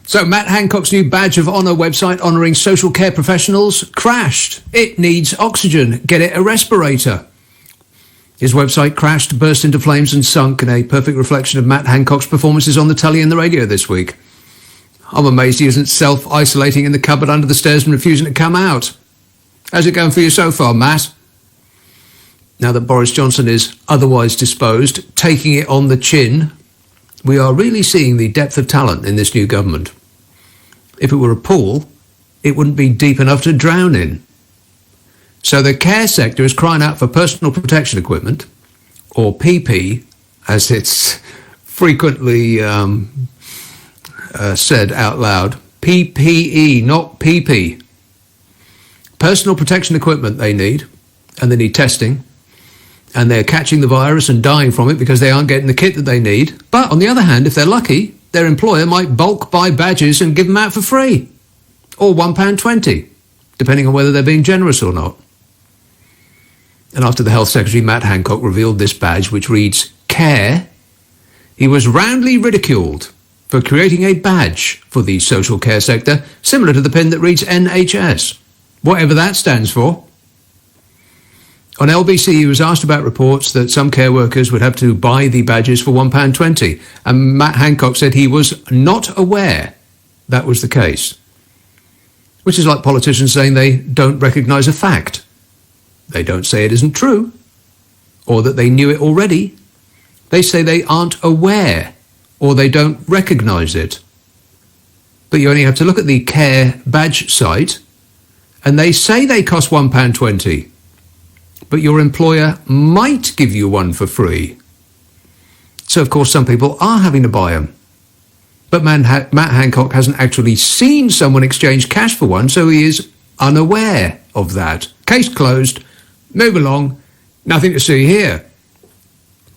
So Matt Hancock's new Badge of Honour website honouring social care professionals crashed. It needs oxygen. Get it a respirator. His website crashed, burst into flames and sunk in a perfect reflection of Matt Hancock's performances on the telly and the radio this week. I'm amazed he isn't self-isolating in the cupboard under the stairs and refusing to come out. How's it going for you so far, Matt? Now that Boris Johnson is otherwise disposed, taking it on the chin, we are really seeing the depth of talent in this new government. If it were a pool, it wouldn't be deep enough to drown in. So the care sector is crying out for personal protection equipment, or PP, as it's frequently said out loud. PPE, not PP. Personal protection equipment they need, and they need testing. And they're catching the virus and dying from it because they aren't getting the kit that they need. But on the other hand, if they're lucky, their employer might bulk buy badges and give them out for free. Or £1.20, depending on whether they're being generous or not. And after the Health Secretary, Matt Hancock, revealed this badge, which reads CARE, he was roundly ridiculed for creating a badge for the social care sector, similar to the pin that reads NHS, whatever that stands for. On LBC, he was asked about reports that some care workers would have to buy the badges for £1.20, and Matt Hancock said he was not aware that was the case. Which is like politicians saying they don't recognise a fact. They don't say it isn't true, or that they knew it already. They say they aren't aware, or they don't recognise it. But you only have to look at the care badge site, and they say they cost £1.20. But your employer might give you one for free. So, of course, some people are having to buy them. But Matt Hancock hasn't actually seen someone exchange cash for one, so he is unaware of that. Case closed. Move along. Nothing to see here.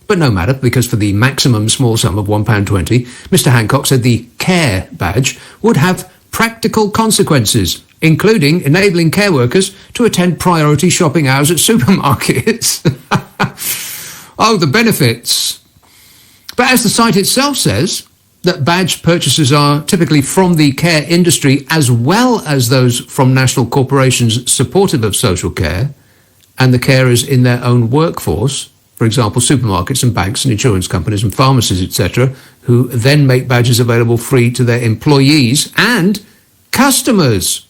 But no matter, because for the maximum small sum of £1.20, Mr. Hancock said the care badge would have practical consequences, including enabling care workers to attend priority shopping hours at supermarkets. Oh, the benefits. But as the site itself says, that badge purchases are typically from the care industry as well as those from national corporations supportive of social care and the carers in their own workforce, for example, supermarkets and banks and insurance companies and pharmacies, etc., who then make badges available free to their employees and customers.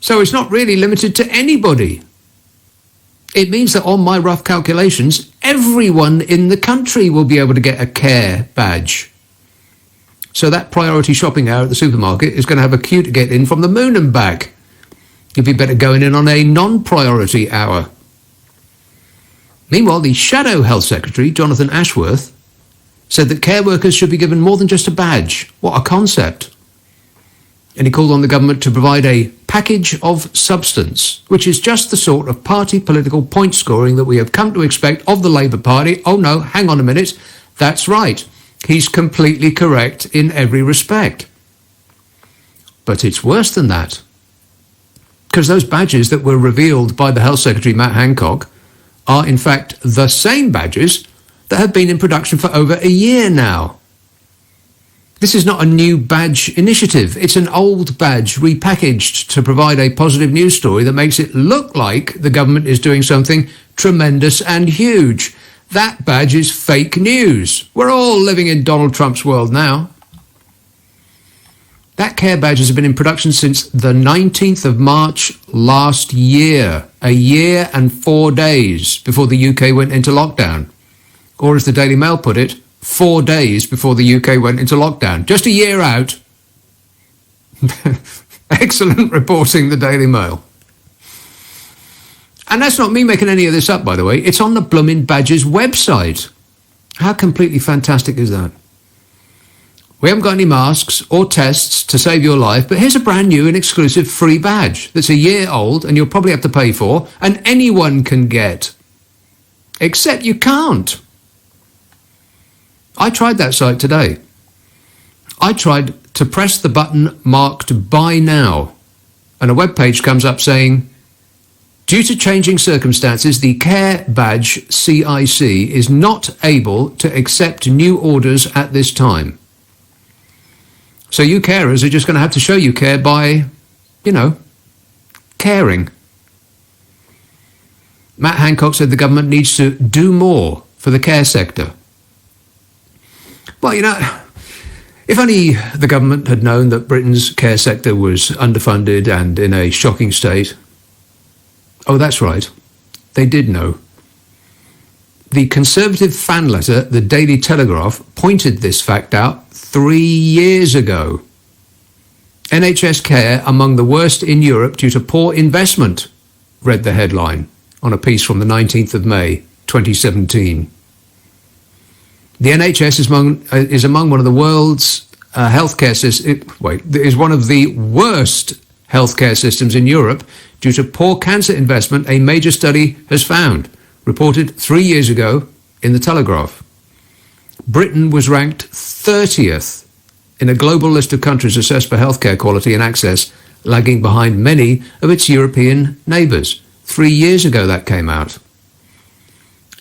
So it's not really limited to anybody. It means that on my rough calculations, everyone in the country will be able to get a care badge. So that priority shopping hour at the supermarket is going to have a queue to get in from the moon and back. You'd be better going in on a non-priority hour. Meanwhile, the Shadow Health Secretary, Jonathan Ashworth, said that care workers should be given more than just a badge. What a concept. And he called on the government to provide a package of substance, which is just the sort of party political point scoring that we have come to expect of the Labour Party. Oh no, hang on a minute. That's right. He's completely correct in every respect. But it's worse than that. Because those badges that were revealed by the Health Secretary, Matt Hancock, are in fact the same badges that have been in production for over a year now. This is not a new badge initiative. It's an old badge repackaged to provide a positive news story that makes it look like the government is doing something tremendous and huge. That badge is fake news. We're all living in Donald Trump's world now. That care badge has been in production since the 19th of March last year, a year and 4 days before the UK went into lockdown. Or as the Daily Mail put it, 4 days before the UK went into lockdown. Just a year out. Excellent reporting, the Daily Mail. And that's not me making any of this up, by the way. It's on the blooming Badges website. How completely fantastic is that? We haven't got any masks or tests to save your life, but here's a brand new and exclusive free badge that's a year old and you'll probably have to pay for, and anyone can get. Except you can't. I tried that site today. I tried to press the button marked Buy Now, and a web page comes up saying, due to changing circumstances, the Care Badge CIC is not able to accept new orders at this time. So you carers are just going to have to show you care by, caring. Matt Hancock said the government needs to do more for the care sector. Well, if only the government had known that Britain's care sector was underfunded and in a shocking state. Oh, that's right. They did know. The Conservative fan letter, the Daily Telegraph, pointed this fact out 3 years ago. NHS care among the worst in Europe due to poor investment, read the headline on a piece from the 19th of May, 2017. The NHS is among one of the world's healthcare systems. Is one of the worst healthcare systems in Europe due to poor cancer investment, a major study has found, reported 3 years ago in the Telegraph. Britain was ranked 30th in a global list of countries assessed for healthcare quality and access, lagging behind many of its European neighbours. 3 years ago that came out.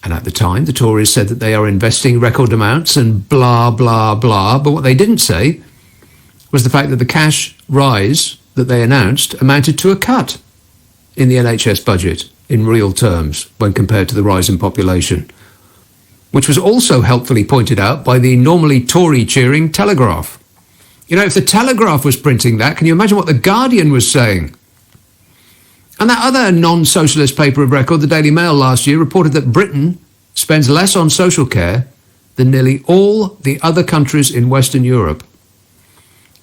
And at the time, the Tories said that they are investing record amounts and blah, blah, blah. But what they didn't say was the fact that the cash rise that they announced amounted to a cut in the NHS budget in real terms when compared to the rise in population, which was also helpfully pointed out by the normally Tory-cheering Telegraph. If the Telegraph was printing that, can you imagine what the Guardian was saying? And that other non-socialist paper of record, the Daily Mail, last year reported that Britain spends less on social care than nearly all the other countries in Western Europe.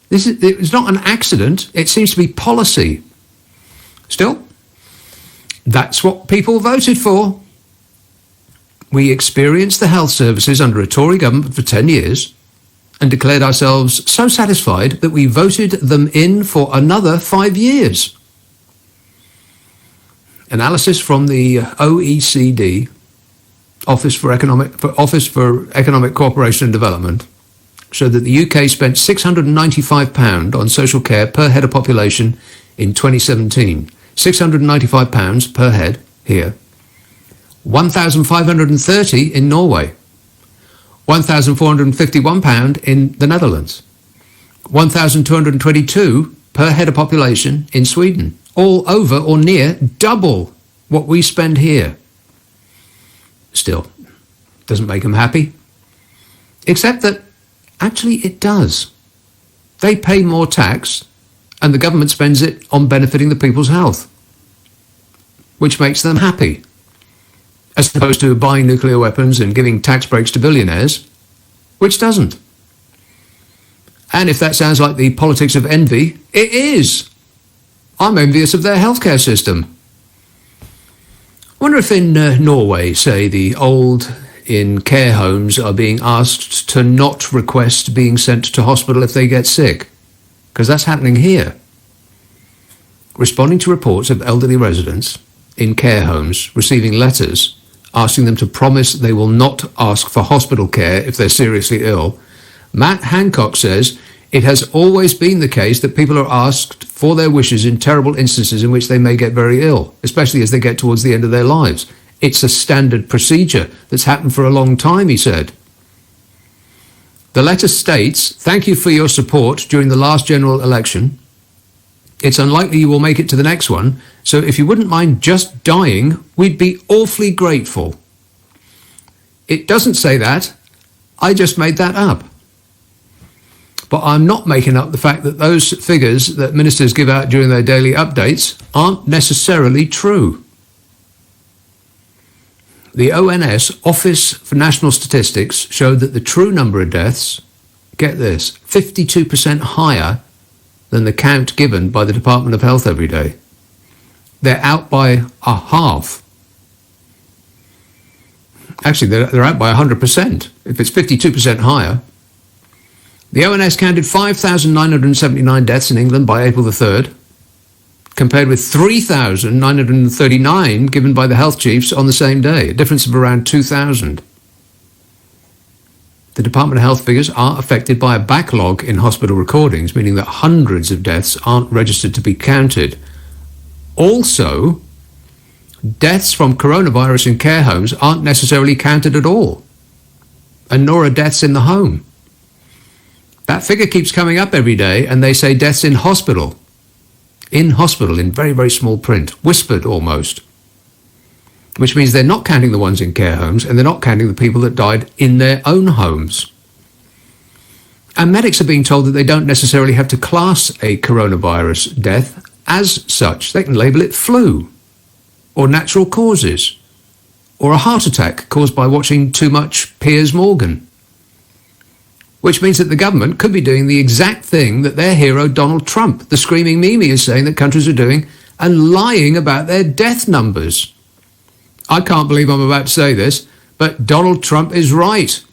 It's not an accident, it seems to be policy. Still, that's what people voted for. We experienced the health services under a Tory government for 10 years and declared ourselves so satisfied that we voted them in for another 5 years. Analysis from the OECD, Office for Economic Cooperation and Development, showed that the UK spent £695 on social care per head of population in 2017. £695 per head here. £1,530 in Norway. £1,451 in the Netherlands. £1,222 per head of population in Sweden. All over or near double what we spend here. Still, doesn't make them happy. Except that actually it does. They pay more tax and the government spends it on benefiting the people's health, which makes them happy, as opposed to buying nuclear weapons and giving tax breaks to billionaires, which doesn't. And if that sounds like the politics of envy, it is. I'm envious of their healthcare system. I wonder if in Norway, say, the old in care homes are being asked to not request being sent to hospital if they get sick, because that's happening here. Responding to reports of elderly residents in care homes receiving letters asking them to promise they will not ask for hospital care if they're seriously ill, Matt Hancock says it has always been the case that people are asked for their wishes in terrible instances in which they may get very ill, especially as they get towards the end of their lives. It's a standard procedure that's happened for a long time, he said. The letter states, "Thank you for your support during the last general election. It's unlikely you will make it to the next one, so if you wouldn't mind just dying, we'd be awfully grateful." It doesn't say that. I just made that up. But I'm not making up the fact that those figures that ministers give out during their daily updates aren't necessarily true. The ONS, Office for National Statistics, showed that the true number of deaths, get this, 52% higher than the count given by the Department of Health every day. They're out by a half. Actually, they're out by 100%, if it's 52% higher. The ONS counted 5,979 deaths in England by April the 3rd, compared with 3,939 given by the health chiefs on the same day, a difference of around 2,000. The Department of Health figures are affected by a backlog in hospital recordings, meaning that hundreds of deaths aren't registered to be counted. Also, deaths from coronavirus in care homes aren't necessarily counted at all, and nor are deaths in the home. That figure keeps coming up every day, and they say deaths in hospital. In hospital, in very, very small print, whispered almost. Which means they're not counting the ones in care homes, and they're not counting the people that died in their own homes. And medics are being told that they don't necessarily have to class a coronavirus death as such. They can label it flu, or natural causes, or a heart attack caused by watching too much Piers Morgan. Which means that the government could be doing the exact thing that their hero Donald Trump, the screaming Mimi, is saying that countries are doing, and lying about their death numbers. I can't believe I'm about to say this, but Donald Trump is right.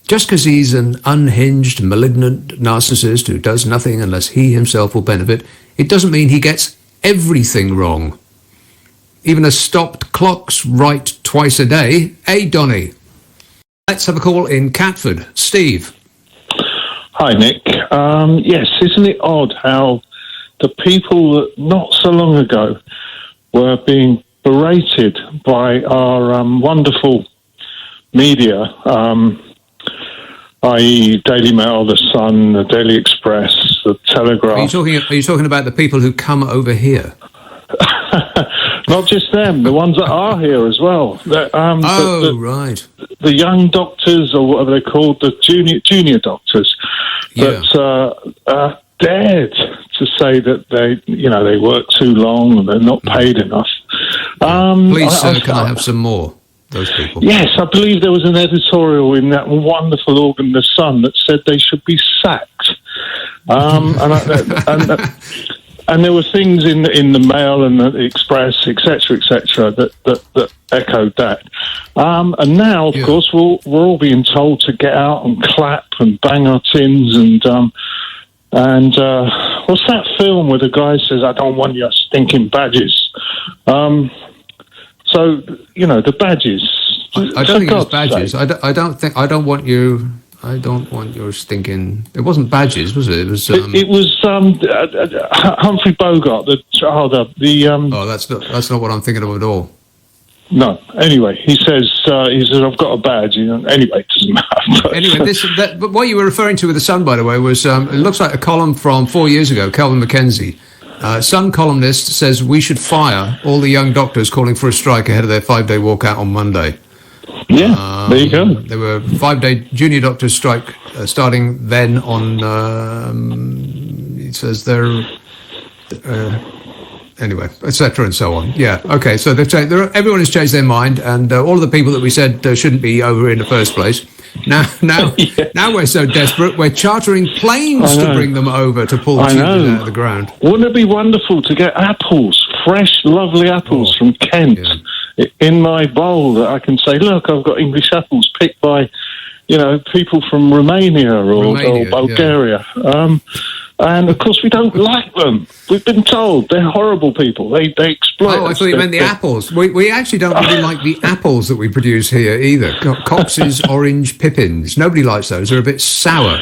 Just because he's an unhinged, malignant narcissist who does nothing unless he himself will benefit, it doesn't mean he gets everything wrong. Even a stopped clock's right twice a day. Hey, Donny. Let's have a call in Catford. Steve. Hi, Nick. Yes, isn't it odd how the people that not so long ago were being berated by our wonderful media, i.e. Daily Mail, The Sun, the Daily Express, the Telegraph. Are you talking about the people who come over here? Not just them, the ones that are here as well. Right. The young doctors, or whatever they're called, the junior doctors, that dared to say that they work too long and they're not paid enough. Please, sir, can I have some more? Those people. Yes, I believe there was an editorial in that wonderful organ, The Sun, that said they should be sacked. And there were things in the Mail and the Express, etc., that echoed that. And now, of course, we're all being told to get out and clap and bang our tins and what's that film where the guy says, "I don't want your stinking badges." So the badges. I don't think it was badges. I don't want your stinking. It wasn't badges, was it? It was. It was Humphrey Bogart, the child of the. Oh, that's not what I'm thinking of at all. No. Anyway, he says I've got a badge. Anyway, it doesn't matter. Anyway, but what you were referring to with the Sun, by the way, was it looks like a column from 4 years ago. Calvin McKenzie, Sun columnist, says we should fire all the young doctors calling for a strike ahead of their 5-day walkout on Monday. Yeah, there you go. There were 5-day junior doctors strike starting then on. It says they're. Anyway, etc. and so on. Yeah, okay. So everyone has changed their mind, and all of the people that we said shouldn't be over in the first place. Now we're so desperate, we're chartering planes to bring them over to pull the tubes out of the ground. Wouldn't it be wonderful to get apples, fresh, lovely apples from Kent, in my bowl that I can say, look, I've got English apples picked by, people from Romania or Bulgaria. And, of course, we don't like them. We've been told they're horrible people. They exploit us. Oh, I thought you meant the apples. We actually don't really like the apples that we produce here either. Cox's Orange Pippins. Nobody likes those. They're a bit sour.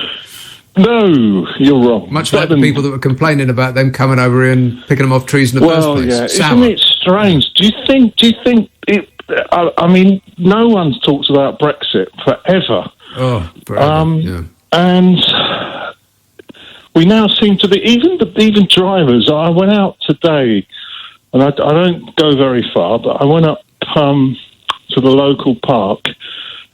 No, you're wrong. Much like the people that were complaining about them coming over here and picking them off trees in the first place. Yeah. Sour. Isn't it strange? Do you think it... I mean, no one's talked about Brexit forever. Oh, forever, And... we now seem to be, even drivers. I went out today, and I don't go very far, but I went up to the local park,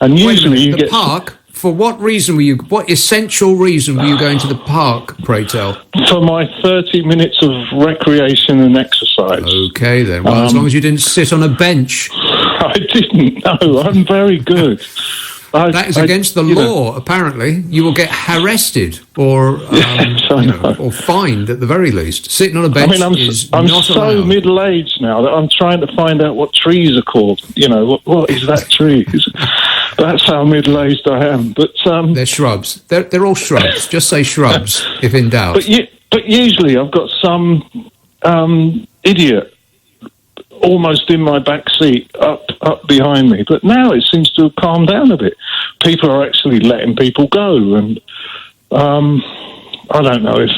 and usually you get... park? For what reason were you, what essential reason were you going to the park, pray tell? For my 30 minutes of recreation and exercise. Okay then, well, as long as you didn't sit on a bench. I didn't, no, I'm very good. That is against the law, apparently. You will get arrested or or fined at the very least. Sitting on a bench is I'm not so allowed. middle-aged now that I'm trying to find out what trees are called. What is that tree? That's how middle-aged I am. But they're shrubs. They're all shrubs. Just say shrubs if in doubt. But usually I've got some idiot almost in my back seat, up behind me. But now it seems to have calmed down a bit. People are actually letting people go, and I don't know if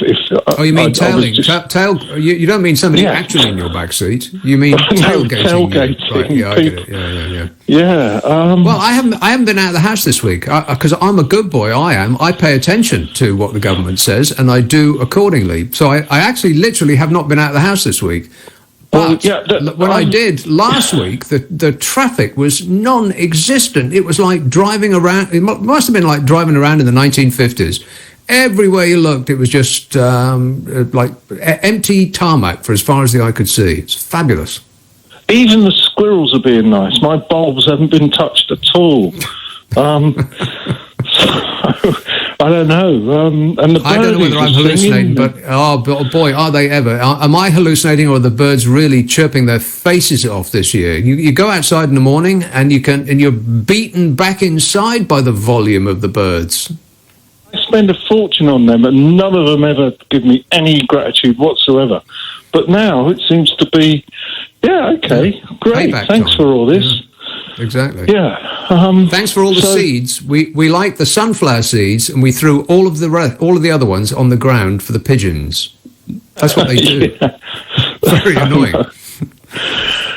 Oh, you mean tailing? just, Tail? You don't mean somebody Yeah. actually in your back seat. You mean No, tailgating? tailgating Right, yeah, I get it. people. Yeah. Yeah. Well, I haven't been out of the house this week because I'm a good boy. I am. I pay attention to what the government says and I do accordingly. So I actually literally have not been out of the house this week. Well, But yeah, when I did last week, the traffic was non-existent. It was like driving around. It must have been like driving around in the 1950s. Everywhere you looked, it was just like empty tarmac for as far as the eye could see. It's fabulous. even the squirrels are being nice. My bulbs haven't been touched at all. I don't know. And the I don't know whether I'm hallucinating, but boy, are they ever! Am I hallucinating, or are the birds really chirping their faces off this year? You go outside in the morning, and you're beaten back inside by the volume of the birds. I spend a fortune on them, and none of them ever give me any gratitude whatsoever. But now it seems to be, okay, great. Payback Thanks time. for all this. Yeah, exactly. Yeah. Thanks for all the seeds. We like the sunflower seeds, and we threw all of the other ones on the ground for the pigeons. That's what they do. Yeah. Very annoying.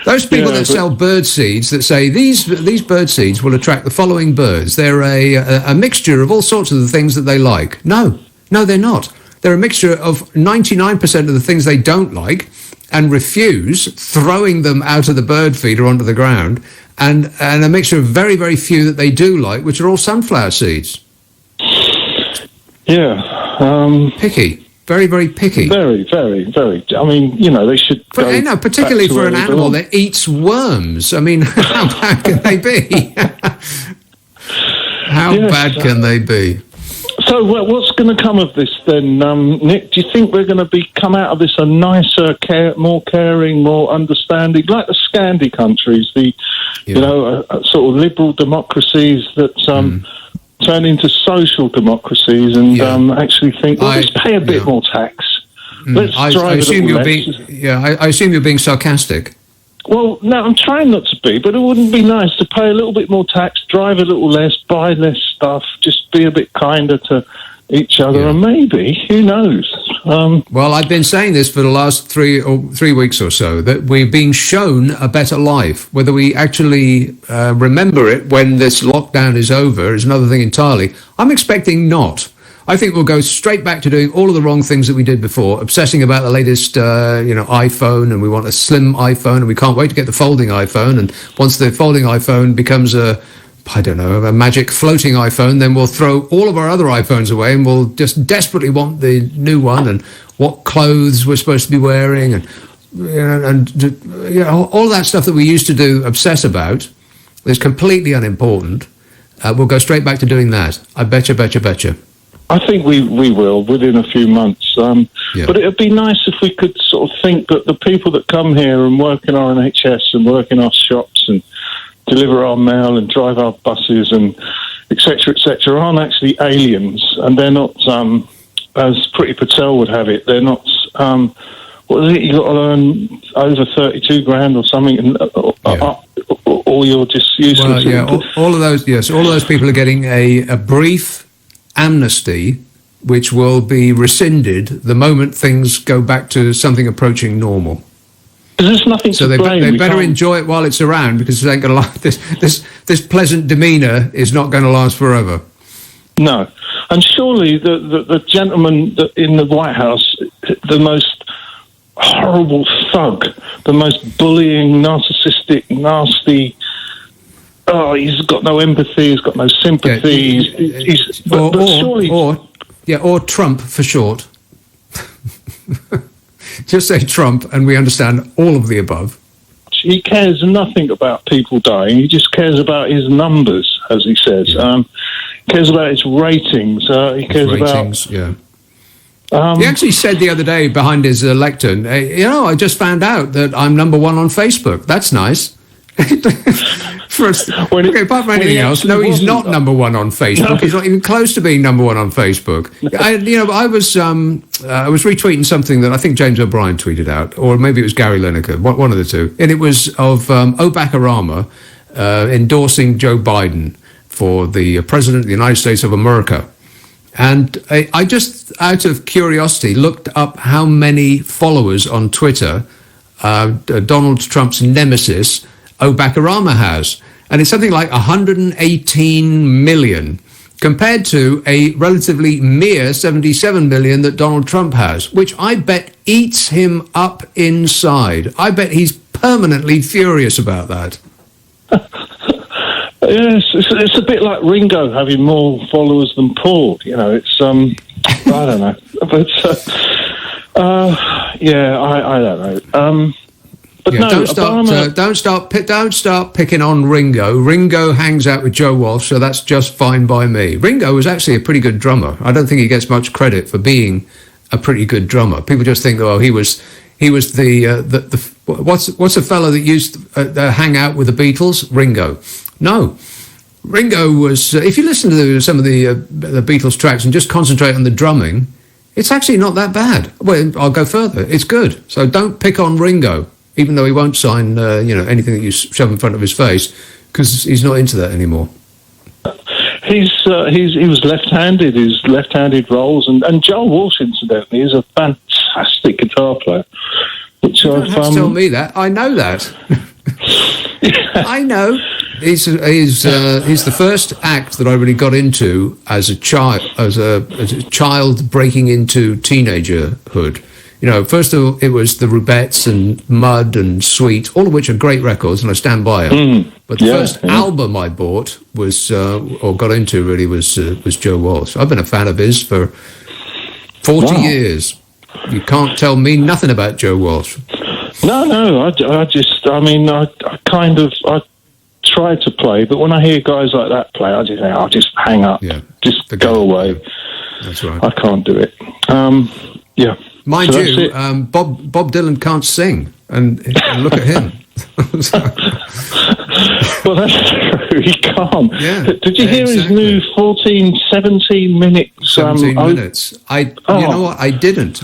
Those people that sell bird seeds that say these bird seeds will attract the following birds. They're a mixture of all sorts of the things that they like. No, they're not. They're a mixture of 99% of the things they don't like and refuse, throwing them out of the bird feeder onto the ground, and a mixture of very, very few that they do like, which are all sunflower seeds. Yeah. Picky. Very, very picky. Very, very, very. I mean, they should go particularly back to for where an they animal belong. that eats worms. I mean, how bad can they be? How bad can they be? So what's going to come of this then, Nick? Do you think we're going to come out of this a nicer, more caring, more understanding, like the Scandi countries, sort of liberal democracies that turn into social democracies and actually think, let's pay a bit more tax. Let's drive I assume a you're little less. being I assume you're being sarcastic. Well, no, I'm trying not to be, but it wouldn't be nice to pay a little bit more tax, drive a little less, buy less stuff, just be a bit kinder to each other, and maybe, who knows? Well, I've been saying this for the last 3 weeks or so, that we're being shown a better life. Whether we actually remember it when this lockdown is over is another thing entirely. I'm expecting not. I think we'll go straight back to doing all of the wrong things that we did before, obsessing about the latest, iPhone, and we want a slim iPhone, and we can't wait to get the folding iPhone. And once the folding iPhone becomes a magic floating iPhone, then we'll throw all of our other iPhones away, and we'll just desperately want the new one, and what clothes we're supposed to be wearing, and all of that stuff that we used to obsess about is completely unimportant. We'll go straight back to doing that. I betcha. I think we will within a few months. But it would be nice if we could sort of think that the people that come here and work in our NHS and work in our shops and deliver our mail and drive our buses and et cetera, aren't actually aliens. And they're not, as Priti Patel would have it, they're not, what is it, you've got to earn over 32 grand or something, or you're just useless. All of those people are getting a brief amnesty, which will be rescinded the moment things go back to something approaching normal. There's nothing so to blame. They better enjoy it while it's around, because it ain't going to last. This pleasant demeanour is not going to last forever. No, and surely the gentleman in the White House, the most horrible thug, the most bullying, narcissistic, nasty. Oh, he's got no empathy. He's got no sympathy. Or Trump for short. Just say Trump, and we understand all of the above. He cares nothing about people dying. He just cares about his numbers, as he says. He cares about his ratings. He cares about. He actually said the other day behind his lectern, I just found out that I'm number one on Facebook. That's nice. Apart from anything else, no, he's not number one on Facebook. No. He's not even close to being number one on Facebook. I was retweeting something that I think James O'Brien tweeted out, or maybe it was Gary Lineker, one of the two, and it was of Obama endorsing Joe Biden for the president of the United States of America. And I just, out of curiosity, looked up how many followers on Twitter Donald Trump's nemesis, Obakarama, has. And it's something like 118 million, compared to a relatively mere 77 million that Donald Trump has, which I bet eats him up inside. I bet he's permanently furious about that. Yes, it's a bit like Ringo having more followers than Paul. You know, it's I don't know, but I don't know. But yeah, no, don't start picking on Ringo. Ringo hangs out with Joe Walsh, so that's just fine by me. Ringo was actually a pretty good drummer. I don't think he gets much credit for being a pretty good drummer. People just think, oh, he was the what's the fellow that used to hang out with the Beatles? Ringo. No, Ringo was. If you listen to some of the Beatles tracks and just concentrate on the drumming, it's actually not that bad. Well, I'll go further. It's good. So don't pick on Ringo, even though he won't sign anything that you shove in front of his face, because he's not into that anymore. He was left-handed. His left-handed rolls, and Joel Walsh, incidentally, is a fantastic guitar player. Which you don't have to tell me that. I know that. I know. He's the first act that I really got into as a child breaking into teenagerhood. You know, first of all, it was the Rubettes and Mud and Sweet, all of which are great records, and I stand by them. But the first album I bought was, or got into really, was Joe Walsh. I've been a fan of his for 40 years. You can't tell me nothing about Joe Walsh. No, I try to play, but when I hear guys like that play, I just think, I'll just hang up, just go away. That's right. I can't do it. Mind you, Bob Dylan can't sing, and look at him. Well, that's true. He can't. Yeah, Did you hear his new 17 minutes? 17 minutes. You know what? I didn't,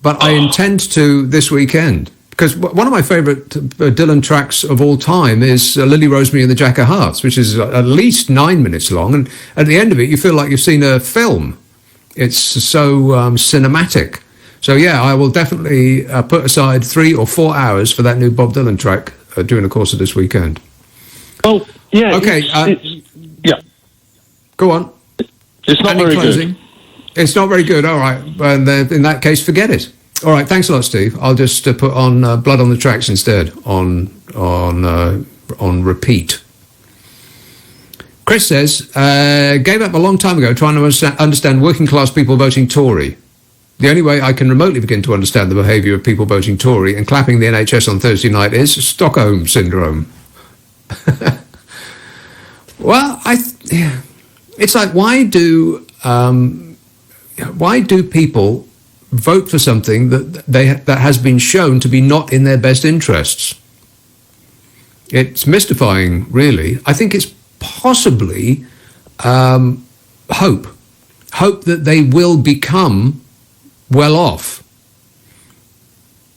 but I intend to this weekend. Because one of my favourite Dylan tracks of all time is Lily Rosemary and the Jack of Hearts, which is at least 9 minutes long. And at the end of it, you feel like you've seen a film. It's so cinematic. So, yeah, I will definitely put aside 3 or 4 hours for that new Bob Dylan track during the course of this weekend. Oh, yeah. Okay. Go on. It's not very good. It's not very good. All right. And in that case, forget it. All right, thanks a lot, Steve. I'll just put on Blood on the Tracks instead on repeat. Chris says, gave up a long time ago trying to understand working class people voting Tory. The only way I can remotely begin to understand the behaviour of people voting Tory and clapping the NHS on Thursday night is Stockholm Syndrome. Well, it's like, why do people vote for something that has been shown to be not in their best interests? It's mystifying, really. I think it's possibly hope that they will become well off.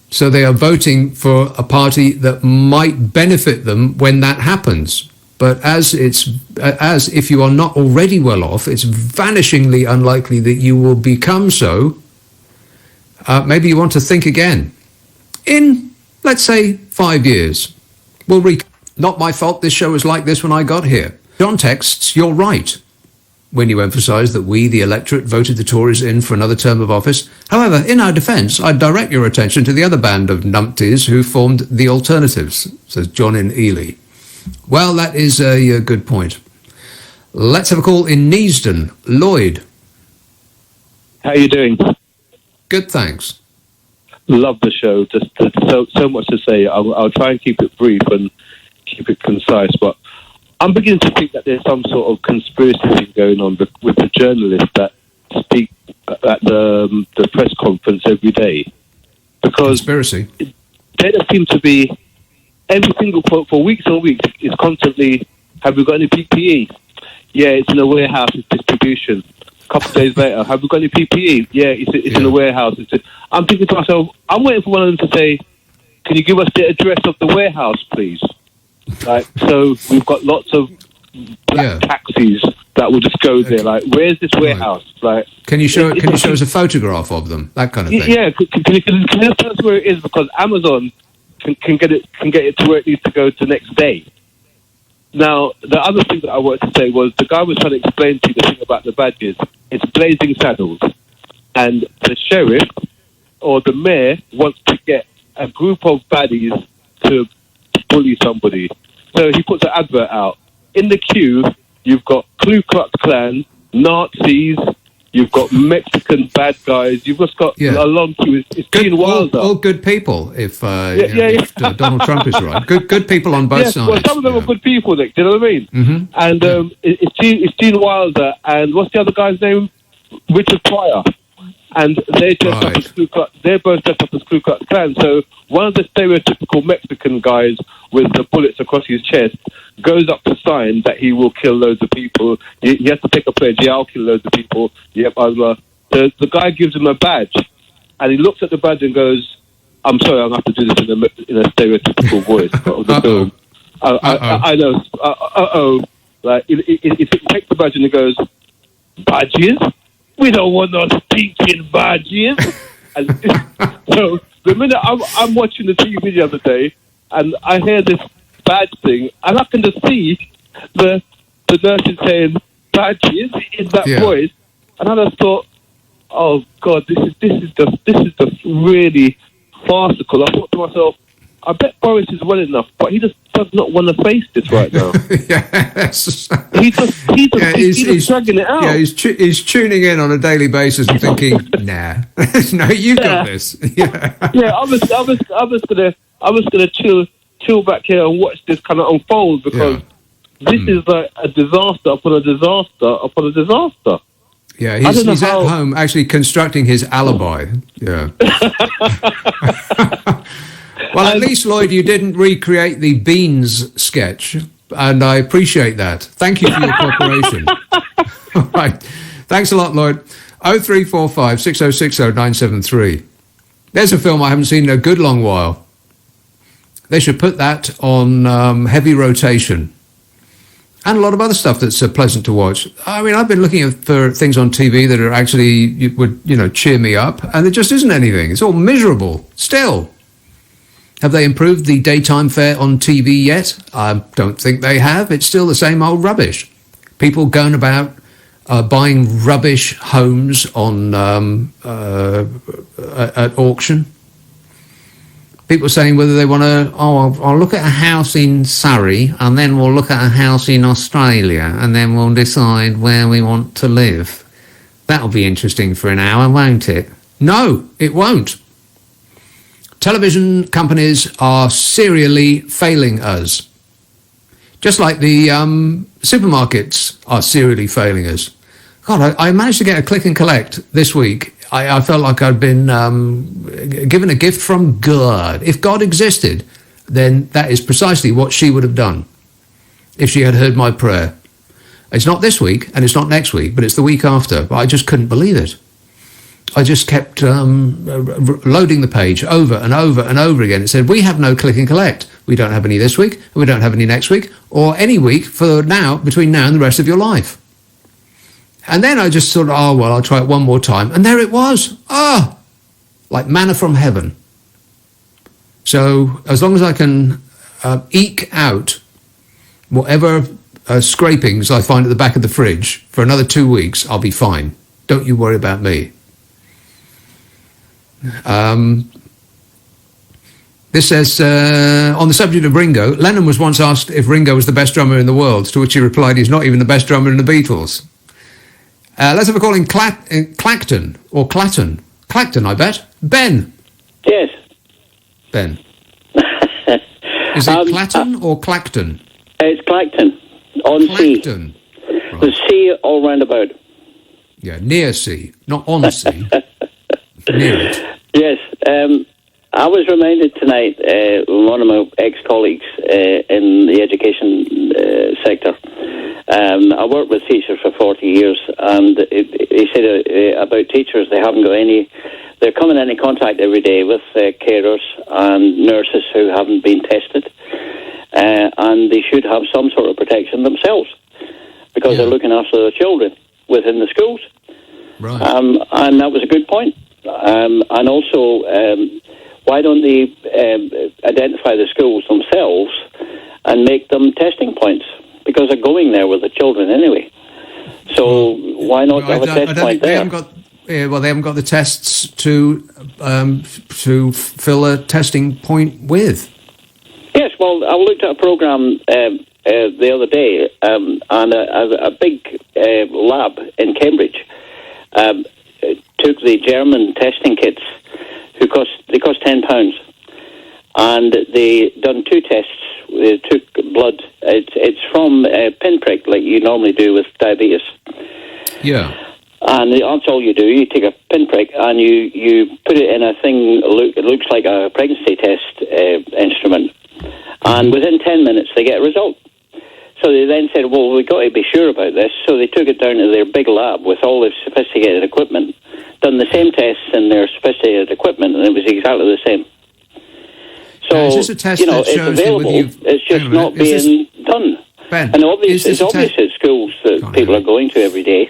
So they are voting for a party that might benefit them when that happens. But as if you are not already well off, it's vanishingly unlikely that you will become so. Maybe you want to think again. In, let's say, 5 years. Not my fault this show was like this when I got here. John texts, you're right, when you emphasise that we, the electorate, voted the Tories in for another term of office. However, in our defence, I'd direct your attention to the other band of numpties who formed the Alternatives, says John in Ely. Well, that is a good point. Let's have a call in Neasden. Lloyd. How are you doing? Good, thanks. Love the show. Just so much to say. I'll try and keep it brief and keep it concise, but I'm beginning to think that there's some sort of conspiracy thing going on with the journalists that speak at the press conference every day. Because conspiracy? There seem to be, every single, for weeks and weeks, it's constantly, have we got any PPE? Yeah, it's in the warehouse, it's distribution. A couple of days later, have we got any PPE? Yeah, it's in the warehouse. I'm thinking to myself, I'm waiting for one of them to say, can you give us the address of the warehouse, please? So we've got lots of black taxis that will just go there. Like, where's this warehouse? Like, can you show us a photograph of them? That kind of thing. Yeah, can you tell us where it is? Because Amazon can get it to where it needs to go the next day. Now, the other thing that I wanted to say was the guy was trying to explain to you the thing about the badges. It's Blazing Saddles, and the sheriff or the mayor wants to get a group of baddies to bully somebody. So he puts an advert out. In the queue, you've got Ku Klux Klan, Nazis, you've got Mexican bad guys, you've just got a long queue. It's Gene Wilder. All good people, if Donald Trump is right. Good people on both sides. Well, some of them are good people, Nick, do you know what I mean? Mm-hmm. And it's Gene Wilder, and what's the other guy's name? Richard Pryor. And they dressed up as they're both dressed up as Ku Klux Klan. So one of the stereotypical Mexican guys with the bullets across his chest goes up to sign that he will kill loads of people. He has to take a pledge. Yeah, I'll kill loads of people. Yep, the guy gives him a badge, and he looks at the badge and goes, "I'm sorry, I'm going to have to do this in a stereotypical voice of the film." I know. Like he takes the badge and he goes, "Badges? We don't want no stinking badges." And so the minute I'm watching the TV the other day, and I hear this badge thing, and I can just see the nurses saying badges in that voice, and I just thought, oh God, this is just really farcical. I thought to myself, I bet Boris is well enough, but he just does not want to face this right now. Yes. He's dragging it out. Yeah, he's tuning in on a daily basis and thinking, nah, no, you got this. Yeah. I was gonna chill back here and watch this kind of unfold, because this is like a disaster upon a disaster upon a disaster. Yeah, he's at home actually constructing his alibi. Yeah. Well, at least, Lloyd, you didn't recreate the Beans sketch, and I appreciate that. Thank you for your cooperation. All right. Thanks a lot, Lloyd. 0345 6060 973. There's a film I haven't seen in a good long while. They should put that on heavy rotation. And a lot of other stuff that's pleasant to watch. I mean, I've been looking for things on TV that are actually would cheer me up, and there just isn't anything. It's all miserable still. Have they improved the daytime fare on TV yet? I don't think they have. It's still the same old rubbish. People going about buying rubbish homes on at auction. People saying whether they want to, I'll look at a house in Surrey, and then we'll look at a house in Australia, and then we'll decide where we want to live. That'll be interesting for an hour, won't it? No, it won't. Television companies are serially failing us. Just like the supermarkets are serially failing us. God, I managed to get a click and collect this week. I felt like I'd been given a gift from God. If God existed, then that is precisely what she would have done if she had heard my prayer. It's not this week, and it's not next week, but it's the week after. But I just couldn't believe it. I just kept loading the page over and over and over again. It said, we have no click and collect. We don't have any this week, and we don't have any next week, or any week for now, between now and the rest of your life. And then I just thought, I'll try it one more time. And there it was. Like manna from heaven. So as long as I can eke out whatever scrapings I find at the back of the fridge for another 2 weeks, I'll be fine. Don't you worry about me. This says, on the subject of Ringo, Lennon was once asked if Ringo was the best drummer in the world, to which he replied he's not even the best drummer in the Beatles. Let's have a call in Clacton, or Clatton. Clacton, I bet. Ben. Yes. Ben. Is it Clatton or Clacton? It's Clacton, on Clacton. sea. Right. The sea all round about. Yeah, near sea, not on sea. Near it. Yes. I was reminded tonight, one of my ex-colleagues in the education sector, I worked with teachers for 40 years, and he said about teachers, they're coming into contact every day with carers and nurses who haven't been tested, and they should have some sort of protection themselves. because they're looking after the children within the schools. Right. And that was a good point. And also, why don't they identify the schools themselves and make them testing points? Because they're going there with the children anyway. So why not have a test point there? They haven't got the tests to fill a testing point with. Yes, well, I looked at a program the other day, and a big lab in Cambridge took the German testing kits, they cost £10, and they done 2 tests. They took blood. It's from pinprick, like you normally do with diabetes. Yeah. And that's all you do. You take a pinprick and you put it in a thing. It looks like a pregnancy test instrument. And within 10 minutes, they get a result. So they then said, well, we've got to be sure about this. So they took it down to their big lab with all their sophisticated equipment, done the same tests in their sophisticated equipment, and it was exactly the same. So, is this a test that it's shows available. It's just not being done. Ben, and it's obvious at schools that people are going to every day.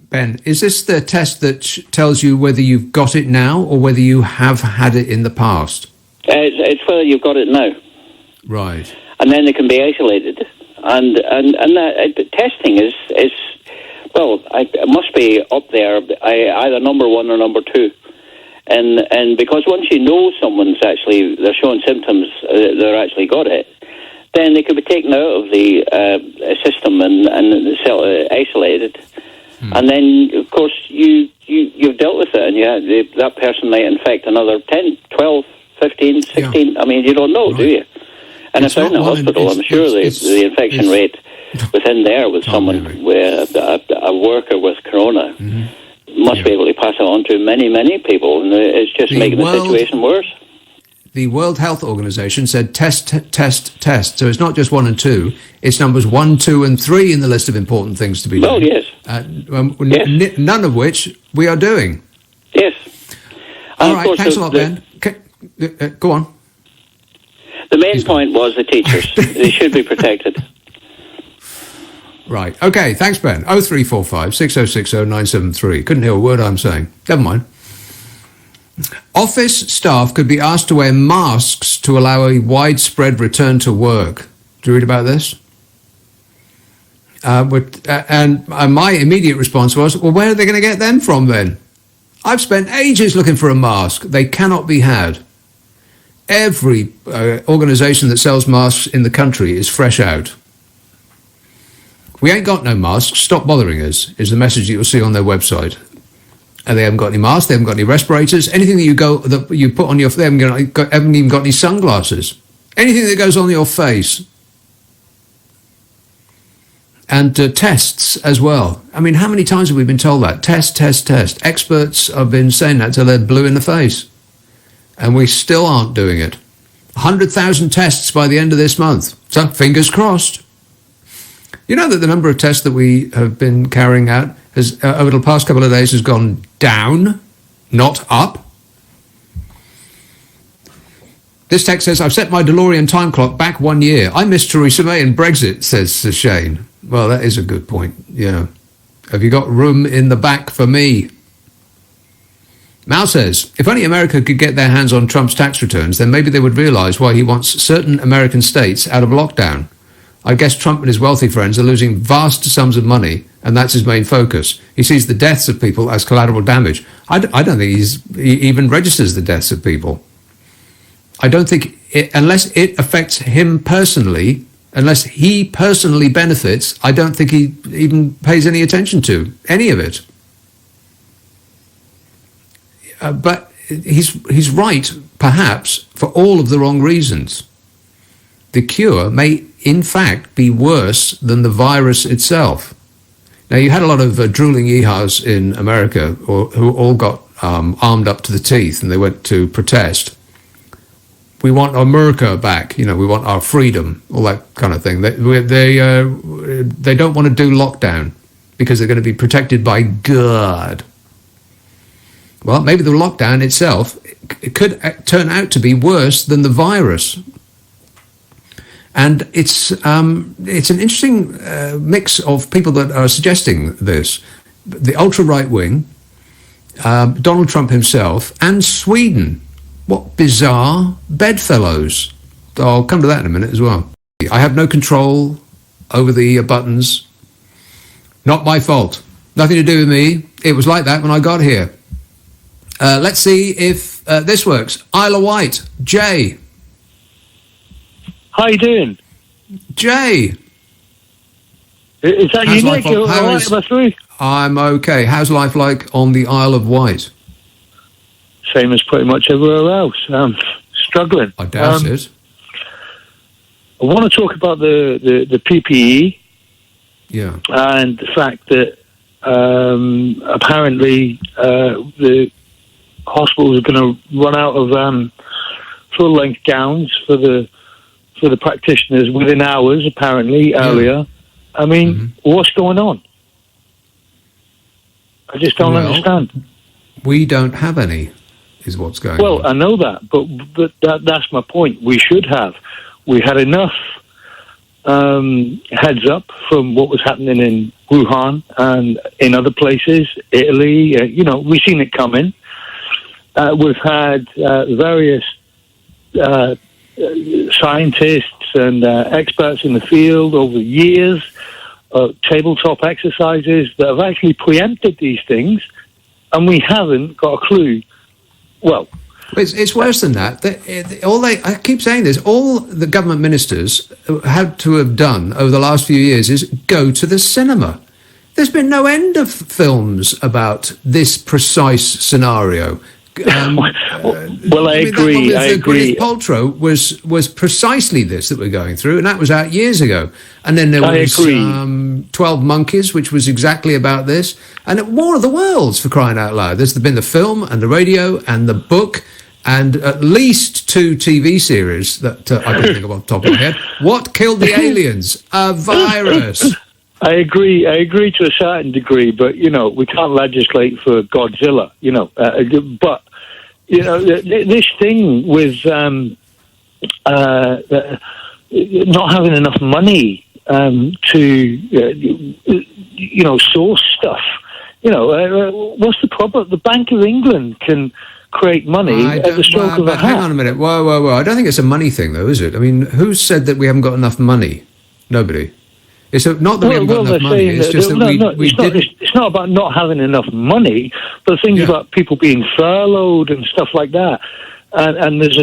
Ben, is this the test that tells you whether you've got it now or whether you have had it in the past? It's whether you've got it now. Right. And then they can be isolated. And that testing is well, it must be up there, either number 1 or number 2. And because once you know they're showing symptoms, they're actually got it, then they could be taken out of the system and isolated. And then, of course, you've dealt with it, and that person might infect another 10, 12, 15, 16. Yeah. I mean, you don't know, do you? And if they're in the hospital, I'm sure the infection rate within there with someone, with a worker with corona, must be able to pass it on to many, many people, and it's just making the situation worse. The World Health Organization said test, test, test. So it's not just 1 and 2. It's numbers 1, 2, and 3 in the list of important things to be done. Oh, yes. Yes. None of which we are doing. Yes. All right, thanks a lot, Ben. Go on. The main point was the teachers. They should be protected. Right. Okay, thanks, Ben. 0345 6060 973. Couldn't hear a word I'm saying. Never mind. Office staff could be asked to wear masks to allow a widespread return to work. Did you read about this? And my immediate response was, well, where are they going to get them from then? I've spent ages looking for a mask. They cannot be had. Every organisation that sells masks in the country is fresh out. We ain't got no masks. Stop bothering us, is the message that you'll see on their website. And they haven't got any masks. They haven't got any respirators. Anything that you put on your, they haven't even got any sunglasses. Anything that goes on your face. And tests as well. I mean, how many times have we been told that? Test, test, test. Experts have been saying that till they're blue in the face. And we still aren't doing it. 100,000 tests by the end of this month. So, fingers crossed. You know that the number of tests that we have been carrying out has, over the past couple of days, has gone down, not up. This text says, I've set my DeLorean time clock back 1 year. I miss Theresa May and Brexit, says Shane. Well, that is a good point, yeah. Have you got room in the back for me? Mal says, if only America could get their hands on Trump's tax returns, then maybe they would realise why he wants certain American states out of lockdown. I guess Trump and his wealthy friends are losing vast sums of money, and that's his main focus. He sees the deaths of people as collateral damage. I don't think he even registers the deaths of people. I don't think, unless it affects him personally, unless he personally benefits, I don't think he even pays any attention to any of it. But he's right, perhaps, for all of the wrong reasons. The cure may, in fact, be worse than the virus itself. Now, you had a lot of drooling yeehaws in America who all got armed up to the teeth, and they went to protest. We want America back, we want our freedom, all that kind of thing. They don't want to do lockdown because they're going to be protected by God. Well, maybe the lockdown itself, it could turn out to be worse than the virus. And it's an interesting mix of people that are suggesting this. The ultra-right wing, Donald Trump himself, and Sweden. What bizarre bedfellows. I'll come to that in a minute as well. I have no control over the buttons. Not my fault. Nothing to do with me. It was like that when I got here. Let's see if this works. Isle of Wight, Jay. How you doing? Jay. Is that How's unique? life I'm okay. How's life like on the Isle of Wight? Same as pretty much everywhere else. Struggling. I doubt it. I want to talk about the PPE. Yeah. And the fact that apparently the hospitals are going to run out of full-length gowns for the practitioners within hours, apparently, earlier. I mean, what's going on? I just don't understand. We don't have any, is what's going on. Well, I know that, but that's my point. We should have. We had enough heads up from what was happening in Wuhan and in other places, Italy. We've seen it coming. We've had various scientists and experts in the field over years, tabletop exercises that have actually preempted these things, and we haven't got a clue. Well, it's worse than that. I keep saying this. All the government ministers had to have done over the last few years is go to the cinema. There's been no end of films about this precise scenario. Well, I agree. I agree. Gwyneth Paltrow was precisely this that we're going through, and that was out years ago. And then there was 12 Monkeys, which was exactly about this. And War of the Worlds, for crying out loud. There's been the film and the radio and the book and at least 2 TV series that I can think of off the top of my head. What killed the aliens? A virus. I agree to a certain degree, but, we can't legislate for Godzilla, but, this thing with not having enough money to, source stuff, what's the problem? The Bank of England can create money at the stroke of a hat. Hang on a minute. Whoa. I don't think it's a money thing, though, is it? I mean, who said that we haven't got enough money? Nobody. It's not that we haven't got enough money. It's just that we didn't. It's not about not having enough money, but things about people being furloughed and stuff like that. And there's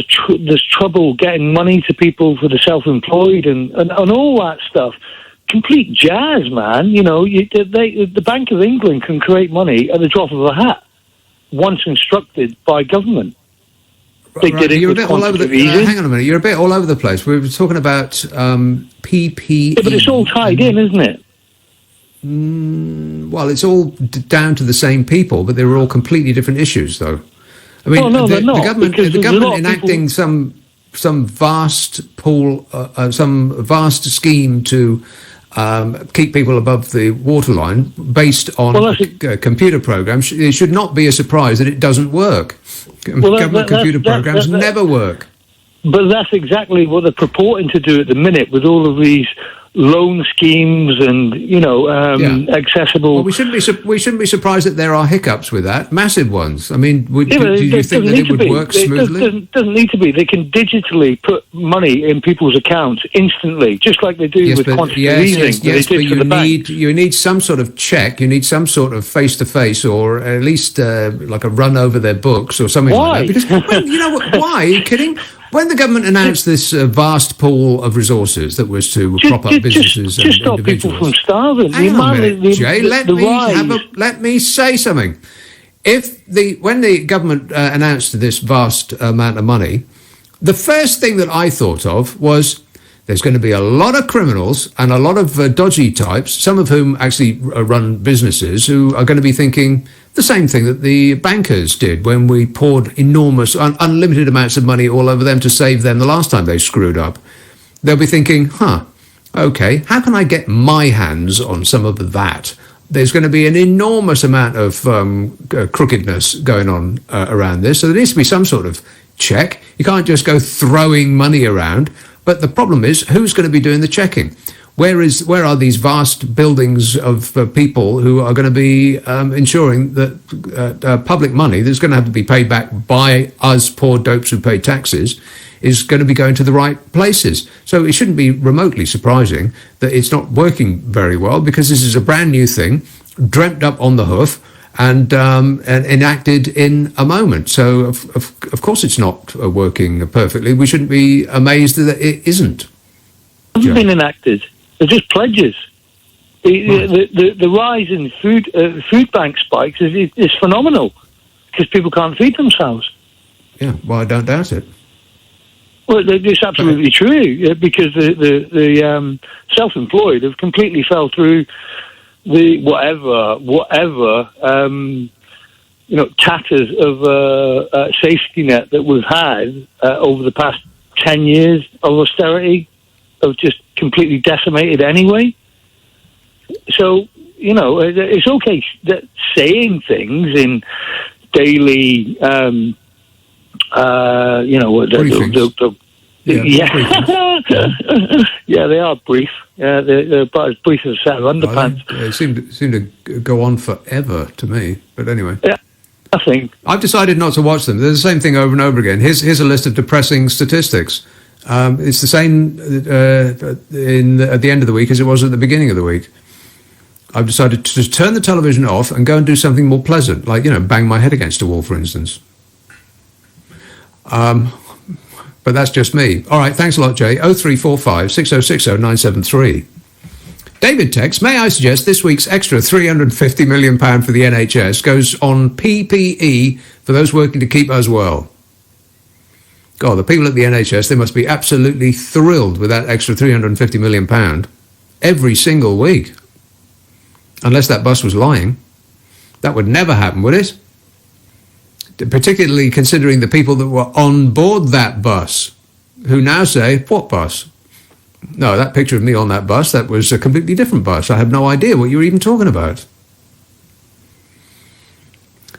trouble getting money to people for the self-employed and all that stuff. Complete jazz, man. The Bank of England can create money at the drop of a hat once instructed by government. They did it with quantitative easing. Hang on a minute. You're a bit all over the place. We were talking about PPE. Yeah, but it's all tied in, isn't it? Well, it's all down to the same people, but they were all completely different issues, though. I mean, they're not, the government enacting some vast pool, some vast scheme to keep people above the waterline based on computer programs. It should not be a surprise that it doesn't work. Government computer programs never work. But that's exactly what they're purporting to do at the minute with all of these loan schemes and accessible. Well, we shouldn't be surprised that there are hiccups with that, massive ones. I mean, do you think that it would work smoothly? It doesn't need to be. They can digitally put money in people's accounts instantly, just like they do with quantitative easing. Yes, but you need some sort of check. You need some sort of face-to-face, or at least like a run over their books or something like that. Because why? Are you kidding? When the government announced this vast pool of resources that was to prop up businesses and stop individuals, people from starving. Hang on a minute, Jay. Let me say something. When the government announced this vast amount of money, the first thing that I thought of was there's going to be a lot of criminals and a lot of dodgy types, some of whom actually run businesses, who are going to be thinking the same thing that the bankers did when we poured enormous, unlimited amounts of money all over them to save them the last time they screwed up. They'll be thinking, okay, how can I get my hands on some of that? There's going to be an enormous amount of crookedness going on around this, so there needs to be some sort of check. You can't just go throwing money around. But the problem is, who's going to be doing the checking? Where are these vast buildings of people who are going to be ensuring that public money that's going to have to be paid back by us poor dopes who pay taxes is going to be going to the right places? So it shouldn't be remotely surprising that it's not working very well, because this is a brand new thing, dreamt up on the hoof and enacted in a moment. So of course it's not working perfectly. We shouldn't be amazed that it isn't. It hasn't been enacted. They're just pledges. The rise in food bank spikes is phenomenal, because people can't feed themselves. Yeah, well, I don't doubt it. Well, it's absolutely true, because the self-employed have completely fell through the whatever tatters of safety net that we've had over the past 10 years of austerity, have just completely decimated anyway. So, it's okay that saying things in daily, yeah, they are brief. They're about as brief as a set of underpants. They seem to go on forever to me. But anyway. Yeah, I think. I've decided not to watch them. They're the same thing over and over again. Here's a list of depressing statistics. It's the same at the end of the week as it was at the beginning of the week. I've decided to just turn the television off and go and do something more pleasant, like, bang my head against a wall, for instance. But that's just me. All right, thanks a lot, Jay. 0345 6060 973. David texts, may I suggest this week's extra £350 million for the NHS goes on PPE for those working to keep us well. God, the people at the NHS, they must be absolutely thrilled with that extra £350 million every single week. Unless that bus was lying. That would never happen, would it? Particularly considering the people that were on board that bus, who now say, what bus? No, that picture of me on that bus, that was a completely different bus. I have no idea what you were even talking about.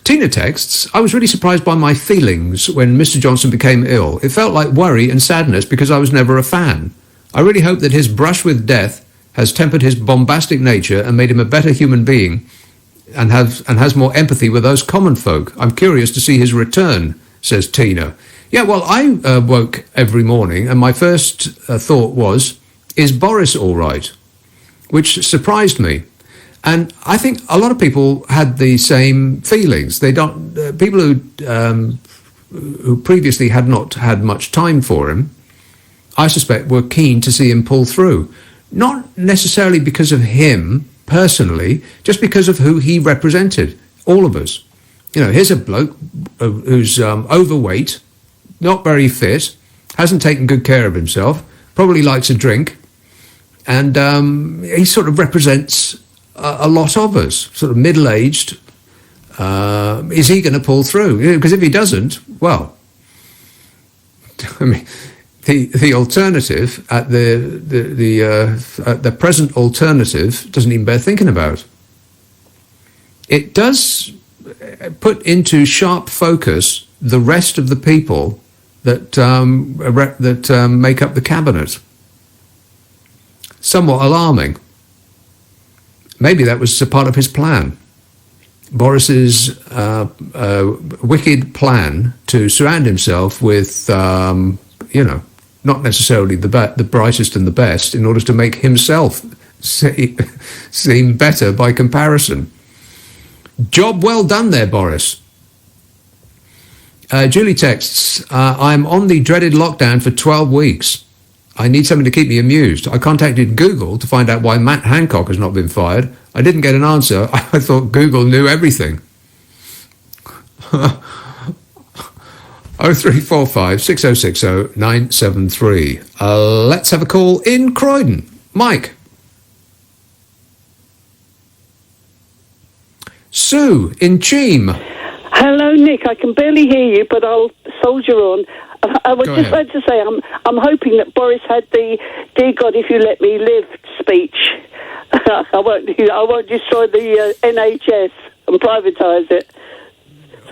Tina texts, I was really surprised by my feelings when Mr. Johnson became ill. It felt like worry and sadness because I was never a fan. I really hope that his brush with death has tempered his bombastic nature and made him a better human being and has more empathy with those common folk. I'm curious to see his return, says Tina. Yeah, well, I woke every morning and my first thought was, is Boris all right? Which surprised me. And I think a lot of people had the same feelings. They don't. People who previously had not had much time for him, I suspect, were keen to see him pull through. Not necessarily because of him personally, just because of who he represented. All of us. Here's a bloke who's overweight, not very fit, hasn't taken good care of himself, probably likes a drink, and he sort of represents a lot of us, sort of middle-aged. Is he going to pull through? Because if he doesn't, well, I mean, the alternative at the present alternative doesn't even bear thinking about. It does put into sharp focus the rest of the people that make up the cabinet. Somewhat alarming. Maybe that was a part of his plan. Boris's wicked plan to surround himself with, not necessarily the brightest and the best, in order to make himself seem better by comparison. Job well done there, Boris. Julie texts, I'm on the dreaded lockdown for 12 weeks. I need something to keep me amused. I contacted Google to find out why Matt Hancock has not been fired. I didn't get an answer. I thought Google knew everything. 0345 6060 973. Let's have a call in Croydon. Mike. Sue in Cheam. Hello, Nick. I can barely hear you, but I'll soldier on. I would just like to say I'm hoping that Boris had the "Dear God, if you let me live" speech. I won't destroy the NHS and privatise it.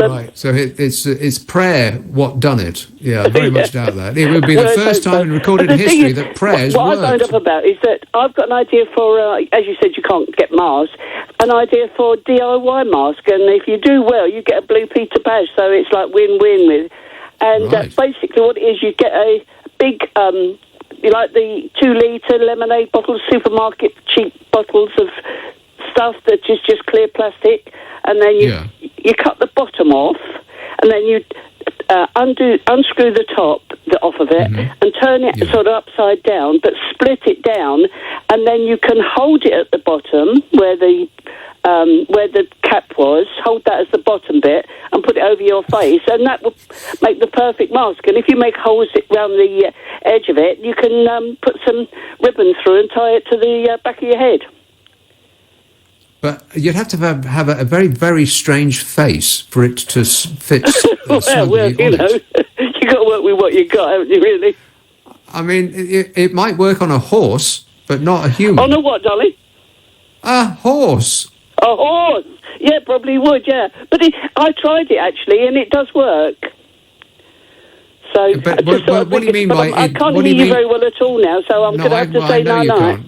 Right, so it's prayer what done it. Yeah, I very much doubt that. It would be the first time in recorded history that prayers what worked. I found up about is that I've got an idea for, as you said, you can't get masks, an idea for DIY mask, and if you do well, you get a Blue Peter badge, so it's like win-win with. And basically what it is, you get a big, like the 2-litre lemonade bottles, supermarket cheap bottles of stuff that is just clear plastic, and then you cut the bottom off, and then you unscrew the top off of it, and turn it sort of upside down, but split it down, and then you can hold it at the bottom where the cap was, hold that as the bottom bit, and put it over your face, and that will make the perfect mask. And if you make holes around the edge of it, you can put some ribbon through and tie it to the back of your head. But you'd have to have a very, very strange face for it to fit snugly you know, you got to work with what you got, haven't you, really? I mean, it might work on a horse, but not a human. On a what, darling? A horse. A horse? Yeah, probably would, yeah. But I tried it, actually, and it does work. So, but what do you mean by... I can't hear you very well at all now, so I'm going to have to say no.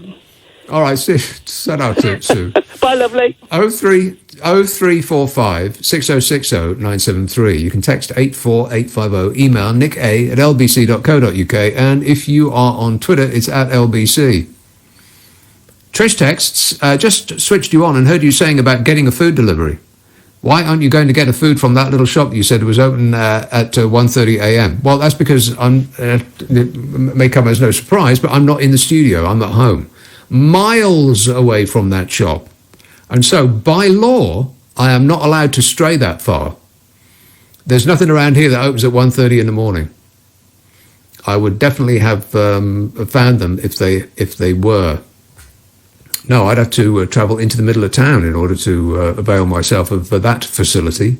All right, set out to Sue. Bye, lovely. 0345 6060 973. You can text 84850. Email nick@lbc.co.uk. And if you are on Twitter, it's @LBC. Trish texts, just switched you on and heard you saying about getting a food delivery. Why aren't you going to get a food from that little shop you said was open at 1:30 a.m.? Well, that's because it may come as no surprise, but I'm not in the studio. I'm at home, miles away from that shop. And so, by law, I am not allowed to stray that far. There's nothing around here that opens at 1:30 in the morning. I would definitely have found them if they were. No, I'd have to travel into the middle of town in order to avail myself of that facility.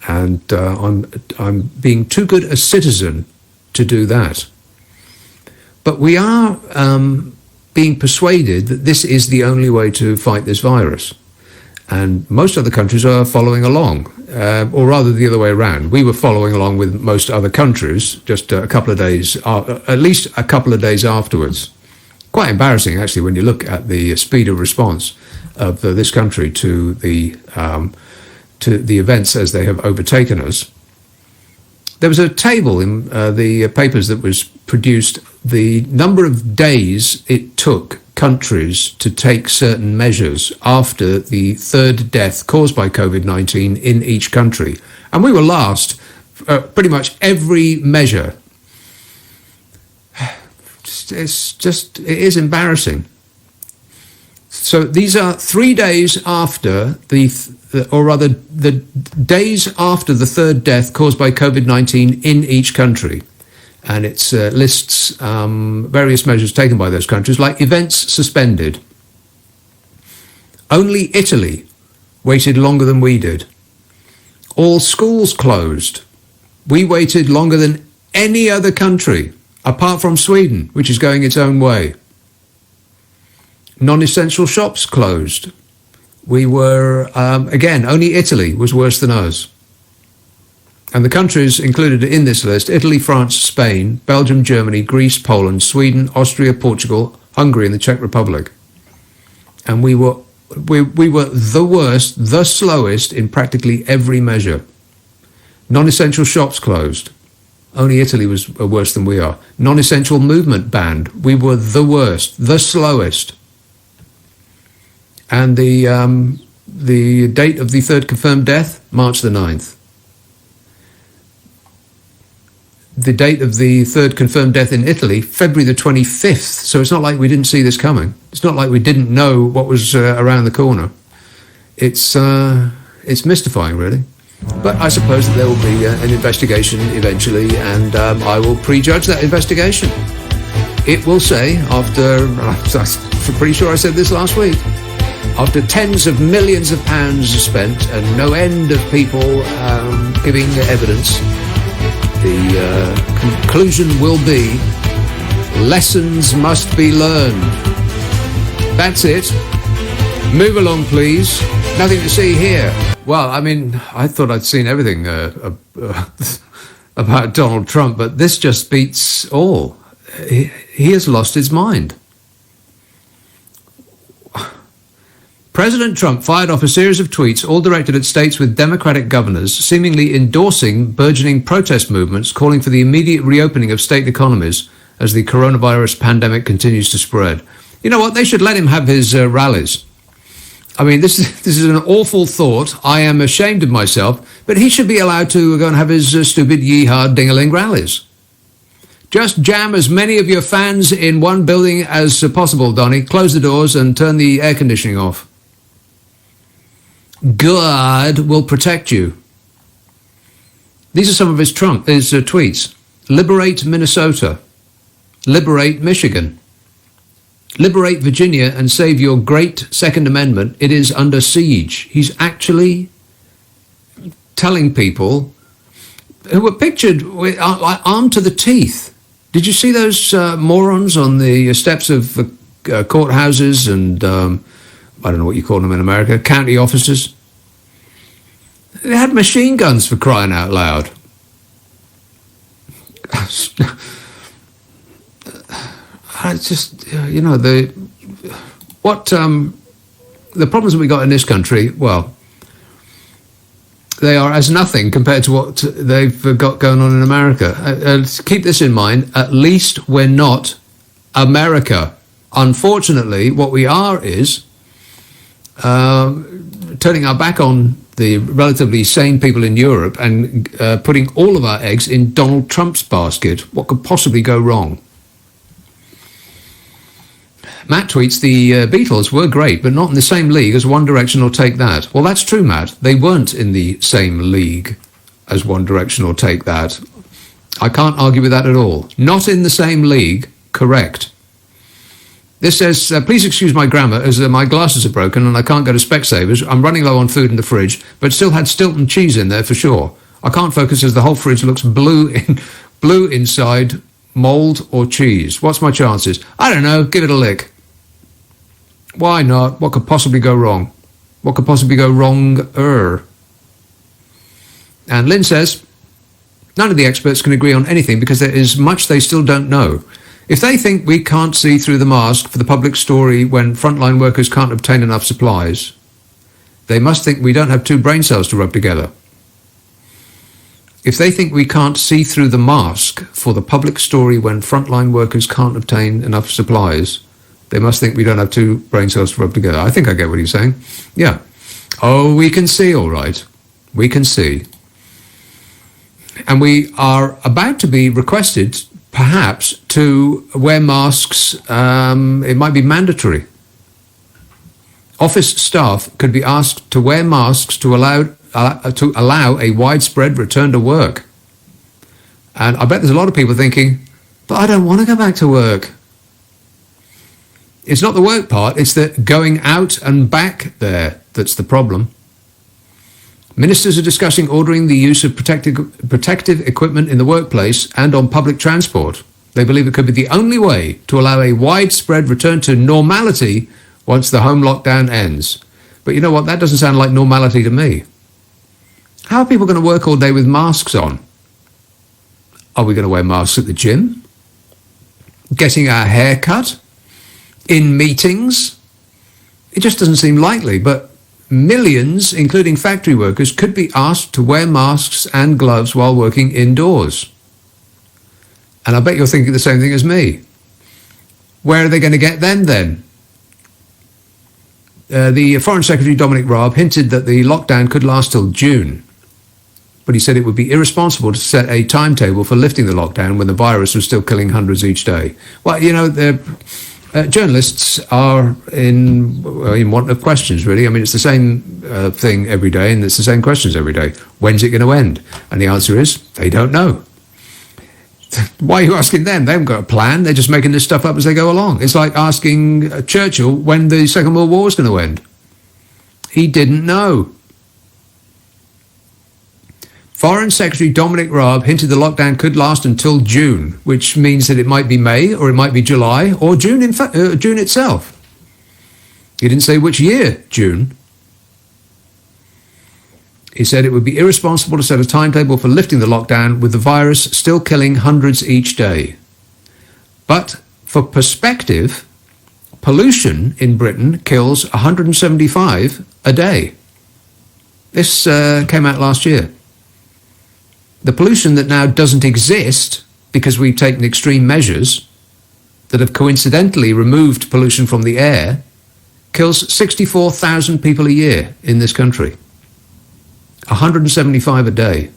And I'm being too good a citizen to do that. But we are being persuaded that this is the only way to fight this virus. And most other countries are following along, or rather the other way around. We were following along with most other countries just a couple of days, at least a couple of days afterwards. Quite embarrassing, actually, when you look at the speed of response of this country to the events as they have overtaken us. There was a table in the papers that was produced, the number of days it took countries to take certain measures after the third death caused by COVID-19 in each country. And we were last, pretty much every measure. It is embarrassing. So these are 3 days after the days after the third death caused by COVID-19 in each country. And it lists various measures taken by those countries, like events suspended. Only Italy waited longer than we did. All schools closed. We waited longer than any other country, apart from Sweden, which is going its own way. Non-essential shops closed. We were, again, only Italy was worse than us. And the countries included in this list: Italy, France, Spain, Belgium, Germany, Greece, Poland, Sweden, Austria, Portugal, Hungary, and the Czech Republic. And we were the worst, the slowest in practically every measure. Non-essential shops closed. Only Italy was worse than we are. Non-essential movement banned. We were the worst, the slowest. And the date of the third confirmed death, March the 9th. The date of the third confirmed death in Italy, February the 25th. So it's not like we didn't see this coming. It's not like we didn't know what was around the corner. It's mystifying, really. But I suppose that there will be an investigation eventually, and I will prejudge that investigation. It will say, after, I'm pretty sure I said this last week, after tens of millions of pounds spent and no end of people giving evidence, the conclusion will be lessons must be learned. That's it. Move along, please. Nothing to see here. Well, I mean, I thought I'd seen everything about Donald Trump, but this just beats all. He has lost his mind. President Trump fired off a series of tweets, all directed at states with Democratic governors, seemingly endorsing burgeoning protest movements, calling for the immediate reopening of state economies as the coronavirus pandemic continues to spread. You know what? They should let him have his rallies. I mean, this is an awful thought. I am ashamed of myself, but he should be allowed to go and have his stupid yeehaw ding-a-ling rallies. Just jam as many of your fans in one building as possible, Donny. Close the doors and turn the air conditioning off. God will protect you. These are some of his tweets. Liberate Minnesota. Liberate Michigan. Liberate Virginia and save your great Second Amendment. It is under siege. He's actually telling people who were pictured armed to the teeth. Did you see those morons on the steps of courthouses and, I don't know what you call them in America, county offices? They had machine guns, for crying out loud. I just, you know, the problems that we got in this country, well, they are as nothing compared to what they've got going on in America. Keep this in mind, at least we're not America. Unfortunately, what we are is turning our back on the relatively sane people in Europe and putting all of our eggs in Donald Trump's basket. What could possibly go wrong? Matt tweets, the Beatles were great, but not in the same league as One Direction or Take That. Well, that's true, Matt. They weren't in the same league as One Direction or Take That. I can't argue with that at all. Not in the same league, correct. This says, please excuse my grammar as my glasses are broken and I can't go to Specsavers. I'm running low on food in the fridge, but still had Stilton cheese in there for sure. I can't focus as the whole fridge looks blue inside, mould or cheese. What's my chances? I don't know. Give it a lick. Why not? What could possibly go wrong? What could possibly go wrong-er? And Lynn says, none of the experts can agree on anything because there is much they still don't know. If they think we can't see through the mask for the public story when frontline workers can't obtain enough supplies, they must think we don't have two brain cells to rub together. If they think we can't see through the mask for the public story when frontline workers can't obtain enough supplies, they must think we don't have two brain cells to rub together. I think I get what he's saying. Yeah. Oh, we can see, all right. We can see. And we are about to be requested, perhaps, to wear masks. It might be mandatory. Office staff could be asked to wear masks to allow a widespread return to work. And I bet there's a lot of people thinking, but I don't want to go back to work. It's not the work part, it's the going out and back there that's the problem. Ministers are discussing ordering the use of protective equipment in the workplace and on public transport. They believe it could be the only way to allow a widespread return to normality once the home lockdown ends. But you know what? That doesn't sound like normality to me. How are people going to work all day with masks on? Are we going to wear masks at the gym? Getting our hair cut? In meetings? It just doesn't seem likely, but millions, including factory workers, could be asked to wear masks and gloves while working indoors. And I bet you're thinking the same thing as me. Where are they going to get them then? The Foreign Secretary Dominic Raab hinted that the lockdown could last till June, but he said it would be irresponsible to set a timetable for lifting the lockdown when the virus was still killing hundreds each day. Well, you know, journalists are in want of questions, really. I mean, it's the same thing every day, and it's the same questions every day. When's it going to end? And the answer is, they don't know. Why are you asking them? They haven't got a plan. They're just making this stuff up as they go along. It's like asking Churchill when the Second World War was going to end. He didn't know. Foreign Secretary Dominic Raab hinted the lockdown could last until June, which means that it might be May, or it might be July, or June itself. He didn't say which year, June. He said it would be irresponsible to set a timetable for lifting the lockdown with the virus still killing hundreds each day. But for perspective, pollution in Britain kills 175 a day. This came out last year. The pollution that now doesn't exist because we've taken extreme measures that have coincidentally removed pollution from the air kills 64,000 people a year in this country. 175 a day.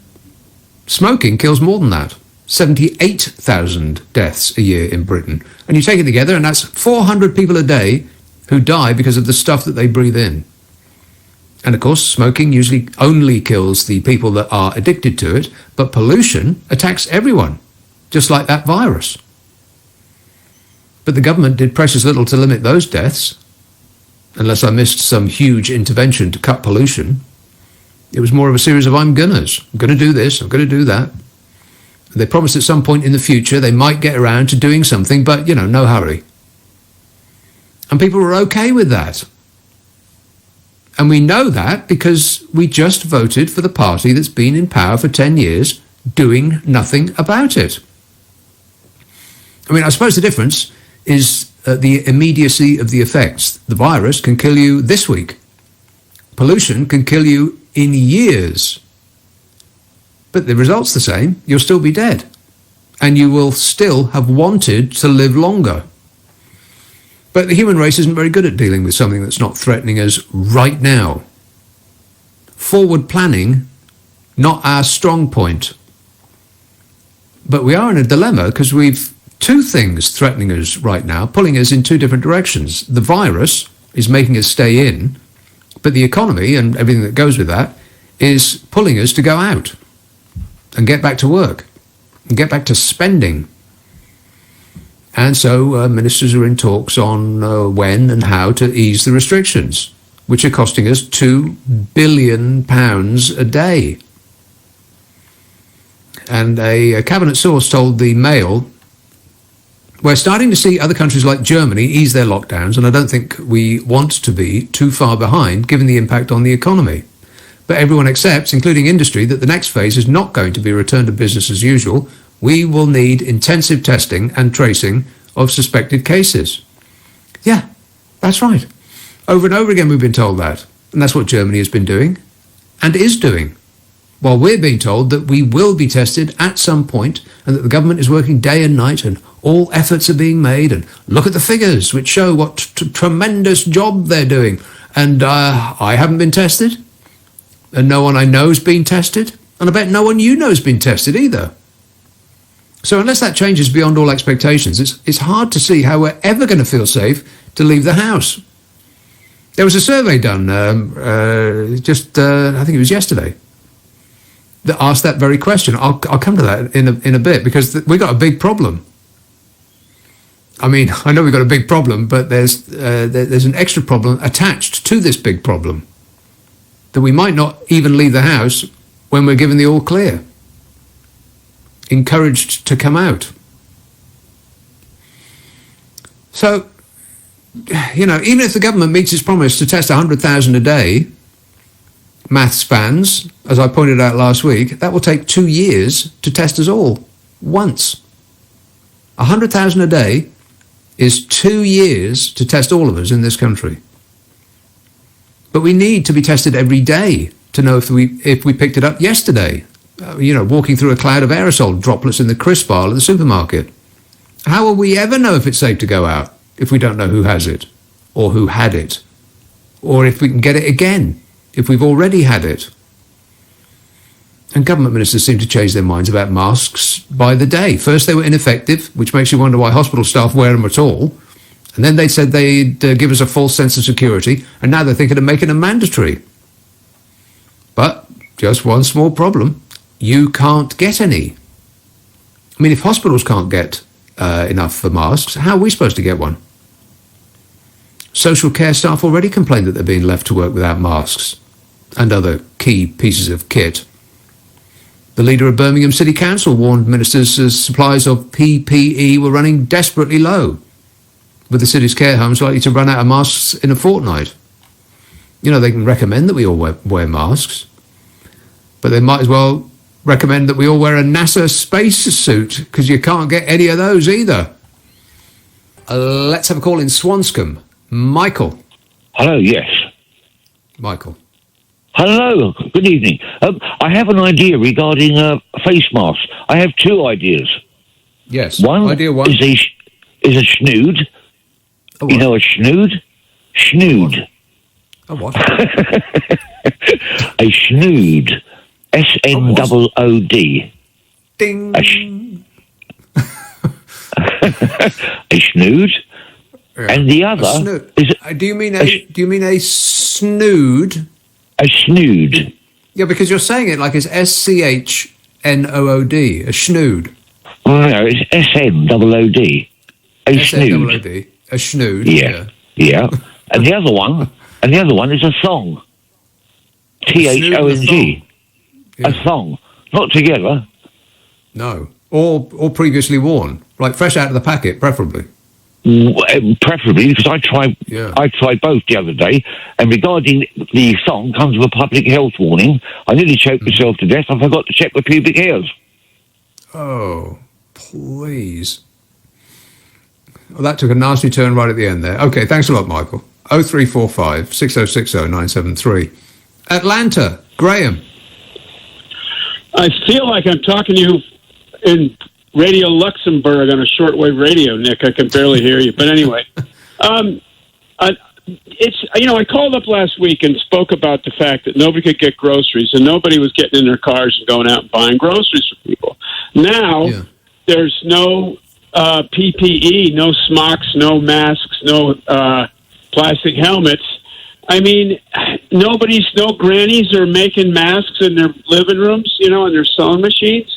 Smoking kills more than that. 78,000 deaths a year in Britain. And you take it together and that's 400 people a day who die because of the stuff that they breathe in. And of course, smoking usually only kills the people that are addicted to it, but pollution attacks everyone, just like that virus. But the government did precious little to limit those deaths, unless I missed some huge intervention to cut pollution. It was more of a series of I'm going to do this, I'm going to do that. They promised at some point in the future they might get around to doing something, but, no hurry. And people were okay with that. And we know that because we just voted for the party that's been in power for 10 years doing nothing about it. I mean, I suppose the difference is the immediacy of the effects. The virus can kill you this week. Pollution can kill you in years. But the result's the same. You'll still be dead. And you will still have wanted to live longer. But the human race isn't very good at dealing with something that's not threatening us right now. Forward planning, not our strong point. But we are in a dilemma because we've two things threatening us right now, pulling us in two different directions. The virus is making us stay in, but the economy and everything that goes with that is pulling us to go out and get back to work and get back to spending. And so ministers are in talks on when and how to ease the restrictions, which are costing us £2 billion a day. And a cabinet source told the Mail, we're starting to see other countries like Germany ease their lockdowns, and I don't think we want to be too far behind given the impact on the economy. But everyone accepts, including industry, that the next phase is not going to be a return to business as usual. We will need intensive testing and tracing of suspected cases. Yeah, that's right. Over and over again we've been told that. And that's what Germany has been doing and is doing. While we're being told that we will be tested at some point and that the government is working day and night and all efforts are being made, and look at the figures which show what tremendous job they're doing. And I haven't been tested, and no one I know has been tested, and I bet no one you know has been tested either. So unless that changes beyond all expectations, it's hard to see how we're ever going to feel safe to leave the house. There was a survey done I think it was yesterday, that asked that very question. I'll come to that in a bit, because we got a big problem. I mean, I know we've got a big problem, but there's an extra problem attached to this big problem, that we might not even leave the house when we're given the all clear, encouraged to come out. So, even if the government meets its promise to test 100,000 a day, maths fans, as I pointed out last week, that will take 2 years to test us all once. 100,000 a day is 2 years to test all of us in this country. But we need to be tested every day to know if we picked it up yesterday. Walking through a cloud of aerosol droplets in the crisp aisle at the supermarket. How will we ever know if it's safe to go out if we don't know who has it, or who had it, or if we can get it again if we've already had it? And government ministers seem to change their minds about masks by the day. First they were ineffective, which makes you wonder why hospital staff wear them at all. And then they said they'd give us a false sense of security, and now they're thinking of making them mandatory. But just one small problem. You can't get any. I mean, if hospitals can't get enough for masks, how are we supposed to get one? Social care staff already complained that they're being left to work without masks and other key pieces of kit. The leader of Birmingham City Council warned ministers as supplies of PPE were running desperately low. with the city's care homes likely to run out of masks in a fortnight. You know, they can recommend that we all wear masks, but they might as well recommend that we all wear a NASA space suit, because you can't get any of those either. Let's have a call in Swanscombe. Michael. Hello, yes. Michael. Hello, good evening. I have an idea regarding face masks. I have two ideas. Yes. Idea one is a schnood. Oh, you know a schnood? Schnood. Oh, what? A schnood. SNOOD. Ding. A schnood. Yeah. And the other is. Do you mean a snood? A snood. Yeah, because you're saying it like it's SCHNOOD. A schnood. Oh, no, it's SNOOD. A snood. A schnood. Yeah. And the other one is a thong. THONG. A thong. Not together. No. Or previously worn. Like fresh out of the packet, preferably. Preferably, because I tried both the other day, and regarding the thong comes with a public health warning. I nearly choked myself to death. I forgot to check the pubic hairs. Oh, please. Well, that took a nasty turn right at the end there. Okay, thanks a lot, Michael. 0345 6060 973. Atlanta, Graham. I feel like I'm talking to you in Radio Luxembourg on a shortwave radio, Nick. I can barely hear you. But anyway, I called up last week and spoke about the fact that nobody could get groceries and nobody was getting in their cars and going out and buying groceries for people. Now, there's no PPE, no smocks, no masks, no plastic helmets. I mean, no grannies are making masks in their living rooms, and their sewing machines.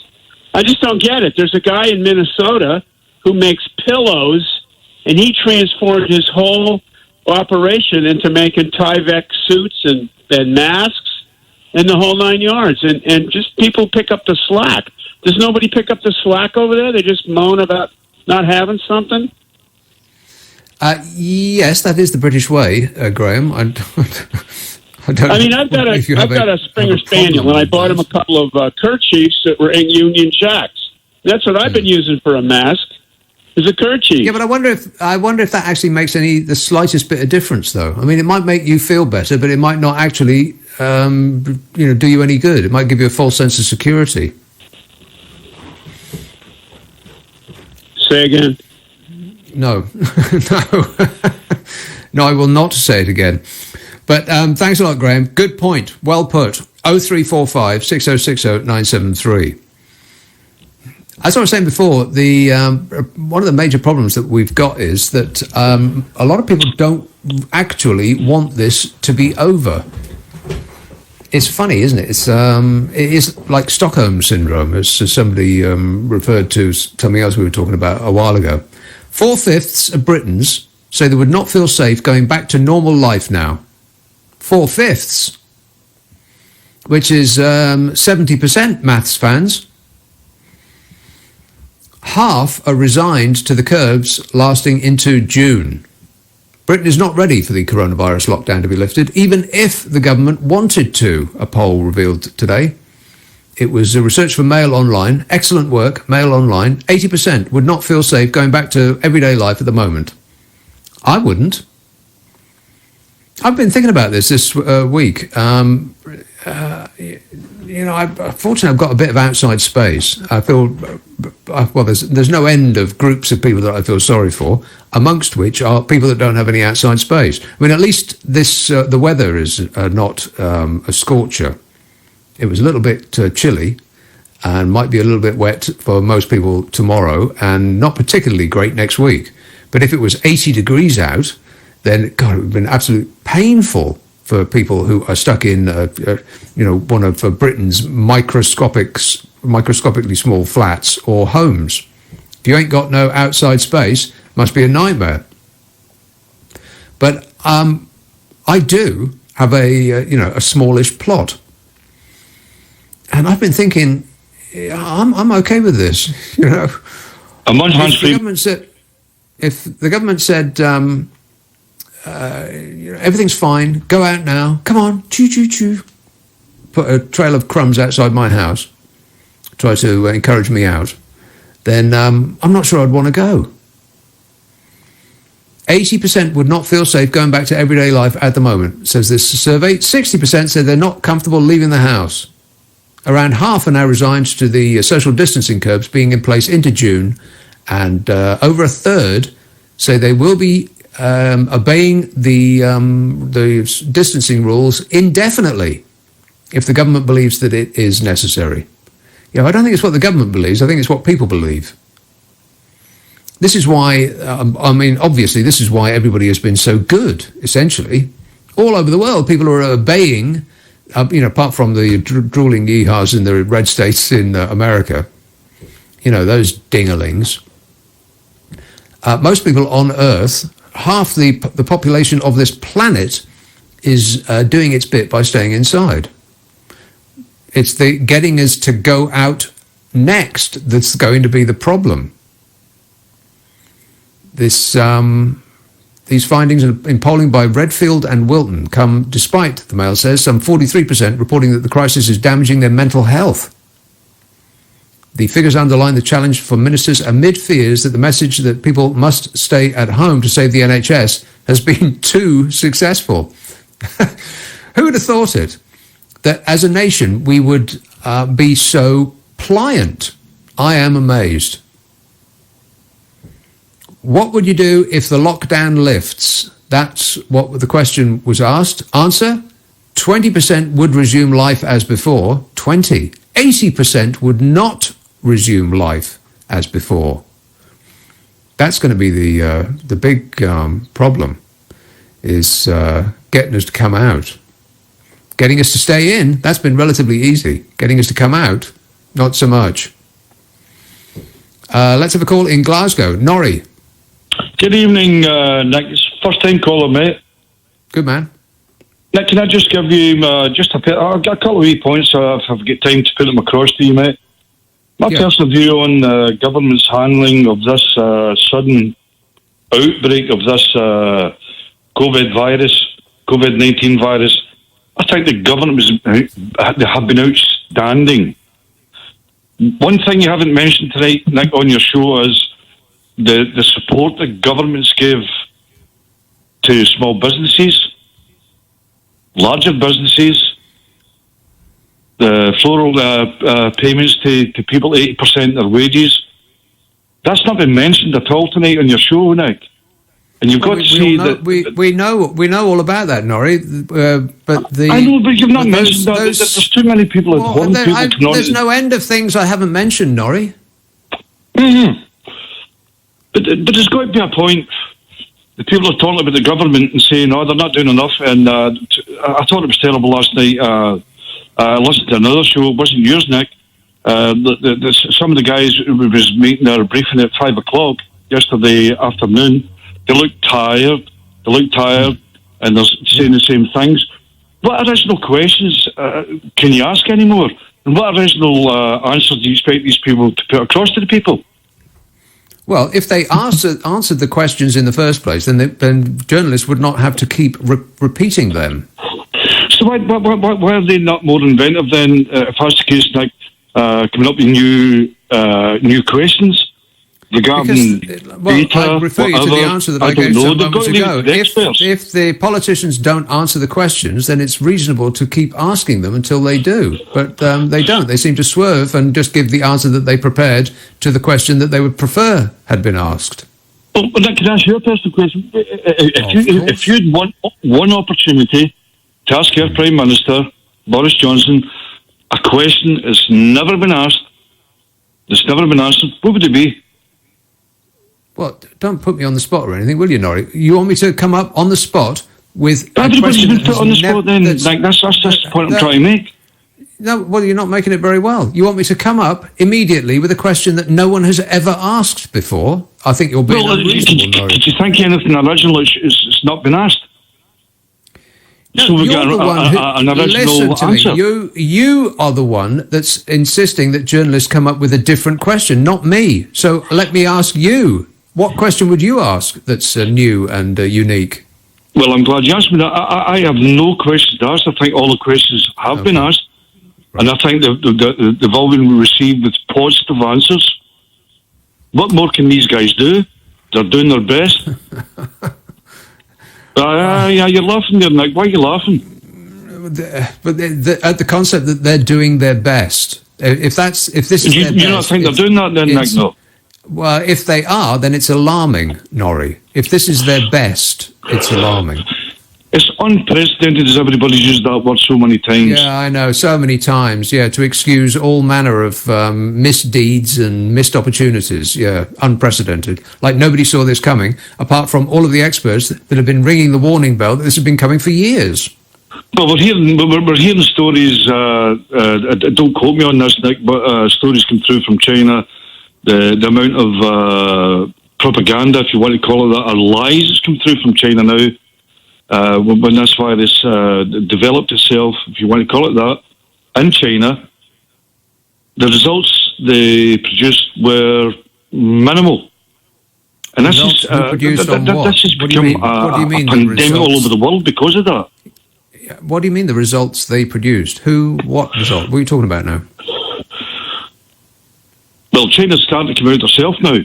I just don't get it. There's a guy in Minnesota who makes pillows, and he transformed his whole operation into making Tyvek suits and masks and the whole 9 yards. And just people pick up the slack. Does nobody pick up the slack over there? They just moan about not having something? Yes, that is the British way, Graham. I've got a Springer Spaniel, and I bought him a couple of kerchiefs that were in Union Jacks. That's what I've been using for a mask, is a kerchief. Yeah, but I wonder if that actually makes the slightest bit of difference, though. I mean, it might make you feel better, but it might not actually, do you any good. It might give you a false sense of security. Say again. No, no, I will not say it again. But thanks a lot, Graham. Good point. Well put. 0345 6060 973. As I was saying before, one of the major problems that we've got is that a lot of people don't actually want this to be over. It's funny, isn't it? It is like Stockholm syndrome, as somebody referred to something else we were talking about a while ago. 4/5 of Britons say they would not feel safe going back to normal life now. 4/5, which is 70% maths fans. Half are resigned to the curbs lasting into June. Britain is not ready for the coronavirus lockdown to be lifted, even if the government wanted to, a poll revealed today. It was a research for Mail Online. Excellent work, Mail Online. 80% would not feel safe going back to everyday life at the moment. I wouldn't. I've been thinking about this week. Fortunately, I've got a bit of outside space. I feel, there's no end of groups of people that I feel sorry for, amongst which are people that don't have any outside space. I mean, at least the weather is not a scorcher. It was a little bit chilly and might be a little bit wet for most people tomorrow and not particularly great next week. But if it was 80 degrees out, then, God, it would have been absolutely painful for people who are stuck in, one of Britain's microscopically small flats or homes. If you ain't got no outside space, must be a nightmare. But I do have a smallish plot. And I've been thinking, I'm okay with this, And once the government said, If the government said, everything's fine, go out now, come on, choo, choo, choo, put a trail of crumbs outside my house, try to encourage me out, then I'm not sure I'd want to go. 80% would not feel safe going back to everyday life at the moment, says this survey. 60% said they're not comfortable leaving the house. Around half are now resigned to the social distancing curbs being in place into June, and over a third say they will be obeying the distancing rules indefinitely if the government believes that it is necessary. I don't think it's what the government believes. I think it's what people believe. This is why, obviously, this is why everybody has been so good, essentially. All over the world, people are obeying, apart from the drooling yeehaws in the red states in America, those dingerlings. Most people on Earth, half the population of this planet is doing its bit by staying inside. It's the getting us to go out next that's going to be the problem. These findings in polling by Redfield and Wilton come despite, the Mail says, some 43% reporting that the crisis is damaging their mental health. The figures underline the challenge for ministers amid fears that the message that people must stay at home to save the NHS has been too successful. Who would have thought it? That as a nation we would be so pliant. I am amazed. What would you do if the lockdown lifts? That's what the question was asked. Answer, 20% would resume life as before. 80% would not resume life as before. That's going to be the big problem, is getting us to come out. Getting us to stay in, that's been relatively easy. Getting us to come out, not so much. Let's have a call in Glasgow. Norrie. Good evening, Nick. It's first time caller, mate. Good man. Nick, can I just give you just a couple of wee points if I've got time to put them across to you, mate? My personal view on the government's handling of this sudden outbreak of this COVID-19 virus, I think the government have been outstanding. One thing you haven't mentioned tonight, Nick, on your show is the support that governments give to small businesses, larger businesses, the floral payments to people, 80% of their wages. That's not been mentioned at all tonight on your show, Nick. And you've got to see that we know all about that, Norrie. But I know, but you've not mentioned that. There's too many people at home. There's no end of things I haven't mentioned, Norrie. Mm-hmm. But there's got to be a point. The people are talking about the government and saying, they're not doing enough. And I thought it was terrible last night. I listened to another show. It wasn't yours, Nick. Some of the guys who was making their briefing at 5 o'clock yesterday afternoon, they looked tired. And they're saying the same things. What additional questions can you ask anymore? And what additional answers do you expect these people to put across to the people? Well, if they answered the questions in the first place, then journalists would not have to keep repeating them. So why are they not more inventive then, if that's the case, like coming up with new questions regarding data? I refer you to the answer that I gave some moments ago. If the politicians don't answer the questions, then it's reasonable to keep asking them until they do. But they don't. They seem to swerve and just give the answer that they prepared to the question that they would prefer had been asked. Well, can I ask you a personal question? If you had one opportunity to ask your Prime Minister, Boris Johnson, a question that's never been asked, what would it be? Well, don't put me on the spot or anything, will you, Norrie? You want me to come up on the spot with everybody's been put on the spot then. That's the point I'm trying to make. No, well, you're not making it very well. You want me to come up immediately with a question that no one has ever asked before? I think you're being unreasonable, Norrie. Did you think anything original it's not been asked? No, so we you're the one who, listen to answer. Me. You are the one that's insisting that journalists come up with a different question, not me. So let me ask you What question would you ask that's new and unique? Well, I'm glad you asked me that. I have no questions to ask. I think all the questions have been asked. Right. And I think they've all been received with positive answers. What more can these guys do? They're doing their best. Yeah, you're laughing there, Nick. Why are you laughing? But at the concept that they're doing their best. If this is their best... You don't think they're doing that then, Nick? No. Well, if they are, then it's alarming, Norrie. If this is their best, it's alarming. It's unprecedented, as everybody's used that word so many times. Yeah, I know, so many times, to excuse all manner of misdeeds and missed opportunities, unprecedented. Like nobody saw this coming, apart from all of the experts that have been ringing the warning bell that this has been coming for years. Well, we're hearing stories, don't quote me on this, Nick, but stories come through from China, the amount of propaganda, if you want to call it that, or lies that's come through from China now. When this virus developed itself, if you want to call it that, in China, the results they produced were minimal. And this has become a pandemic all over the world because of that. What do you mean the results they produced? What result? What are you talking about now? Well, China's starting to come out herself now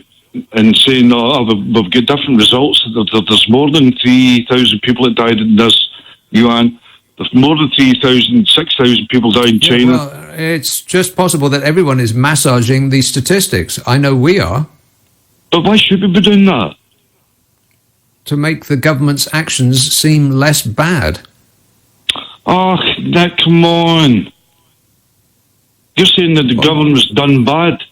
and saying, we've got different results. There's more than 3,000 people that died in this Yuan. There's more than 3,000, 6,000 people died in China. Well, it's just possible that everyone is massaging these statistics. I know we are. But why should we be doing that? To make the government's actions seem less bad. Oh, Nick, come on. You're saying that the government's done bad.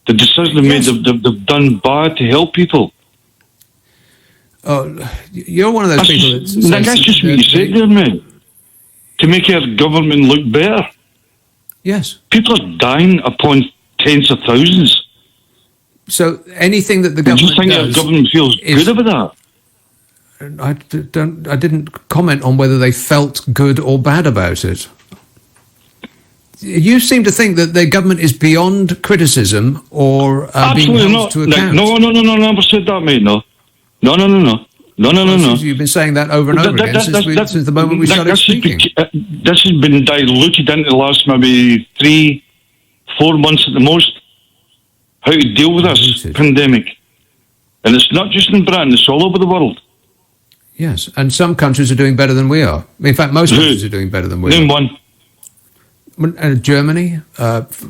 The decision they made, they've done bad to help people. Oh, you're one of those people that says... That's just what you said there, man. To make our government look better. Yes. People are dying upon tens of thousands. So anything that the government does... Do you think our government feels good about that? I didn't comment on whether they felt good or bad about it. You seem to think that the government is beyond criticism or being held to account. No, I never said that, mate. No. You've been saying that over and over again since the moment we started speaking. This has been diluted into the last maybe 3-4 months at the most. How to deal with this pandemic. And it's not just in Britain, it's all over the world. Yes, and some countries are doing better than we are. In fact, most countries are doing better than we are. Name one. Germany. Every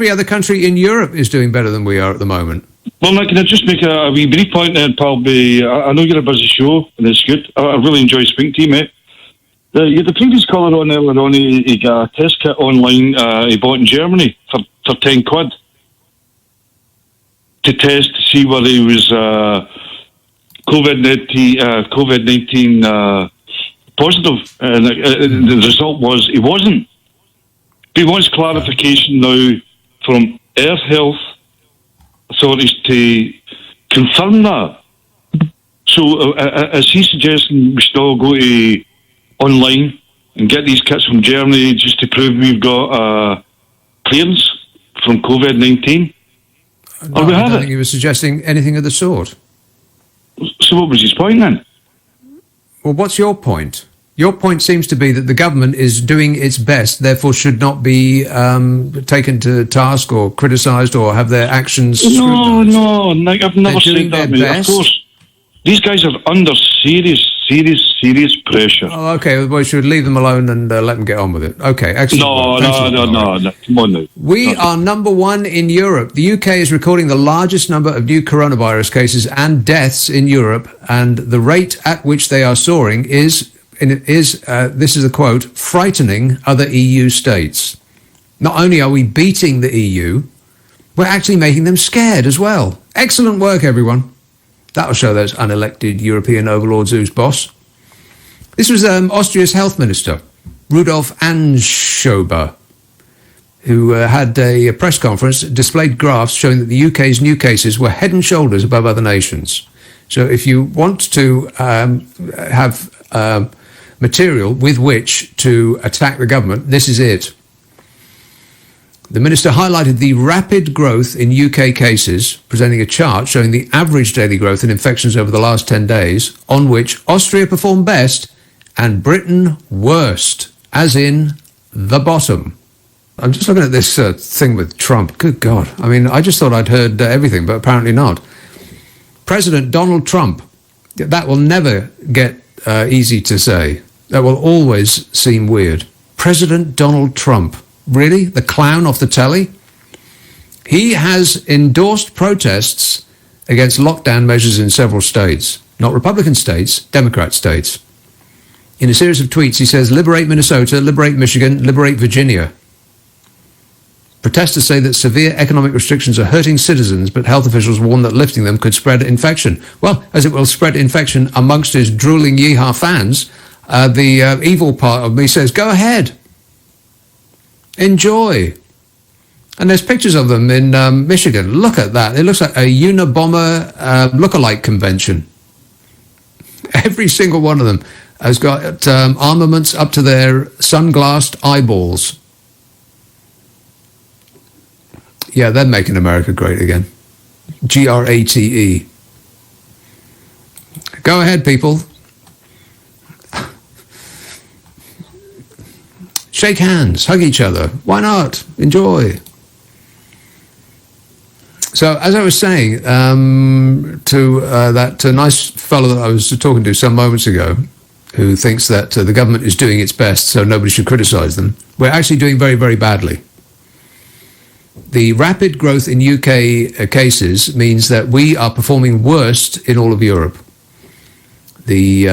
other country in Europe is doing better than we are at the moment. Well, Nick, can I just make a wee brief point there, pal? I know you're a busy show, and it's good. I really enjoy speaking to you, mate. The previous caller on earlier on, he got a test kit online he bought in Germany for 10 quid to test to see whether he was COVID-19 positive, and the result was he wasn't. He wants clarification now from Earth Health authorities to confirm that. So, is he suggesting we still go to online and get these kits from Germany just to prove we've got clearance from COVID-19? No, I don't think he was suggesting anything of the sort. So what was his point then? Well, what's your point? Your point seems to be that the government is doing its best, therefore should not be taken to task or criticised or have their actions scrutinised. No, Nick, I've never said that, mate. Of course. These guys are under serious pressure. Oh, okay, well, we should leave them alone and let them get on with it. Okay, excellent. No, come on now. We are number one in Europe. The UK is recording the largest number of new coronavirus cases and deaths in Europe, and the rate at which they are soaring is, this is a quote, frightening other EU states. Not only are we beating the EU, we're actually making them scared as well. Excellent work, everyone. That'll show those unelected European overlords who's boss. This was Austria's health minister, Rudolf Anschober, who had a press conference, displayed graphs showing that the UK's new cases were head and shoulders above other nations. So if you want to have material with which to attack the government, this is it. The minister highlighted the rapid growth in UK cases, presenting a chart showing the average daily growth in infections over the last 10 days, on which Austria performed best and Britain worst, as in the bottom. I'm just looking at this thing with Trump. Good God. I mean, I just thought I'd heard everything, but apparently not. President Donald Trump. That will never get easy to say. That will always seem weird. President Donald Trump. Really? The clown off the telly? He has endorsed protests against lockdown measures in several states. Not Republican states, Democrat states. In a series of tweets, he says, liberate Minnesota, liberate Michigan, liberate Virginia. Protesters say that severe economic restrictions are hurting citizens, but health officials warn that lifting them could spread infection. Well, as it will spread infection amongst his drooling yeehaw fans, the evil part of me says, go ahead. Enjoy. And there's pictures of them in Michigan. Look at that. It looks like a Unabomber lookalike convention. Every single one of them has got armaments up to their sunglassed eyeballs. Yeah, they're making America great again. GRATE. Go ahead, people. Shake hands, hug each other. Why not? Enjoy. So, as I was saying to that nice fellow that I was talking to some moments ago, who thinks that the government is doing its best, so nobody should criticise them, we're actually doing very, very badly. The rapid growth in UK cases means that we are performing worst in all of Europe. The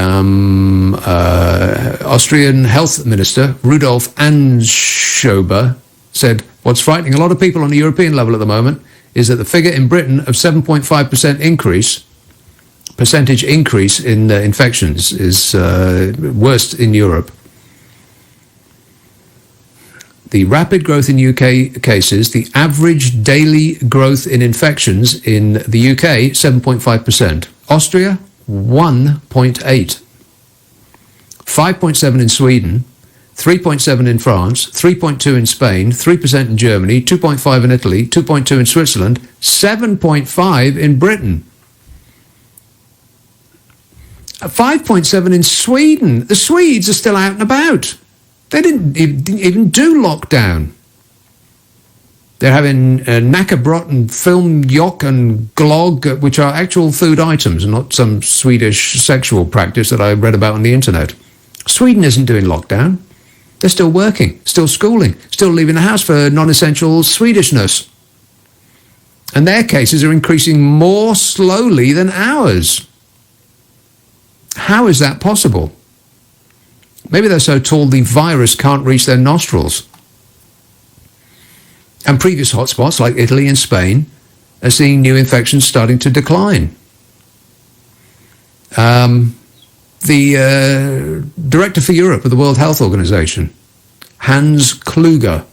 Austrian health minister, Rudolf Anschober, said, what's frightening a lot of people on the European level at the moment is that the figure in Britain of 7.5% percentage increase in infections is worst in Europe. The rapid growth in UK cases, the average daily growth in infections in the UK, 7.5%. Austria, 1.8. 5.7 in Sweden, 3.7 in France, 3.2 in Spain, 3% in Germany, 2.5 in Italy, 2.2 in Switzerland, 7.5 in Britain. 5.7 in Sweden. The Swedes are still out and about. They didn't even do lockdown. They're having knackerbrot and film yock and glog, which are actual food items, not some Swedish sexual practice that I read about on the internet. Sweden isn't doing lockdown. They're still working, still schooling, still leaving the house for non-essential Swedishness. And their cases are increasing more slowly than ours. How is that possible? Maybe they're so tall the virus can't reach their nostrils. And previous hotspots like Italy and Spain are seeing new infections starting to decline. The Director for Europe of the World Health Organization, Hans Kluge,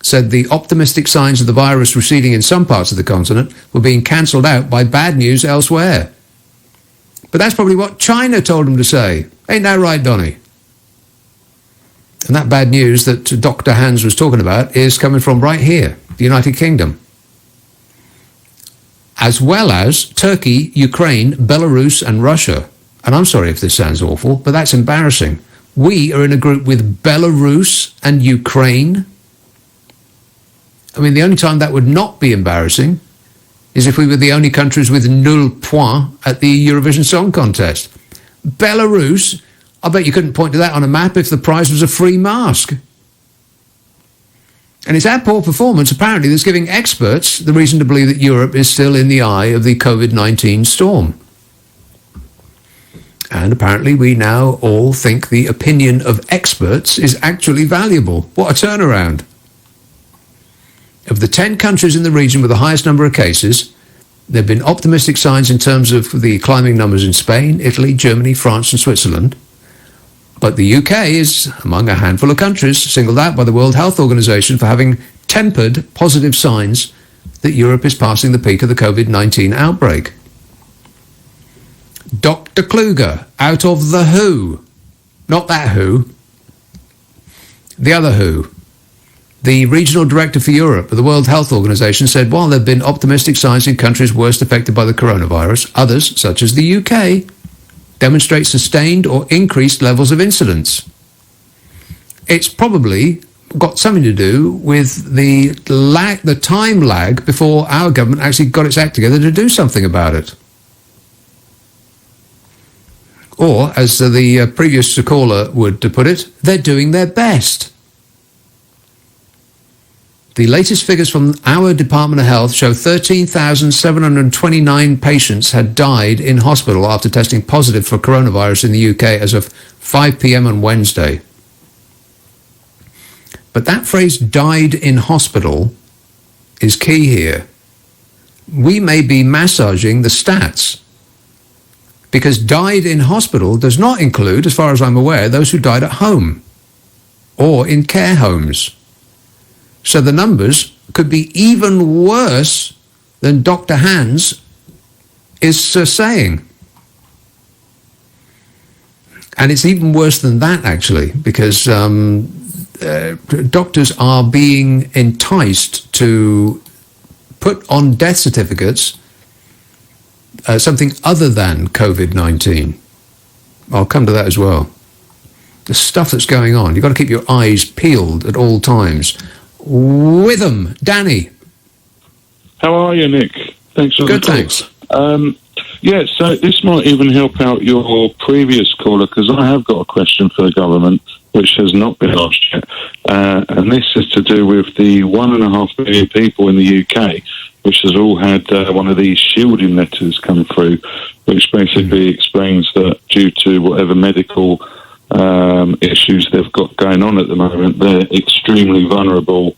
said the optimistic signs of the virus receding in some parts of the continent were being cancelled out by bad news elsewhere. But that's probably what China told him to say. Ain't that right, Donny? And that bad news that Dr. Hans was talking about is coming from right here, the United Kingdom. As well as Turkey, Ukraine, Belarus and Russia. And I'm sorry if this sounds awful, but that's embarrassing. We are in a group with Belarus and Ukraine. I mean, the only time that would not be embarrassing is if we were the only countries with nul point at the Eurovision Song Contest. Belarus, I bet you couldn't point to that on a map if the prize was a free mask. And it's our poor performance, apparently, that's giving experts the reason to believe that Europe is still in the eye of the COVID-19 storm. And apparently we now all think the opinion of experts is actually valuable. What a turnaround. Of the 10 countries in the region with the highest number of cases, there have been optimistic signs in terms of the climbing numbers in Spain, Italy, Germany, France and Switzerland. But the UK is among a handful of countries singled out by the World Health Organization for having tempered positive signs that Europe is passing the peak of the COVID-19 outbreak. Dr. Kluge, out of the WHO, not that WHO, the other WHO, The regional director for Europe of the World Health Organization said while there have been optimistic signs in countries worst affected by the coronavirus, others, such as the UK, demonstrate sustained or increased levels of incidence. It's probably got something to do with the time lag before our government actually got its act together to do something about it. Or, as the previous caller would put it, they're doing their best. The latest figures from our Department of Health show 13,729 patients had died in hospital after testing positive for coronavirus in the UK as of 5 p.m. on Wednesday. But that phrase, died in hospital, is key here. We may be massaging the stats, because died in hospital does not include, as far as I'm aware, those who died at home or in care homes. So the numbers could be even worse than Dr. Hans is saying. And it's even worse than that, actually, because doctors are being enticed to put on death certificates something other than COVID-19. I'll come to that as well. The stuff that's going on, you've got to keep your eyes peeled at all times. With them, Danny. How are you, Nick? Thanks for the call. Good, thanks. Yeah, so this might even help out your previous caller, because I have got a question for the government, which has not been asked yet. And this is to do with the 1.5 million people in the UK, which has all had one of these shielding letters come through, which basically explains that due to whatever medical issues they've got going on at the moment, they're extremely vulnerable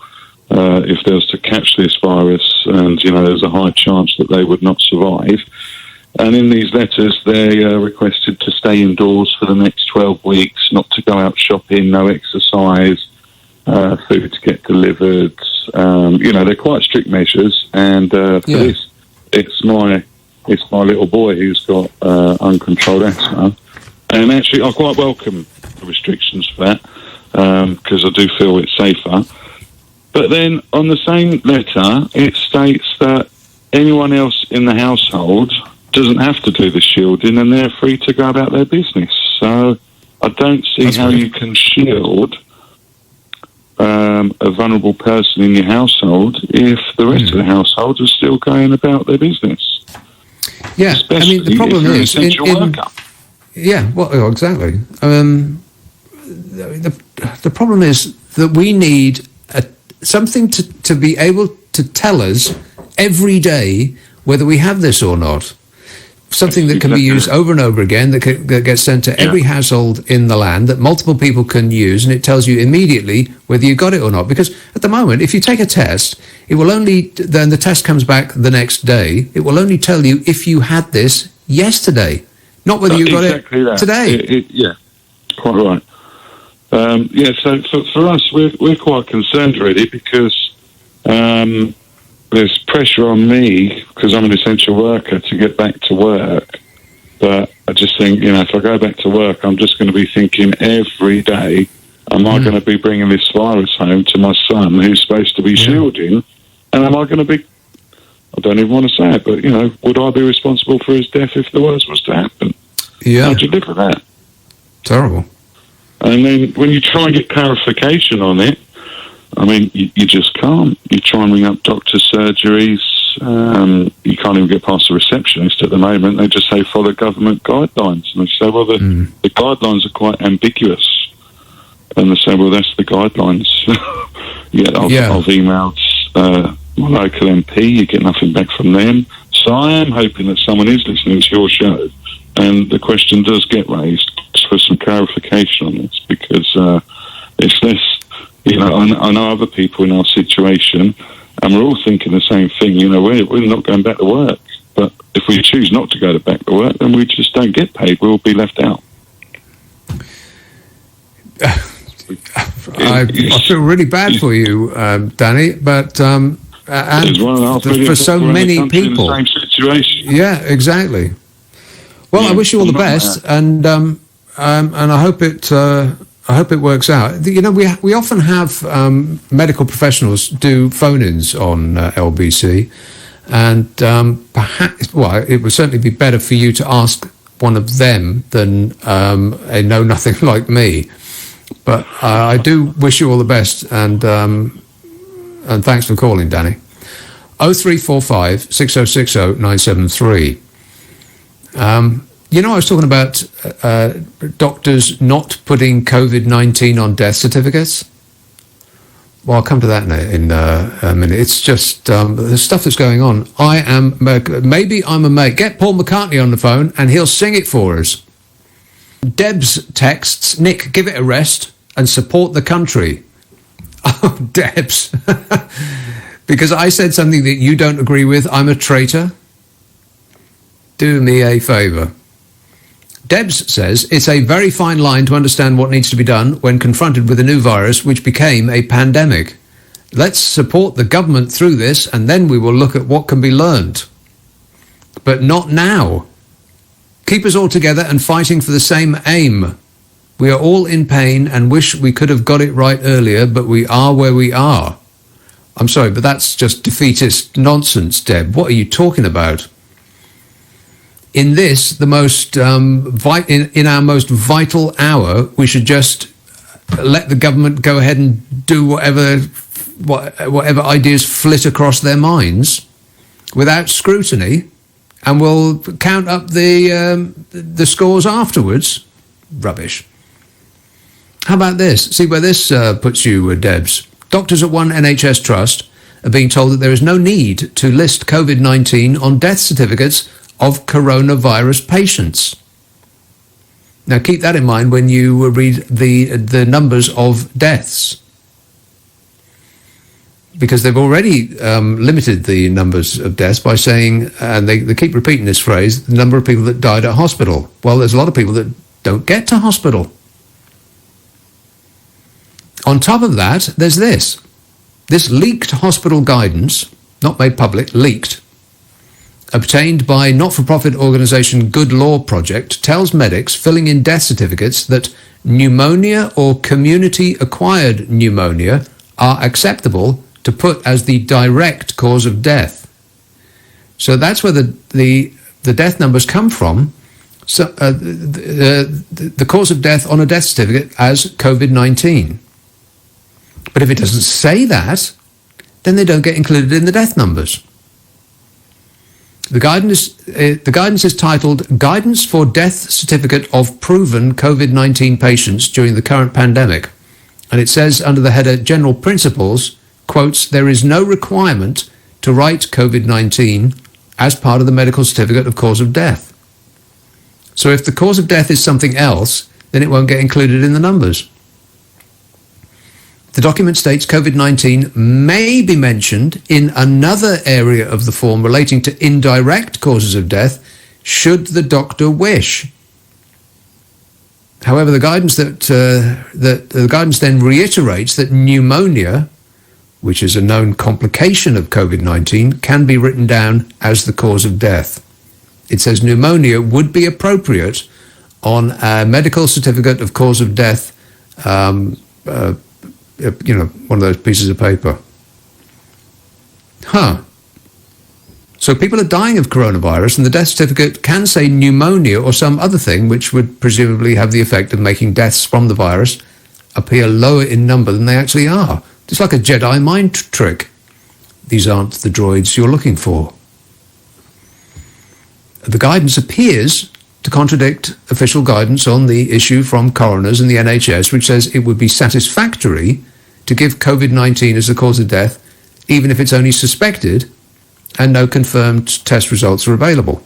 if they was to catch this virus, and there's a high chance that they would not survive. And in these letters, they are requested to stay indoors for the next 12 weeks, not to go out shopping, no exercise, food to get delivered. They're quite strict measures. And for this, it's my little boy who's got uncontrolled asthma. And actually, I quite welcome the restrictions for that, because I do feel it's safer. But then on the same letter, it states that anyone else in the household doesn't have to do the shielding, and they're free to go about their business. So I don't see how you can shield a vulnerable person in your household if the rest of the household is still going about their business. Yeah, especially the problem if you're is... an essential worker. Yeah, well, exactly. The problem is that we need something to be able to tell us every day whether we have this or not. Something that can be used over and over again, that gets sent to every household in the land, that multiple people can use, and it tells you immediately whether you got it or not. Because at the moment, if you take a test, it will only, then the test comes back the next day, it will only tell you if you had this yesterday, not whether you got it today. Yeah, quite right. So for us, we're quite concerned really, because there's pressure on me, because I'm an essential worker, to get back to work. But I just think, if I go back to work, I'm just going to be thinking every day, am I going to be bringing this virus home to my son, who's supposed to be shielding? And am I going to be, I don't even want to say it, but, would I be responsible for his death if the worst was to happen? Yeah. How'd you live with that? Terrible. And then when you try and get clarification on it, I mean, you just can't. You try and ring up doctors' surgeries. You can't even get past the receptionist at the moment. They just say, follow government guidelines. And they say, well, the guidelines are quite ambiguous. And they say, well, that's the guidelines. I've emailed my local MP. You get nothing back from them. So I am hoping that someone is listening to your show, and the question does get raised for some clarification on this, because it's less... I know other people in our situation, and we're all thinking the same thing. We're not going back to work. But if we choose not to go back to work, then we just don't get paid. We'll be left out. I feel really bad for you, Danny, but and for so many people. In the same situation. Yeah, exactly. Well, I wish you all the best, and I hope it I hope it works out. You know, we often have medical professionals do phone-ins on LBC, and perhaps, well, it would certainly be better for you to ask one of them than a know-nothing like me. But I do wish you all the best, and thanks for calling, Danny. 0345 6060 973. You know, I was talking about doctors not putting COVID-19 on death certificates. Well, I'll come to that in a minute. It's just the stuff that's going on. Maybe I'm a mate. Get Paul McCartney on the phone and he'll sing it for us. Debs texts, Nick, give it a rest and support the country. Oh, Debs. Because I said something that you don't agree with, I'm a traitor? Do me a favour. Debs says it's a very fine line to understand what needs to be done when confronted with a new virus which became a pandemic. Let's support the government through this and then we will look at what can be learnt. But not now. Keep us all together and fighting for the same aim. We are all in pain and wish we could have got it right earlier, but we are where we are. I'm sorry, but that's just defeatist nonsense, Deb. What are you talking about? In this, the most in our most vital hour, we should just let the government go ahead and do whatever ideas flit across their minds without scrutiny, and we'll count up the scores afterwards. Rubbish. How about this? See where this puts you, Debs. Doctors at one NHS trust are being told that there is no need to list COVID-19 on death certificates of coronavirus patients. Now keep that in mind when you read the numbers of deaths, because they've already limited the numbers of deaths by saying, and they keep repeating this phrase, the number of people that died at hospital. Well, there's a lot of people that don't get to hospital. On top of that, there's this leaked hospital guidance, not made public, leaked, obtained by not-for-profit organisation Good Law Project, tells medics filling in death certificates that pneumonia or community-acquired pneumonia are acceptable to put as the direct cause of death. So that's where the death numbers come from. So the cause of death on a death certificate as COVID-19. But if it doesn't say that, then they don't get included in the death numbers. The guidance is titled Guidance for Death Certificate of Proven COVID-19 Patients During the Current Pandemic. And it says under the header General Principles, quotes, there is no requirement to write COVID-19 as part of the medical certificate of cause of death. So if the cause of death is something else, then it won't get included in the numbers. The document states COVID-19 may be mentioned in another area of the form relating to indirect causes of death, should the doctor wish. However, the guidance the guidance then reiterates that pneumonia, which is a known complication of COVID-19, can be written down as the cause of death. It says pneumonia would be appropriate on a medical certificate of cause of death. One of those pieces of paper. So people are dying of coronavirus and the death certificate can say pneumonia or some other thing which would presumably have the effect of making deaths from the virus appear lower in number than they actually are. It's like a Jedi mind trick. These aren't the droids you're looking for. The guidance appears to contradict official guidance on the issue from coroners and the NHS, which says it would be satisfactory to give COVID-19 as the cause of death, even if it's only suspected and no confirmed test results are available.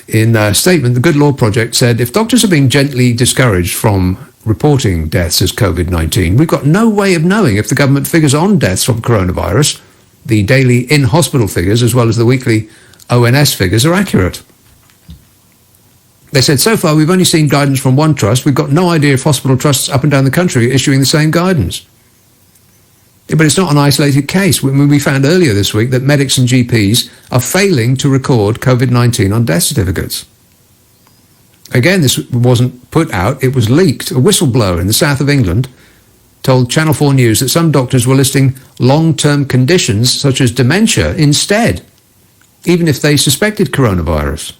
In a statement, the Good Law Project said, if doctors are being gently discouraged from reporting deaths as COVID-19, we've got no way of knowing if the government figures on deaths from coronavirus, the daily in-hospital figures as well as the weekly ONS figures, are accurate. They said, so far we've only seen guidance from one trust. We've got no idea if hospital trusts up and down the country are issuing the same guidance. Yeah, but it's not an isolated case. We found earlier this week that medics and GPs are failing to record COVID-19 on death certificates. Again, this wasn't put out, it was leaked. A whistleblower in the south of England told Channel 4 News that some doctors were listing long-term conditions such as dementia instead, even if they suspected coronavirus.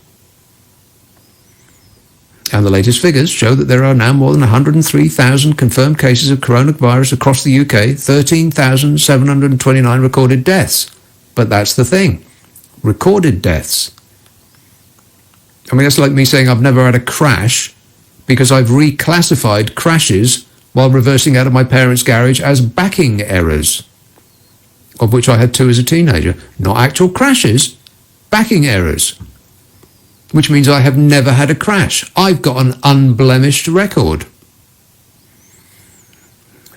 And the latest figures show that there are now more than 103,000 confirmed cases of coronavirus across the UK, 13,729 recorded deaths. But that's the thing, recorded deaths. I mean, that's like me saying I've never had a crash because I've reclassified crashes while reversing out of my parents' garage as backing errors, of which I had 2 as a teenager. Not actual crashes, backing errors, which means I have never had a crash. I've got an unblemished record.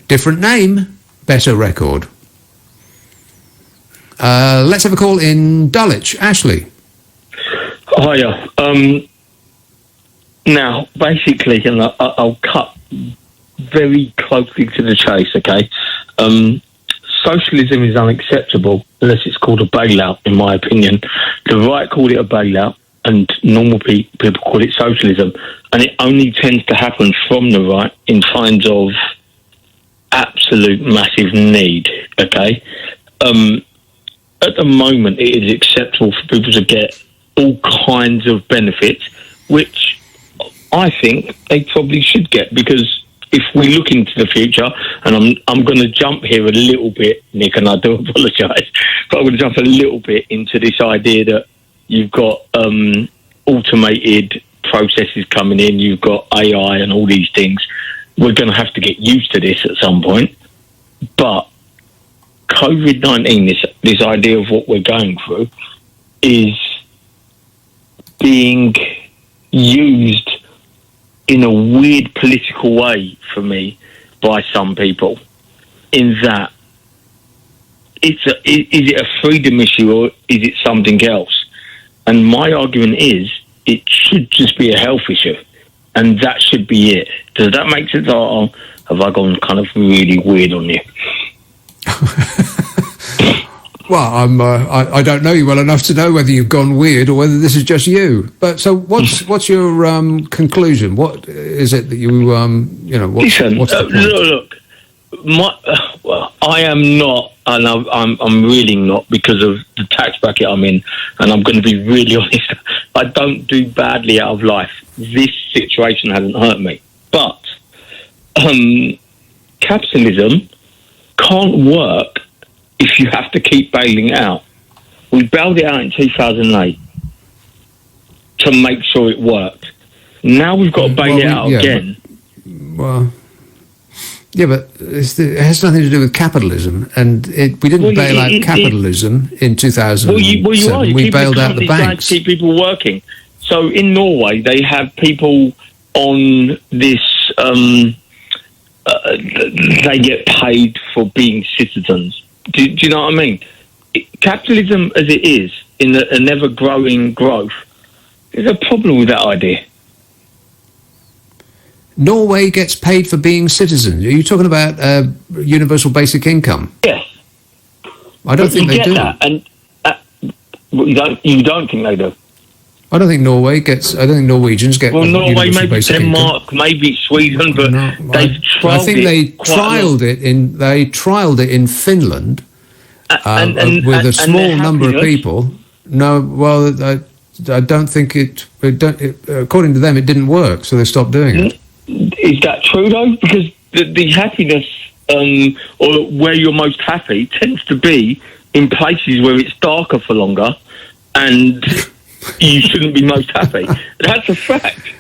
Different name, better record. Let's have a call in Dulwich. Ashley. Hiya. Now, basically, and I'll cut very closely to the chase, okay? Socialism is unacceptable unless it's called a bailout, in my opinion. The right called it a bailout, and normal people call it socialism. And it only tends to happen from the right in times of absolute massive need, okay? At the moment, it is acceptable for people to get all kinds of benefits, which I think they probably should get, because if we look into the future, and I'm going to jump here a little bit, Nick, and I do apologise, but I'm going to jump a little bit into this idea that you've got automated processes coming in, you've got AI and all these things. We're going to have to get used to this at some point. But COVID-19, this idea of what we're going through, is being used in a weird political way for me by some people, in that is it a freedom issue or is it something else? And my argument is it should just be a health issue, and that should be it. Does that make sense? Or have I gone kind of really weird on you? Well, I don't know you well enough to know whether you've gone weird or whether this is just you. But so, what's your conclusion? What is it that you Listen, what's the point? Look, I am not, and I'm really not, because of the tax bracket I'm in. And I'm going to be really honest. I don't do badly out of life. This situation hasn't hurt me, but capitalism can't work if you have to keep bailing it out. We bailed it out in 2008 to make sure it worked. Now we've got to bail it out again. But it has nothing to do with capitalism, and we didn't bail out capitalism in 2007. Well, you are. We bailed out the banks. To keep people working. So in Norway, they have people on this. They get paid for being citizens. Do you know what I mean? Capitalism, as it is, in an ever-growing growth, there's a problem with that idea. Norway gets paid for being citizens. Are you talking about universal basic income? Yes. I don't think they do. That, and you don't think they do? I don't think Norwegians get. Well, Norway, universal maybe basic Denmark, income. maybe Sweden, but they've trialled I think they trialled it in Finland with a small number of people. No, well, I don't think it. According to them, it didn't work, so they stopped doing it. Is that true though? Because the happiness, or where you're most happy, tends to be in places where it's darker for longer, and you shouldn't be most happy. That's a fact.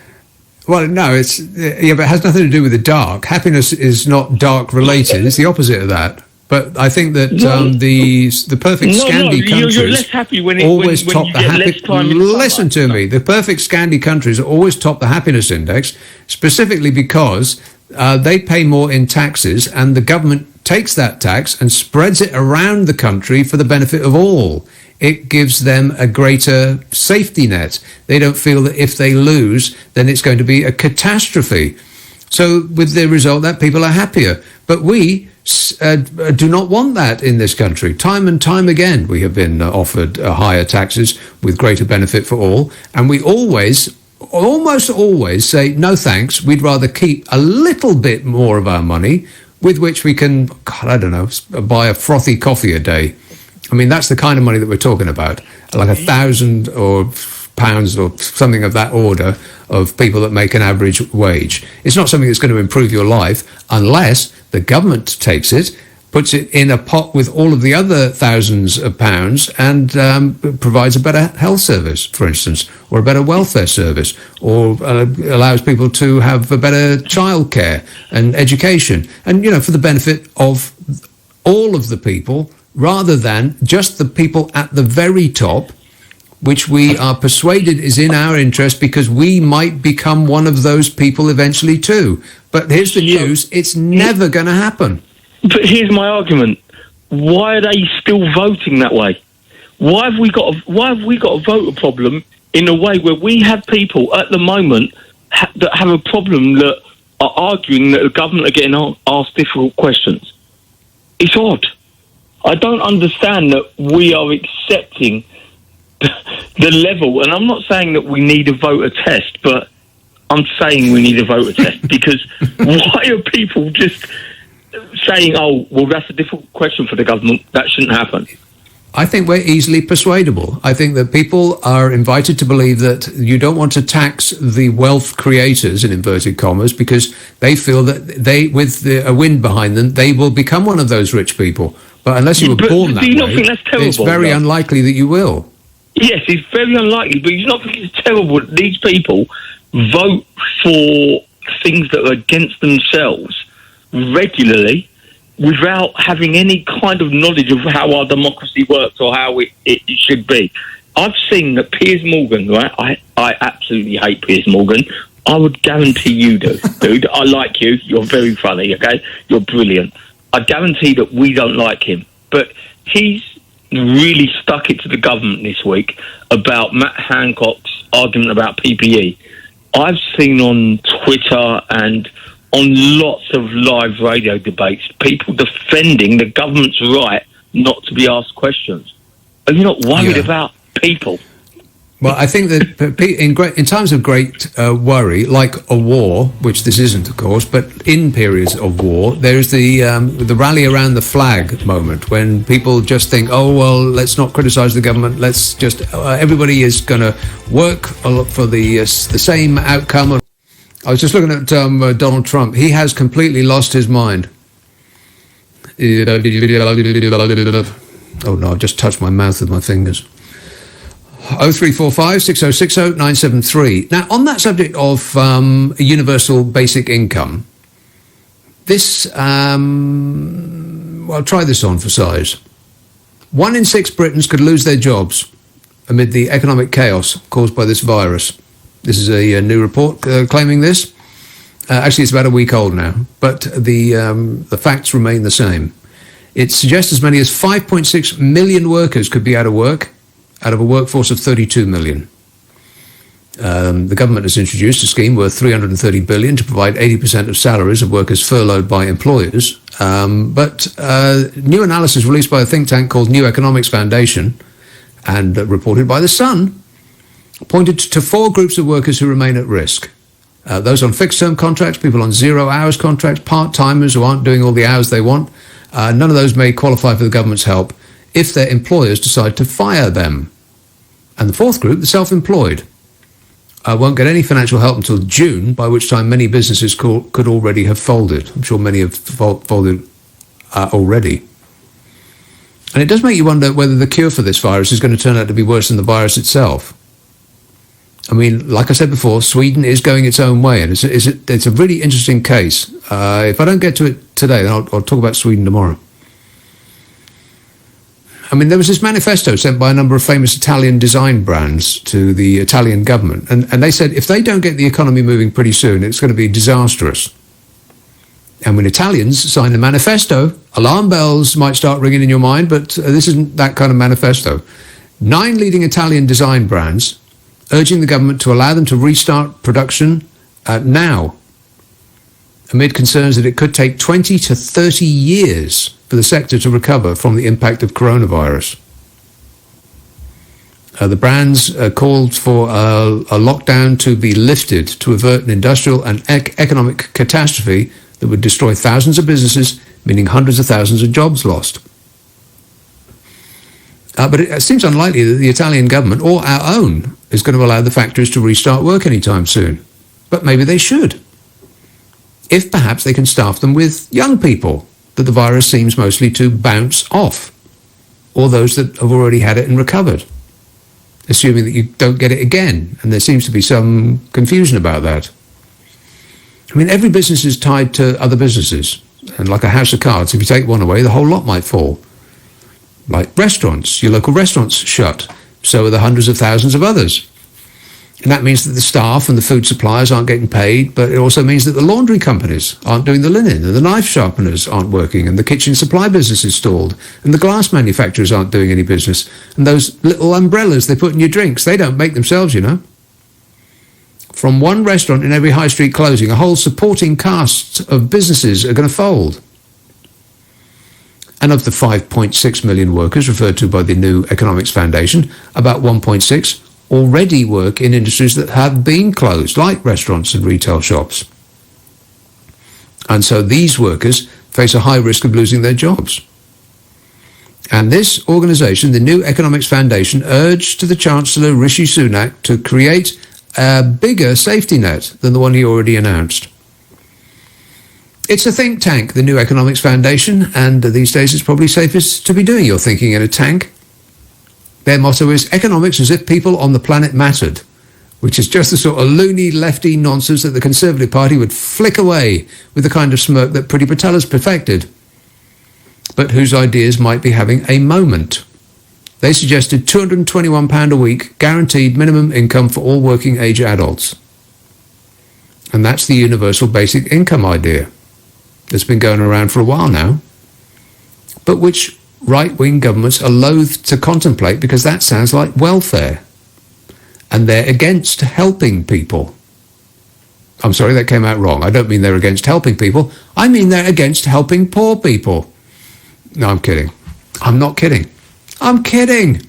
Well, no, but it has nothing to do with the dark. Happiness is not dark related. It's the opposite of that. But I think that the perfect Scandi countries you're less happy when always when top you the get less time in Listen to me. The perfect Scandi countries always top the happiness index, specifically because they pay more in taxes, and the government takes that tax and spreads it around the country for the benefit of all. It gives them a greater safety net. They don't feel that if they lose, then it's going to be a catastrophe. So with the result that people are happier. But we do not want that in this country. Time and time again, we have been offered higher taxes with greater benefit for all. And we always almost always say, no thanks, we'd rather keep a little bit more of our money with which we can, God, I don't know, buy a frothy coffee a day. I mean, that's the kind of money that we're talking about, like £1,000 or pounds or something of that order of people that make an average wage. It's not something that's going to improve your life unless the government takes it, puts it in a pot with all of the other thousands of pounds and provides a better health service, for instance, or a better welfare service, or allows people to have a better childcare and education, and, you know, for the benefit of all of the people rather than just the people at the very top, which we are persuaded is in our interest because we might become one of those people eventually too. But here's the news, it's never going to happen. But here's my argument. Why are they still voting that way? Why have we got a voter problem in a way where we have people at the moment that have a problem that are arguing that the government are getting asked difficult questions? It's odd. I don't understand that we are accepting the level, and I'm not saying that we need a voter test, but I'm saying we need a voter test because why are people just saying, oh, well, that's a difficult question for the government, that shouldn't happen? I think we're easily persuadable. I think that people are invited to believe that you don't want to tax the wealth creators, in inverted commas, because they feel that they, with a wind behind them, they will become one of those rich people. But unless you were born that way, it's very unlikely that you will. Yes, it's very unlikely, but you not think it's terrible that these people vote for things that are against themselves regularly without having any kind of knowledge of how our democracy works or how it should be. I've seen that Piers Morgan, right? I absolutely hate Piers Morgan. I would guarantee you do, dude. I like you. You're very funny, okay? You're brilliant. I guarantee that we don't like him. But he's really stuck it to the government this week about Matt Hancock's argument about PPE. I've seen on Twitter and on lots of live radio debates people defending the government's right not to be asked questions. Are you not worried about people? Well, I think that in times of great worry, like a war, which this isn't, of course, but in periods of war, there's the rally around the flag moment when people just think, oh, well, let's not criticise the government. Let's just everybody is going to work for the same outcome. I was just looking at Donald Trump. He has completely lost his mind. Oh no! I've just touched my mouth with my fingers. 0345 6060 973. Now, on that subject of universal basic income, this, well, try this on for size. 1 in 6 Britons could lose their jobs amid the economic chaos caused by this virus. This is a new report claiming this. Actually, it's about a week old now, but the facts remain the same. It suggests as many as 5.6 million workers could be out of work, out of a workforce of 32 million. The government has introduced a scheme worth $330 billion to provide 80% of salaries of workers furloughed by employers. But new analysis released by a think tank called New Economics Foundation and reported by The Sun pointed to 4 groups of workers who remain at risk. Those on fixed-term contracts, people on 0-hours contracts, part-timers who aren't doing all the hours they want. None of those may qualify for the government's help if their employers decide to fire them. And the 4th group, the self-employed, won't get any financial help until June, by which time many businesses could already have folded. I'm sure many have folded already. And it does make you wonder whether the cure for this virus is going to turn out to be worse than the virus itself. I mean, like I said before, Sweden is going its own way, and it's a really interesting case. If I don't get to it today, then I'll talk about Sweden tomorrow. I mean, there was this manifesto sent by a number of famous Italian design brands to the Italian government, and they said if they don't get the economy moving pretty soon, it's going to be disastrous. And when Italians sign a manifesto, alarm bells might start ringing in your mind, but this isn't that kind of manifesto. 9 leading Italian design brands urging the government to allow them to restart production now, amid concerns that it could take 20 to 30 years for the sector to recover from the impact of coronavirus. The brands called for a lockdown to be lifted to avert an industrial and economic catastrophe that would destroy thousands of businesses, meaning hundreds of thousands of jobs lost. But it seems unlikely that the Italian government, or our own, is going to allow the factories to restart work anytime soon. But maybe they should. If perhaps they can staff them with young people that the virus seems mostly to bounce off, or those that have already had it and recovered, assuming that you don't get it again. And there seems to be some confusion about that. I mean, every business is tied to other businesses. And like a house of cards, if you take one away, the whole lot might fall. Like restaurants, your local restaurants shut. So are the hundreds of thousands of others. And that means that the staff and the food suppliers aren't getting paid, but it also means that the laundry companies aren't doing the linen, and the knife sharpeners aren't working, and the kitchen supply business is stalled, and the glass manufacturers aren't doing any business. And those little umbrellas they put in your drinks, they don't make themselves, you know. From one restaurant in every high street closing, a whole supporting cast of businesses are going to fold. And of the 5.6 million workers referred to by the New Economics Foundation, about 1.6 already work in industries that have been closed, like restaurants and retail shops. And so these workers face a high risk of losing their jobs. And this organisation, the New Economics Foundation, urged to the Chancellor Rishi Sunak to create a bigger safety net than the one he already announced. It's a think tank, the New Economics Foundation, and these days it's probably safest to be doing your thinking in a tank. Their motto is economics as if people on the planet mattered, which is just the sort of loony lefty nonsense that the Conservative Party would flick away with the kind of smirk that Priti Patel's perfected, but whose ideas might be having a moment. They suggested £221 a week guaranteed minimum income for all working age adults. And that's the universal basic income idea that's been going around for a while now, but which right-wing governments are loath to contemplate because that sounds like welfare. And they're against helping people. I'm sorry, that came out wrong. I don't mean they're against helping people. I mean they're against helping poor people. No, I'm kidding. I'm not kidding. I'm kidding.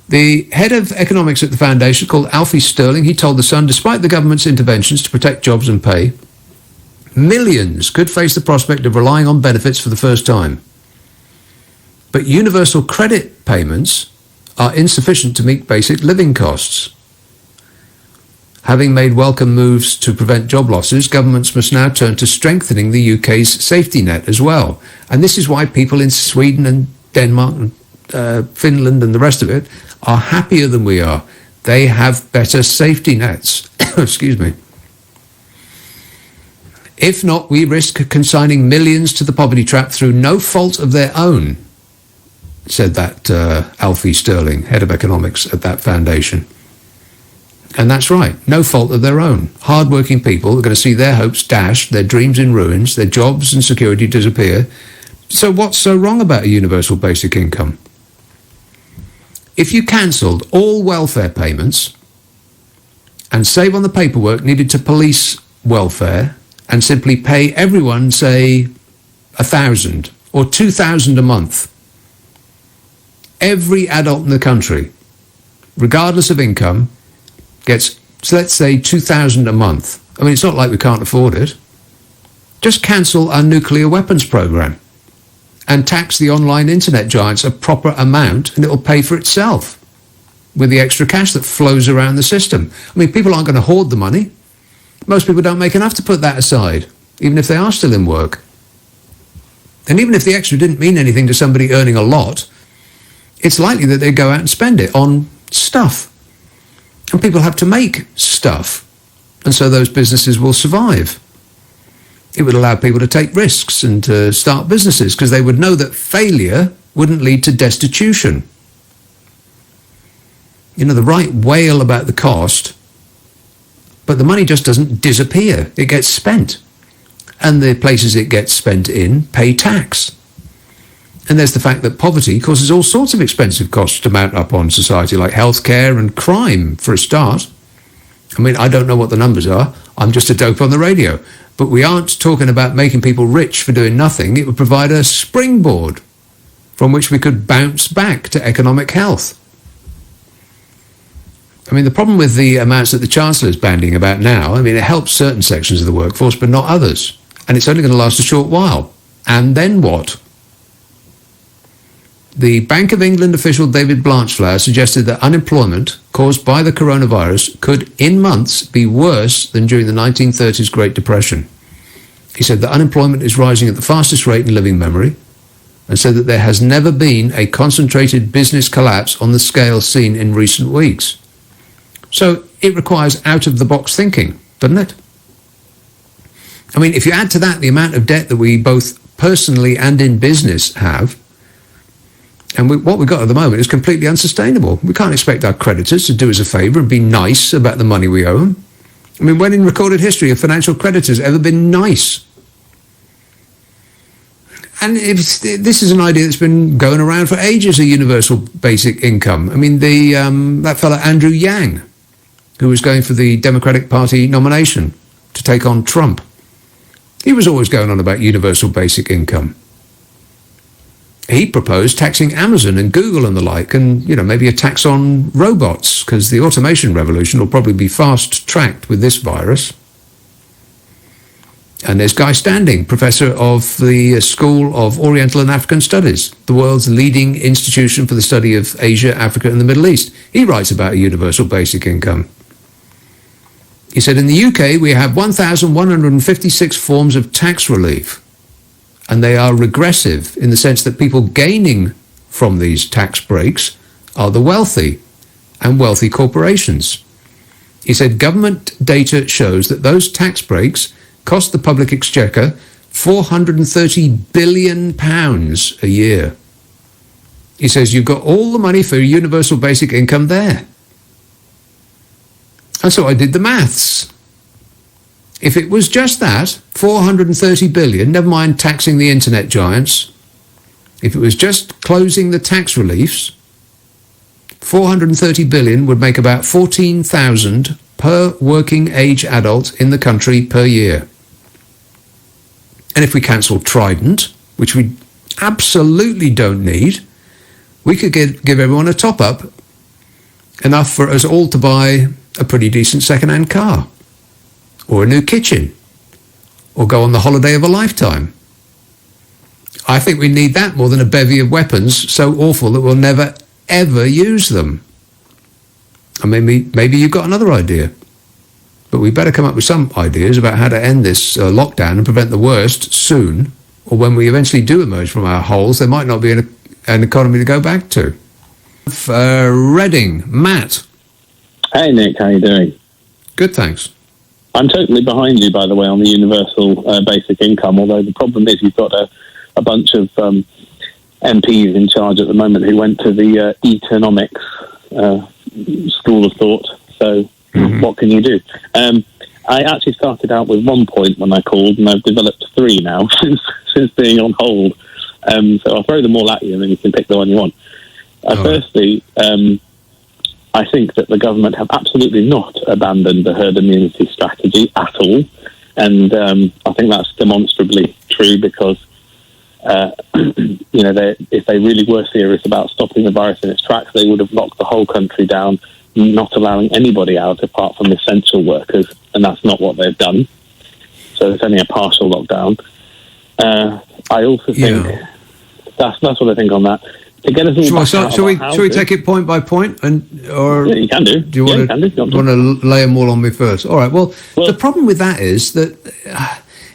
The head of economics at the foundation, called Alfie Sterling, he told The Sun, despite the government's interventions to protect jobs and pay, millions could face the prospect of relying on benefits for the first time. But universal credit payments are insufficient to meet basic living costs. Having made welcome moves to prevent job losses, governments must now turn to strengthening the UK's safety net as well. And this is why people in Sweden and Denmark and Finland and the rest of it are happier than we are. They have better safety nets. Excuse me. If not, we risk consigning millions to the poverty trap through no fault of their own, said that Alfie Sterling, head of economics at that foundation. And that's right, no fault of their own. Hard-working people are going to see their hopes dashed, their dreams in ruins, their jobs and security disappear. So what's so wrong about a universal basic income? If you cancelled all welfare payments and save on the paperwork needed to police welfare and simply pay everyone, say, £1,000 or £2,000 a month, every adult in the country, regardless of income, gets, so let's say, £2,000 a month. I mean, it's not like we can't afford it. Just cancel our nuclear weapons program and tax the online internet giants a proper amount, and it'll pay for itself with the extra cash that flows around the system. I mean, people aren't going to hoard the money. Most people don't make enough to put that aside, even if they are still in work. And even if the extra didn't mean anything to somebody earning a lot, it's likely that they'd go out and spend it on stuff. And people have to make stuff. And so those businesses will survive. It would allow people to take risks and to start businesses because they would know that failure wouldn't lead to destitution. You know, the right wail about the cost, but the money just doesn't disappear. It gets spent. And the places it gets spent in pay tax. And there's the fact that poverty causes all sorts of expensive costs to mount up on society, like healthcare and crime, for a start. I mean, I don't know what the numbers are. I'm just a dope on the radio. But we aren't talking about making people rich for doing nothing. It would provide a springboard from which we could bounce back to economic health. I mean, the problem with the amounts that the Chancellor is bandying about now, I mean, it helps certain sections of the workforce, but not others. And it's only going to last a short while. And then what? The Bank of England official David Blanchflower suggested that unemployment caused by the coronavirus could, in months, be worse than during the 1930s Great Depression. He said that unemployment is rising at the fastest rate in living memory, and said that there has never been a concentrated business collapse on the scale seen in recent weeks. So it requires out-of-the-box thinking, doesn't it? I mean, if you add to that the amount of debt that we both personally and in business have, and what we've got at the moment is completely unsustainable. We can't expect our creditors to do us a favour and be nice about the money we owe them. I mean, when in recorded history have financial creditors ever been nice? And this is an idea that's been going around for ages, a universal basic income. I mean, that fella Andrew Yang, who was going for the Democratic Party nomination to take on Trump, he was always going on about universal basic income. He proposed taxing Amazon and Google and the like, and, maybe a tax on robots, because the automation revolution will probably be fast-tracked with this virus. And there's Guy Standing, professor of the School of Oriental and African Studies, the world's leading institution for the study of Asia, Africa, and the Middle East. He writes about a universal basic income. He said, in the UK, we have 1,156 forms of tax relief. And they are regressive in the sense that people gaining from these tax breaks are the wealthy and wealthy corporations. He said government data shows that those tax breaks cost the public exchequer £430 billion a year. He says you've got all the money for universal basic income there. And so I did the maths. If it was just that, 430 billion, never mind taxing the internet giants, if it was just closing the tax reliefs, 430 billion would make about 14,000 per working age adult in the country per year. And if we cancel Trident, which we absolutely don't need, we could give everyone a top-up, enough for us all to buy a pretty decent second-hand car, or a new kitchen, or go on the holiday of a lifetime. I think we need that more than a bevy of weapons so awful that we'll never, ever use them. And maybe you've got another idea. But we better come up with some ideas about how to end this lockdown and prevent the worst soon, or when we eventually do emerge from our holes, there might not be an economy to go back to. Reading, Matt. Hey, Nick, how you doing? Good, thanks. I'm totally behind you, by the way, on the universal basic income, although the problem is you've got a bunch of MPs in charge at the moment who went to the economics school of thought, so what can you do? I actually started out with 1 point when I called, and I've developed 3 now since being on hold. So I'll throw them all at you, and then you can pick the one you want. Firstly, I think that the government have absolutely not abandoned the herd immunity strategy at all. And I think that's demonstrably true because, if they really were serious about stopping the virus in its tracks, they would have locked the whole country down, not allowing anybody out apart from essential workers. And that's not what they've done. So it's only a partial lockdown. I also think that's what I think on that. To get us all shall we take it point by point, or you can do? Do you want to lay them all on me first? All right. Well, the problem with that is that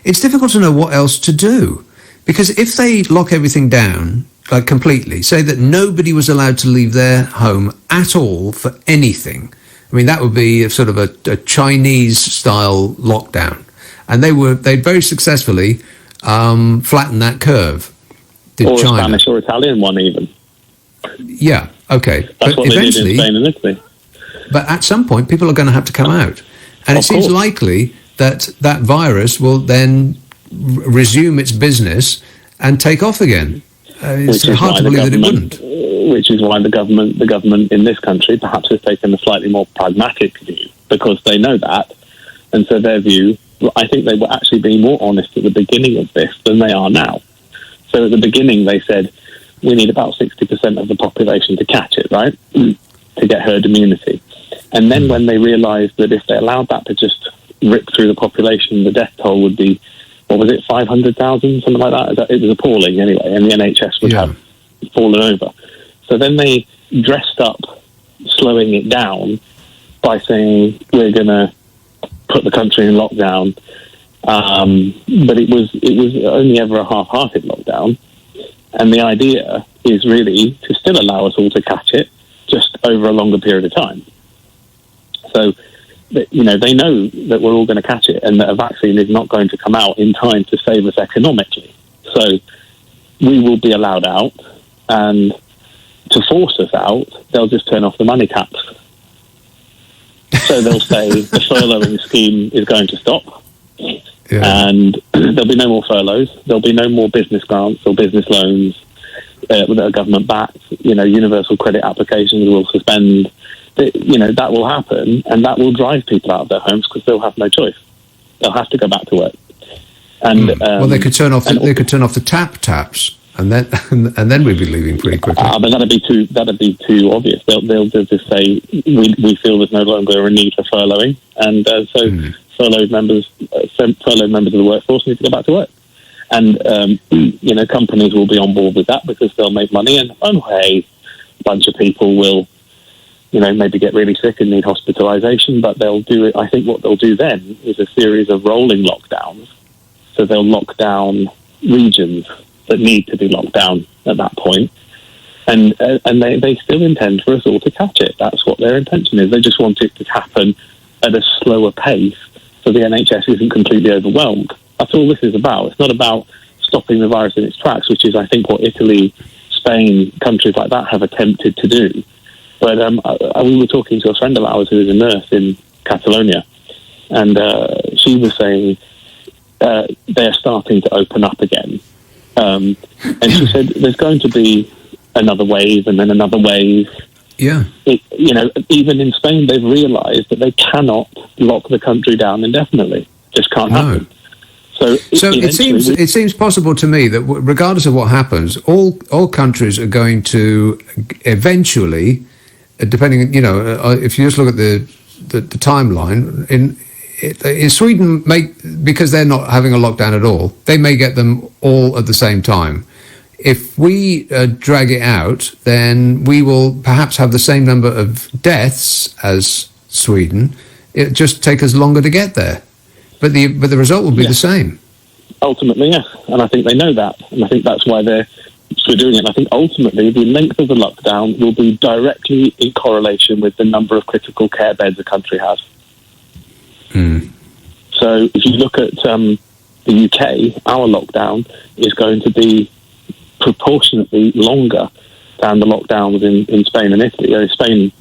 it's difficult to know what else to do, because if they lock everything down completely, say that nobody was allowed to leave their home at all for anything, I mean that would be a sort of a Chinese style lockdown, and they very successfully flattened that curve. Or China. A Spanish or Italian one, even. Yeah, okay. That's what they did in Spain and Italy. But at some point, people are going to have to come out. And it seems likely that virus will then resume its business and take off again. It's hard to believe that it wouldn't. Which is why the government in this country perhaps has taken a slightly more pragmatic view, because they know that. And so their view, I think they were actually being more honest at the beginning of this than they are now. So at the beginning, they said, we need about 60% of the population to catch it, right? To get herd immunity. And then when they realised that if they allowed that to just rip through the population, the death toll would be, what was it, 500,000, something like that? It was appalling anyway, and the NHS would have fallen over. So then they dressed up slowing it down by saying, we're going to put the country in lockdown. But it was only ever a half-hearted lockdown. And the idea is really to still allow us all to catch it, just over a longer period of time. So, you know, they know that we're all going to catch it and that a vaccine is not going to come out in time to save us economically. So we will be allowed out, and to force us out, they'll just turn off the money caps. So they'll say the furloughing scheme is going to stop, and there'll be no more furloughs, there'll be no more business grants or business loans that are government backed. You know, universal credit applications will suspend. You know, that will happen, and that will drive people out of their homes because they'll have no choice. They'll have to go back to work. And well, they could turn off the taps, and then we'd be leaving pretty quickly. But that'd be too obvious. They'll just say we feel there's no longer a need for furloughing, and furloughed members of the workforce need to go back to work. And you know, companies will be on board with that because they'll make money, and a bunch of people will, you know, maybe get really sick and need hospitalisation, but they'll do it. I think what they'll do then is a series of rolling lockdowns. So they'll lock down regions that need to be locked down at that point. And they still intend for us all to catch it. That's what their intention is. They just want it to happen at a slower pace so the NHS isn't completely overwhelmed. That's all this is about. It's not about stopping the virus in its tracks, which is, I think, what Italy, Spain, countries like that have attempted to do. But we were talking to a friend of ours who is a nurse in Catalonia, and she was saying they're starting to open up again. And she said there's going to be another wave and then another wave. Yeah. You know, even in Spain, they've realised that they cannot lock the country down indefinitely. Just can't happen. So it seems possible to me that regardless of what happens, all countries are going to eventually, depending, you know, if you just look at the timeline, in Sweden, because they're not having a lockdown at all, they may get them all at the same time. If we drag it out, then we will perhaps have the same number of deaths as Sweden. It just take us longer to get there, but the result will be the same. Ultimately, yes, and I think they know that, and I think that's why they're doing it. And I think ultimately the length of the lockdown will be directly in correlation with the number of critical care beds a country has. So if you look at the UK, our lockdown is going to be proportionately longer than the lockdowns in Spain and Italy. In Spain,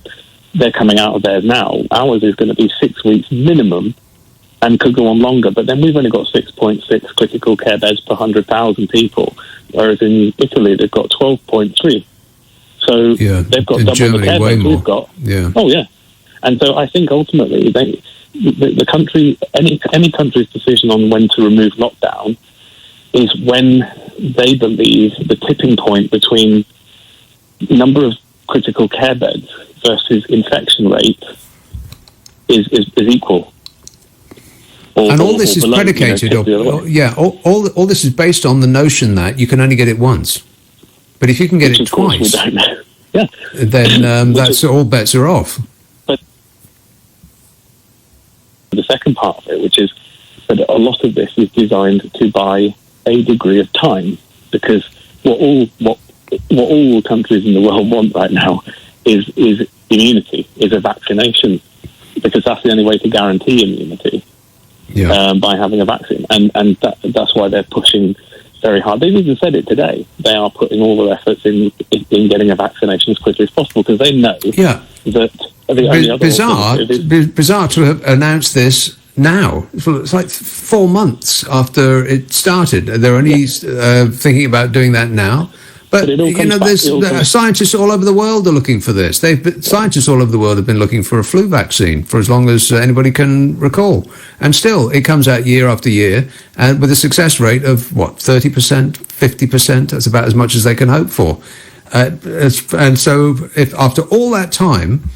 they're coming out of theirs now. Ours is going to be 6 weeks minimum and could go on longer. But then we've only got 6.6 critical care beds per 100,000 people, whereas in Italy they've got 12.3. So they've got double Germany, the care beds we've got. Yeah. Oh, yeah. And so I think ultimately the country, any country's decision on when to remove lockdown is when they believe the tipping point between number of critical care beds versus infection rate is equal. All this is predicated, all this is based on the notion that you can only get it once. But if you can get it twice, we don't know. Yeah. Then that's all bets are off. But the second part of it, which is that a lot of this is designed to buy a degree of time, because what all countries in the world want right now is immunity, is a vaccination, because that's the only way to guarantee immunity by having a vaccine, and that's why they're pushing very hard. They've even said it today. They are putting all their efforts in getting a vaccination as quickly as possible because they know that the only other bizarre to have announced this now. It's like 4 months after it started. They're only thinking about doing that now. But you know, there's scientists all over the world are looking for this. Scientists all over the world have been looking for a flu vaccine for as long as anybody can recall, and still it comes out year after year, and with a success rate of 30%, 50%. That's about as much as they can hope for. And so, if after all that time,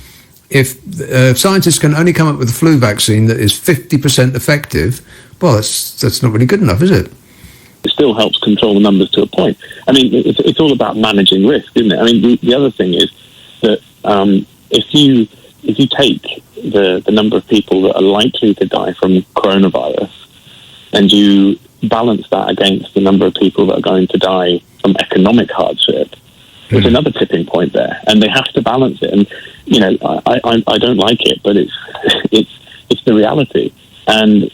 if scientists can only come up with a flu vaccine that is 50% effective, well, that's not really good enough, is it? It still helps control the numbers to a point. I mean, it's all about managing risk, isn't it? I mean, the other thing is that if you take the number of people that are likely to die from coronavirus and you balance that against the number of people that are going to die from economic hardship, there's another tipping point there, and they have to balance it. And you know, I don't like it, but it's the reality. And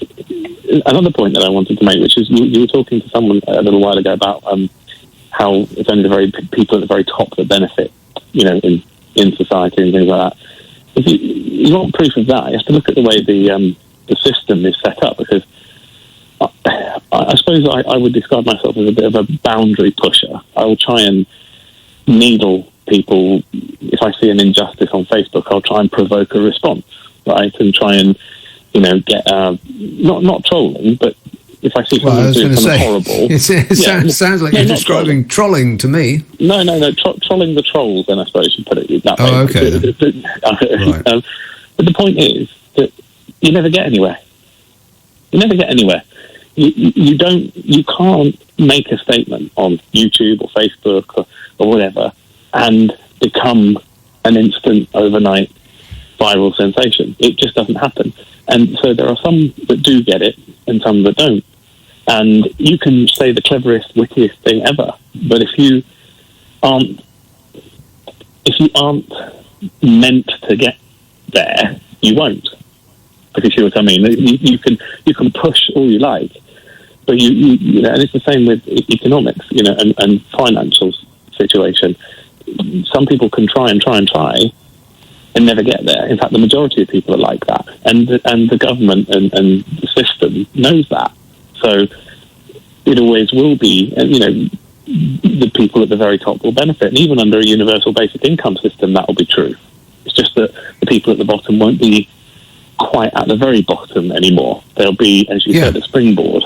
another point that I wanted to make, which is you were talking to someone a little while ago about how it's only the very people at the very top that benefit, you know, in society and things like that. If you want proof of that, you have to look at the way the system is set up, because I suppose I would describe myself as a bit of a boundary pusher. I will try and needle people. If I see an injustice on Facebook, I'll try and provoke a response, right? And try and, you know, get not trolling, but if I see someone doing something horrible, it sounds like you're describing trolling to me. No, trolling the trolls. Then I suppose you put it that way. Oh, okay. Right. But the point is that you never get anywhere. You never get anywhere. You can't make a statement on YouTube or Facebook or whatever and become an instant overnight viral sensation. It just doesn't happen. And so there are some that do get it and some that don't. And you can say the cleverest, wittiest thing ever, but if you aren't meant to get there, you won't. If you see what I mean, you can push all you like, but you know, and it's the same with economics, you know, and financial situation. Some people can try and never get there. In fact, the majority of people are like that, and the government and the system knows that. So it always will be, and you know, the people at the very top will benefit, and even under a universal basic income system, that will be true. It's just that the people at the bottom won't be quite at the very bottom anymore. They'll be, as you said, a springboard.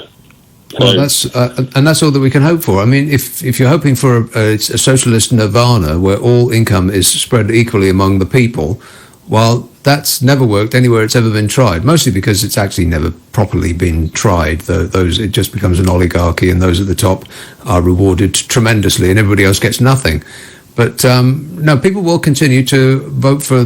So, well, that's all that we can hope for. I mean, if you're hoping for a socialist nirvana where all income is spread equally among the people, well, that's never worked anywhere it's ever been tried. Mostly because it's actually never properly been tried. It just becomes an oligarchy, and those at the top are rewarded tremendously, and everybody else gets nothing. But no, people will continue to vote for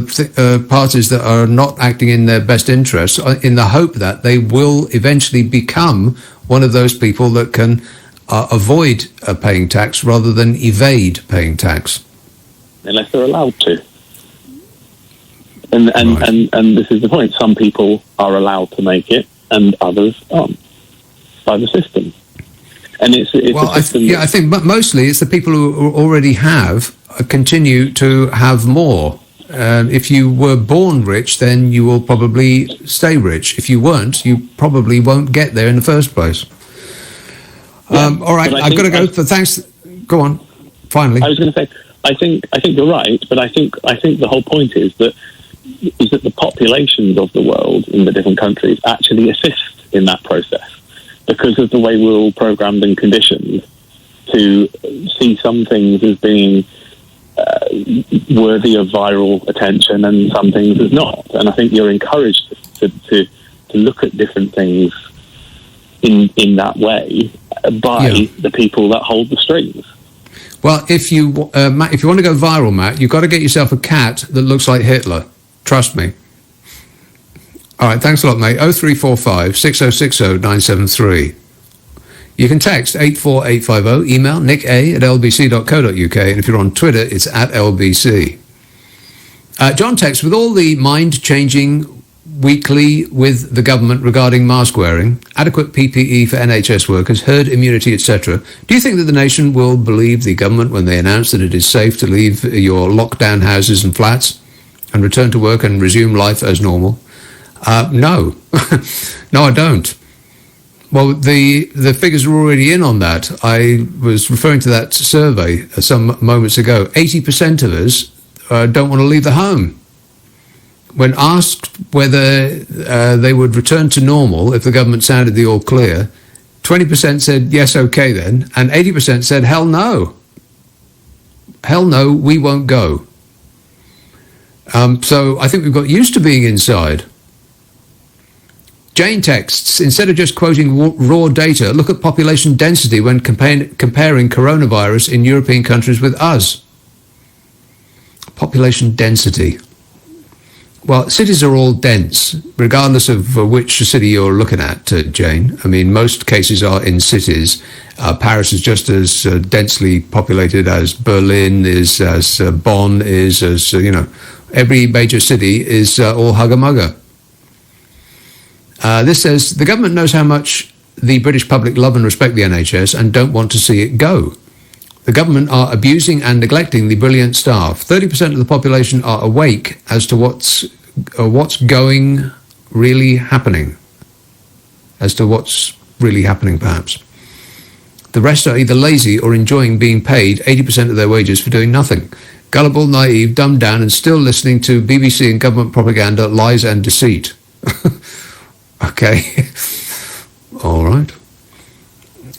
parties that are not acting in their best interests, in the hope that they will eventually become one of those people that can avoid paying tax rather than evade paying tax. Unless they're allowed to. And this is the point. Some people are allowed to make it, and others aren't, by the system. And it's a system. I think mostly it's the people who already have continue to have more. If you were born rich, then you will probably stay rich. If you weren't, you probably won't get there in the first place. All right, I've got to go. Thanks. Go on. Finally, I was going to say, I think you're right, but I think the whole point is that the populations of the world in the different countries actually assist in that process, because of the way we're all programmed and conditioned to see some things as being worthy of viral attention and some things as not. And I think you're encouraged to look at different things in that way by the people that hold the strings. Well, if you want to go viral, Matt, you've got to get yourself a cat that looks like Hitler. Trust me. All right, thanks a lot, mate. 0345 6060 973. You can text 84850, email nick@lbc.co.uk, and if you're on Twitter, it's @LBC. John texts, with all the mind-changing weekly with the government regarding mask wearing, adequate PPE for NHS workers, herd immunity, etc., do you think that the nation will believe the government when they announce that it is safe to leave your lockdown houses and flats and return to work and resume life as normal? No. No, I don't. Well, the figures are already in on that. I was referring to that survey some moments ago. 80% of us don't want to leave the home. When asked whether they would return to normal if the government sounded the all clear, 20% said yes, okay then, and 80% said hell no. Hell no, we won't go. So I think we've got used to being inside. Jane texts, instead of just quoting raw data, look at population density when comparing coronavirus in European countries with us. Population density. Well, cities are all dense, regardless of which city you're looking at, Jane. I mean, most cases are in cities. Paris is just as densely populated as Berlin is, as Bonn is, as, every major city is all hugger-mugger. This says, the government knows how much the British public love and respect the NHS and don't want to see it go. The government are abusing and neglecting the brilliant staff. 30% of the population are awake as to what's really happening, perhaps. The rest are either lazy or enjoying being paid 80% of their wages for doing nothing. Gullible, naive, dumbed down, and still listening to BBC and government propaganda, lies and deceit. Okay. All right.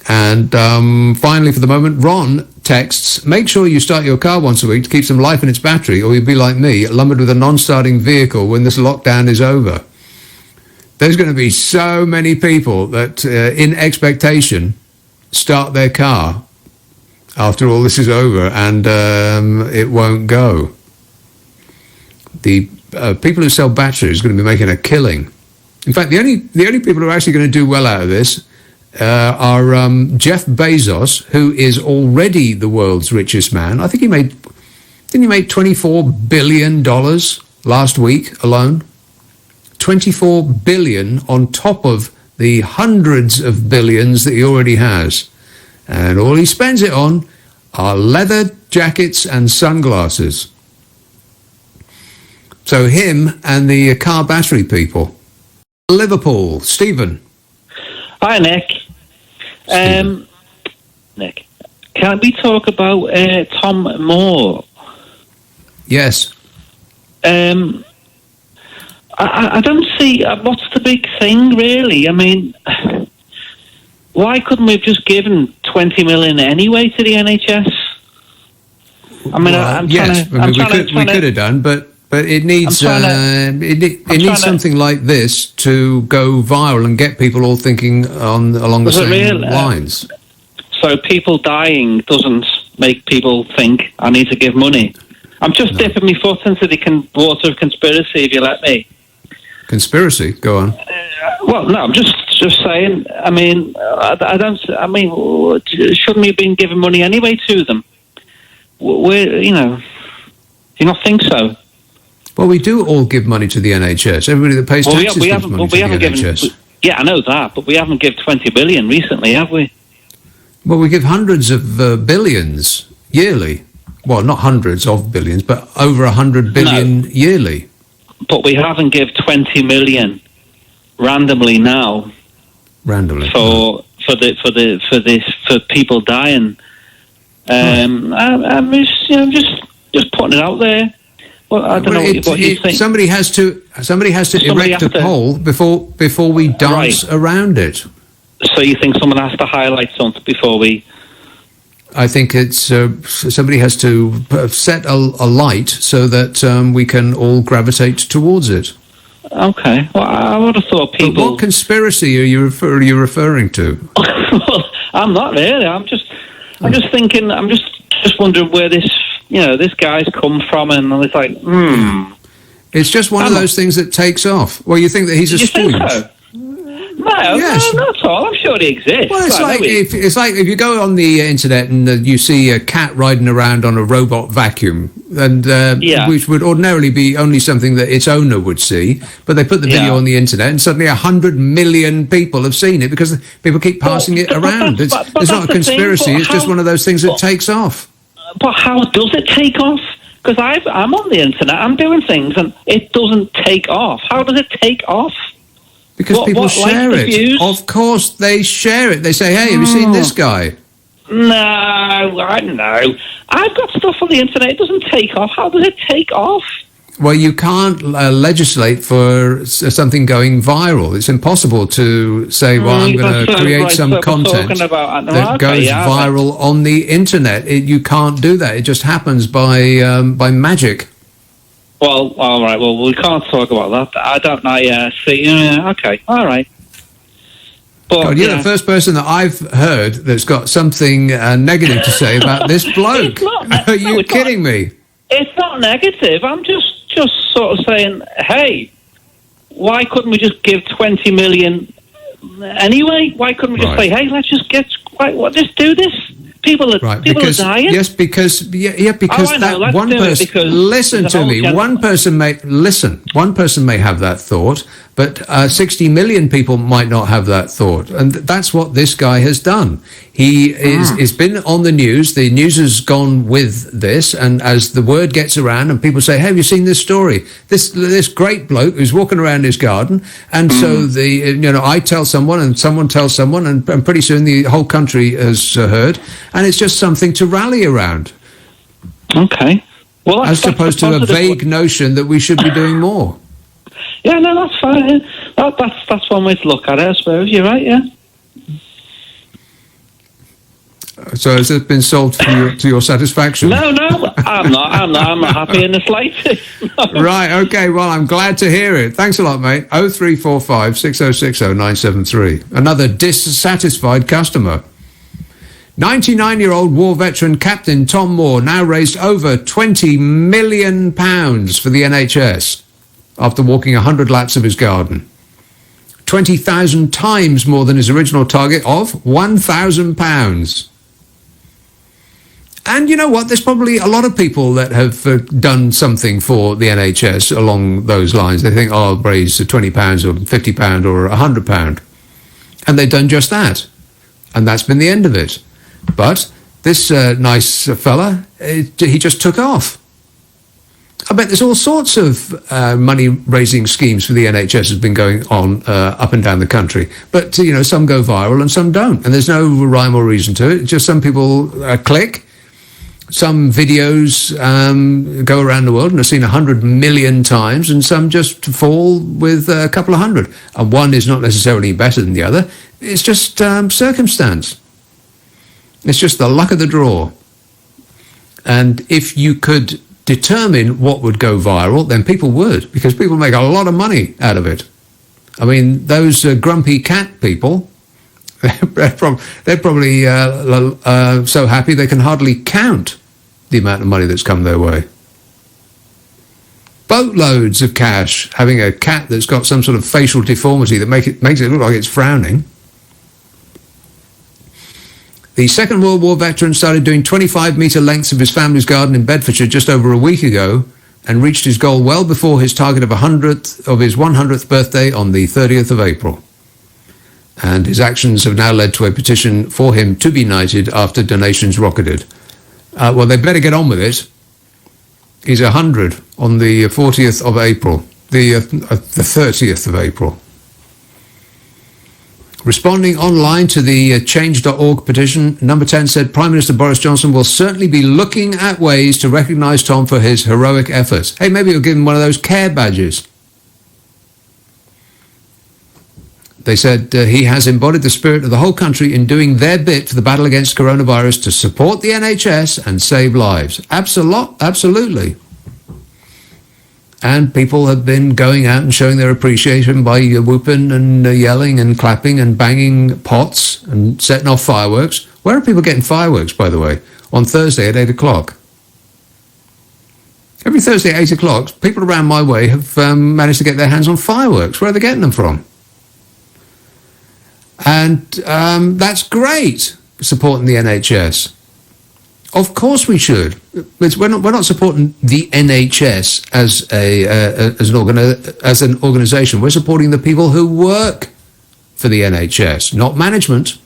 And finally, for the moment, Ron texts, make sure you start your car once a week to keep some life in its battery, or you'll be like me, lumbered with a non-starting vehicle when this lockdown is over. There's going to be so many people that, in expectation, start their car after all this is over, and it won't go. The people who sell batteries are going to be making a killing. In fact, the only people who are actually going to do well out of this are Jeff Bezos, who is already the world's richest man. I think he made $24 billion last week alone? $24 billion on top of the hundreds of billions that he already has. And all he spends it on are leather jackets and sunglasses. So him and the car battery people. Liverpool, Stephen. Hi, Nick. Nick, can we talk about Tom Moore? Yes. I don't see what's the big thing, really. I mean, why couldn't we have just given 20 million anyway to the NHS? I mean, we could have done, but it needs it needs something like this to go viral and get people all thinking along the same lines. So people dying doesn't make people think I need to give money. I'm just dipping my foot into the water of conspiracy, if you let me. Conspiracy? Go on. Well, no, I'm just saying. I mean, I don't. I mean, shouldn't we have been giving money anyway to them? Do you not think so? Well, we do all give money to the NHS. Everybody that pays taxes gives money to the NHS. Yeah, I know that, but we haven't given 20 billion recently, have we? Well, we give hundreds of billions yearly. Well, not hundreds of billions, but over 100 billion yearly. But we haven't given 20 million randomly now. Randomly for people dying. I'm just putting it out there. Well, I don't know what you think. Somebody has to erect a pole before we dance around it. So you think someone has to highlight something before we? I think it's somebody has to set a light so that we can all gravitate towards it. Okay. Well, I would have thought people. But what conspiracy are you referring to? Well, I'm not really. I'm just thinking. I'm just wondering where this guy's come from, and it's like, It's just one of those things that takes off. Well, you think that he's a spoon? Think so? No, not at all. I'm sure he exists. Well, it's like if you go on the internet and you see a cat riding around on a robot vacuum, and which would ordinarily be only something that its owner would see, but they put the video on the internet, and suddenly 100 million people have seen it because people keep passing it around. It's not a conspiracy. It's just one of those things that takes off. But how does it take off? Because I'm on the internet, I'm doing things, and it doesn't take off. How does it take off? Because people share it. Of course, they share it. They say, "Hey, have you seen this guy?" No, I don't know. I've got stuff on the internet. It doesn't take off. How does it take off? Well, you can't legislate for something going viral. It's impossible to say, "Well, I'm going to create some content that goes viral on the internet." You can't do that. It just happens by magic. Well, all right. Well, we can't talk about that. I don't know. Yeah, see. Okay. All right. But, God, you're the first person that I've heard that's got something negative to say about this bloke. Are you kidding me? It's not negative. I'm just sort of saying, hey, why couldn't we just give 20 million anyway? Why couldn't we just say, hey, let's just just do this? People are dying. Yes, because that one person. Listen to me. One person may have that thought, but 60 million people might not have that thought, and that's what this guy has done. He's been on the news. The news has gone with this, and as the word gets around, and people say, "Hey, have you seen this story? This great bloke who's walking around his garden," and so I tell someone, and someone tells someone, and pretty soon the whole country has heard. And it's just something to rally around. Okay. Well, as opposed to a vague notion that we should be doing more. Yeah, no, that's fine. That's one way to look at it, I suppose. You're right, yeah. So has it been sold to your satisfaction? No, I'm not happy in the slightest. Right, okay, well, I'm glad to hear it. Thanks a lot, mate. 0345 6060 973. Another dissatisfied customer. 99-year-old war veteran Captain Tom Moore now raised over £20 million for the NHS after walking 100 laps of his garden. 20,000 times more than his original target of £1,000. And you know what? There's probably a lot of people that have done something for the NHS along those lines. They think, I'll raise £20 or £50 or £100. And they've done just that. And that's been the end of it. But this nice fella, he just took off. I bet there's all sorts of money-raising schemes for the NHS has been going on up and down the country. But, some go viral and some don't. And there's no rhyme or reason to it. Just some people click. Some videos go around the world and are seen 100 million times, and some just fall with a couple of hundred. And one is not necessarily better than the other. It's just circumstance. It's just the luck of the draw. And if you could determine what would go viral, then people would, because people make a lot of money out of it. I mean, those grumpy cat people, they're probably so happy they can hardly count the amount of money that's come their way. Boatloads of cash having a cat that's got some sort of facial deformity that makes it look like it's frowning. The Second World War veteran started doing 25-metre lengths of his family's garden in Bedfordshire just over a week ago and reached his goal well before his target of his 100th birthday on the 30th of April. And his actions have now led to a petition for him to be knighted after donations rocketed. Well, they better get on with it. He's 100 on the 40th of April, the 30th of April. Responding online to the change.org petition, number 10 said Prime Minister Boris Johnson will certainly be looking at ways to recognise Tom for his heroic efforts. Hey, maybe he'll give him one of those care badges. They said he has embodied the spirit of the whole country in doing their bit for the battle against coronavirus to support the NHS and save lives. Absolutely. And people have been going out and showing their appreciation by whooping and yelling and clapping and banging pots and setting off fireworks. Where are people getting fireworks, by the way? On Thursday at 8 o'clock. Every Thursday at 8 o'clock, people around my way have managed to get their hands on fireworks. Where are they getting them from? And that's great, supporting the NHS. Of course we should. We're not supporting the NHS as an organisation. We're supporting the people who work for the NHS, not management.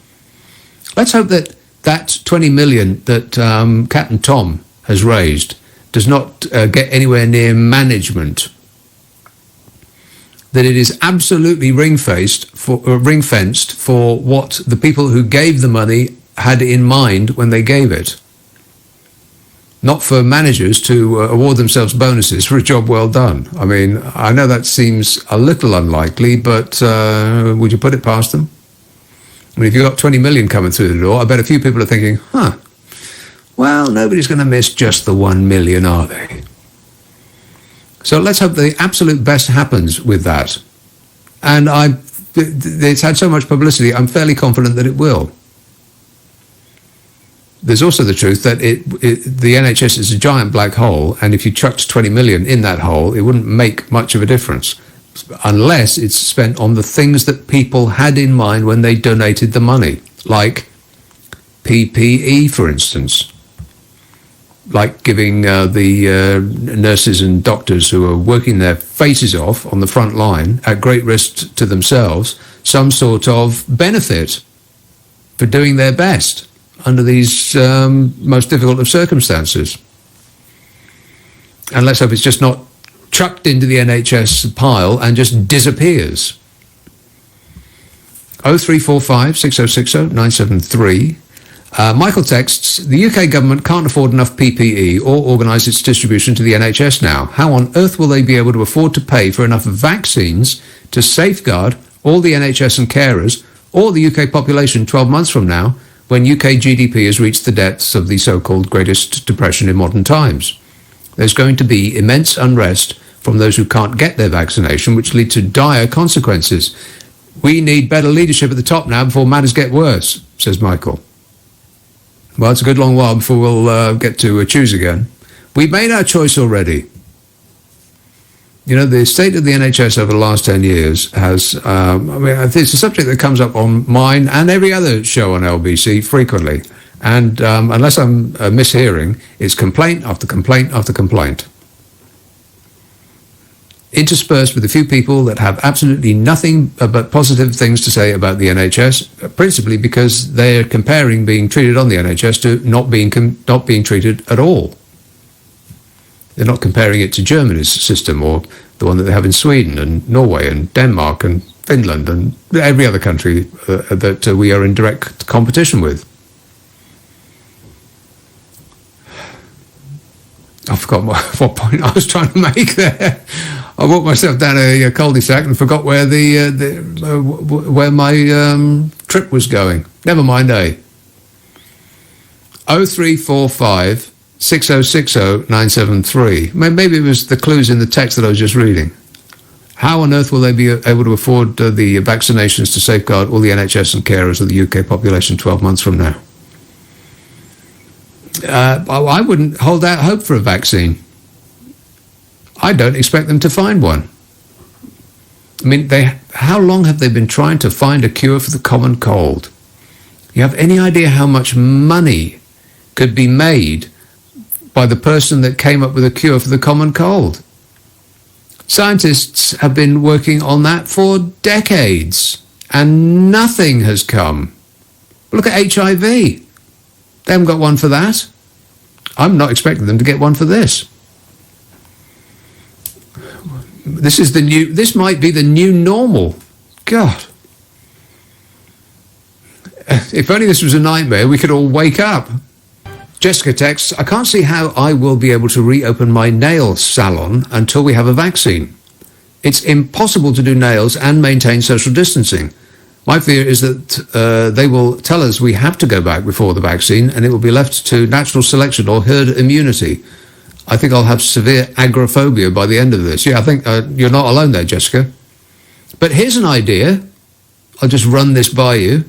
Let's hope that 20 million that Captain Tom has raised does not get anywhere near management. That it is absolutely ring-fenced for what the people who gave the money had in mind when they gave it. Not for managers to award themselves bonuses for a job well done. I mean, I know that seems a little unlikely, but would you put it past them? I mean, if you've got 20 million coming through the door, I bet a few people are thinking, well, nobody's going to miss just the 1 million, are they? So let's hope the absolute best happens with that. And it's had so much publicity, I'm fairly confident that it will. There's also the truth that the NHS is a giant black hole, and if you chucked 20 million in that hole, it wouldn't make much of a difference, unless it's spent on the things that people had in mind when they donated the money, like PPE, for instance, like giving the nurses and doctors who are working their faces off on the front line at great risk to themselves some sort of benefit for doing their best under these most difficult of circumstances. And let's hope it's just not chucked into the NHS pile and just disappears. 0345 6060 973. Michael texts, the UK government can't afford enough PPE or organise its distribution to the NHS now. How on earth will they be able to afford to pay for enough vaccines to safeguard all the NHS and carers or the UK population 12 months from now, when UK GDP has reached the depths of the so-called Greatest Depression in modern times? There's going to be immense unrest from those who can't get their vaccination, which lead to dire consequences. We need better leadership at the top now before matters get worse, says Michael. Well, it's a good long while before we'll get to choose again. We've made our choice already. You know, the state of the NHS over the last 10 years has, it's a subject that comes up on mine and every other show on LBC frequently. And unless I'm mishearing, it's complaint after complaint after complaint, interspersed with a few people that have absolutely nothing but positive things to say about the NHS, principally because they're comparing being treated on the NHS to not being treated at all. They're not comparing it to Germany's system or the one that they have in Sweden and Norway and Denmark and Finland and every other country that we are in direct competition with. I forgot what point I was trying to make there. I walked myself down a cul-de-sac and forgot where where my trip was going. Never mind, 0345 6060 973. Maybe it was the clues in the text that I was just reading. How on earth will they be able to afford the vaccinations to safeguard all the NHS and carers of the UK population 12 months from now? I wouldn't hold out hope for a vaccine. I don't expect them to find one. I mean, how long have they been trying to find a cure for the common cold? You have any idea how much money could be made by the person that came up with a cure for the common cold? Scientists have been working on that for decades, and nothing has come. Look at HIV. They haven't got one for that. I'm not expecting them to get one for this. This might be the new normal. God. If only this was a nightmare, we could all wake up. Jessica texts, I can't see how I will be able to reopen my nail salon until we have a vaccine. It's impossible to do nails and maintain social distancing. My fear is that they will tell us we have to go back before the vaccine, and it will be left to natural selection or herd immunity. I think I'll have severe agoraphobia by the end of this. Yeah, I think you're not alone there, Jessica. But here's an idea. I'll just run this by you.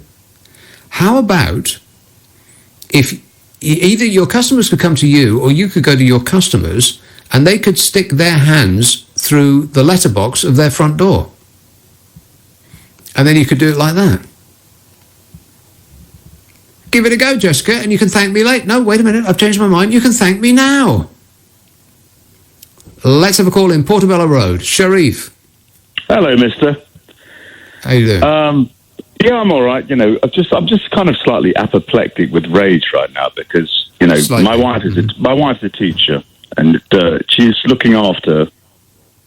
How about if either your customers could come to you or you could go to your customers and they could stick their hands through the letterbox of their front door? And then you could do it like that. Give it a go, Jessica, and you can thank me later. No, wait a minute, I've changed my mind. You can thank me now. Let's have a call in Portobello Road. Sharif. Hello, mister. How you doing? Yeah, I'm all right. You know, I'm just kind of slightly apoplectic with rage right now because, you know, my wife's a teacher, and she's looking after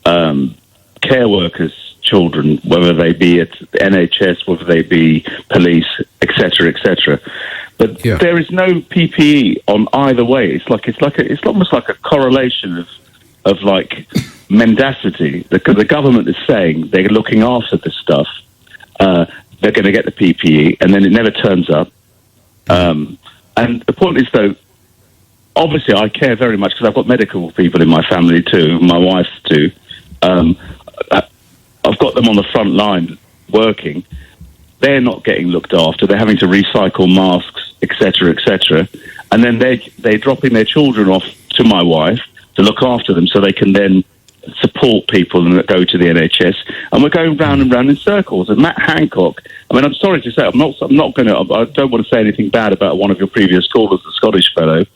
care workers' children, whether they be at NHS, whether they be police, etc., etc. But there is no PPE on either way. It's almost like a correlation of like mendacity. The government is saying they're looking after this stuff. They're going to get the PPE, and then it never turns up. And the point is, though, obviously I care very much because I've got medical people in my family too, my wife too. I've got them on the front line working. They're not getting looked after. They're having to recycle masks, etc., etc. And then they're dropping their children off to my wife to look after them so they can then support people and go to the NHS. And we're going round and round in circles. And Matt Hancock, I mean, I'm sorry to say, I don't want to say anything bad about one of your previous callers, the Scottish fellow,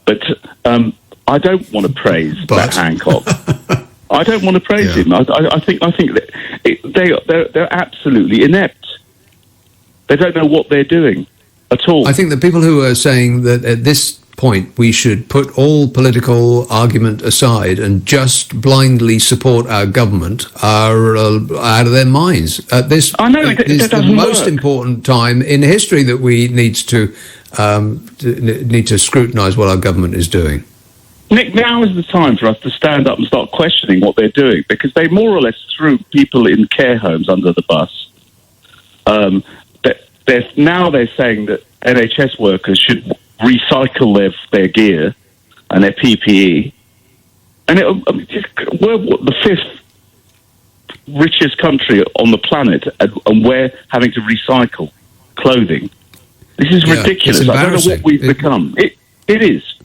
but I don't want to praise Matt Hancock. I don't want to praise him. I think that they're absolutely inept. They don't know what they're doing at all. I think the people who are saying that at this point we should put all political argument aside and just blindly support our government are out of their minds. This is the most important time in history that we need to scrutinise what our government is doing. Nick, now is the time for us to stand up and start questioning what they're doing, because they more or less threw people in care homes under the bus. They're saying that NHS workers should recycle their gear and their PPE. And we're the fifth richest country on the planet, and we're having to recycle clothing. This is ridiculous. I don't know what we've become. It is.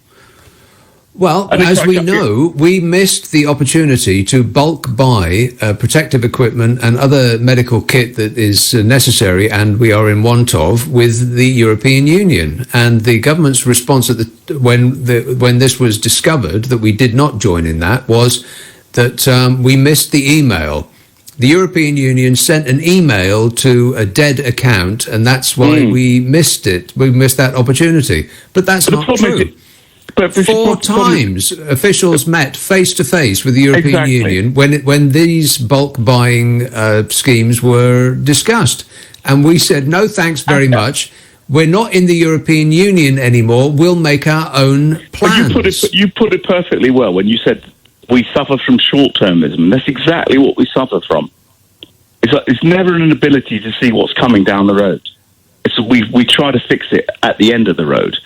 Well, as we know, we missed the opportunity to bulk buy protective equipment and other medical kit that is necessary and we are in want of with the European Union. And the government's response when this was discovered that we did not join in that was that we missed the email. The European Union sent an email to a dead account, and that's why we missed it. We missed that opportunity. But that's not true. But 4 times officials met face to face with the European Union when these bulk buying schemes were discussed, and we said no, thanks very much. We're not in the European Union anymore. We'll make our own plans. You put it perfectly well when you said we suffer from short-termism. That's exactly what we suffer from. It's never an ability to see what's coming down the road. We try to fix it at the end of the road.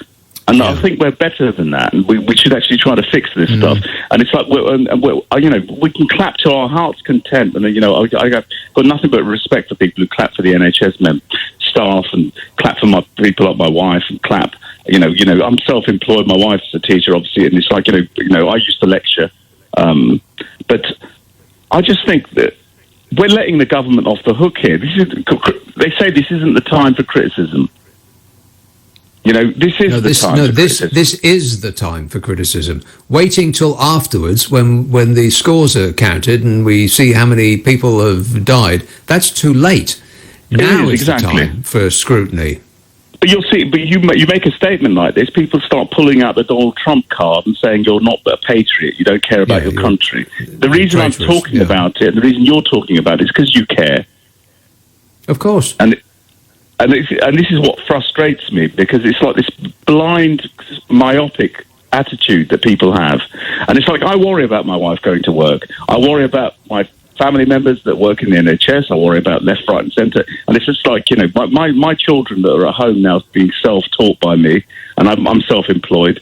And I think we're better than that, and we should actually try to fix this stuff. And it's like we can clap to our heart's content, and I got nothing but respect for people who clap for the NHS staff and clap for my people like my wife and clap. I'm self-employed. My wife's a teacher, obviously, and it's like I used to lecture, but I just think that we're letting the government off the hook here. They say this isn't the time for criticism. This is the time. This is the time for criticism. Waiting till afterwards, when the scores are counted and we see how many people have died, that's too late. Now is the time for scrutiny. But you'll see. But you make a statement like this, people start pulling out the Donald Trump card and saying you're not a patriot. You don't care about your country. The reason I'm talking about it, and the reason you're talking about it, is because you care. Of course. And this is what frustrates me, because it's like this blind, myopic attitude that people have. And it's like, I worry about my wife going to work. I worry about my family members that work in the NHS. I worry about left, right and centre. And it's just like, my children that are at home now being self-taught by me, and I'm self-employed,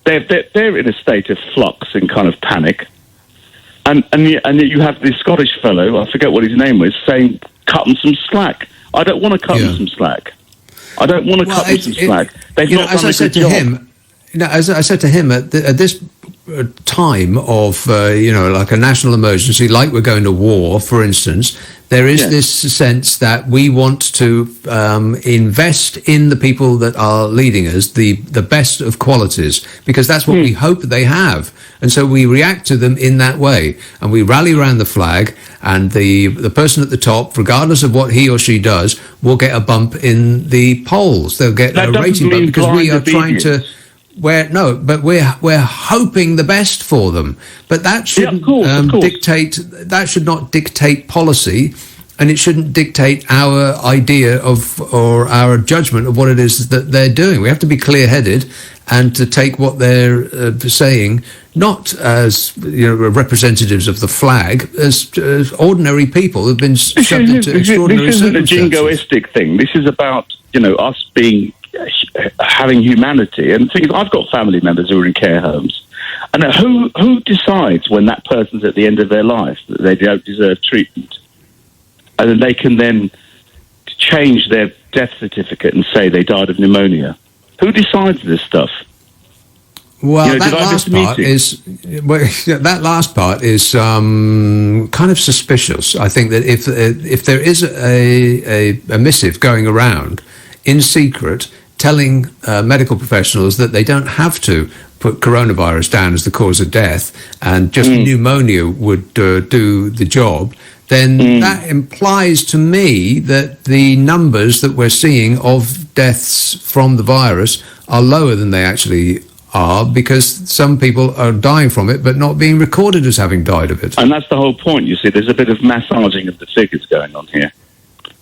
they're in a state of flux and kind of panic. And yet you have this Scottish fellow, I forget what his name was, saying, cut them some slack. I don't want to cut them some slack. I don't want to cut them some slack. They've not done a good job. As I said to him, at this time of, like a national emergency, like we're going to war, for instance, there is this sense that we want to invest in the people that are leading us, the best of qualities, because that's what we hope they have. And so we react to them in that way. And we rally around the flag, and the person at the top, regardless of what he or she does, will get a bump in the polls. They'll get a rating bump because we are trying to... We're hoping the best for them, but that shouldn't dictate. That should not dictate policy, and it shouldn't dictate our idea of or our judgment of what it is that they're doing. We have to be clear-headed and to take what they're saying not as representatives of the flag, as ordinary people who've been subject to extraordinary circumstances. This isn't a jingoistic thing. This is about us being having humanity. And the thing is, I've got family members who are in care homes. And who decides when that person's at the end of their life that they don't deserve treatment? And then they can then change their death certificate and say they died of pneumonia. Who decides this stuff? Well, that last part is kind of suspicious. I think that if there is a missive going around in secret telling medical professionals that they don't have to put coronavirus down as the cause of death and just pneumonia would do the job, then that implies to me that the numbers that we're seeing of deaths from the virus are lower than they actually are, because some people are dying from it but not being recorded as having died of it. And that's the whole point, you see. There's a bit of massaging of the figures going on here.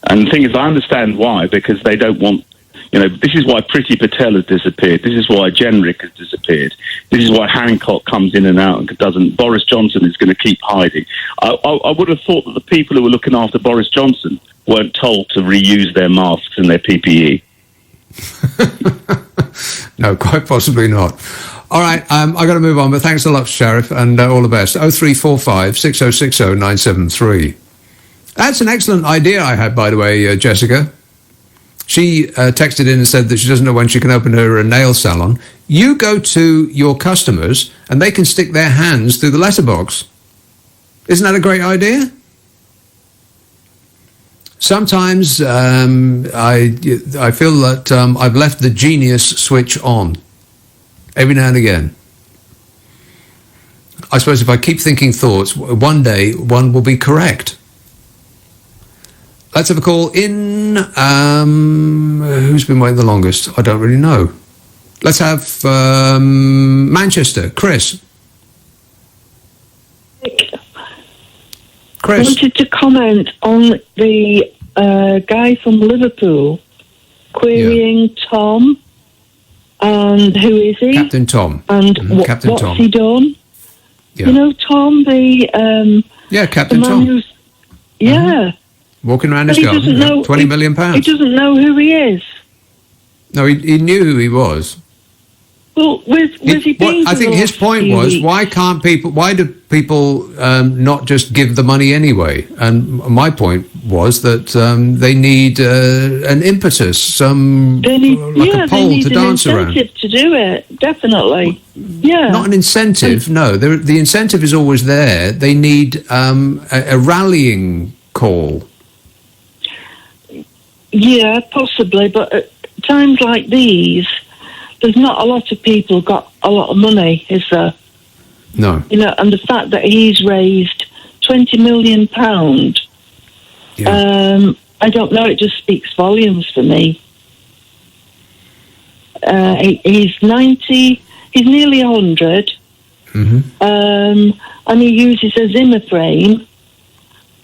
And the thing is, I understand why, because they don't want, this is why Priti Patel has disappeared. This is why Jenrick has disappeared. This is why Hancock comes in and out and doesn't. Boris Johnson is going to keep hiding. I would have thought that the people who were looking after Boris Johnson weren't told to reuse their masks and their PPE. No, quite possibly not. All right, I've got to move on, but thanks a lot, Sheriff, and all the best. 0345 6060 973. That's an excellent idea I had, by the way, Jessica. She texted in and said that she doesn't know when she can open her nail salon. You go to your customers and they can stick their hands through the letterbox. Isn't that a great idea? Sometimes I feel that I've left the genius switch on every now and again. I suppose if I keep thinking thoughts, one day one will be correct. Let's have a call in. Who's been waiting the longest? I don't really know. Let's have Manchester. Chris. I wanted to comment on the guy from Liverpool querying Tom. And who is he? Captain Tom. And what's he done? Yeah. You know, Tom, Captain Tom. Walking around his garden, £20 million. He doesn't know who he is. No, he knew who he was. Well, I think his point was, why do people not just give the money anyway? And my point was that they need an impetus, a pole to dance around. They need an incentive to do it, definitely. Yeah. Not an incentive, no. The incentive is always there. They need a rallying call. Yeah, possibly, but at times like these, there's not a lot of people got a lot of money, is there? No. And the fact that he's raised £20 million, I don't know, it just speaks volumes for me. He's 90, he's nearly 100, and he uses a Zimmer frame,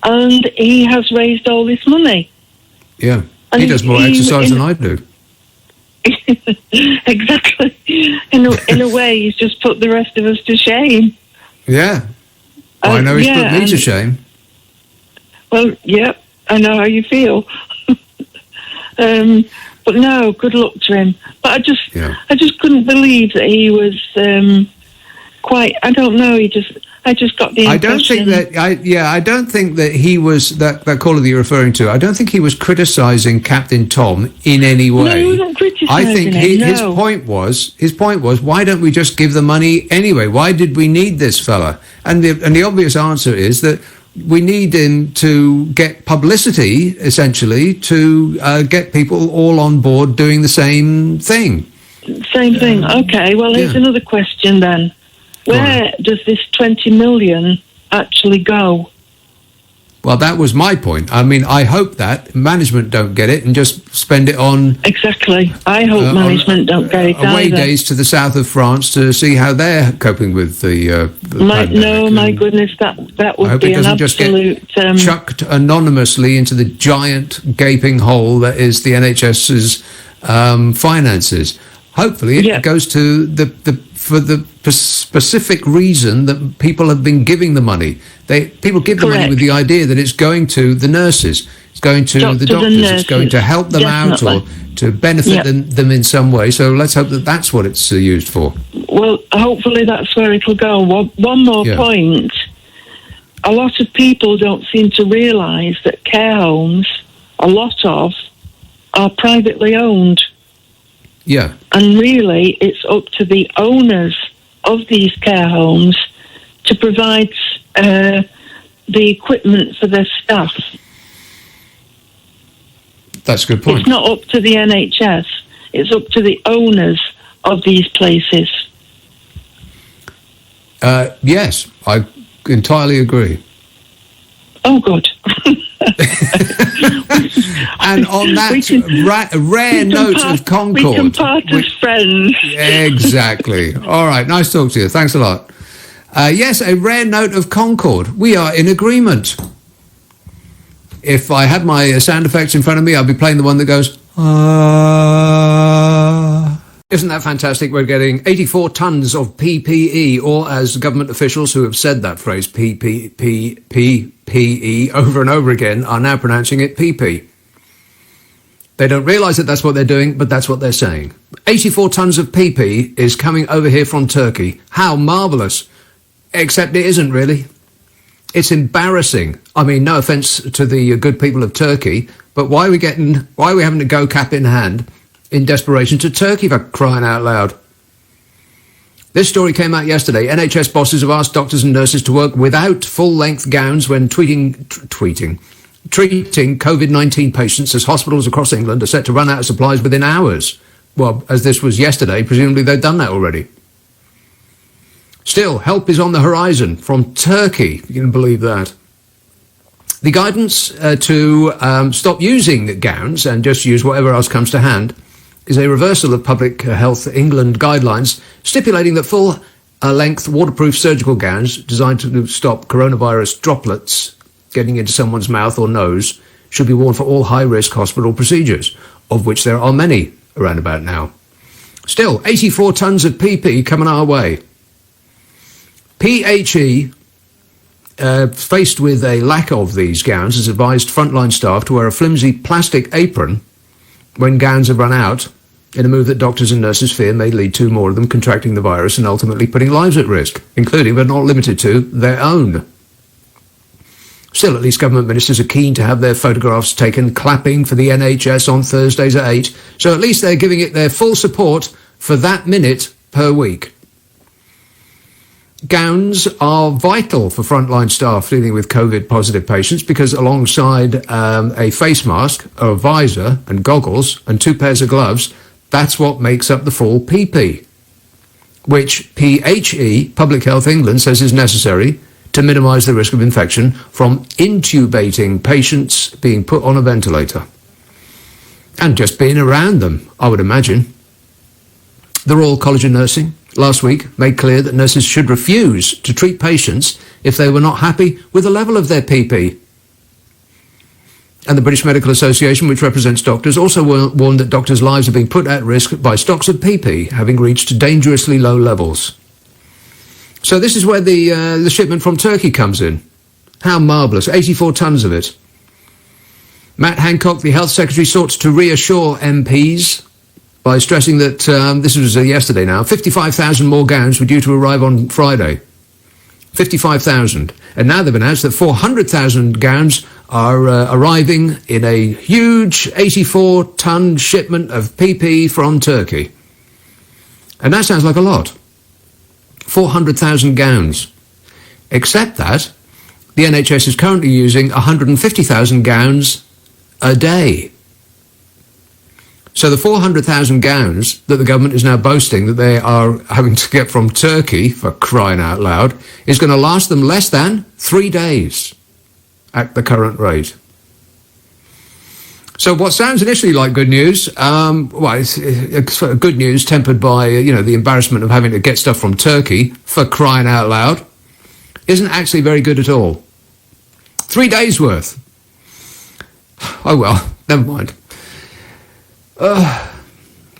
and he has raised all this money. Yeah, and he does more exercise than I do. Exactly. In a way, he's just put the rest of us to shame. Yeah. I know he's put me to shame. Well, yeah, I know how you feel. But no, good luck to him. But I just couldn't believe that he was quite. I don't know. I just got the impression. I don't think that he was that caller that you're referring to. I don't think he was criticising Captain Tom in any way. No, he wasn't criticising I think his point was, why don't we just give the money anyway? Why did we need this fella? And the obvious answer is that we need him to get publicity, essentially, to get people all on board doing the same thing. Same thing. Okay. Well, here's another question then. Where does this 20 million actually go? Well, that was my point. I mean, I hope that management don't get it and just spend it on... Exactly. I hope management don't get it away days to the south of France to see how they're coping with the pandemic. No, my goodness, that would be an absolute... Just get chucked anonymously into the giant gaping hole that is the NHS's finances. Hopefully it goes to for the specific reason that people have been giving the money. People give the money with the idea that it's going to the nurses. It's going to the doctors. It's going to help them out or to benefit them in some way. So let's hope that that's what it's used for. Well, hopefully that's where it'll go. One more point. A lot of people don't seem to realise that care homes, a lot of, are privately owned. Yeah. And really, it's up to the owners of these care homes to provide the equipment for their staff. That's a good point. It's not up to the NHS. It's up to the owners of these places. Yes, I entirely agree. Oh, good. And on that rare note of concord... We can part as friends. Exactly. All right, nice talk to you. Thanks a lot. Yes, a rare note of concord. We are in agreement. If I had my sound effects in front of me, I'd be playing the one that goes... Isn't that fantastic? We're getting 84 tonnes of PPE, or as government officials who have said that phrase, PPE, over and over again, are now pronouncing it PP. They don't realise that that's what they're doing, but that's what they're saying. 84 tonnes of PP is coming over here from Turkey. How marvellous. Except it isn't really. It's embarrassing. I mean, no offence to the good people of Turkey, but why are we having to go cap in hand in desperation to Turkey, for crying out loud? This story came out yesterday. NHS bosses have asked doctors and nurses to work without full-length gowns when treating COVID-19 patients, as hospitals across England are set to run out of supplies within hours. Well, as this was yesterday, presumably they've done that already. Still, help is on the horizon from Turkey, if you can believe that. The guidance to stop using gowns and just use whatever else comes to hand is a reversal of Public Health England guidelines stipulating that full-length waterproof surgical gowns designed to stop coronavirus droplets getting into someone's mouth or nose should be worn for all high-risk hospital procedures, of which there are many around about now. Still, 84 tonnes of PP coming our way. PHE, faced with a lack of these gowns, has advised frontline staff to wear a flimsy plastic apron when gowns have run out, in a move that doctors and nurses fear may lead to more of them contracting the virus and ultimately putting lives at risk, including but not limited to their own. Still, at least government ministers are keen to have their photographs taken clapping for the NHS on Thursdays at 8, so at least they're giving it their full support for that minute per week. Gowns are vital for frontline staff dealing with COVID-positive patients because alongside a face mask, a visor and goggles and 2 pairs of gloves, that's what makes up the full PP, which PHE, Public Health England, says is necessary to minimise the risk of infection from intubating patients being put on a ventilator. And just being around them, I would imagine. The Royal College of Nursing last week made clear that nurses should refuse to treat patients if they were not happy with the level of their PP. And the British Medical Association, which represents doctors, also warned that doctors' lives are being put at risk by stocks of PP having reached dangerously low levels. So this is where the shipment from Turkey comes in. How marvellous. 84 tonnes of it. Matt Hancock, the Health Secretary, sought to reassure MPs by stressing that, this was yesterday now, 55,000 more gowns were due to arrive on Friday. 55,000. And now they've announced that 400,000 gowns are arriving in a huge 84-tonne shipment of PP from Turkey. And that sounds like a lot. 400,000 gowns. Except that the NHS is currently using 150,000 gowns a day. So the 400,000 gowns that the government is now boasting that they are having to get from Turkey, for crying out loud, is going to last them less than 3 days at the current rate. So what sounds initially like good news, it's good news tempered by, the embarrassment of having to get stuff from Turkey, for crying out loud, isn't actually very good at all. 3 days worth. Oh well, never mind.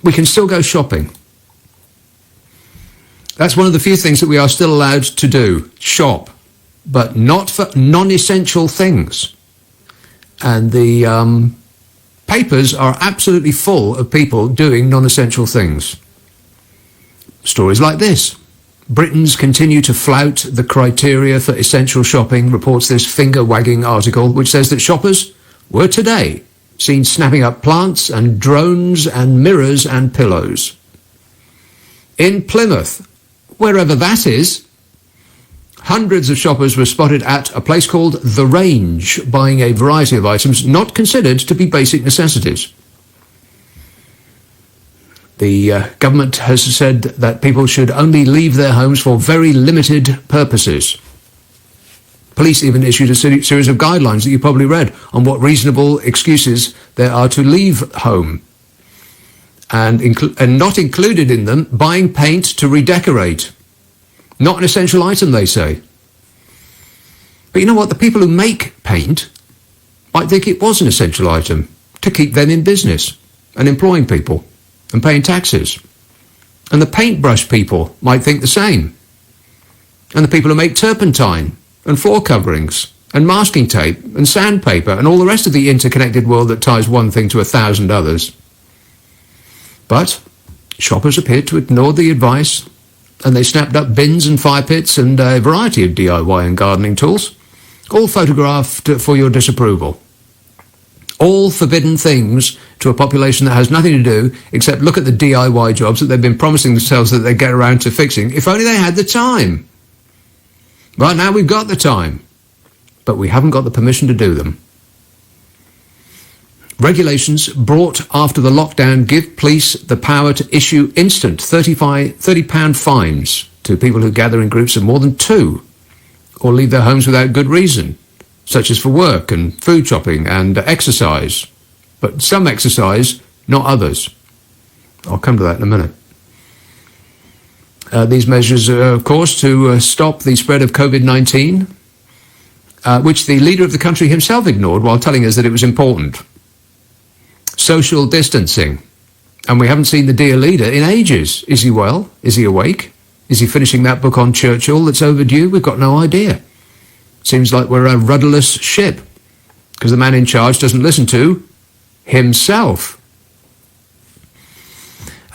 We can still go shopping. That's one of the few things that we are still allowed to do, shop, but not for non-essential things. And the papers are absolutely full of people doing non-essential things. Stories like this. Britons continue to flout the criteria for essential shopping, reports this finger-wagging article, which says that shoppers were today seen snapping up plants and drones and mirrors and pillows. In Plymouth, wherever that is, hundreds of shoppers were spotted at a place called The Range, buying a variety of items not considered to be basic necessities. The government has said that people should only leave their homes for very limited purposes. Police even issued a series of guidelines that you probably read on what reasonable excuses there are to leave home. And not included in them, buying paint to redecorate. Not an essential item, they say. But you know what? The people who make paint might think it was an essential item to keep them in business and employing people and paying taxes. And the paintbrush people might think the same. And the people who make turpentine and floor coverings and masking tape and sandpaper and all the rest of the interconnected world that ties one thing to 1,000 others. But shoppers appeared to ignore the advice, and they snapped up bins and fire pits and a variety of DIY and gardening tools, all photographed for your disapproval. All forbidden things to a population that has nothing to do except look at the DIY jobs that they've been promising themselves that they get around to fixing, if only they had the time. Right now we've got the time, but we haven't got the permission to do them. Regulations brought after the lockdown give police the power to issue instant £30 fines to people who gather in groups of more than two or leave their homes without good reason, such as for work and food shopping and exercise. But some exercise, not others. I'll come to that in a minute. These measures are, of course, to stop the spread of COVID-19, which the leader of the country himself ignored while telling us that it was important. Social distancing. And we haven't seen the dear leader in ages. Is he well? Is he awake? Is he finishing that book on Churchill that's overdue? We've got no idea. Seems like we're a rudderless ship, because the man in charge doesn't listen to himself.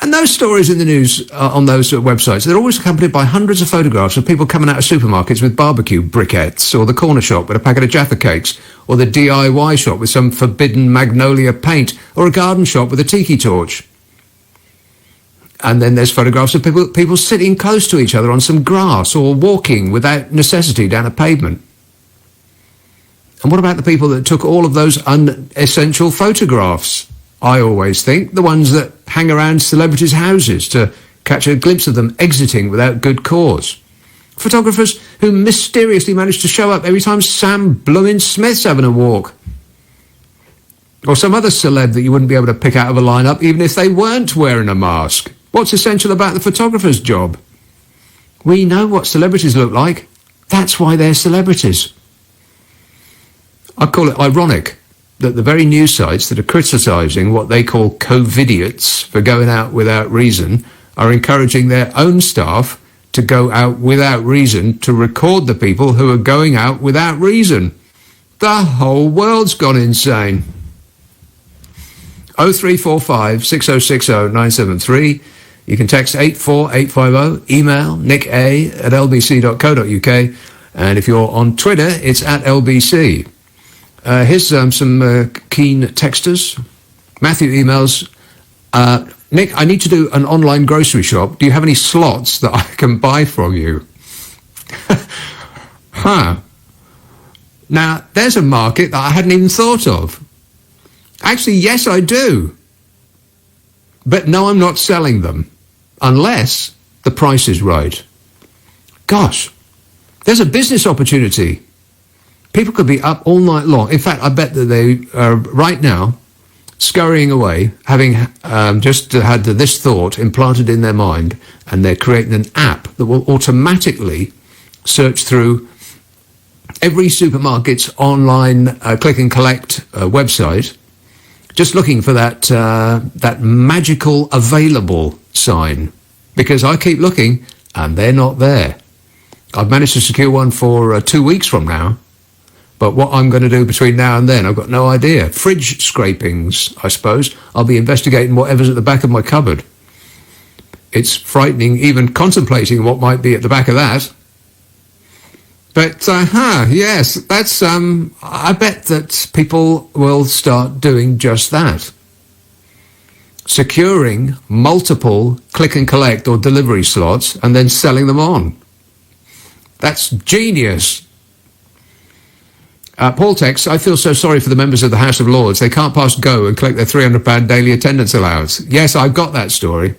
And those stories in the news on those websites, they're always accompanied by hundreds of photographs of people coming out of supermarkets with barbecue briquettes, or the corner shop with a packet of Jaffa cakes, or the DIY shop with some forbidden magnolia paint, or a garden shop with a tiki torch. And then there's photographs of people sitting close to each other on some grass, or walking without necessity down a pavement. And what about the people that took all of those unessential photographs? I always think the ones that hang around celebrities' houses to catch a glimpse of them exiting without good cause. Photographers who mysteriously manage to show up every time Sam Bloomin' Smith's having a walk. Or some other celeb that you wouldn't be able to pick out of a lineup even if they weren't wearing a mask. What's essential about the photographer's job? We know what celebrities look like. That's why they're celebrities. I call it ironic that the very news sites that are criticising what they call COVIDiots for going out without reason are encouraging their own staff to go out without reason to record the people who are going out without reason. The whole world's gone insane. 0345 6060 973. You can text 84850, email nica@lbc.co.uk, and if you're on Twitter, it's @LBC. Here's some keen texters. Matthew emails, Nick, I need to do an online grocery shop. Do you have any slots that I can buy from you? Now, there's a market that I hadn't even thought of. Actually, yes, I do. But no, I'm not selling them. Unless the price is right. Gosh, there's a business opportunity. People could be up all night long. In fact, I bet that they are right now scurrying away, having just had this thought implanted in their mind, and they're creating an app that will automatically search through every supermarket's online click and collect website, just looking for that magical available sign, because I keep looking and they're not there. I've managed to secure one for 2 weeks from now, But what I'm going to do between now and then, I've got no idea. Fridge scrapings, I suppose. I'll be investigating whatever's at the back of my cupboard. It's frightening even contemplating what might be at the back of that. But, yes, that's, I bet that people will start doing just that. Securing multiple click and collect or delivery slots and then selling them on. That's genius. Paul texts, I feel so sorry for the members of the House of Lords. They can't pass go and collect their £300 daily attendance allowance. Yes, I've got that story.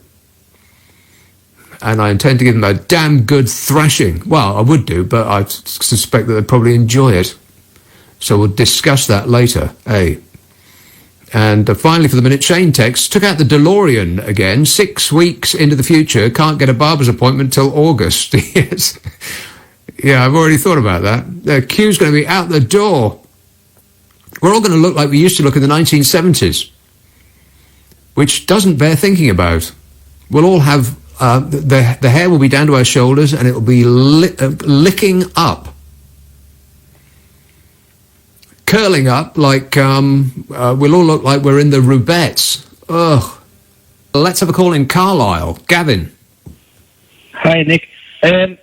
And I intend to give them a damn good thrashing. Well, I would do, but I suspect that they'd probably enjoy it. So we'll discuss that later, And finally, for the minute, Shane texts, took out the DeLorean again, 6 weeks into the future, can't get a barber's appointment till August. Yes. Yeah, I've already thought about that. The queue's going to be out the door. We're all going to look like we used to look in the 1970s, which doesn't bear thinking about. We'll all have... the hair will be down to our shoulders and it will be licking up. Curling up like we'll all look like we're in the Rubettes. Ugh. Let's have a call in Carlisle. Gavin. Hi, Nick.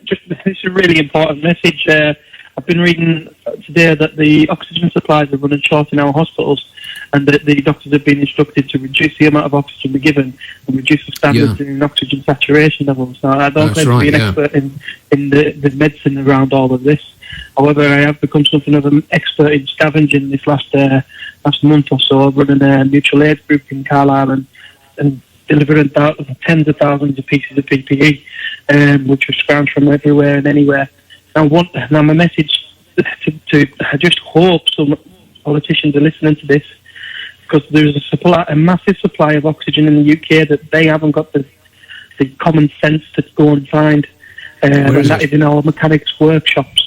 Just this is a really important message. I've been reading today that the oxygen supplies are running short in our hospitals, and that the doctors have been instructed to reduce the amount of oxygen we're given and reduce the standards in oxygen saturation levels. Now, I don't claim to be an expert in the medicine around all of this. However, I have become something of an expert in scavenging this last month or so, running a mutual aid group in Carlisle and delivering tens of thousands of pieces of PPE, which were scrounged from everywhere and anywhere. Now my message I just hope some politicians are listening to this, because there's a massive supply of oxygen in the UK that they haven't got the common sense to go and find, and that is in our mechanics workshops.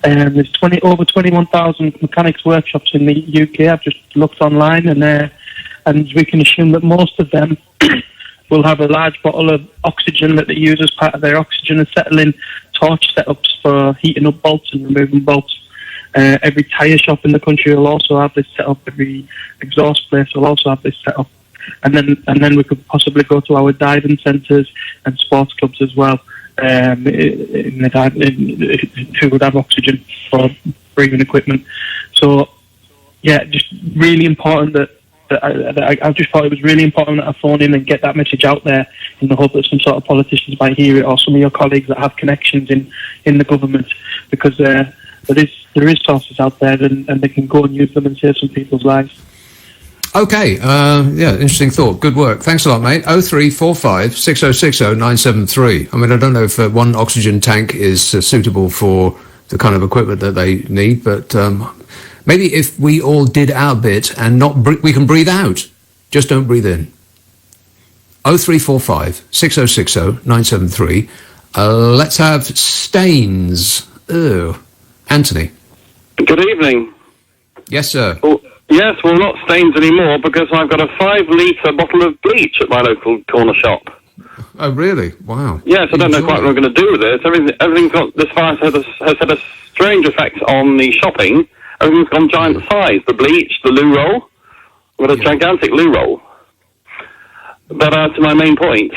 There's over 21,000 mechanics workshops in the UK. I've just looked online, and we can assume that most of them will have a large bottle of oxygen that they use as part of their oxygen acetylene torch setups for heating up bolts and removing bolts. Every tyre shop in the country will also have this set up. Every exhaust place will also have this set up. And then we could possibly go to our diving centres and sports clubs as well, who would have oxygen for breathing equipment. So, yeah, just really important that I just thought it was really important that I phone in and get that message out there, in the hope that some sort of politicians might hear it, or some of your colleagues that have connections in the government, because there is sources out there, and they can go and use them and save some people's lives. Okay, interesting thought. Good work. Thanks a lot, mate. 0345 6060 973. I mean, I don't know if one oxygen tank is suitable for the kind of equipment that they need, but maybe if we all did our bit and we can breathe out, just don't breathe in. 0345 6060 973. Let's have Stains. Anthony. Good evening. Yes, sir. Yes, well, not Stains anymore, because I've got a 5-litre bottle of bleach at my local corner shop. Oh, really? Wow. Yes, I don't know quite what I'm going to do with it. Everything's got, this virus has had a strange effect on the shopping. Everything's gone giant size. The bleach, the loo roll. I've got a gigantic loo roll. But to my main point.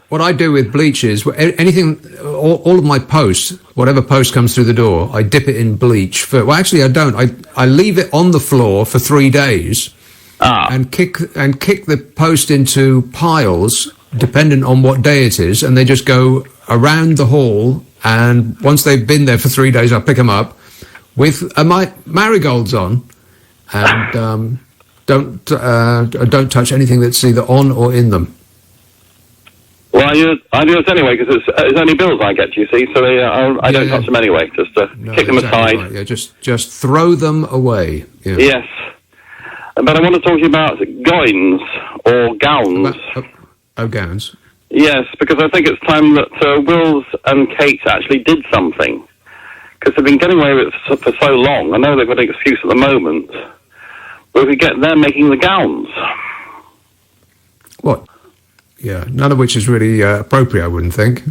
What I do with bleach is anything, all of my posts, whatever post comes through the door, I dip it in bleach. Well, actually, I don't. I leave it on the floor for 3 days and kick the post into piles, dependent on what day it is, and they just go around the hall. And once they've been there for 3 days, I pick them up with my marigolds on, and don't touch anything that's either on or in them. Well, I do it anyway, because it's only bills I get, you see, so I don't touch them anyway, just kick them aside. Right. Yeah, just throw them away. Yeah. Yes. But I want to talk to you about gowns, or gowns. Gowns. Yes, because I think it's time that Wills and Kate actually did something, because they've been getting away with it for so long. I know they've got an excuse at the moment, but if we get them making the gowns. What? Yeah, none of which is really appropriate, I wouldn't think.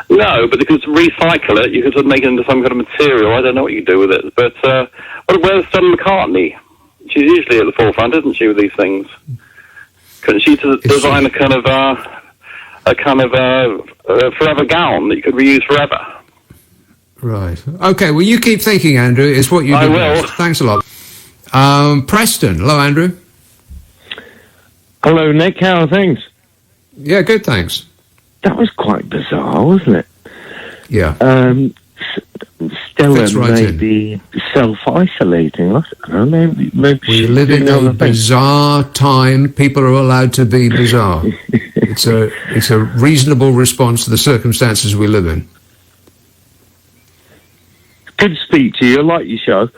No, but they could recycle it. You could make it into some kind of material. I don't know what you do with it. But where's Stella McCartney? She's usually at the forefront, isn't she, with these things? Couldn't she design a kind of forever gown that you could reuse forever? Right. Okay. Well, you keep thinking, Andrew. It's what you do. I will. Best. Thanks a lot. Preston. Hello, Andrew. Hello, Nick. How are things? Yeah, good. Thanks. That was quite bizarre, wasn't it? Yeah. Stella may be self-isolating. I don't know. Maybe we live in a bizarre time. People are allowed to be bizarre. It's a reasonable response to the circumstances we live in. Good to speak to you. I like your show.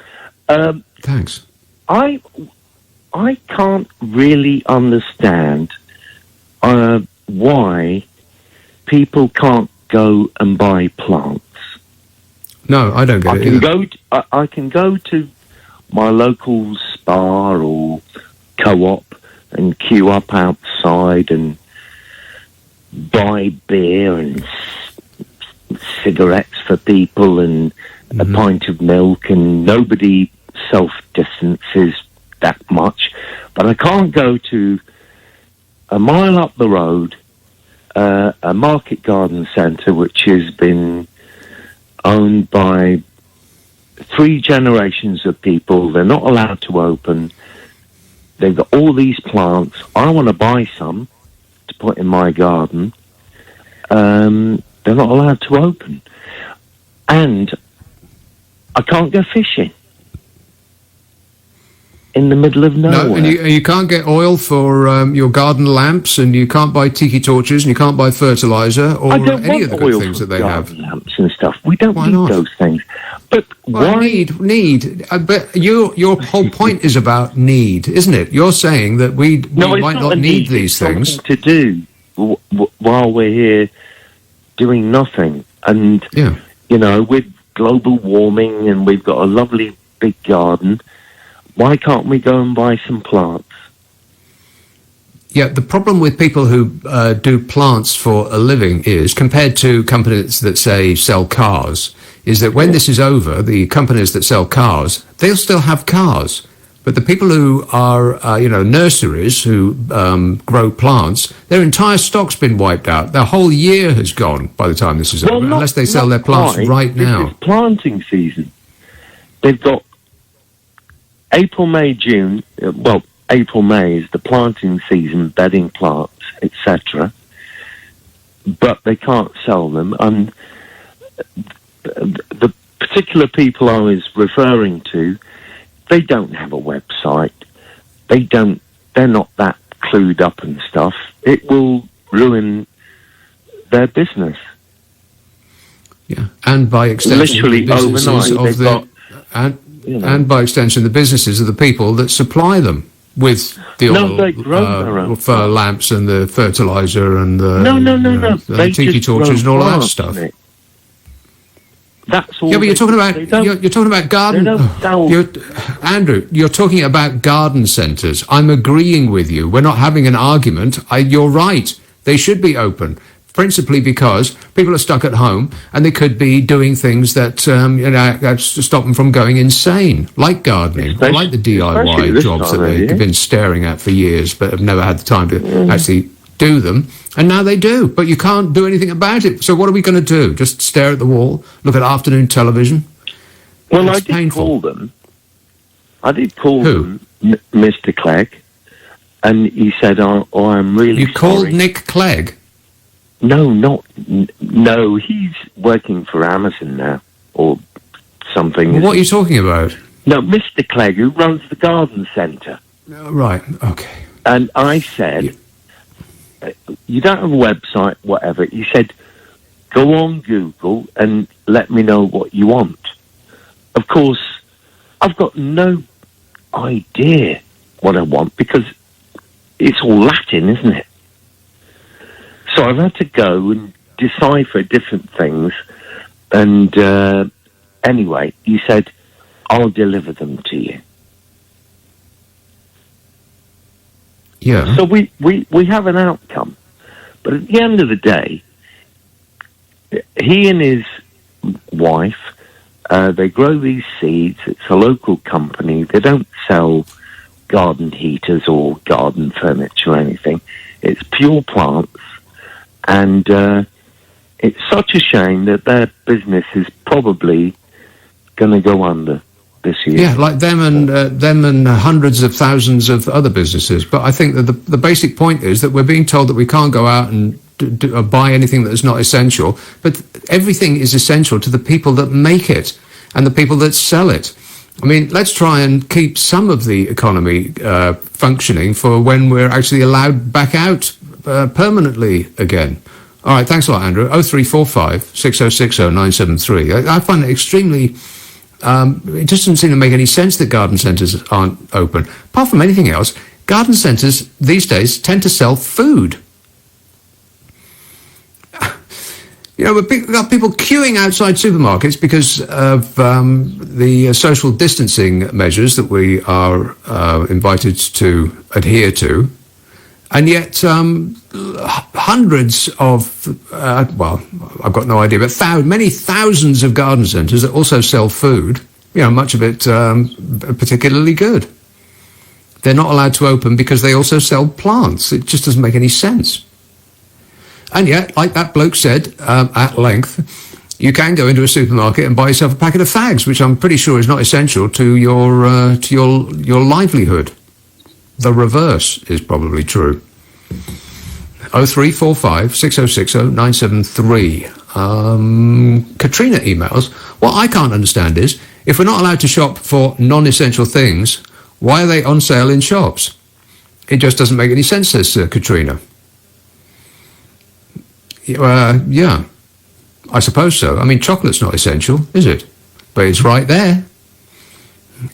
Thanks. I can't really understand why people can't go and buy plants. No, I don't get it. I can go to my local spa or co-op and queue up outside and buy beer and cigarettes for people and a pint of milk, and nobody self-distances that much. But I can't go to a mile up the road, a market garden centre which has been owned by 3 generations of people. They're not allowed to open. They've got all these plants. I want to buy some to put in my garden. They're not allowed to open. And I can't go fishing in the middle of nowhere. No, and you can't get oil for your garden lamps, and you can't buy tiki torches, and you can't buy fertilizer or any of the good things that they have. Lamps and stuff. We don't need those things. But why need? But your whole point is about need, isn't it? You're saying that we might not need these things to do while we're here doing nothing. And with global warming, and we've got a lovely big garden. Why can't we go and buy some plants? Yeah, the problem with people who do plants for a living is, compared to companies that, say, sell cars, is that when this is over, the companies that sell cars, they'll still have cars. But the people who are, nurseries who grow plants, their entire stock's been wiped out. Their whole year has gone by the time this is over, unless they sell their plants right now. It's planting season. They've got April, May, June. April, May is the planting season, bedding plants, etc. But they can't sell them. And the particular people I was referring to, they don't have a website. They're not that clued up and stuff. It will ruin their business. Yeah, and by extension, literally the businesses overnight, and by extension, the businesses are the people that supply them with the oil for lamps and the fertilizer and the tiki torches and all of that stuff. That's all. Yeah, but you're talking about garden. Andrew, you're talking about garden centres. I'm agreeing with you. We're not having an argument. You're right. They should be open, principally because people are stuck at home and they could be doing things that stop them from going insane, like gardening, or like the DIY jobs that they've been staring at for years, but have never had the time to actually do them. And now they do, but you can't do anything about it. So what are we going to do? Just stare at the wall, look at afternoon television? Well, I did call them. Mr. Clegg, and he said, I'm really sorry. You called Nick Clegg? No, he's working for Amazon now, or something. Well, what are you talking about? No, Mr. Clegg, who runs the garden centre. Right, okay. And I said, you don't have a website, whatever. He said, go on Google and let me know what you want. Of course, I've got no idea what I want because it's all Latin, isn't it? So I've had to go and decipher different things. And anyway, he said, I'll deliver them to you. Yeah. So we have an outcome. But at the end of the day, he and his wife, they grow these seeds. It's a local company. They don't sell garden heaters or garden furniture or anything. It's pure plants. And it's such a shame that their business is probably going to go under this year. Yeah, like them and hundreds of thousands of other businesses. But I think that the basic point is that we're being told that we can't go out and buy anything that is not essential. But everything is essential to the people that make it and the people that sell it. I mean, let's try and keep some of the economy functioning for when we're actually allowed back out permanently again. All right, thanks a lot, Andrew. 0345 6060 973. I find it extremely... it just doesn't seem to make any sense that garden centres aren't open. Apart from anything else, garden centres these days tend to sell food. You know, we've got people queuing outside supermarkets because of the social distancing measures that we are invited to adhere to. And yet hundreds of, well, I've got no idea, but many thousands of garden centres that also sell food, you know, much of it particularly good. They're not allowed to open because they also sell plants. It just doesn't make any sense. And yet, like that bloke said at length, you can go into a supermarket and buy yourself a packet of fags, which I'm pretty sure is not essential to your livelihood. The reverse is probably true. 0345 6060 973. Katrina emails, what I can't understand is, if we're not allowed to shop for non-essential things, why are they on sale in shops? It just doesn't make any sense, says Katrina. Yeah, I suppose so. I mean, chocolate's not essential, is it? But it's right there.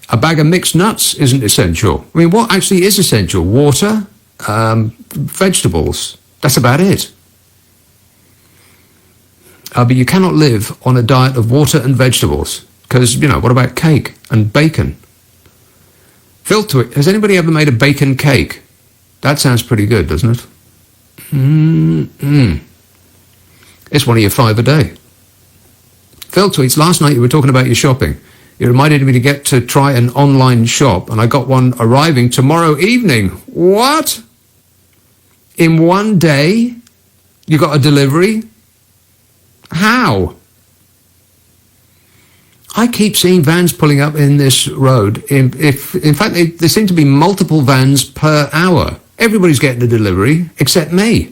A bag of mixed nuts isn't essential. I mean, what actually is essential? Water, vegetables. That's about it. But you cannot live on a diet of water and vegetables. Because, you know, what about cake and bacon? Phil Tweet, has anybody ever made a bacon cake? That sounds pretty good, doesn't it? It's one of your 5 a day. Phil tweets, last night you were talking about your shopping. It reminded me to get to try an online shop, and I got one arriving tomorrow evening. What? In one day? You got a delivery? How? I keep seeing vans pulling up in this road. In fact, there seem to be multiple vans per hour. Everybody's getting a delivery, except me.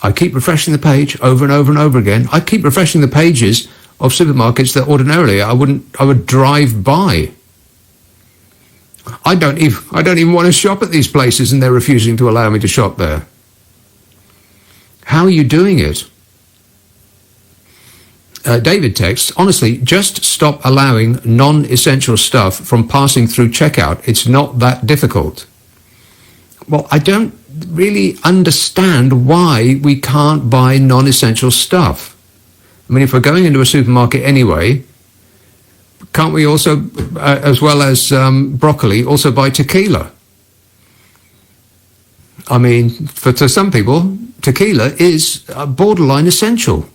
I keep refreshing the page over and over and over again. I keep refreshing the pages of supermarkets that ordinarily I would drive by. I don't even want to shop at these places, and they're refusing to allow me to shop there. How are you doing it? David texts, honestly, just stop allowing non-essential stuff from passing through checkout. It's not that difficult. Well, I don't really understand why we can't buy non-essential stuff. I mean, if we're going into a supermarket anyway, can't we also, as well as broccoli, also buy tequila? I mean, to some people, tequila is borderline essential.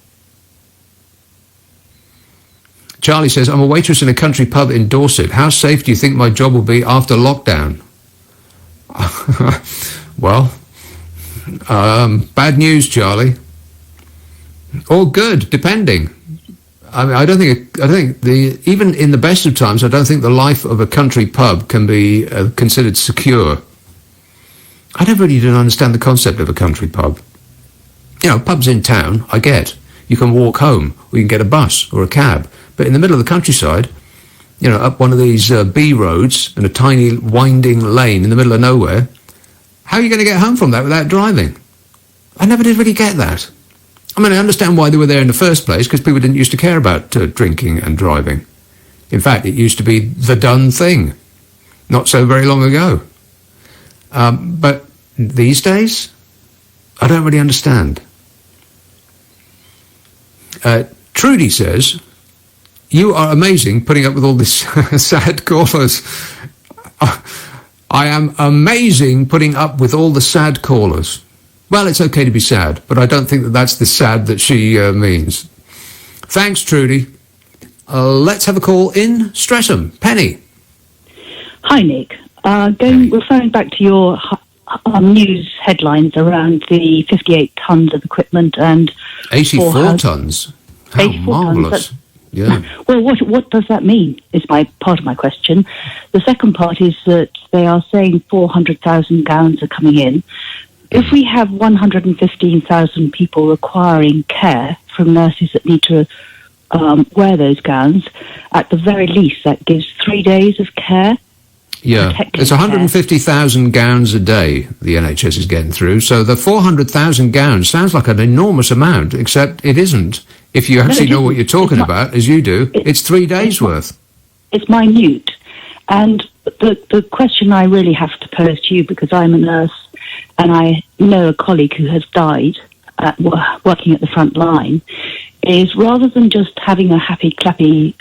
Charlie says, I'm a waitress in a country pub in Dorset. How safe do you think my job will be after lockdown? Well, bad news, Charlie. Or good, depending. I mean, I don't think even in the best of times, I don't think the life of a country pub can be considered secure. I never really didn't understand the concept of a country pub. You know, pubs in town, I get. You can walk home, or you can get a bus or a cab. But in the middle of the countryside, you know, up one of these B roads in a tiny winding lane in the middle of nowhere, how are you going to get home from that without driving? I never did really get that. I mean, I understand why they were there in the first place, because people didn't used to care about drinking and driving. In fact, it used to be the done thing, not so very long ago. But these days, I don't really understand. Trudy says, you are amazing putting up with all this sad callers. I am amazing putting up with all the sad callers. Well, it's okay to be sad, but I don't think that that's the sad that she means. Thanks, Trudy. Let's have a call in Streatham. Penny. Hi, Nick. Referring back to your news headlines around the 58 tons of equipment and 84 tons. How 84 marvellous. tons. Yeah. Well, what does that mean is part of my question. The second part is that they are saying 400,000 gowns are coming in. If we have 115,000 people requiring care from nurses that need to wear those gowns, at the very least that gives 3 days of care. Yeah, it's 150,000 gowns a day the NHS is getting through. So the 400,000 gowns sounds like an enormous amount, except it isn't. If you actually know what you're talking about, as you do, it's 3 days worth. It's minute. And the question I really have to pose to you, because I'm a nurse and I know a colleague who has died working at the front line, is rather than just having a happy, clappy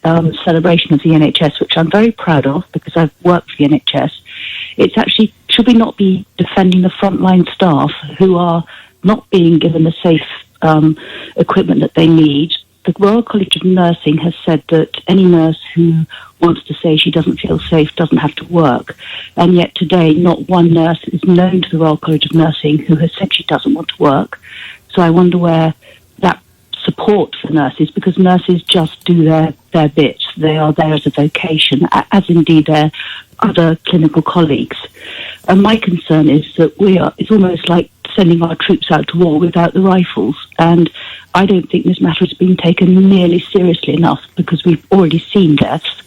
celebration of the NHS, which I'm very proud of because I've worked for the NHS, it's actually, should we not be defending the frontline staff who are not being given the safe equipment that they need? The Royal College of Nursing has said that any nurse who wants to say she doesn't feel safe doesn't have to work. And yet today, not one nurse is known to the Royal College of Nursing who has said she doesn't want to work. So I wonder where that support for nurses, because nurses just do their bit. They are there as a vocation, as indeed their other clinical colleagues. And my concern is that it's almost like sending our troops out to war without the rifles. And I don't think this matter has been taken nearly seriously enough, because we've already seen deaths.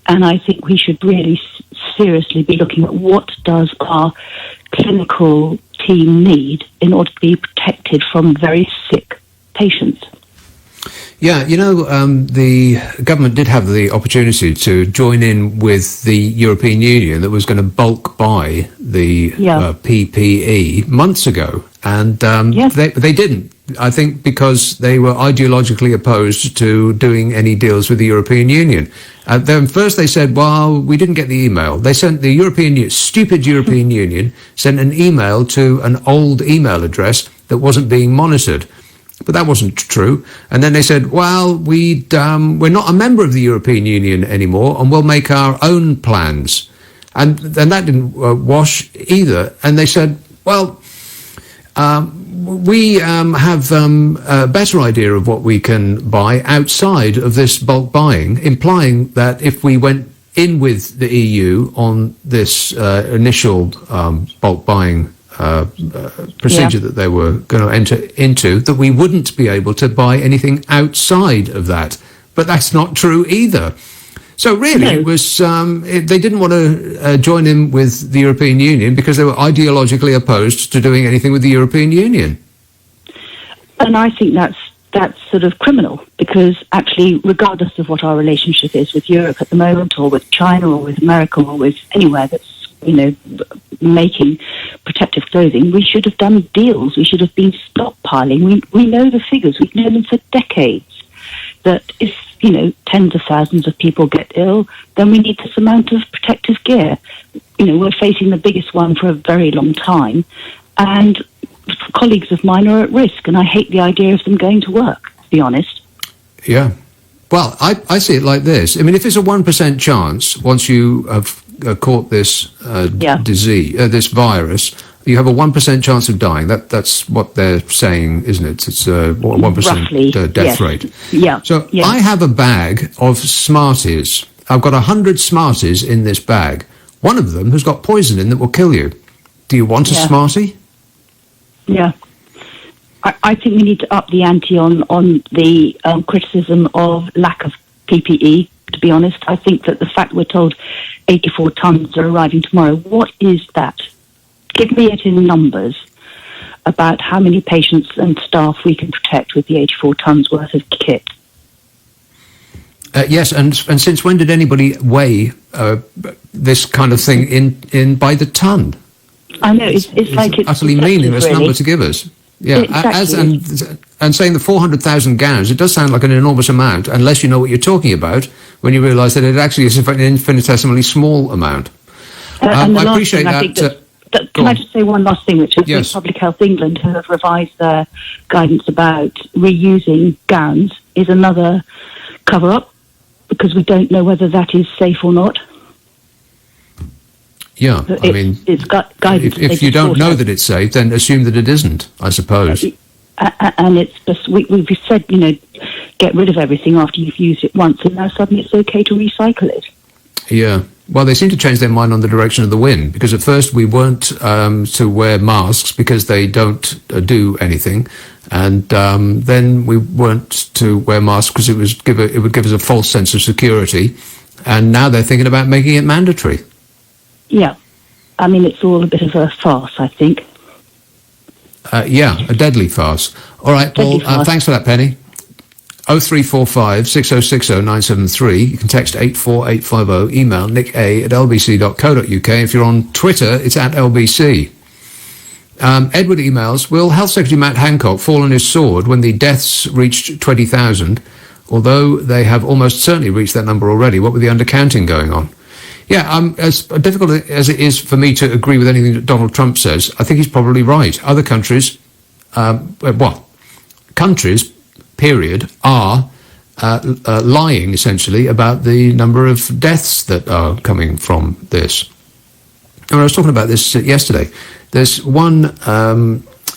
And I think we should really seriously be looking at what does our clinical team need in order to be protected from very sick patients. Yeah, the government did have the opportunity to join in with the European Union that was going to bulk buy the PPE months ago, and they didn't. I think because they were ideologically opposed to doing any deals with the European Union. Then first they said, well, we didn't get the email. They sent the stupid European Union, sent an email to an old email address that wasn't being monitored. But that wasn't true. And then they said, well, we're not a member of the European Union anymore, and we'll make our own plans. And that didn't wash either. And they said, well, we have a better idea of what we can buy outside of this bulk buying, implying that if we went in with the EU on this initial bulk buying procedure that they were going to enter into, that we wouldn't be able to buy anything outside of that. But that's not true either. So really, it was they didn't want to join in with the European Union because they were ideologically opposed to doing anything with the European Union. And I think that's sort of criminal, because actually, regardless of what our relationship is with Europe at the moment, or with China, or with America, or with anywhere that's making protective clothing, we should have done deals. We should have been stockpiling. We know the figures. We've known them for decades, that if, tens of thousands of people get ill, then we need this amount of protective gear. We're facing the biggest one for a very long time, and colleagues of mine are at risk, and I hate the idea of them going to work, to be honest. Yeah. Well, I see it like this. I mean, if it's a 1% chance, once you have caught this disease, this virus, you have a 1% chance of dying. That's what they're saying, isn't it? It's a 1% death rate. Yeah. So I have a bag of Smarties. I've got 100 Smarties in this bag. One of them has got poison in that will kill you. Do you want a Smartie? Yeah. I think we need to up the ante on the criticism of lack of PPE, to be honest. I think that the fact we're told 84 tons are arriving tomorrow, what is that? Give me it in numbers about how many patients and staff we can protect with the 84 tons worth of kit. Yes, and since when did anybody weigh this kind of thing in by the ton? I know, it's like it's utterly meaningless really number to give us. Yeah, exactly. and saying the 400,000 gowns, it does sound like an enormous amount, unless you know what you're talking about, when you realise that it actually is an infinitesimally small amount. I appreciate that. Can I just say one last thing, which is Public Health England, who have revised their guidance about reusing gowns, is another cover-up, because we don't know whether that is safe or not. Yeah, I mean, it's guidance. If you don't know that it's safe, then assume that it isn't, I suppose. And it's just, we've said, get rid of everything after you've used it once, and now suddenly it's okay to recycle it. Yeah. Well, they seem to change their mind on the direction of the wind, because at first we weren't to wear masks because they don't do anything, and then we weren't to wear masks because it would give us a false sense of security, and now they're thinking about making it mandatory. Yeah. I mean, it's all a bit of a farce, I think. Yeah, a deadly farce. All right, well, thanks for that, Penny. 0345 6060 973. You can text 84850. Email nick@lbc.co.uk. If you're on Twitter, it's @LBC. Edward emails, will Health Secretary Matt Hancock fall on his sword when the deaths reached 20,000? Although they have almost certainly reached that number already, what with the undercounting going on? Yeah, as difficult as it is for me to agree with anything that Donald Trump says, I think he's probably right. Other countries, countries, period, are lying, essentially, about the number of deaths that are coming from this. And I was talking about this yesterday. There's one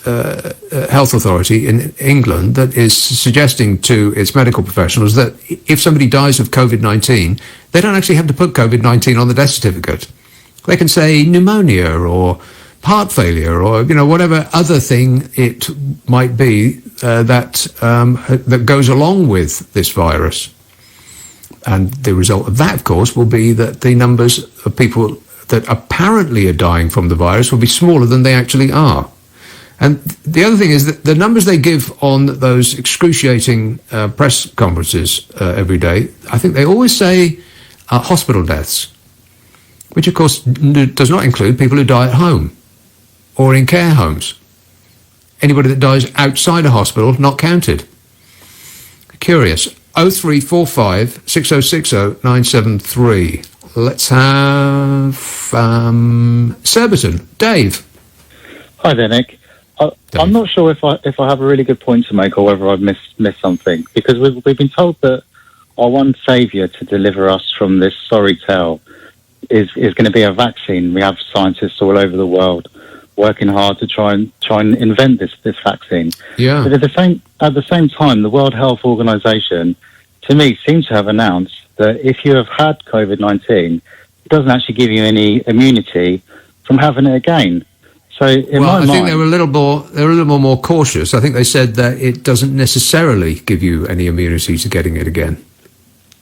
health authority in England that is suggesting to its medical professionals that if somebody dies of COVID-19, they don't actually have to put COVID-19 on the death certificate. They can say pneumonia or heart failure or, whatever other thing it might be that goes along with this virus. And the result of that, of course, will be that the numbers of people that apparently are dying from the virus will be smaller than they actually are. And the other thing is that the numbers they give on those excruciating press conferences every day, I think they always say hospital deaths, which of course does not include people who die at home or in care homes. Anybody that dies outside a hospital, not counted. Curious. 0345 6060 973. Let's have Surbiton. Dave. Hi there, Nick. I'm not sure if I have a really good point to make or whether I've missed something, because we've been told that our one saviour to deliver us from this sorry tale is going to be a vaccine. We have scientists all over the world working hard to try and invent this vaccine. Yeah. But at the same time, the World Health Organization, to me, seems to have announced that if you have had COVID-19, it doesn't actually give you any immunity from having it again. So I think they were a little more cautious. I think they said that it doesn't necessarily give you any immunity to getting it again.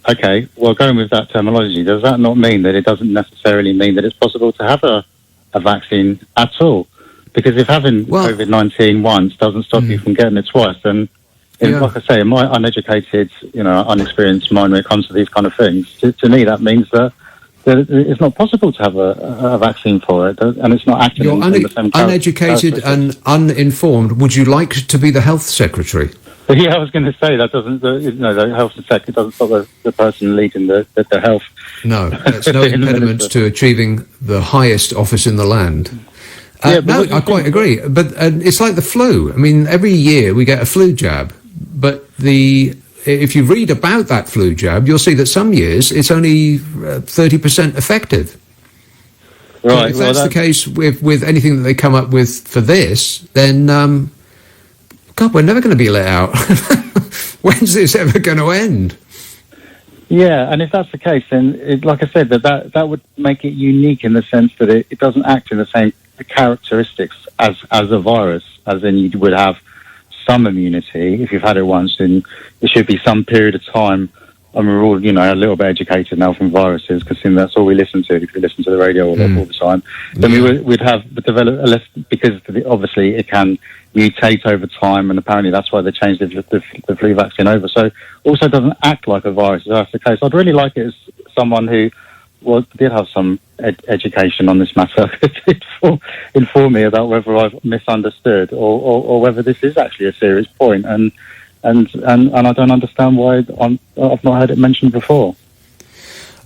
Okay, well, going with that terminology, does that not mean that it doesn't necessarily mean that it's possible to have a vaccine at all? Because if having COVID-19 once doesn't stop you from getting it twice, then, like I say, in my uneducated, unexperienced mind when it comes to these kind of things, to me that means that it's not possible to have a vaccine for it, and it's not acting in the same uneducated and uninformed. Would you like to be the health secretary? Yeah, I was going to say that doesn't. The health secretary doesn't stop the person leading the health. No, that's no impediment to achieving the highest office in the land. No, I quite agree. But it's like the flu. I mean, every year we get a flu jab, but if you read about that flu jab, you'll see that some years it's only 30% effective. Right. So if that's the case with anything that they come up with for this, then, God, we're never going to be let out. When's this ever going to end? Yeah, and if that's the case, then, like I said, that would make it unique in the sense that it doesn't act in the same characteristics as a virus, as in you would have some immunity. If you've had it once, then there should be some period of time. And we're all, a little bit educated now from viruses, because that's all we listen to. If we listen to the radio all the time, then we'd develop a less, because obviously it can mutate over time, and apparently that's why they changed the flu vaccine over. So also doesn't act like a virus. If that's the case, I'd really like it as someone who did have some education on this matter could inform me about whether I've misunderstood or whether this is actually a serious point, and I don't understand why I've not heard it mentioned before.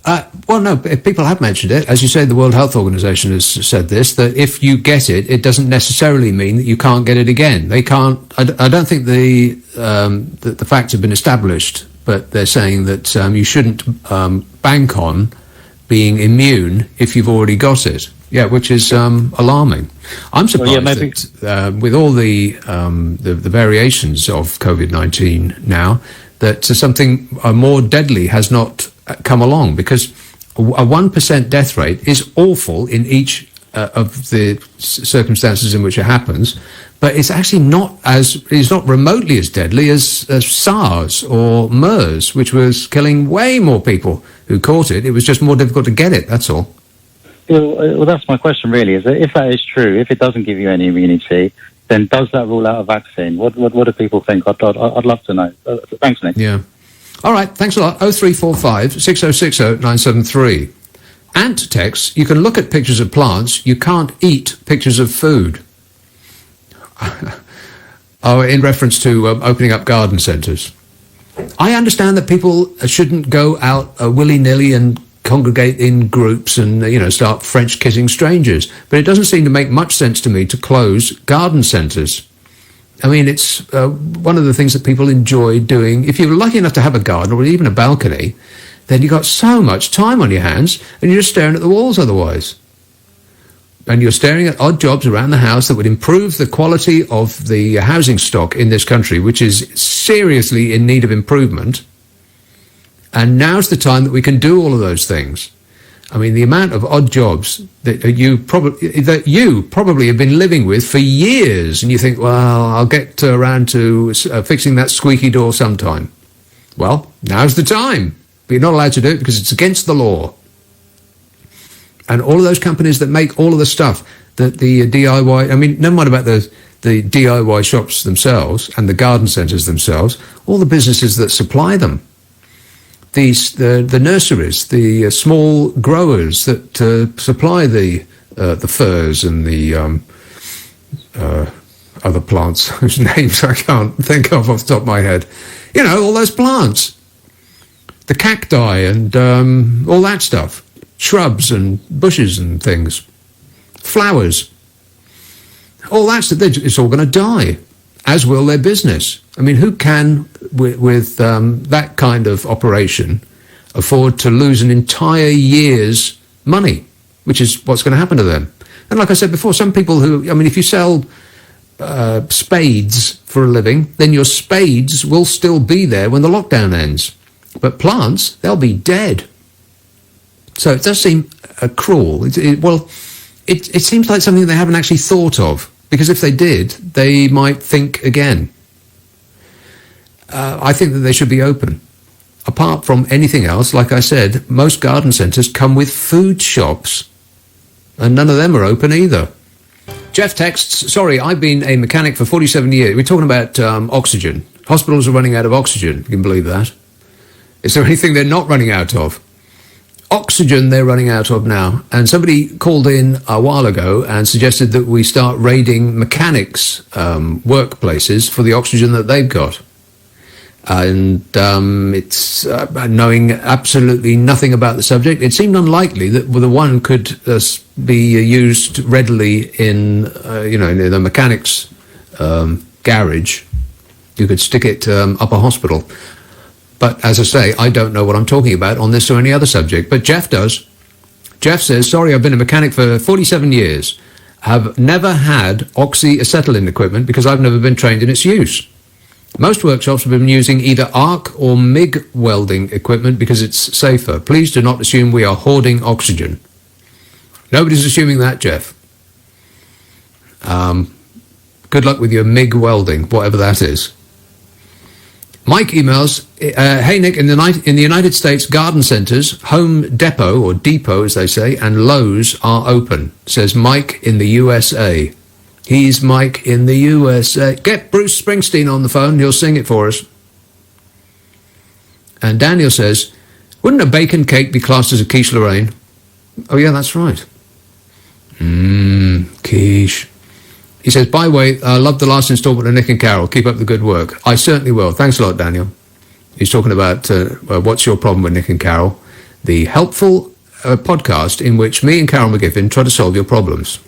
Well, no, people have mentioned it. As you say, the World Health Organization has said this, that if you get it, it doesn't necessarily mean that you can't get it again. They can't, I don't think the facts have been established, but they're saying that you shouldn't bank on being immune if you've already got it. Yeah, which is alarming. I'm surprised that with all the variations of COVID-19 now, that something more deadly has not come along, because a 1% death rate is awful in each of the circumstances in which it happens, but it's actually it's not remotely as deadly as SARS or MERS, which was killing way more people who caught it. It was just more difficult to get it, that's all. Well, that's my question really, is that if that is true, if it doesn't give you any immunity, then does that rule out a vaccine? What do people think? I'd love to know. Thanks, Nick. Yeah. All right, thanks a lot. 0345 6060 973. Ant text, you can look at pictures of plants, you can't eat pictures of food. In reference to opening up garden centres. I understand that people shouldn't go out willy-nilly and congregate in groups and, start French kissing strangers. But it doesn't seem to make much sense to me to close garden centres. I mean, it's one of the things that people enjoy doing. If you're lucky enough to have a garden or even a balcony, then you've got so much time on your hands and you're just staring at the walls otherwise. And you're staring at odd jobs around the house that would improve the quality of the housing stock in this country, which is seriously in need of improvement. And now's the time that we can do all of those things. I mean, the amount of odd jobs that you probably have been living with for years, and you think, well, I'll get around to fixing that squeaky door sometime. Well, now's the time. But you're not allowed to do it because it's against the law. And all of those companies that make all of the stuff, the DIY, I mean, never mind about the DIY shops themselves and the garden centres themselves, all the businesses that supply them. The nurseries, the small growers that supply the furs and the other plants whose names I can't think of off the top of my head. All those plants. The cacti and all that stuff. Shrubs and bushes and things. Flowers. All that stuff, it's all going to die, as will their business. I mean, who can, with that kind of operation, afford to lose an entire year's money, which is what's going to happen to them? And like I said before, some people if you sell spades for a living, then your spades will still be there when the lockdown ends. But plants, they'll be dead. So it does seem cruel. It seems like something they haven't actually thought of, because if they did, they might think again. I think that they should be open. Apart from anything else, like I said, most garden centres come with food shops, and none of them are open either. Jeff texts, sorry, I've been a mechanic for 47 years. We're talking about oxygen. Hospitals are running out of oxygen, if you can believe that. Is there anything they're not running out of? Oxygen they're running out of now. And somebody called in a while ago and suggested that we start raiding mechanics' workplaces for the oxygen that they've got. And it's knowing absolutely nothing about the subject. It seemed unlikely that the one could be used readily in a mechanic's garage. You could stick it up a hospital. But as I say, I don't know what I'm talking about on this or any other subject. But Jeff does. Jeff says, sorry, I've been a mechanic for 47 years. Have never had oxyacetylene equipment because I've never been trained in its use. Most workshops have been using either arc or MIG welding equipment because it's safer. Please do not assume we are hoarding oxygen. Nobody's assuming that, Jeff. Good luck with your MIG welding, whatever that is. Mike emails, hey Nick, in the United States, garden centres, Home Depot, or Depot as they say, and Lowe's are open, says Mike in the USA. He's Mike in the USA. Get Bruce Springsteen on the phone, he'll sing it for us. And Daniel says, wouldn't a bacon cake be classed as a quiche Lorraine? Oh yeah, that's right. Quiche. He says, by the way, I love the last instalment of Nick and Carol. Keep up the good work. I certainly will. Thanks a lot, Daniel. He's talking about what's your problem with Nick and Carol. the helpful podcast in which me and Carol McGiffin try to solve your problems.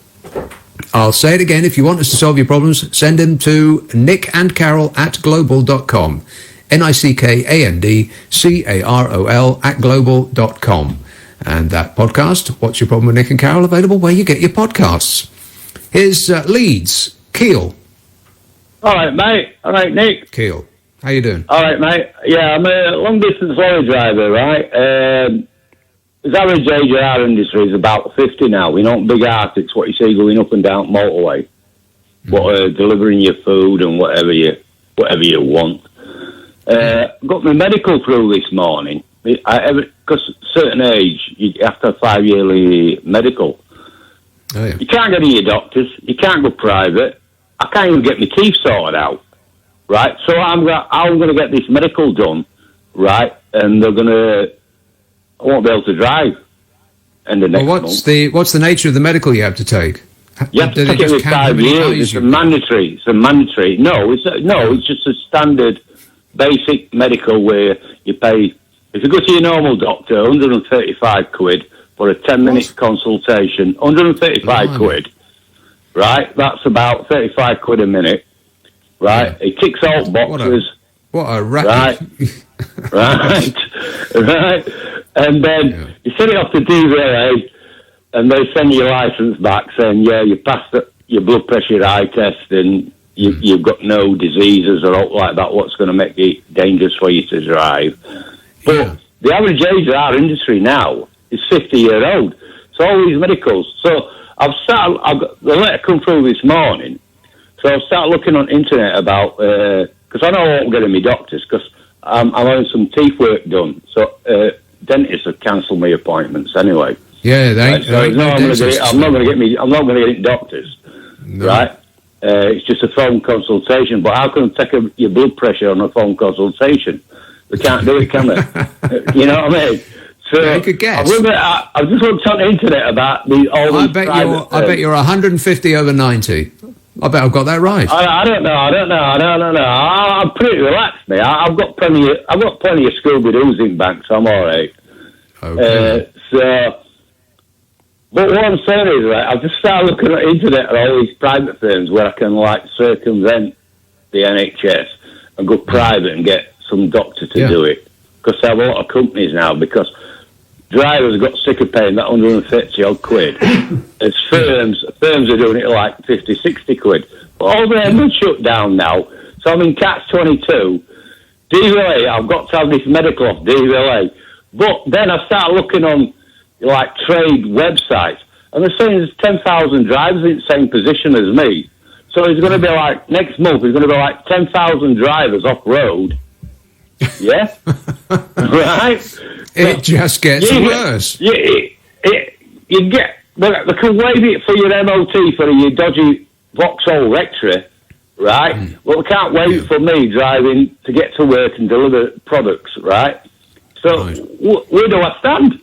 I'll say it again. If you want us to solve your problems, send them to nickandcarol@global.com. nickandcarol@global.com. And that podcast, What's Your Problem with Nick and Carol, available where you get your podcasts. Here's Leeds, Keel. All right, mate. All right, Nick. Keel. How you doing? All right, mate. Yeah, I'm a long-distance lorry driver, right? The average age of our industry is about 50 now. We know big Arctics, what you see going up and down motorway, delivering your food and whatever you want. Got my medical through this morning. Because certain age, you have to have 5-yearly medical. Oh, yeah. You can't go to your doctors. You can't go private. I can't even get my teeth sorted out. Right, so I'm going to get this medical done, right? And I won't be able to drive. And the next what's the nature of the medical you have to take? You have to take it with 5 years. It's a mandatory. No, it's just a standard, basic medical where you pay. If you go to your normal doctor, 135 quid for a 10-minute consultation. 135 quid, right? That's about 35 quid a minute. Right, he ticks all boxes. What a racket! Right, and then you send it off to DVLA, and they send your license back saying, "Yeah, you passed your blood pressure eye test, and you've got no diseases or all like that. What's going to make it dangerous for you to drive?" But the average age of our industry now is 50-year-old. So all these medicals. So I've got the letter come through this morning. So I'll start looking on internet about, because I know I won't get in my doctors, because I'm having some teeth work done. So dentists have cancelled my appointments anyway. Yeah, I'm not going to get in doctors, right? It's just a phone consultation. But how can I take your blood pressure on a phone consultation? We can't do it, can we? You know what I mean? So you could guess. I've just looked on the internet about all these private. I bet you're 150 over 90. I bet I've got that right. I don't know. I'm pretty relaxed, mate. I've got plenty of Scooby Doo's in bank, so I'm all right. Okay. But what I'm saying is, right, I've just started looking at the internet at all these private firms where I can circumvent the NHS and go private and get some doctor to do it. Because I have a lot of companies now. Because drivers got sick of paying that 130 odd quid. As firms are doing it like 50, 60 quid. But all them are shut down now. So I'm in catch-22. DVLA, I've got to have this medical off DVLA. But then I start looking on trade websites, and they're saying there's 10,000 drivers in the same position as me. So it's going to be next month, it's going to be 10,000 drivers off-road. Yeah? Right? It just gets worse. You get, they can waive it for your MOT for your dodgy Vauxhall Rectory, right? Well, they can't waive it for me driving to get to work and deliver products, right? So where do I stand?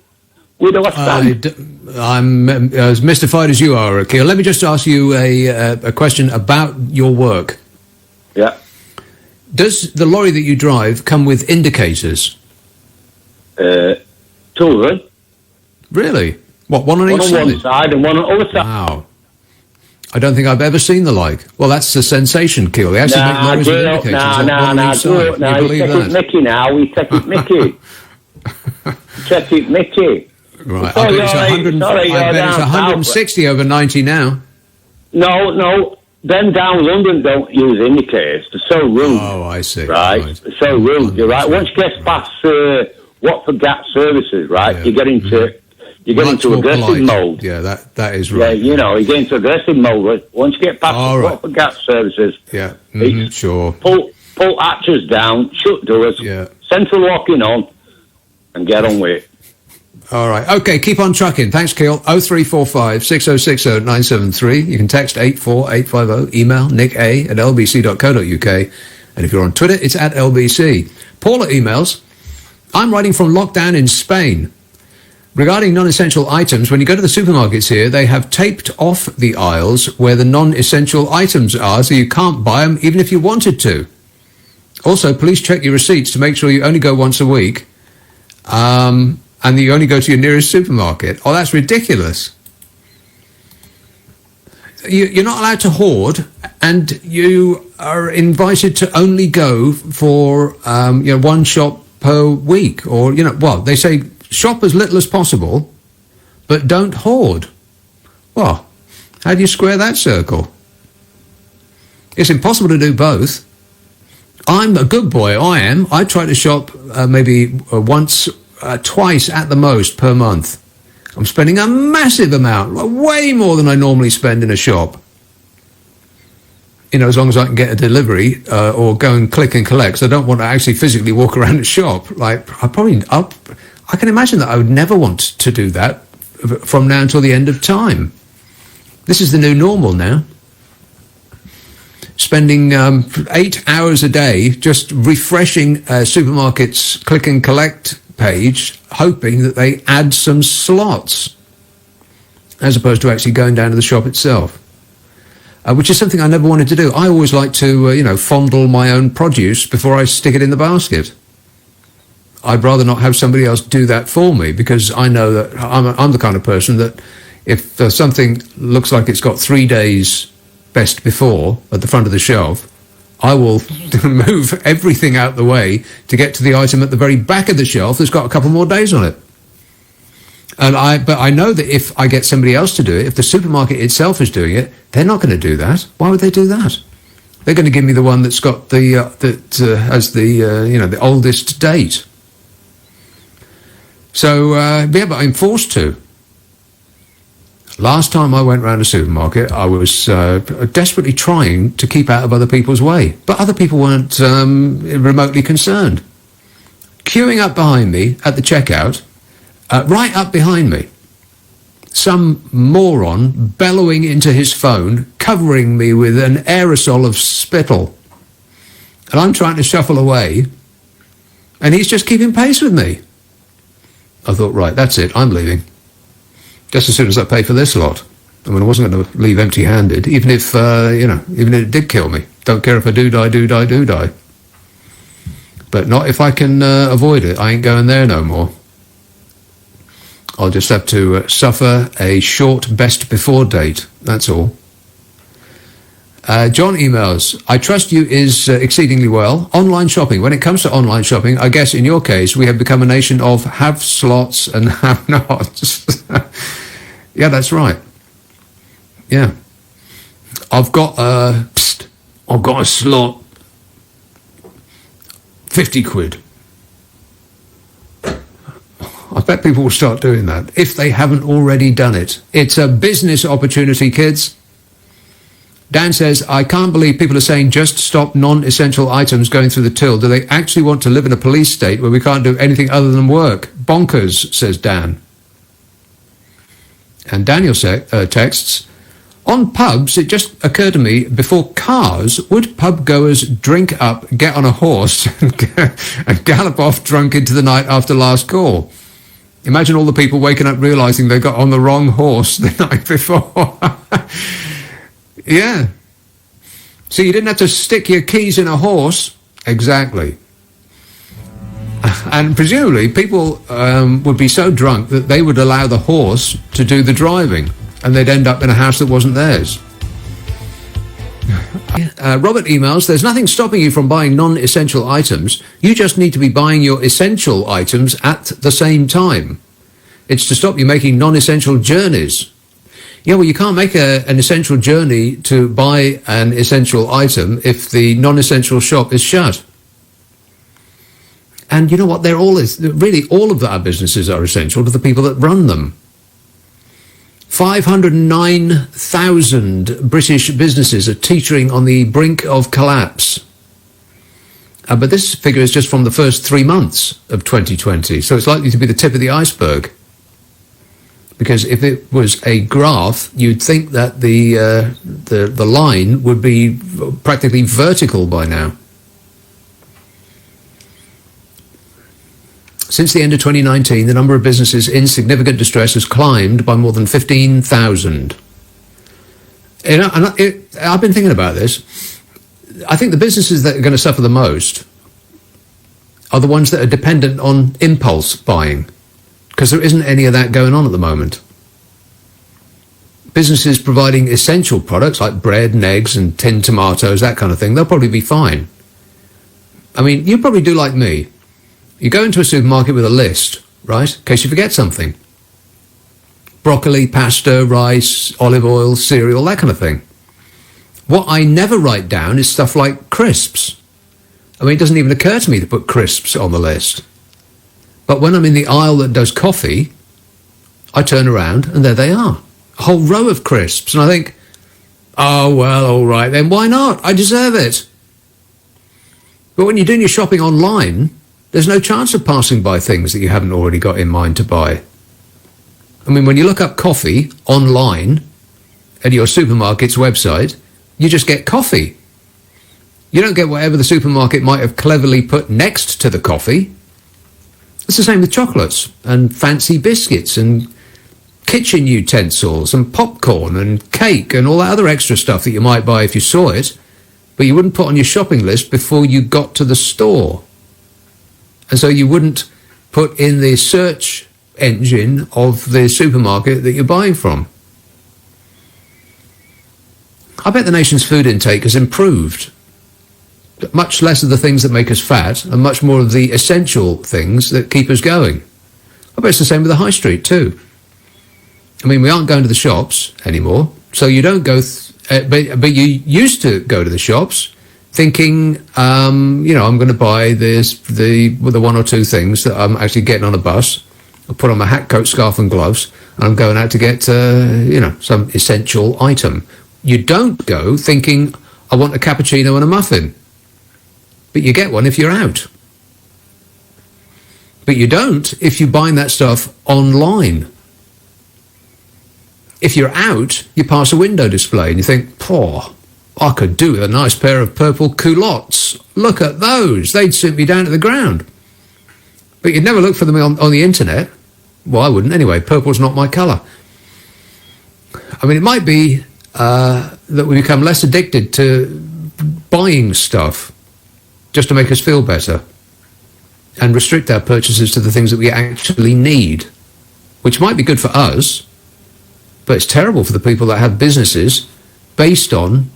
I'm as mystified as you are, Akil. Let me just ask you a question about your work. Yeah. Does the lorry that you drive come with indicators? Two of them. Really? What, one on each side? One on one side and one on the other side. Wow. I don't think I've ever seen the like. Well, that's the sensation, Keel. They actually make lorries with indicators. No, you take it Mickey now. We take it Mickey. Check it Mickey. Right. I bet it's 160 over 90 now. No. Them down London don't use indicators. They're so rude. Oh, I see. Right. They're so rude. You're right. Once you get past Watford Gap Services, right, you get into aggressive mode. Yeah, that is right. Yeah, you get into aggressive mode. Once you get past Watford Gap Services, sure. Pull hatches down, shut doors, central locking on, and get on with it. All right. Okay, keep on trucking. Thanks, Keel. 0345 6060 973. You can text 84850. Email nicka@lbc.co.uk. And if you're on Twitter, it's @LBC. Paula emails, I'm writing from lockdown in Spain. Regarding non-essential items, when you go to the supermarkets here, they have taped off the aisles where the non-essential items are, so you can't buy them even if you wanted to. Also, please check your receipts to make sure you only go once a week. and you only go to your nearest supermarket. Oh, that's ridiculous. You're not allowed to hoard, and you are invited to only go for one shop per week, or they say shop as little as possible, but don't hoard. Well, how do you square that circle? It's impossible to do both. I'm a good boy. I try to shop maybe once, twice at the most per month. I'm spending a massive amount, way more than I normally spend in a shop. As long as I can get a delivery or go and click and collect. So I don't want to actually physically walk around the shop. I can imagine that I would never want to do that from now until the end of time. This is the new normal now. Spending 8 hours a day just refreshing supermarket's click and collect page, hoping that they add some slots, as opposed to actually going down to the shop itself, which is something I never wanted to do. I always like to, fondle my own produce before I stick it in the basket. I'd rather not have somebody else do that for me, because I know that I'm the kind of person that if something looks like it's got 3 days best before at the front of the shelf, I will move everything out the way to get to the item at the very back of the shelf that's got a couple more days on it. But I know that if I get somebody else to do it, if the supermarket itself is doing it, they're not going to do that. Why would they do that? They're going to give me the one that's got has the oldest date. So but I'm forced to. Last time I went round a supermarket, I was desperately trying to keep out of other people's way, but other people weren't remotely concerned. Queuing up behind me at the checkout, right up behind me, some moron bellowing into his phone, covering me with an aerosol of spittle. And I'm trying to shuffle away, and he's just keeping pace with me. I thought, right, that's it, I'm leaving. Just as soon as I pay for this lot. I mean, I wasn't going to leave empty-handed, even if, even if it did kill me. Don't care if I do die. But not if I can avoid it. I ain't going there no more. I'll just have to suffer a short best before date. That's all. John emails, I trust you is exceedingly well. Online shopping. When it comes to online shopping, I guess in your case, we have become a nation of have slots and have nots. Yeah, that's right. Yeah. I've got a slot. 50 quid. I bet people will start doing that if they haven't already done it. It's a business opportunity, kids. Dan says, I can't believe people are saying just stop non-essential items going through the till. Do they actually want to live in a police state where we can't do anything other than work? Bonkers, says Dan. And Daniel texts, on pubs, it just occurred to me, before cars, would pub goers drink up, get on a horse, and gallop off drunk into the night after last call? Imagine all the people waking up realising they got on the wrong horse the night before. Yeah. So you didn't have to stick your keys in a horse? Exactly. And presumably people would be so drunk that they would allow the horse to do the driving, and they'd end up in a house that wasn't theirs. Robert emails, there's nothing stopping you from buying non-essential items. You just need to be buying your essential items at the same time. It's to stop you making non-essential journeys. Yeah, well, you can't make an essential journey to buy an essential item if the non-essential shop is shut. And you know what? Really, all of our businesses are essential to the people that run them. 509,000 British businesses are teetering on the brink of collapse. But this figure is just from the first 3 months of 2020, so it's likely to be the tip of the iceberg. Because if it was a graph, you'd think that the line would be practically vertical by now. Since the end of 2019, the number of businesses in significant distress has climbed by more than 15,000. I've been thinking about this. I think the businesses that are going to suffer the most are the ones that are dependent on impulse buying. because there isn't any of that going on at the moment. Businesses providing essential products like bread and eggs and tinned tomatoes, that kind of thing, they'll probably be fine. I mean, you probably do like me. You go into a supermarket with a list, right, in case you forget something. Broccoli, pasta, rice, olive oil, cereal, that kind of thing. What I never write down is stuff like crisps. I mean, it doesn't even occur to me to put crisps on the list. But when I'm in the aisle that does coffee, I turn around and there they are. A whole row of crisps. And I think, oh, well, all right, then why not? I deserve it. But when you're doing your shopping online, there's no chance of passing by things that you haven't already got in mind to buy. I mean, when you look up coffee online at your supermarket's website, you just get coffee. You don't get whatever the supermarket might have cleverly put next to the coffee. It's the same with chocolates and fancy biscuits and kitchen utensils and popcorn and cake and all that other extra stuff that you might buy if you saw it, but you wouldn't put on your shopping list before you got to the store. And so you wouldn't put in the search engine of the supermarket that you're buying from. I bet the nation's food intake has improved. Much less of the things that make us fat and much more of the essential things that keep us going. I bet it's the same with the high street too. I mean, we aren't going to the shops anymore, so you don't go, but you used to go to the shops thinking, I'm going to buy the one or two things that I'm actually getting on a bus. I'll put on my hat, coat, scarf and gloves, and I'm going out to get, some essential item. You don't go thinking, I want a cappuccino and a muffin. But you get one if you're out. But you don't if you're buying that stuff online. If you're out, you pass a window display and you think, I could do with a nice pair of purple culottes. Look at those. They'd suit me down to the ground. But you'd never look for them on the internet. Well, I wouldn't anyway. Purple's not my colour. I mean, it might be that we become less addicted to buying stuff just to make us feel better and restrict our purchases to the things that we actually need, which might be good for us, but it's terrible for the people that have businesses based on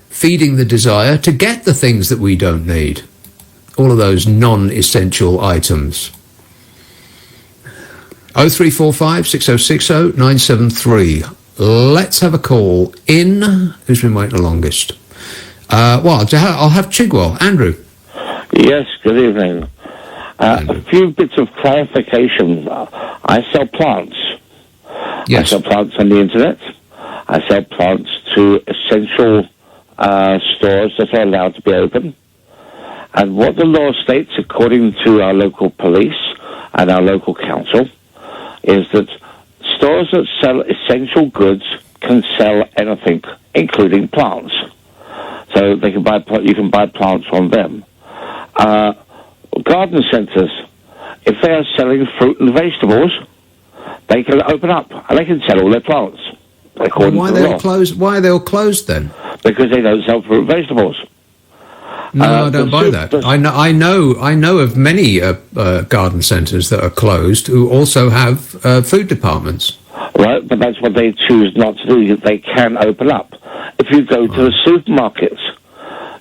feeding the desire to get the things that we don't need. All of those non-essential items. 0345 6060 973. Let's have a call in. Who's been waiting the longest? I'll have Chigwell. Andrew. Yes, good evening. A few bits of clarification. I sell plants. Yes. I sell plants on the internet. I sell plants to essential stores that are allowed to be open. And what the law states, according to our local police and our local council, is that stores that sell essential goods can sell anything, including plants. So they can you can buy plants from them. Garden centres, if they are selling fruit and vegetables, they can open up and they can sell all their plants. Why are they all closed then? Because they don't sell fruit and vegetables. No, I don't buy that. I know of many garden centres that are closed who also have food departments. Right, but that's what they choose not to do. They can open up. If you go to the supermarkets,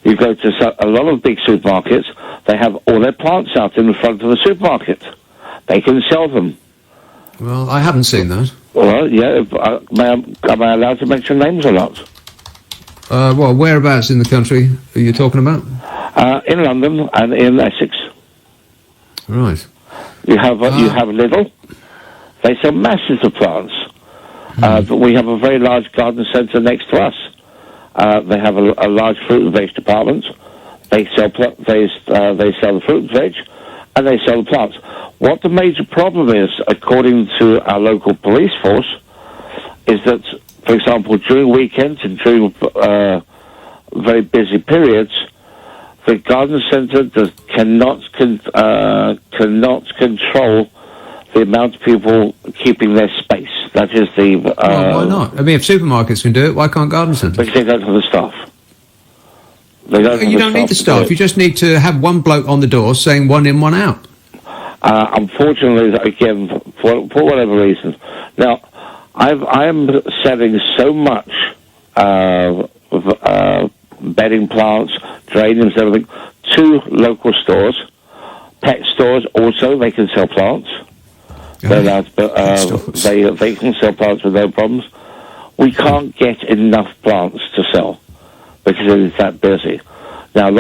you go to a lot of big supermarkets, they have all their plants out in the front of the supermarket. They can sell them. Well, I haven't seen that. Well, yeah. Am I allowed to mention names or not? Whereabouts in the country are you talking about? In London and in Essex. Right. You have Lidl. They sell masses of plants. But we have a very large garden centre next to us. They have a large fruit and veg department. They sell the fruit and veg, and they sell the plants. What the major problem is, according to our local police force, is that, for example, during weekends and during very busy periods, the garden centre cannot control the amount of people keeping their space. That is the... why not? I mean, if supermarkets can do it, why can't garden centres? Because they don't have the staff. You don't need the staff. You just need to have one bloke on the door saying one in, one out. Unfortunately, again, for whatever reason. Now, I am selling so much bedding plants, geraniums, everything, to local stores. Pet stores also, they can sell plants. They can sell plants with no problems. We can't get enough plants to sell because it is that busy. Now,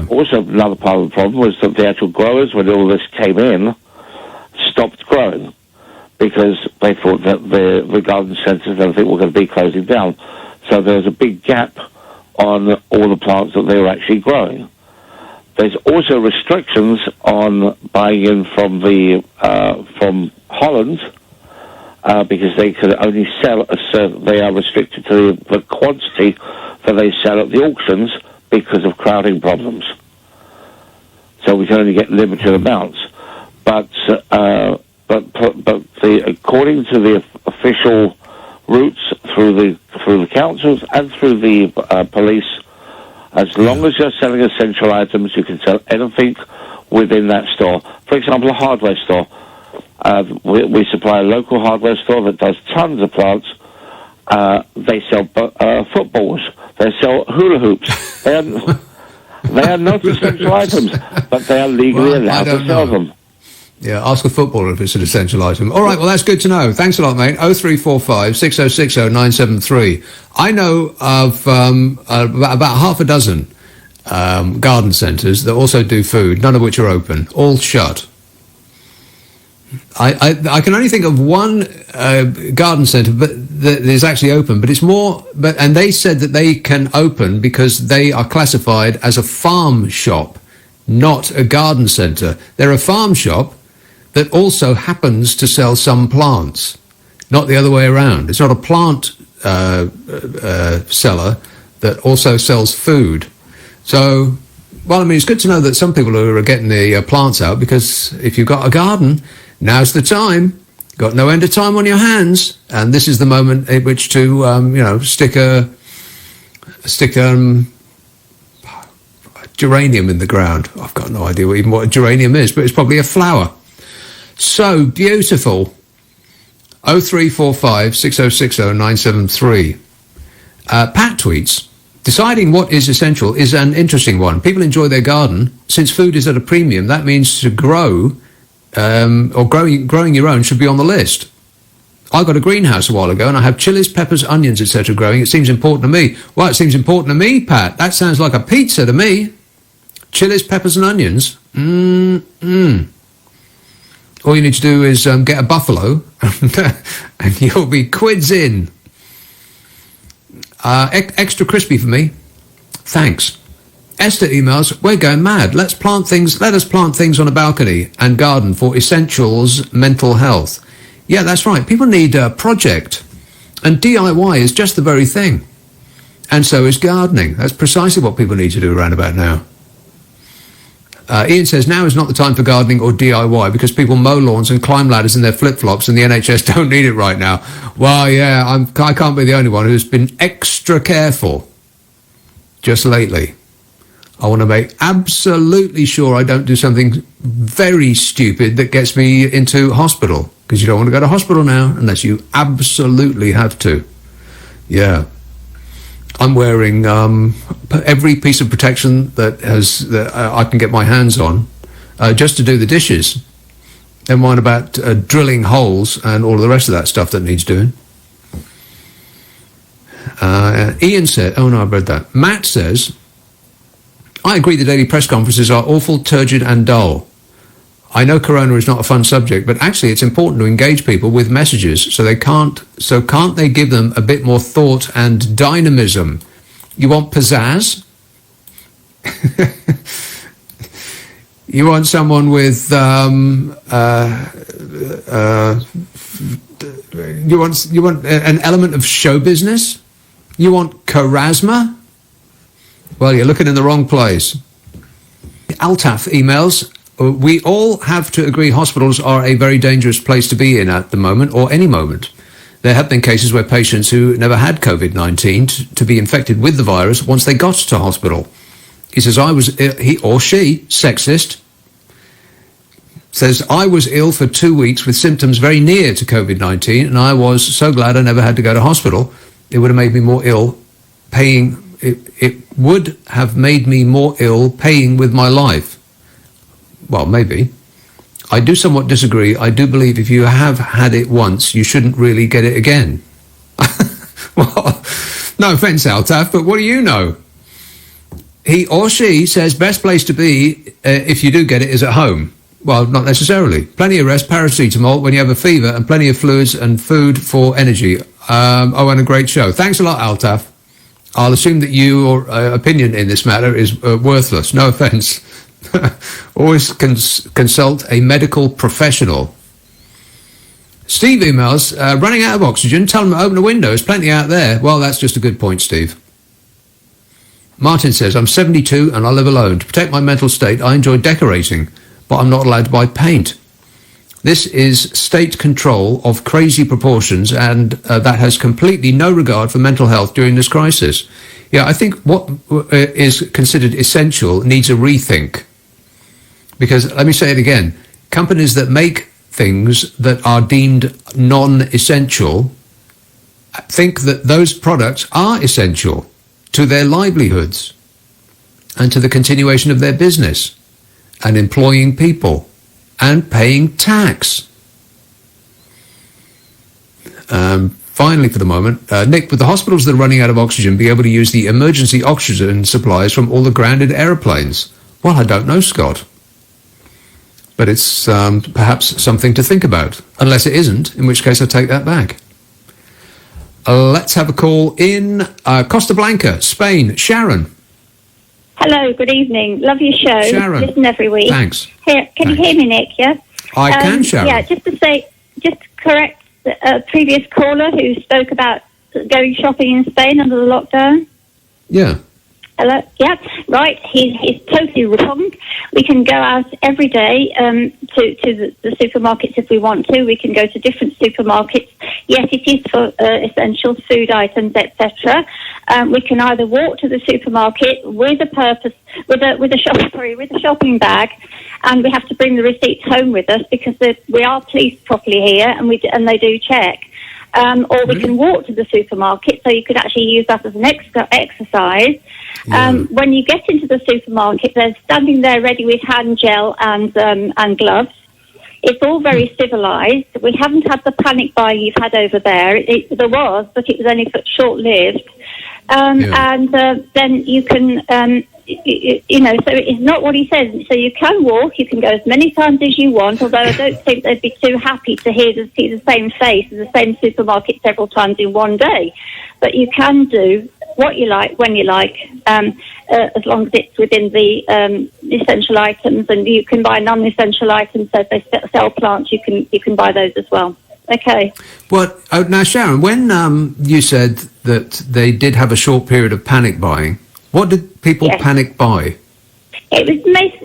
also another part of the problem was that the actual growers, when all this came in, stopped growing because they thought that the garden centres and everything were going to be closing down. So there was a big gap on all the plants that they were actually growing. There's also restrictions on buying in from from Holland because they can only sell they are restricted to the quantity that they sell at the auctions because of crowding problems. So we can only get limited amounts. But according to the official routes through the councils and through the police, as long as you're selling essential items, you can sell anything within that store. For example, a hardware store. We supply a local hardware store that does tons of plants. They sell footballs. They sell hula hoops. They are not essential items, but they are legally allowed to sell them. Yeah, ask a footballer if it's an essential item. All right, well, that's good to know. Thanks a lot, mate. 0345 6060 973. I know of about half a dozen garden centres that also do food, none of which are open, all shut. I can only think of one garden centre that is actually open, but it's more. And they said that they can open because they are classified as a farm shop, not a garden centre. They're a farm shop that also happens to sell some plants, not the other way around. It's not a plant seller that also sells food. So, well, I mean, it's good to know that some people are getting the plants out, because if you've got a garden, now's the time. Got no end of time on your hands, and this is the moment in which to, stick a geranium in the ground. I've got no idea even what a geranium is, but it's probably a flower. So beautiful. 0345 6060 973. Pat tweets, deciding what is essential is an interesting one. People enjoy their garden. Since food is at a premium, that means to grow or growing your own should be on the list. I got a greenhouse a while ago and I have chilies, peppers, onions, etc. growing. It seems important to me. Well, it seems important to me, Pat. That sounds like a pizza to me. Chilies, peppers and onions. All you need to do is get a buffalo and you'll be quids in. Extra crispy for me. Thanks. Esther emails, we're going mad. Let us plant things on a balcony and garden for essentials mental health. Yeah, that's right. People need a project. And DIY is just the very thing. And so is gardening. That's precisely what people need to do around about now. Ian says, now is not the time for gardening or DIY because people mow lawns and climb ladders in their flip-flops and the NHS don't need it right now. Well, yeah, I can't be the only one who's been extra careful just lately. I want to make absolutely sure I don't do something very stupid that gets me into hospital, because you don't want to go to hospital now unless you absolutely have to. Yeah. I'm wearing every piece of protection that I can get my hands on just to do the dishes. Never mind about drilling holes and all of the rest of that stuff that needs doing. Ian said, oh no, I've read that. Matt says, I agree the daily press conferences are awful, turgid and dull. I know corona is not a fun subject, but actually it's important to engage people with messages, so can't they give them a bit more thought and dynamism? You want pizzazz? You want someone with you want an element of show business? You want charisma? Well, you're looking in the wrong place. Altaf emails, we all have to agree hospitals are a very dangerous place to be in at the moment, or any moment. There have been cases where patients who never had COVID-19 to be infected with the virus once they got to hospital. He says, he or she, sexist, says, I was ill for 2 weeks with symptoms very near to COVID-19, and I was so glad I never had to go to hospital. It would have made me more ill it would have made me more ill paying with my life. Well, maybe. I do somewhat disagree. I do believe if you have had it once, you shouldn't really get it again. Well, no offence, Altaf, but what do you know? He or she says best place to be if you do get it is at home. Well, not necessarily. Plenty of rest, paracetamol when you have a fever, and plenty of fluids and food for energy. And a great show. Thanks a lot, Altaf. I'll assume that your opinion in this matter is worthless. No offence. Always consult a medical professional. Steve emails, running out of oxygen, tell them to open a window. There's plenty out there. Well, that's just a good point, Steve. Martin says, I'm 72 and I live alone. To protect my mental state, I enjoy decorating, but I'm not allowed to buy paint. This is state control of crazy proportions, and that has completely no regard for mental health during this crisis. Yeah, I think what is considered essential needs a rethink. Because, let me say it again, companies that make things that are deemed non-essential think that those products are essential to their livelihoods and to the continuation of their business and employing people and paying tax. Finally, for the moment, Nick, with the hospitals that are running out of oxygen, be able to use the emergency oxygen supplies from all the grounded aeroplanes? Well, I don't know, Scott. But it's perhaps something to think about. Unless it isn't, in which case I take that back. Let's have a call in Costa Blanca, Spain. Sharon. Hello, good evening. Love your show. Sharon. Listen every week. Thanks. Can you hear me, Nick? Yeah? I can, Sharon. Yeah, just to correct the previous caller who spoke about going shopping in Spain under the lockdown. Yeah. Hello? Yeah, right. He's totally wrong. We can go out every day to the supermarkets if we want to. We can go to different supermarkets. Yes, it is for essential food items, etc. We can either walk to the supermarket with with a shopping bag, and we have to bring the receipts home with us because we are policed properly here, and they do check. Or we can walk to the supermarket, so you could actually use that as an exercise. When you get into the supermarket, they're standing there ready with hand gel and gloves. It's all very civilised. We haven't had the panic buying you've had over there. There was, but it was only short-lived. And then you can, so it's not what he says. So you can walk, you can go as many times as you want, although I don't think they'd be too happy to see the same face in the same supermarket several times in one day. But you can do what you like, when you like, as long as it's within the essential items, and you can buy non-essential items. So if they sell plants, you can buy those as well. Okay. Well, now, Sharon, when you said that they did have a short period of panic buying, what did people panic buy? It was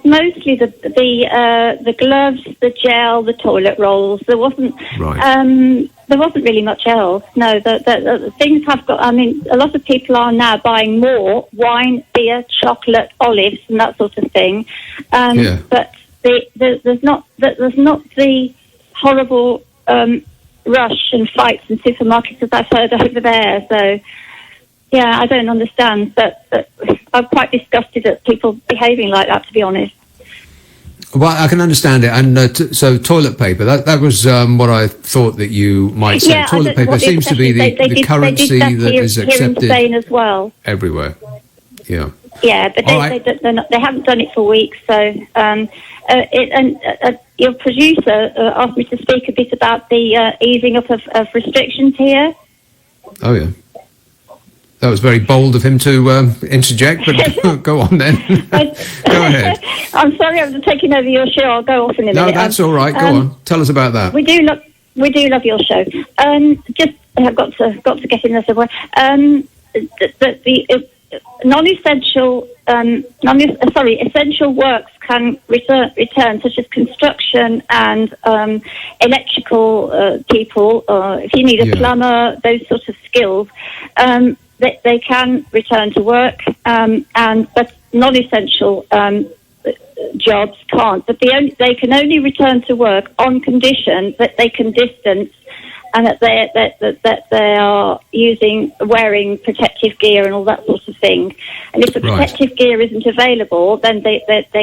mostly the gloves, the gel, the toilet rolls. There wasn't there wasn't really much else. No, the things have got. I mean, a lot of people are now buying more wine, beer, chocolate, olives, and that sort of thing. But there's not the horrible rush and fights in supermarkets as I've heard over there. So. Yeah, I don't understand, but I'm quite disgusted at people behaving like that, to be honest. Well, I can understand it. And so toilet paper, that was what I thought that you might say. Yeah, toilet paper seems to be the currency that is accepted here in Spain as well. Everywhere. Yeah. Yeah, but they haven't done it for weeks. So, your producer asked me to speak a bit about the easing up of restrictions here. Oh, yeah. That was very bold of him to interject, but go on then. Go ahead. I'm sorry, I'm taking over your show. I'll go off in a minute. No, that's all right. Go on. Tell us about that. We do love your show. I've got to get in there somewhere. The non-essential, essential works can return, such as construction and electrical people. If you need a plumber, those sorts of skills. They can return to work, but non-essential jobs can't, but they can only return to work on condition that they can distance and that they are wearing protective gear and all that sort of thing. And if the protective gear isn't available, then they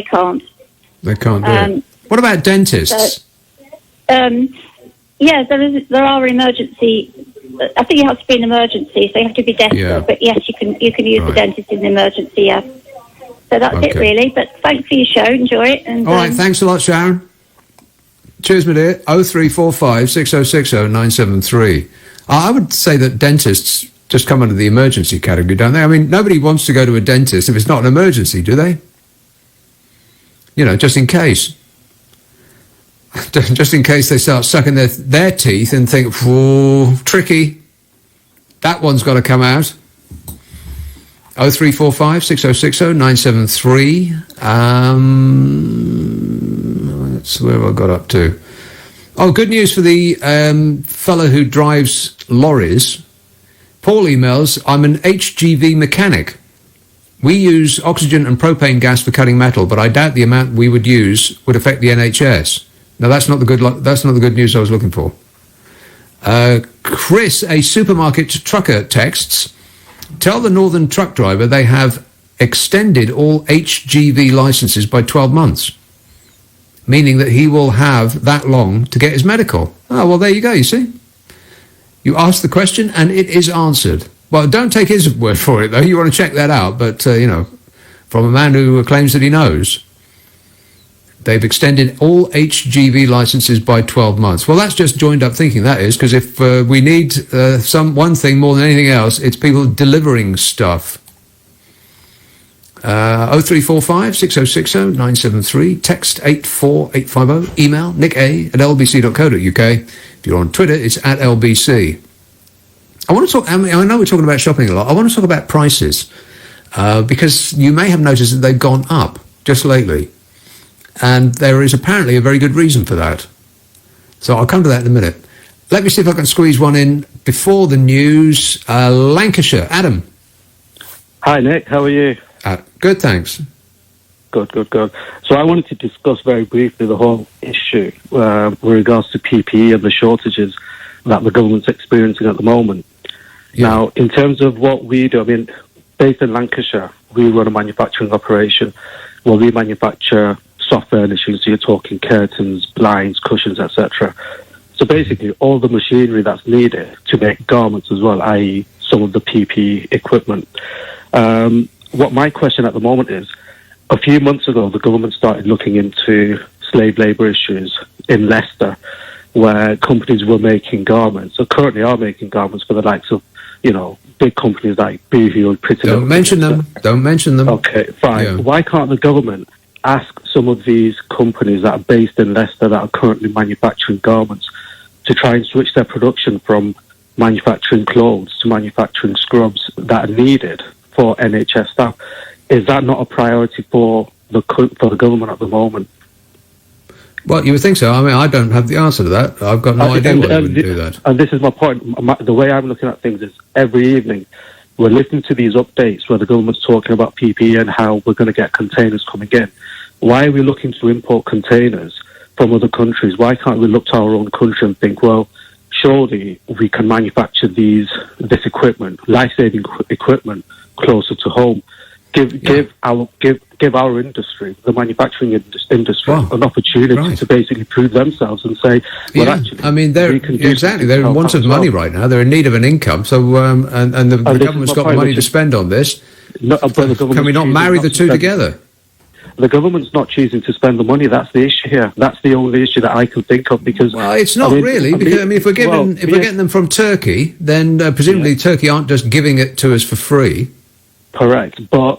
can't. They can't do it. What about dentists? Yeah, there are emergency. I think it has to be an emergency, so you have to be desperate. Yeah. But yes, you can use the dentist in an emergency. Yeah. So that's it, really. But thanks for your show. Enjoy it. And, all right. Thanks a lot, Sharon. Cheers, my dear. 0345 6060 973. I would say that dentists just come under the emergency category, don't they? I mean, nobody wants to go to a dentist if it's not an emergency, do they? You know, just in case. Just in case they start sucking their teeth and think, whoa, tricky. That one's got to come out. 0345 6060 973. That's where I got up to. Oh, good news for the fellow who drives lorries. Paul emails, I'm an HGV mechanic. We use oxygen and propane gas for cutting metal, but I doubt the amount we would use would affect the NHS. Now, that's not the good news I was looking for. Chris, a supermarket trucker, texts, tell the Northern truck driver they have extended all HGV licenses by 12 months, meaning that he will have that long to get his medical. Oh, well, there you go, you see. You asked the question and it is answered. Well, don't take his word for it, though. You want to check that out. But, from a man who claims that he knows. They've extended all HGV licenses by 12 months. Well, that's just joined up thinking, that is, because if we need one thing more than anything else, it's people delivering stuff. 0345 6060 973, text 84850, email nick@lbc.co.uk. If you're on Twitter, it's @LBC. I want to talk, I know we're talking about shopping a lot. I want to talk about prices, because you may have noticed that they've gone up just lately. And there is apparently a very good reason for that. So I'll come to that in a minute. Let me see if I can squeeze one in before the news. Lancashire, Adam. Hi, Nick. How are you? Good, thanks. Good. So I wanted to discuss very briefly the whole issue with regards to PPE and the shortages that the government's experiencing at the moment. Yeah. Now, in terms of what we do, I mean, based in Lancashire, we run a manufacturing operation where we manufacture soft furnishings, so you're talking curtains, blinds, cushions, etc. So basically, all the machinery that's needed to make garments as well, i.e. some of the PPE equipment. What my question at the moment is, a few months ago, the government started looking into slave labour issues in Leicester, where companies were making garments, or currently are making garments for the likes of, big companies like Boohoo and Pretty Little. Don't mention them. Okay, fine. Yeah. Why can't the government ask some of these companies that are based in Leicester that are currently manufacturing garments to try and switch their production from manufacturing clothes to manufacturing scrubs that are needed for NHS staff? Is that not a priority for the government at the moment? Well, you would think so. I mean, I don't have the answer to that. I've got no idea why they would do that. And this is my point. The way I'm looking at things is every evening we're listening to these updates where the government's talking about PPE and how we're going to get containers coming in. Why are we looking to import containers from other countries? Why can't we look to our own country and think, well, surely we can manufacture this equipment, life-saving equipment, closer to home? Give our industry, the manufacturing industry, an opportunity to basically prove themselves and say, well, actually, I mean, they're in want of money right now. They're in need of an income. So, and the government's got money to spend on this. Can we not marry the two together? The government's not choosing to spend the money. That's the issue here. That's the only issue that I can think of, because it's not really. Because if we're getting them from Turkey, then presumably Turkey aren't just giving it to us for free. Correct, but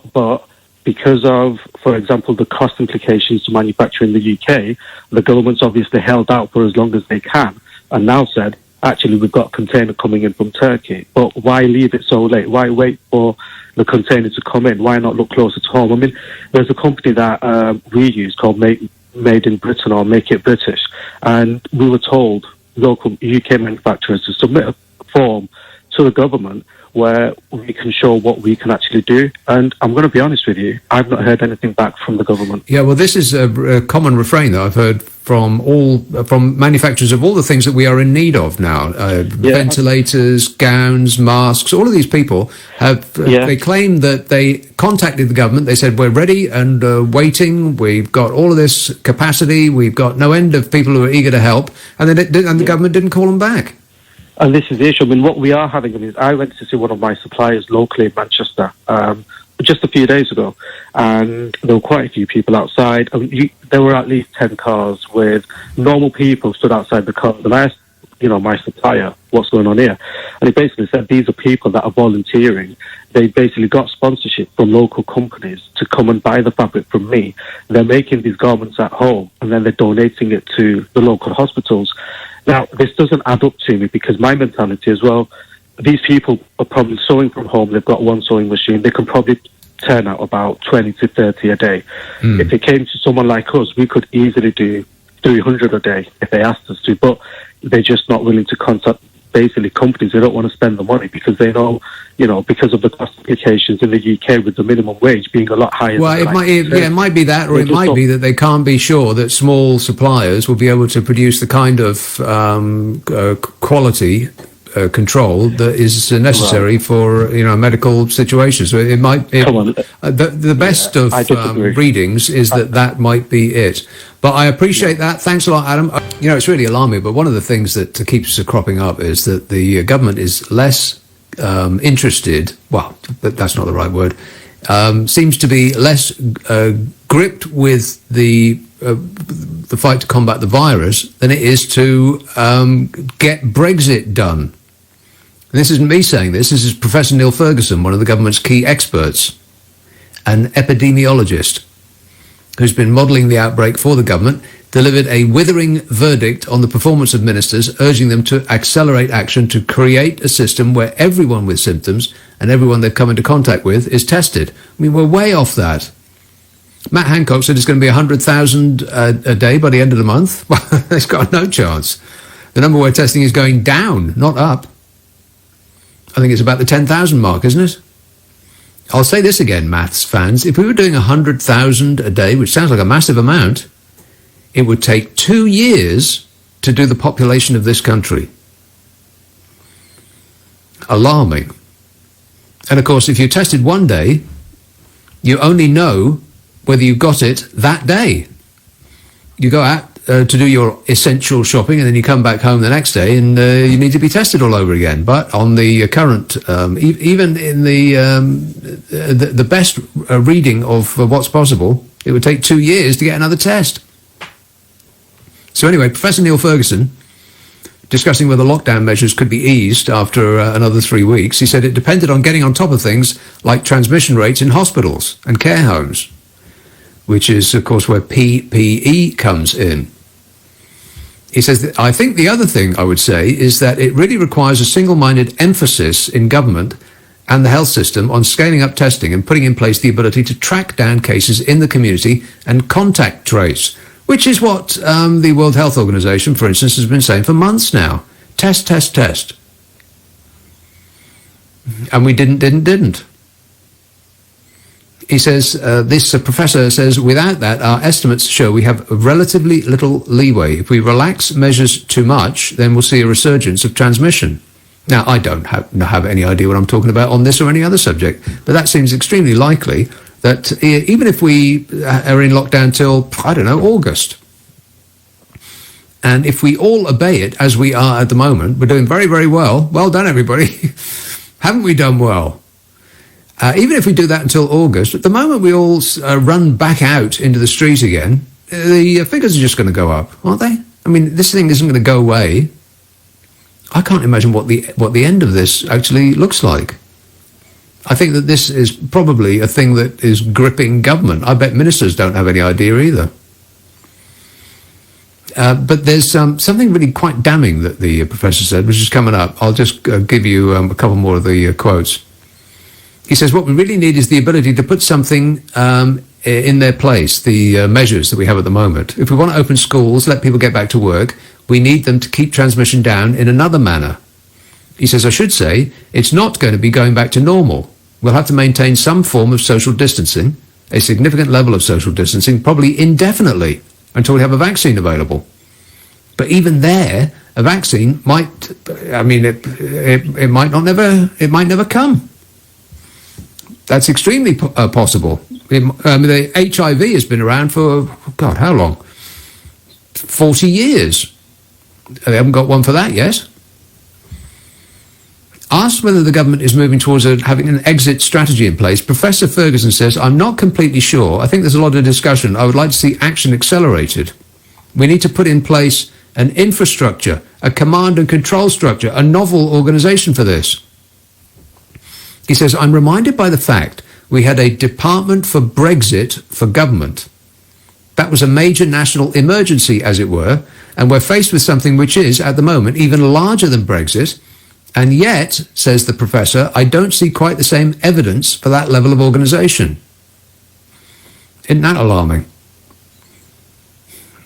because of, for example, the cost implications to manufacture in the UK, the government's obviously held out for as long as they can, and now said, actually, we've got a container coming in from Turkey. But why leave it so late? Why wait for the container to come in? Why not look closer to home? I mean, there's a company that we use called Made in Britain, or Make It British, and we were told, local UK manufacturers, to submit a form to the government where we can show what we can actually do. And I'm going to be honest with you, I've not heard anything back from the government. Yeah, well, this is a common refrain that I've heard from manufacturers of all the things that we are in need of now. Ventilators, gowns, masks, all of these people have, they claim that they contacted the government. They said, we're ready and waiting. We've got all of this capacity. We've got no end of people who are eager to help. And then the government didn't call them back. And this is the issue. I mean, what we are having, I went to see one of my suppliers locally in Manchester just a few days ago, and there were quite a few people outside. There were at least 10 cars with normal people stood outside the car. And I asked, my supplier, what's going on here? And he basically said these are people that are volunteering. They basically got sponsorship from local companies to come and buy the fabric from me. They're making these garments at home, and then they're donating it to the local hospitals. Now, this doesn't add up to me, because my mentality as well, these people are probably sewing from home. They've got one sewing machine. They can probably turn out about 20 to 30 a day. If it came to someone like us, we could easily do 300 a day if they asked us to, but they're just not willing to contact basically companies. They don't want to spend the money because they know, because of the cost implications in the UK with the minimum wage being a lot higher. Well, it might be that, or it might be that they can't be sure that small suppliers will be able to produce the kind of quality control that is necessary for medical situations. So it might. The best of readings is that might be it. But I appreciate that. Thanks a lot, Adam. It's really alarming. But one of the things that keeps cropping up is that the government is less interested. Well, that's not the right word. Seems to be less gripped with the fight to combat the virus than it is to get Brexit done. And this isn't me saying this. This is Professor Neil Ferguson, one of the government's key experts, an epidemiologist who's been modelling the outbreak for the government, delivered a withering verdict on the performance of ministers, urging them to accelerate action to create a system where everyone with symptoms and everyone they've come into contact with is tested. I mean, we're way off that. Matt Hancock said it's going to be 100,000 a day by the end of the month. Well, it's got no chance. The number we're testing is going down, not up. I think it's about the 10,000 mark, isn't it? I'll say this again, maths fans. If we were doing 100,000 a day, which sounds like a massive amount, it would take 2 years to do the population of this country. Alarming. And of course, if you tested one day, you only know whether you got it that day. You go out to do your essential shopping, and then you come back home the next day, and you need to be tested all over again. But on the current, even in the best reading of what's possible, it would take 2 years to get another test. So anyway, Professor Neil Ferguson, discussing whether lockdown measures could be eased after another 3 weeks, he said it depended on getting on top of things like transmission rates in hospitals and care homes, which is, of course, where PPE comes in. He says, I think the other thing I would say is that it really requires a single-minded emphasis in government and the health system on scaling up testing and putting in place the ability to track down cases in the community and contact trace, which is what the World Health Organization, for instance, has been saying for months now. Test, test, test. And we didn't. He says, this professor says, without that, our estimates show we have relatively little leeway. If we relax measures too much, then we'll see a resurgence of transmission. Now, I don't have any idea what I'm talking about on this or any other subject, but that seems extremely likely that even if we are in lockdown till, I don't know, August, and if we all obey it as we are at the moment, we're doing very, very well. Well done, everybody. Haven't we done well? Even if we do that until August, at the moment we all run back out into the street again, the figures are just going to go up, aren't they? I mean, this thing isn't going to go away. I can't imagine what the end of this actually looks like. I think that this is probably a thing that is gripping government. I bet ministers don't have any idea either. But there's something really quite damning that the professor said, which is coming up. I'll just give you a couple more of the quotes. He says, what we really need is the ability to put something in their place, the measures that we have at the moment. If we want to open schools, let people get back to work, we need them to keep transmission down in another manner. He says, I should say, it's not going to be going back to normal. We'll have to maintain some form of social distancing, a significant level of social distancing, probably indefinitely, until we have a vaccine available. But even there, a vaccine might, I mean, it might never come. That's extremely possible. The HIV has been around for, God, how long? 40 years. They haven't got one for that yet. Asked whether the government is moving towards having an exit strategy in place, Professor Ferguson says, I'm not completely sure. I think there's a lot of discussion. I would like to see action accelerated. We need to put in place an infrastructure, a command and control structure, a novel organisation for this. He says, I'm reminded by the fact we had a Department for Brexit for government. That was a major national emergency, as it were, and we're faced with something which is, at the moment, even larger than Brexit. And yet, says the professor, I don't see quite the same evidence for that level of organisation. Isn't that alarming?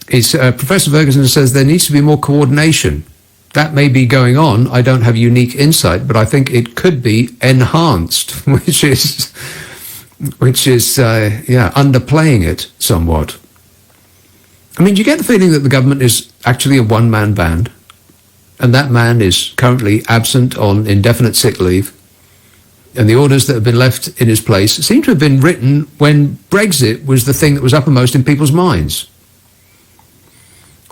Professor Ferguson says there needs to be more coordination. That may be going on. I don't have unique insight, but I think it could be enhanced, which is underplaying it somewhat. I mean, do you get the feeling that the government is actually a one-man band? And that man is currently absent on indefinite sick leave. And the orders that have been left in his place seem to have been written when Brexit was the thing that was uppermost in people's minds.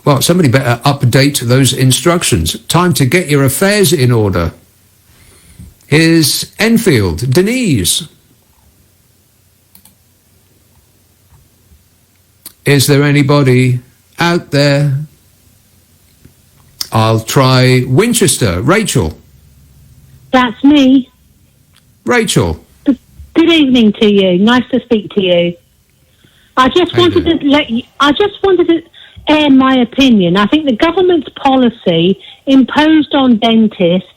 Well, somebody better update those instructions. Time to get your affairs in order. Here's Enfield, Denise. Is there anybody out there? I'll try Winchester. Rachel. That's me. Rachel. Good evening to you. Nice to speak to you. I just wanted to air my opinion. I think the government's policy imposed on dentists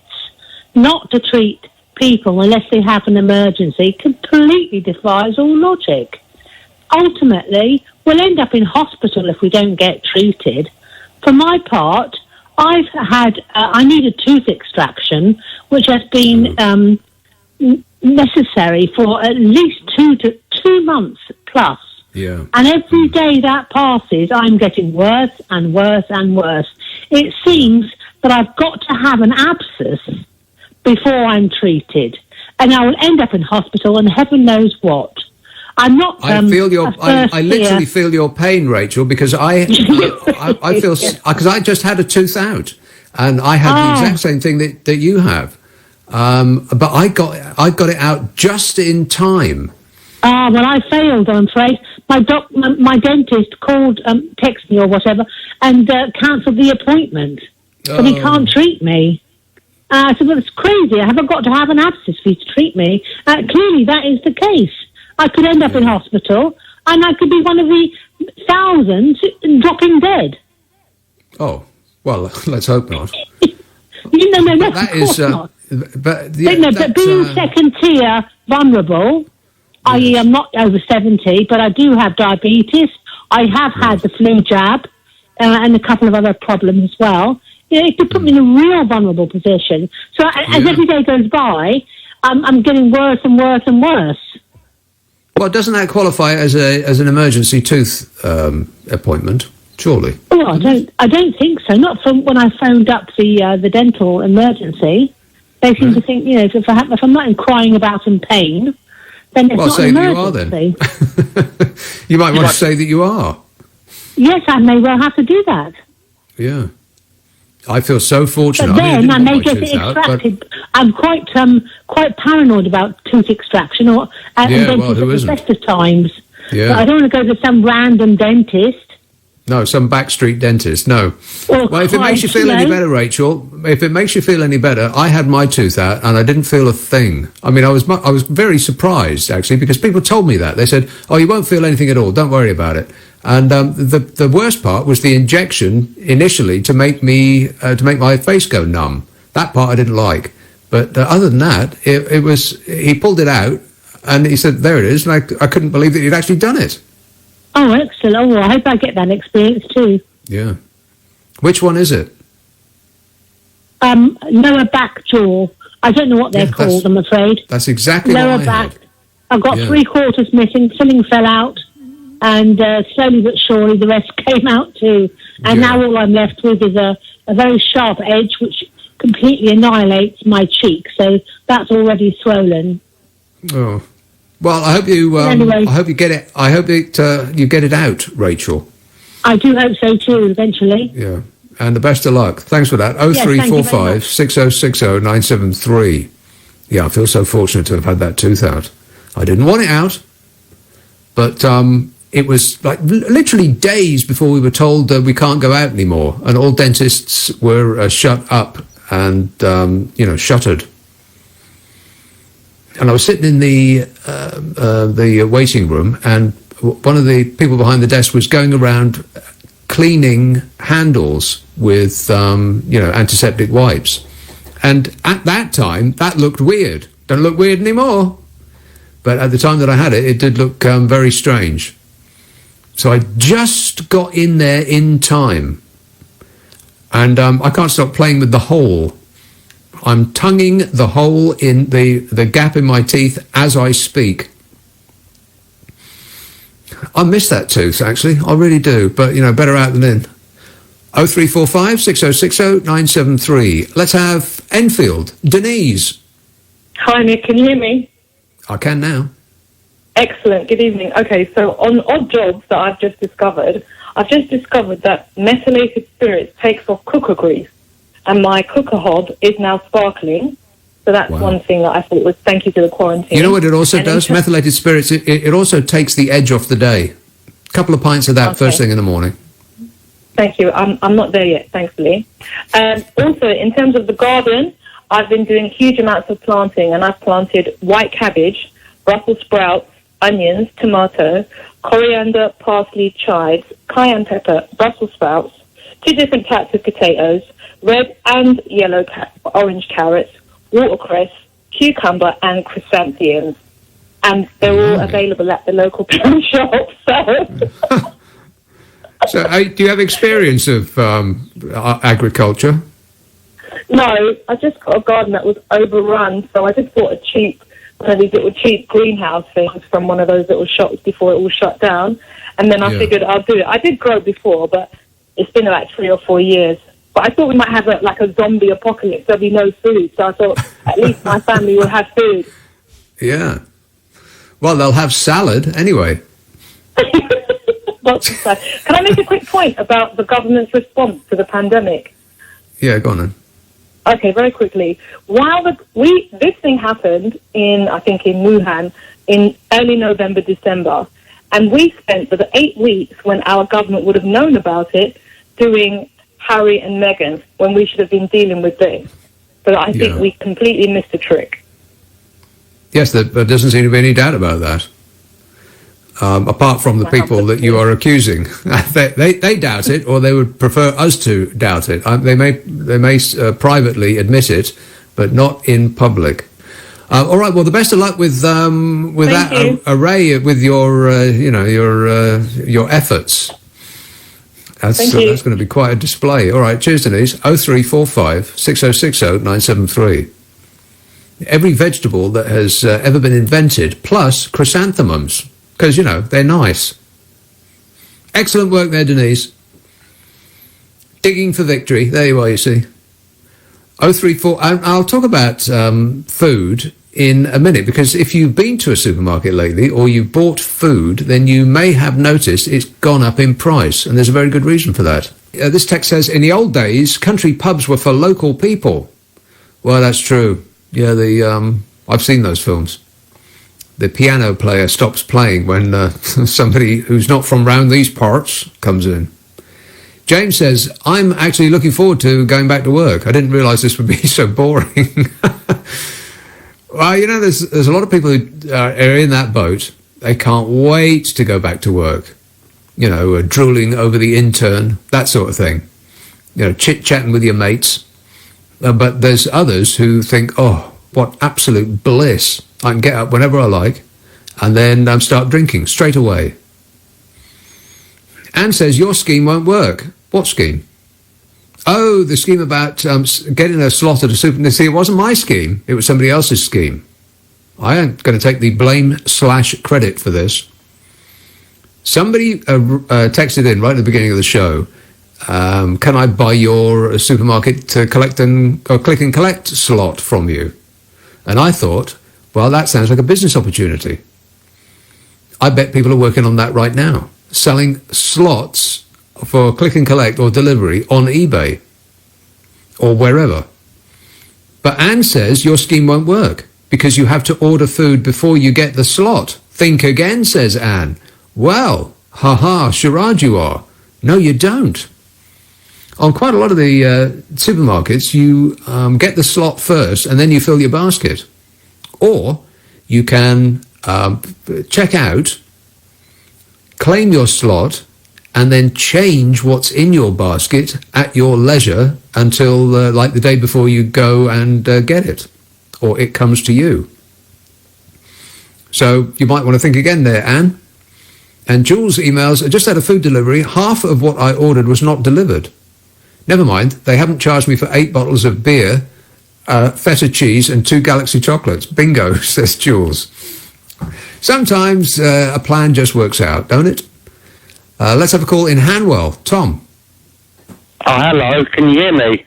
not to treat people unless they have an emergency completely defies all logic. Ultimately, we'll end up in hospital if we don't get treated. For my part, I need a tooth extraction, which has been necessary for at least 2 months plus. Yeah. And every day that passes, I'm getting worse and worse and worse. It seems that I've got to have an abscess before I'm treated, and I will end up in hospital and heaven knows what. I'm not. I literally feel your pain, Rachel, because I feel because I just had a tooth out, and I had the exact same thing that you have, but I got it out just in time. Well, I failed, I'm afraid. My dentist called, texted me or whatever, and cancelled the appointment. But he can't treat me. I said, well, it's crazy. I haven't got to have an abscess for you to treat me. Clearly, that is the case. I could end up in hospital, and I could be one of the thousands dropping dead. Oh, well, let's hope not. No, of course not. But being second tier vulnerable, i.e. I'm not over 70, but I do have diabetes. I have had the flu jab and a couple of other problems as well. It could put me in a real vulnerable position. So as every day goes by, I'm getting worse and worse and worse. Well, doesn't that qualify as an emergency tooth appointment? Surely. Oh, I don't think so. Not from when I phoned up the dental emergency. They seem to think, if I'm not crying about in pain, then it's not an emergency. That you are, then. You might want to say that you are. Yes, I may well have to do that. Yeah. I feel so fortunate. But then I may get it extracted. I'm quite paranoid about tooth extraction and dentists at the best of times. Yeah. But I don't want to go to some random dentist. No, some backstreet dentist. No. Well, if it makes you feel any better, Rachel, if it makes you feel any better, I had my tooth out and I didn't feel a thing. I mean, I was very surprised actually because people told me that. They said, "Oh, you won't feel anything at all. Don't worry about it." And the worst part was the injection initially to make my face go numb. That part I didn't like, but other than that, it was. He pulled it out and he said, "There it is," and I couldn't believe that he'd actually done it. Oh, excellent! Oh, well, I hope I get that experience too. Yeah. Which one is it? lower back jaw. I don't know what they're called, I'm afraid. That's exactly lower what I back. had. I've got Yeah. 3/4 missing, filling fell out, and slowly but surely the rest came out too. And now all I'm left with is a very sharp edge, which completely annihilates my cheek. So that's already swollen. Oh, well, I hope you. Anyway. I hope you get it. I hope you get it out, Rachel. I do hope so too, eventually. Yeah, and the best of luck. Thanks for that. Yes, thank you very 0345 much. 6060 973. Yeah, I feel so fortunate to have had that tooth out. I didn't want it out, but it was like literally days before we were told that we can't go out anymore, and all dentists were shut up and shuttered. And I was sitting in the waiting room, and one of the people behind the desk was going around cleaning handles with antiseptic wipes. And at that time, that looked weird. Don't look weird anymore. But at the time that I had it, it did look very strange. So I just got in there in time. And I can't stop playing with the hole. I'm tonguing the hole in the gap in my teeth as I speak. I miss that tooth, actually. I really do. But, better out than in. 0345 6060 973. Let's have Enfield. Denise. Hi, Nick. Can you hear me? I can now. Excellent. Good evening. Okay, so on odd jobs that I've just discovered that methylated spirits takes off cooker grease, and my cooker hob is now sparkling. So that's one thing that I thought was thank you to the quarantine. You know what it also does? Methylated spirits, it also takes the edge off the day. A couple of pints of that first thing in the morning. Thank you. I'm not there yet, thankfully. Also, in terms of the garden, I've been doing huge amounts of planting, and I've planted white cabbage, Brussels sprouts, onions, tomato, coriander, parsley, chives, cayenne pepper, Brussels sprouts, 2 different types of potatoes, red and yellow, orange carrots, watercress, cucumber, and chrysanthemums. And they're all available at the local plant shop. So, do you have experience of agriculture? No, I just got a garden that was overrun, so I just bought one of these little cheap greenhouse things from one of those little shops before it all shut down, and then I figured I'll do it. I did grow before, but it's been about 3 or 4 years. But I thought we might have a zombie apocalypse. There'll be no food, so I thought at least my family will have food. Yeah. Well, they'll have salad anyway. Can I make a quick point about the government's response to the pandemic? Yeah, go on then. Okay, very quickly. While this thing happened in Wuhan in early November, December, and we spent the 8 weeks when our government would have known about it doing Harry and Meghan when we should have been dealing with this. But I think we completely missed the trick. Yes, there doesn't seem to be any doubt about that. Apart from the people that you are accusing, they doubt it, or they would prefer us to doubt it. They may privately admit it, but not in public. All right. Well, the best of luck with that array with your your efforts. That's going to be quite a display. All right. Cheers, Denise. 0345 6060 973. Every vegetable that has ever been invented, plus chrysanthemums. Because, they're nice. Excellent work there, Denise. Digging for victory. There you are, you see. 034. I'll talk about food in a minute, because if you've been to a supermarket lately or you've bought food, then you may have noticed it's gone up in price, and there's a very good reason for that. This text says, in the old days, country pubs were for local people. Well, that's true. Yeah, I've seen those films. The piano player stops playing when somebody who's not from round these parts comes in. James says, I'm actually looking forward to going back to work. I didn't realise this would be so boring. Well, there's a lot of people who are in that boat. They can't wait to go back to work. Drooling over the intern, that sort of thing. Chit-chatting with your mates. But there's others who think, oh, what absolute bliss. I can get up whenever I like and then start drinking straight away. Anne says, your scheme won't work. What scheme? Oh, the scheme about getting a slot at a super... See, it wasn't my scheme. It was somebody else's scheme. I ain't going to take the blame/credit for this. Somebody texted in right at the beginning of the show, can I buy your supermarket to click and collect slot from you? And I thought, well, that sounds like a business opportunity. I bet people are working on that right now, selling slots for click and collect or delivery on eBay or wherever. But Anne says your scheme won't work because you have to order food before you get the slot. Think again, says Anne. Well, ha-ha, charade you are. No, you don't. On quite a lot of the supermarkets, you get the slot first and then you fill your basket. Or you can check out, claim your slot, and then change what's in your basket at your leisure until like the day before you go and get it, or it comes to you. So you might want to think again there, Anne. And Jules emails, I just had a food delivery. Half of what I ordered was not delivered. Never mind, they haven't charged me for 8 bottles of beer, feta cheese and 2 Galaxy chocolates. Bingo, says Jules. Sometimes a plan just works out, don't it? Let's have a call in Hanwell. Tom. Oh, hello. Can you hear me?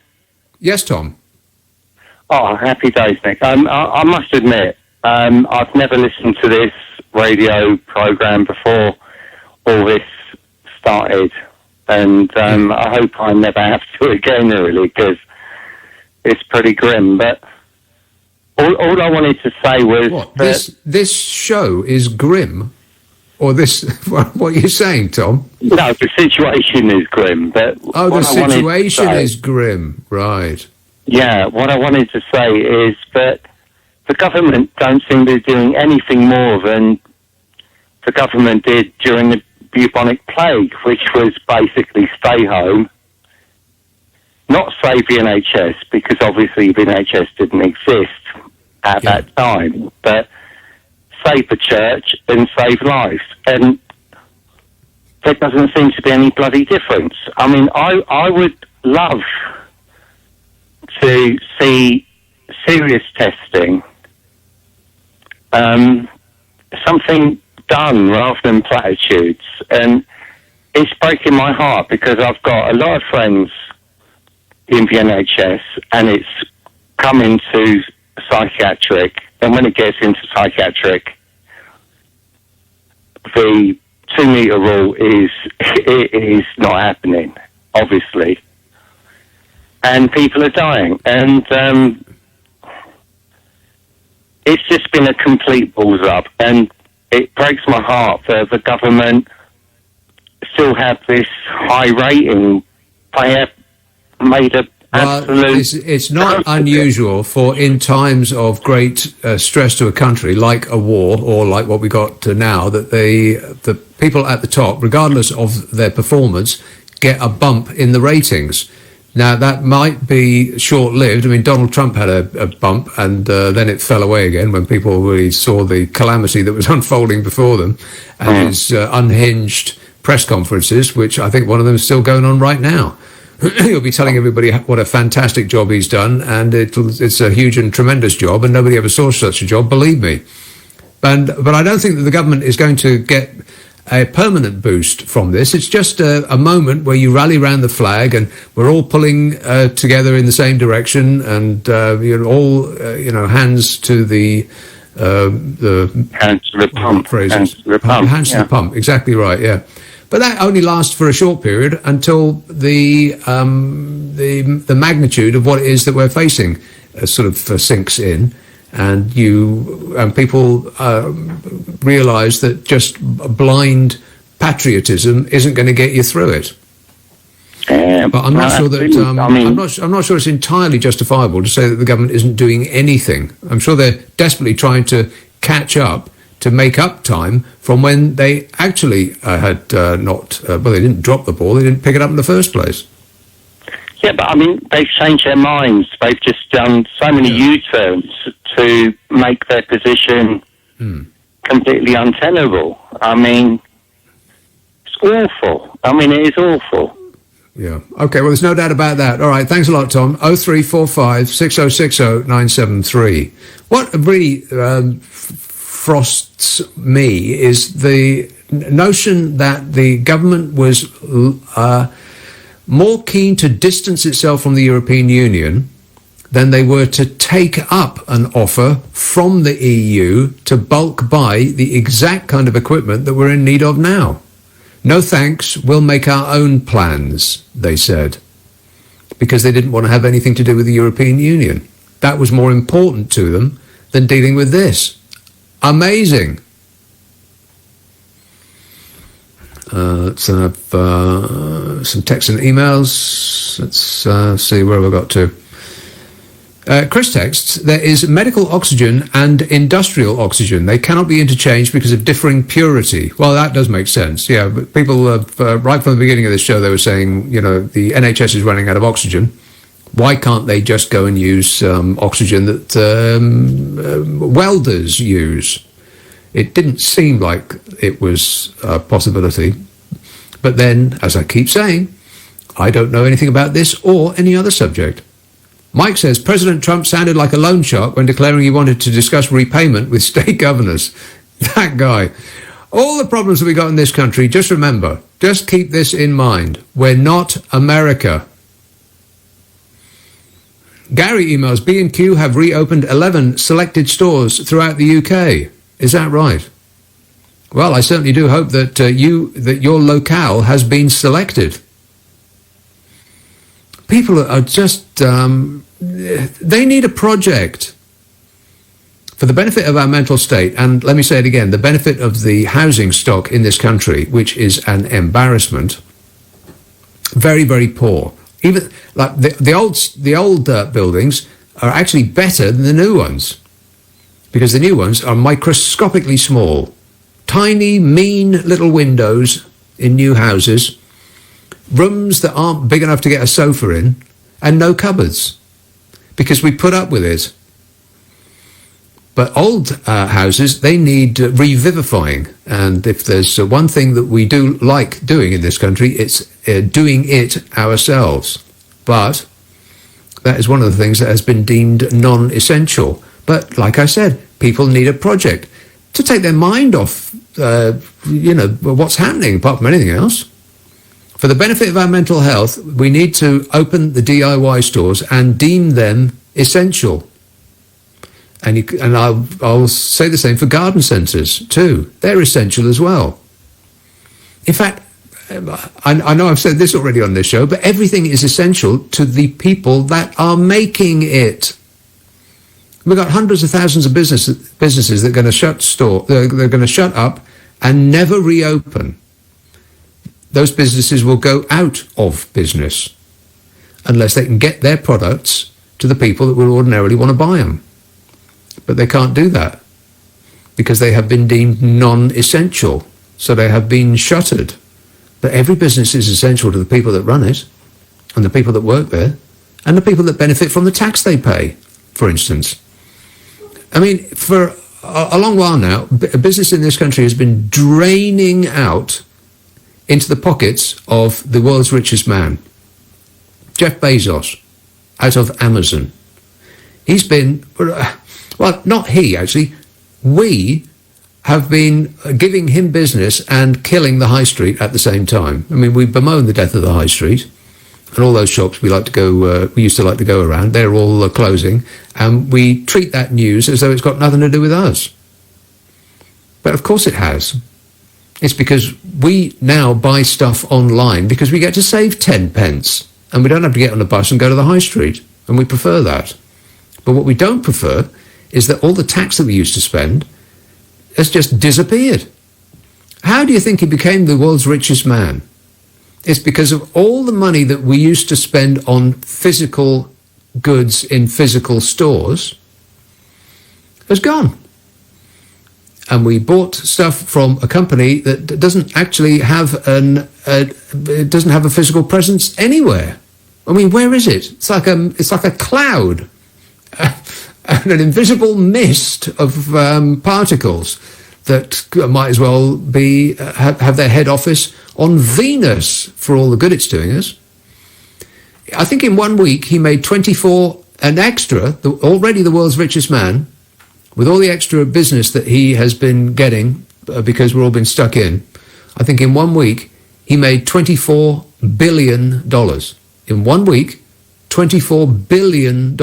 Yes, Tom. Oh, happy days, Nick. I must admit, I've never listened to this radio programme before all this started. And I hope I never have to again, really, because it's pretty grim. But all I wanted to say was... What? This show is grim? Or this... What are you saying, Tom? No, the situation is grim, but... Oh, the situation is grim, right. Yeah, what I wanted to say is that the government don't seem to be doing anything more than the government did during the bubonic plague, which was basically stay home, not save the NHS, because obviously the NHS didn't exist at that time, but save the church and save lives. And there doesn't seem to be any bloody difference. I mean, I would love to see serious testing, something done rather than platitudes. And it's breaking my heart because I've got a lot of friends in the NHS and it's coming to psychiatric, and when it gets into psychiatric, the 2-metre rule is not happening, obviously, and people are dying, and it's just been a complete balls up, and it breaks my heart that the government still have this high rating. They have made a it's not unusual for, in times of great stress to a country, like a war or like what we got to now, that the people at the top, regardless of their performance, get a bump in the ratings. Now, that might be short-lived. I mean, Donald Trump had a bump, and then it fell away again when people really saw the calamity that was unfolding before them, and his unhinged press conferences, which I think one of them is still going on right now. He'll be telling everybody what a fantastic job he's done, and it's a huge and tremendous job, and nobody ever saw such a job, believe me. But I don't think that the government is going to get a permanent boost from this. It's just a moment where you rally around the flag, and we're all pulling together in the same direction, and you're all hands to the hands to the pump. Hands to the pump. Exactly right. Yeah. But that only lasts for a short period until the magnitude of what it is that we're facing sort of sinks in, and people realise that just blind patriotism isn't going to get you through it. But I'm not sure that I'm not sure it's entirely justifiable to say that the government isn't doing anything. I'm sure they're desperately trying to catch up, to make up time from when they actually had not... well, they didn't drop the ball, they didn't pick it up in the first place. Yeah, but I mean, they've changed their minds. They've just done so many U-turns to make their position completely untenable. I mean, it's awful. I mean, it is awful. Yeah. Okay, well, there's no doubt about that. All right, thanks a lot, Tom. 0345 6060 973. What really frosts me is the notion that the government was more keen to distance itself from the European Union than they were to take up an offer from the EU to bulk buy the exact kind of equipment that we're in need of now. No thanks, we'll make our own plans, they said, because they didn't want to have anything to do with the European Union. That was more important to them than dealing with this. Amazing. Let's have some texts and emails. Let's see where we got to. Chris texts, there is medical oxygen and industrial oxygen. They cannot be interchanged because of differing purity. Well, that does make sense. Yeah, but people, right from the beginning of this show, they were saying, you know, the NHS is running out of oxygen. Why can't they just go and use oxygen that welders use? It didn't seem like it was a possibility. But then, as I keep saying, I don't know anything about this or any other subject. Mike says, President Trump sounded like a loan shark when declaring he wanted to discuss repayment with state governors. That guy. All the problems that we got in this country, just remember, just keep this in mind. We're not America. Gary emails, B&Q have reopened 11 selected stores throughout the UK. Is that right? Well, I certainly do hope that your locale has been selected. People are just, they need a project for the benefit of our mental state. And let me say it again, the benefit of the housing stock in this country, which is an embarrassment. Very, very poor. Even like the old buildings are actually better than the new ones, because the new ones are microscopically small. Tiny, mean little windows in new houses. Rooms that aren't big enough to get a sofa in, and no cupboards, because we put up with it. But old houses, they need revivifying. And if there's one thing that we do like doing in this country, it's doing it ourselves. But that is one of the things that has been deemed non-essential. But like I said, people need a project to take their mind off, what's happening, apart from anything else. For the benefit of our mental health, we need to open the DIY stores and deem them essential. And I'll say the same for garden centres too. They're essential as well. In fact, I know I've said this already on this show, but everything is essential to the people that are making it. We've got hundreds of thousands of businesses that are going to they're going to shut up and never reopen. Those businesses will go out of business unless they can get their products to the people that would ordinarily want to buy them. But they can't do that because they have been deemed non-essential, so they have been shuttered. But every business is essential to the people that run it, and the people that work there, and the people that benefit from the tax they pay, for instance. I mean, for a long while now, business in this country has been draining out into the pockets of the world's richest man, Jeff Bezos, out of Amazon. He's been, well, not he actually, we have been giving him business and killing the high street at the same time. I mean, we bemoan the death of the high street, and all those shops we used to like to go around, they're all closing, and we treat that news as though it's got nothing to do with us. But of course it has. It's because we now buy stuff online because we get to save 10 pence and we don't have to get on a bus and go to the high street, and we prefer that. But what we don't prefer is that all the tax that we used to spend has just disappeared. How do you think he became the world's richest man? It's because of all the money that we used to spend on physical goods in physical stores has gone. And we bought stuff from a company that doesn't actually have it doesn't have a physical presence anywhere. I mean, where is it? It's like a cloud, an invisible mist of particles that might as well be have their head office on Venus for all the good it's doing us. I think in 1 week he made 24 an extra, already the world's richest man, with all the extra business that he has been getting because we're all been stuck in. I think in 1 week he made $24 billion. In 1 week, $24 billion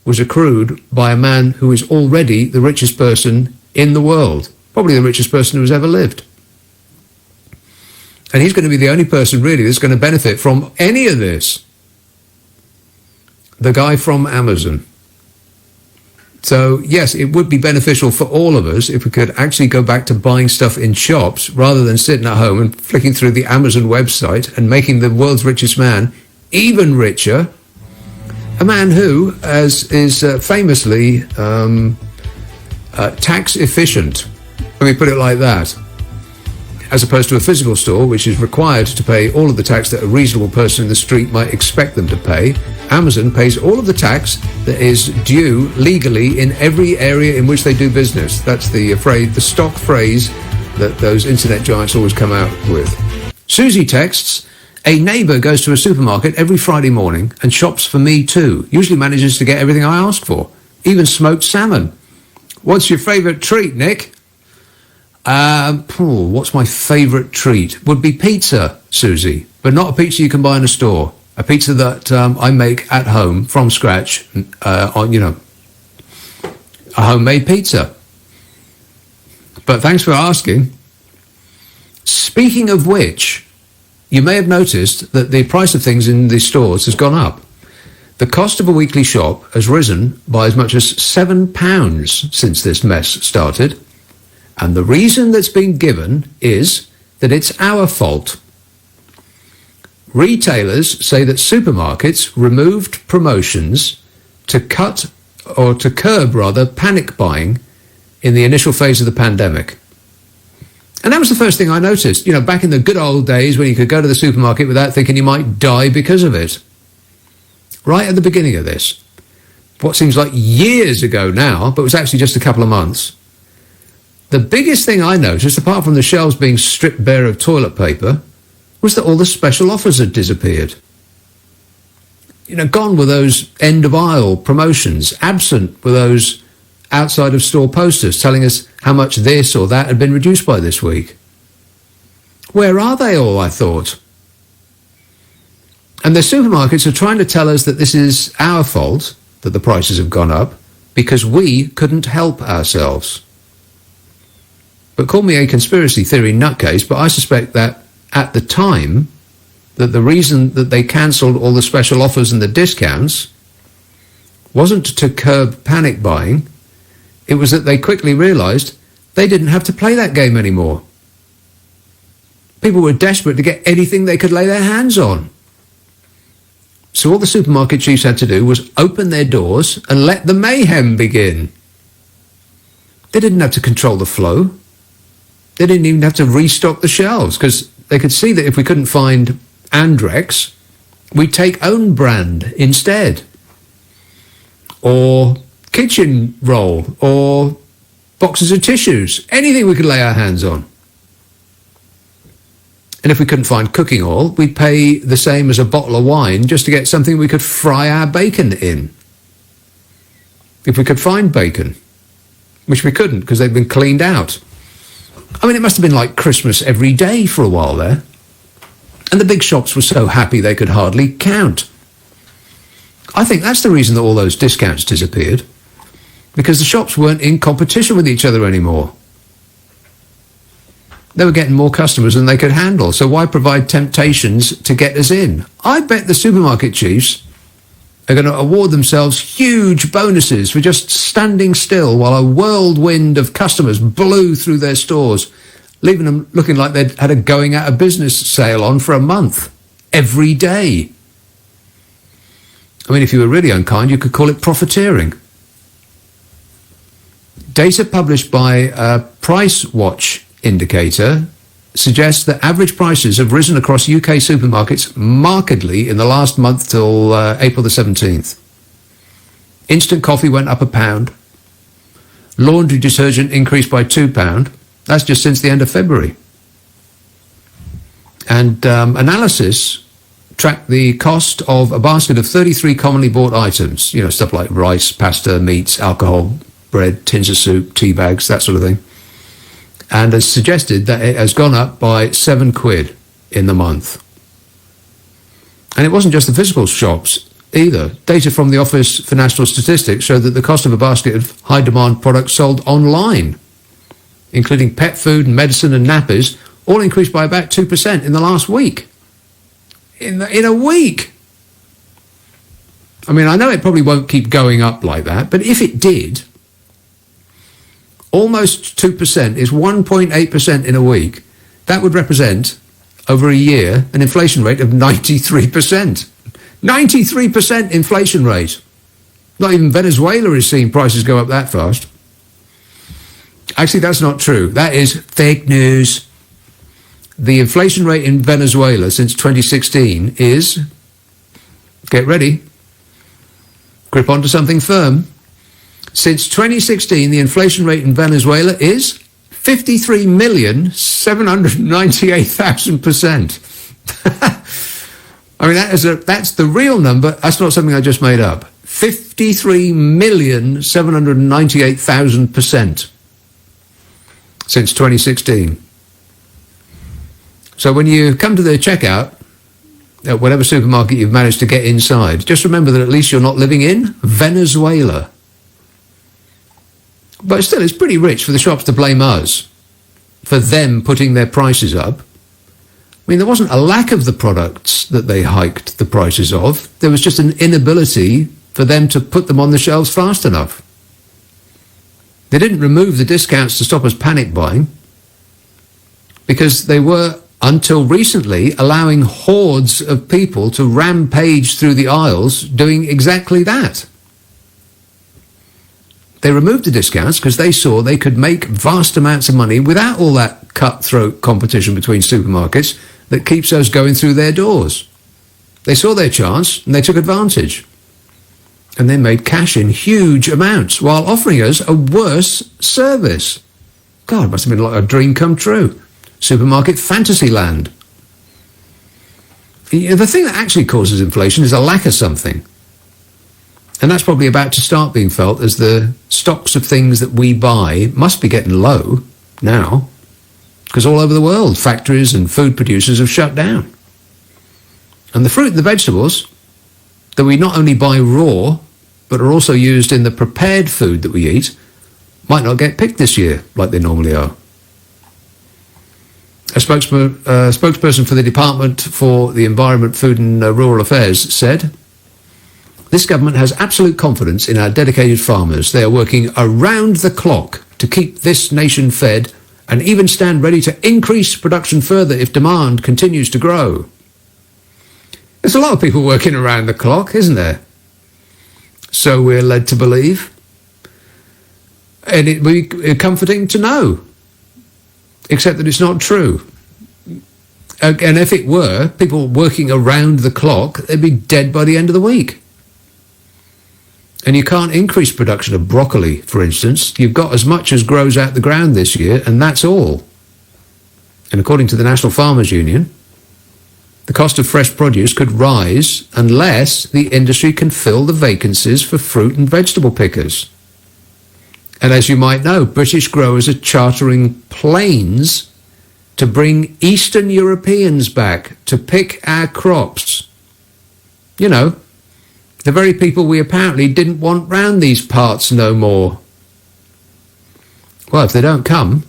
was accrued by a man who is already the richest person in the world, probably the richest person who has ever lived. And he's going to be the only person really that's going to benefit from any of this. The guy from Amazon. So, yes, it would be beneficial for all of us if we could actually go back to buying stuff in shops rather than sitting at home and flicking through the Amazon website and making the world's richest man even richer. A man who is famously tax efficient. Let me put it like that. As opposed to a physical store, which is required to pay all of the tax that a reasonable person in the street might expect them to pay, Amazon pays all of the tax that is due legally in every area in which they do business. That's the stock phrase that those internet giants always come out with. Susie texts, a neighbour goes to a supermarket every Friday morning and shops for me too. Usually manages to get everything I ask for, even smoked salmon. What's your favourite treat, Nick? What's my favourite treat? Would be pizza, Susie, but not a pizza you can buy in a store. A pizza that I make at home from scratch, a homemade pizza. But thanks for asking. Speaking of which, you may have noticed that the price of things in the stores has gone up. The cost of a weekly shop has risen by as much as £7 since this mess started. And the reason that's been given is that it's our fault. Retailers say that supermarkets removed promotions to curb panic buying in the initial phase of the pandemic. And that was the first thing I noticed, back in the good old days when you could go to the supermarket without thinking you might die because of it. Right at the beginning of this, what seems like years ago now, but was actually just a couple of months. The biggest thing I noticed, apart from the shelves being stripped bare of toilet paper, was that all the special offers had disappeared. Gone were those end-of-aisle promotions. Absent were those outside-of-store posters telling us how much this or that had been reduced by this week. Where are they all, I thought? And the supermarkets are trying to tell us that this is our fault, that the prices have gone up, because we couldn't help ourselves. But call me a conspiracy theory nutcase, but I suspect that at the time, that the reason that they cancelled all the special offers and the discounts wasn't to curb panic buying, it was that they quickly realised they didn't have to play that game anymore. People were desperate to get anything they could lay their hands on. So all the supermarket chiefs had to do was open their doors and let the mayhem begin. They didn't have to control the flow. They didn't even have to restock the shelves because they could see that if we couldn't find Andrex, we'd take own brand instead. Or kitchen roll, or boxes of tissues, anything we could lay our hands on. And if we couldn't find cooking oil, we'd pay the same as a bottle of wine just to get something we could fry our bacon in. If we could find bacon, which we couldn't because they'd been cleaned out. I mean, it must have been like Christmas every day for a while there. And the big shops were so happy they could hardly count. I think that's the reason that all those discounts disappeared. Because the shops weren't in competition with each other anymore. They were getting more customers than they could handle, so why provide temptations to get us in? I bet the supermarket chiefs are going to award themselves huge bonuses for just standing still while a whirlwind of customers blew through their stores, leaving them looking like they'd had a going out of business sale on for a month, every day. I mean, if you were really unkind, you could call it profiteering. Data published by a Price Watch indicator suggests that average prices have risen across UK supermarkets markedly in the last month till April the 17th. Instant coffee went up £1. Laundry detergent increased by £2. That's just since the end of February. And analysis tracked the cost of a basket of 33 commonly bought items, you know, stuff like rice, pasta, meats, alcohol, bread, tins of soup, tea bags, that sort of thing, and has suggested that it has gone up by £7 in the month. And it wasn't just the physical shops either. Data from the Office for National Statistics showed that the cost of a basket of high-demand products sold online, including pet food and medicine and nappies, all increased by about 2% in the last week. In a week! I mean, I know it probably won't keep going up like that, but if it did, almost 2% is 1.8% in a week. That would represent, over a year, an inflation rate of 93%. 93% inflation rate. Not even Venezuela is seeing prices go up that fast. Actually, that's not true. That is fake news. The inflation rate in Venezuela since 2016 is, get ready, grip onto something firm. Since 2016, the inflation rate in Venezuela is 53,798,000%. I mean, that's the real number. That's not something I just made up. 53,798,000% since 2016. So when you come to the checkout at whatever supermarket you've managed to get inside, just remember that at least you're not living in Venezuela. But still, it's pretty rich for the shops to blame us for them putting their prices up. I mean, there wasn't a lack of the products that they hiked the prices of. There was just an inability for them to put them on the shelves fast enough. They didn't remove the discounts to stop us panic buying because they were, until recently, allowing hordes of people to rampage through the aisles doing exactly that. They removed the discounts because they saw they could make vast amounts of money without all that cutthroat competition between supermarkets that keeps us going through their doors. They saw their chance and they took advantage. And they made cash in huge amounts while offering us a worse service. God, it must have been like a dream come true. Supermarket fantasy land. The thing that actually causes inflation is a lack of something. And that's probably about to start being felt as the stocks of things that we buy must be getting low now. Because all over the world, factories and food producers have shut down. And the fruit and the vegetables that we not only buy raw, but are also used in the prepared food that we eat, might not get picked this year like they normally are. A spokesperson for the Department for the Environment, Food and Rural Affairs said, "This government has absolute confidence in our dedicated farmers. They are working around the clock to keep this nation fed and even stand ready to increase production further if demand continues to grow." There's a lot of people working around the clock, isn't there? So we're led to believe. And it would be comforting to know. Except that it's not true. And if it were, people working around the clock, they'd be dead by the end of the week. And you can't increase production of broccoli, for instance. You've got as much as grows out the ground this year, and that's all. And according to the National Farmers Union, the cost of fresh produce could rise unless the industry can fill the vacancies for fruit and vegetable pickers. And as you might know, British growers are chartering planes to bring Eastern Europeans back to pick our crops. You know, the very people we apparently didn't want round these parts no more. Well, if they don't come,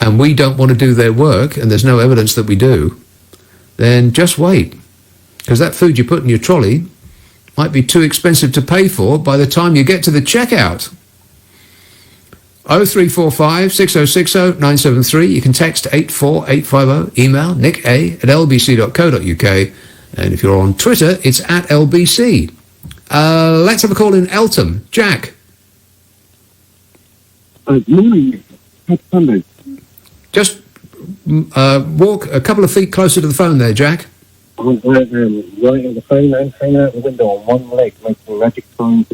and we don't want to do their work, and there's no evidence that we do, then just wait. Because that food you put in your trolley might be too expensive to pay for by the time you get to the checkout. 0345 6060 973. You can text 84850. Email nick@lbc.co.uk. And if you're on Twitter, it's @LBC. Let's have a call in Eltham. Jack. Good morning. Happy Sunday. Just walk a couple of feet closer to the phone there, Jack. I'm right on the phone and hanging out the window on one leg, making magic signs.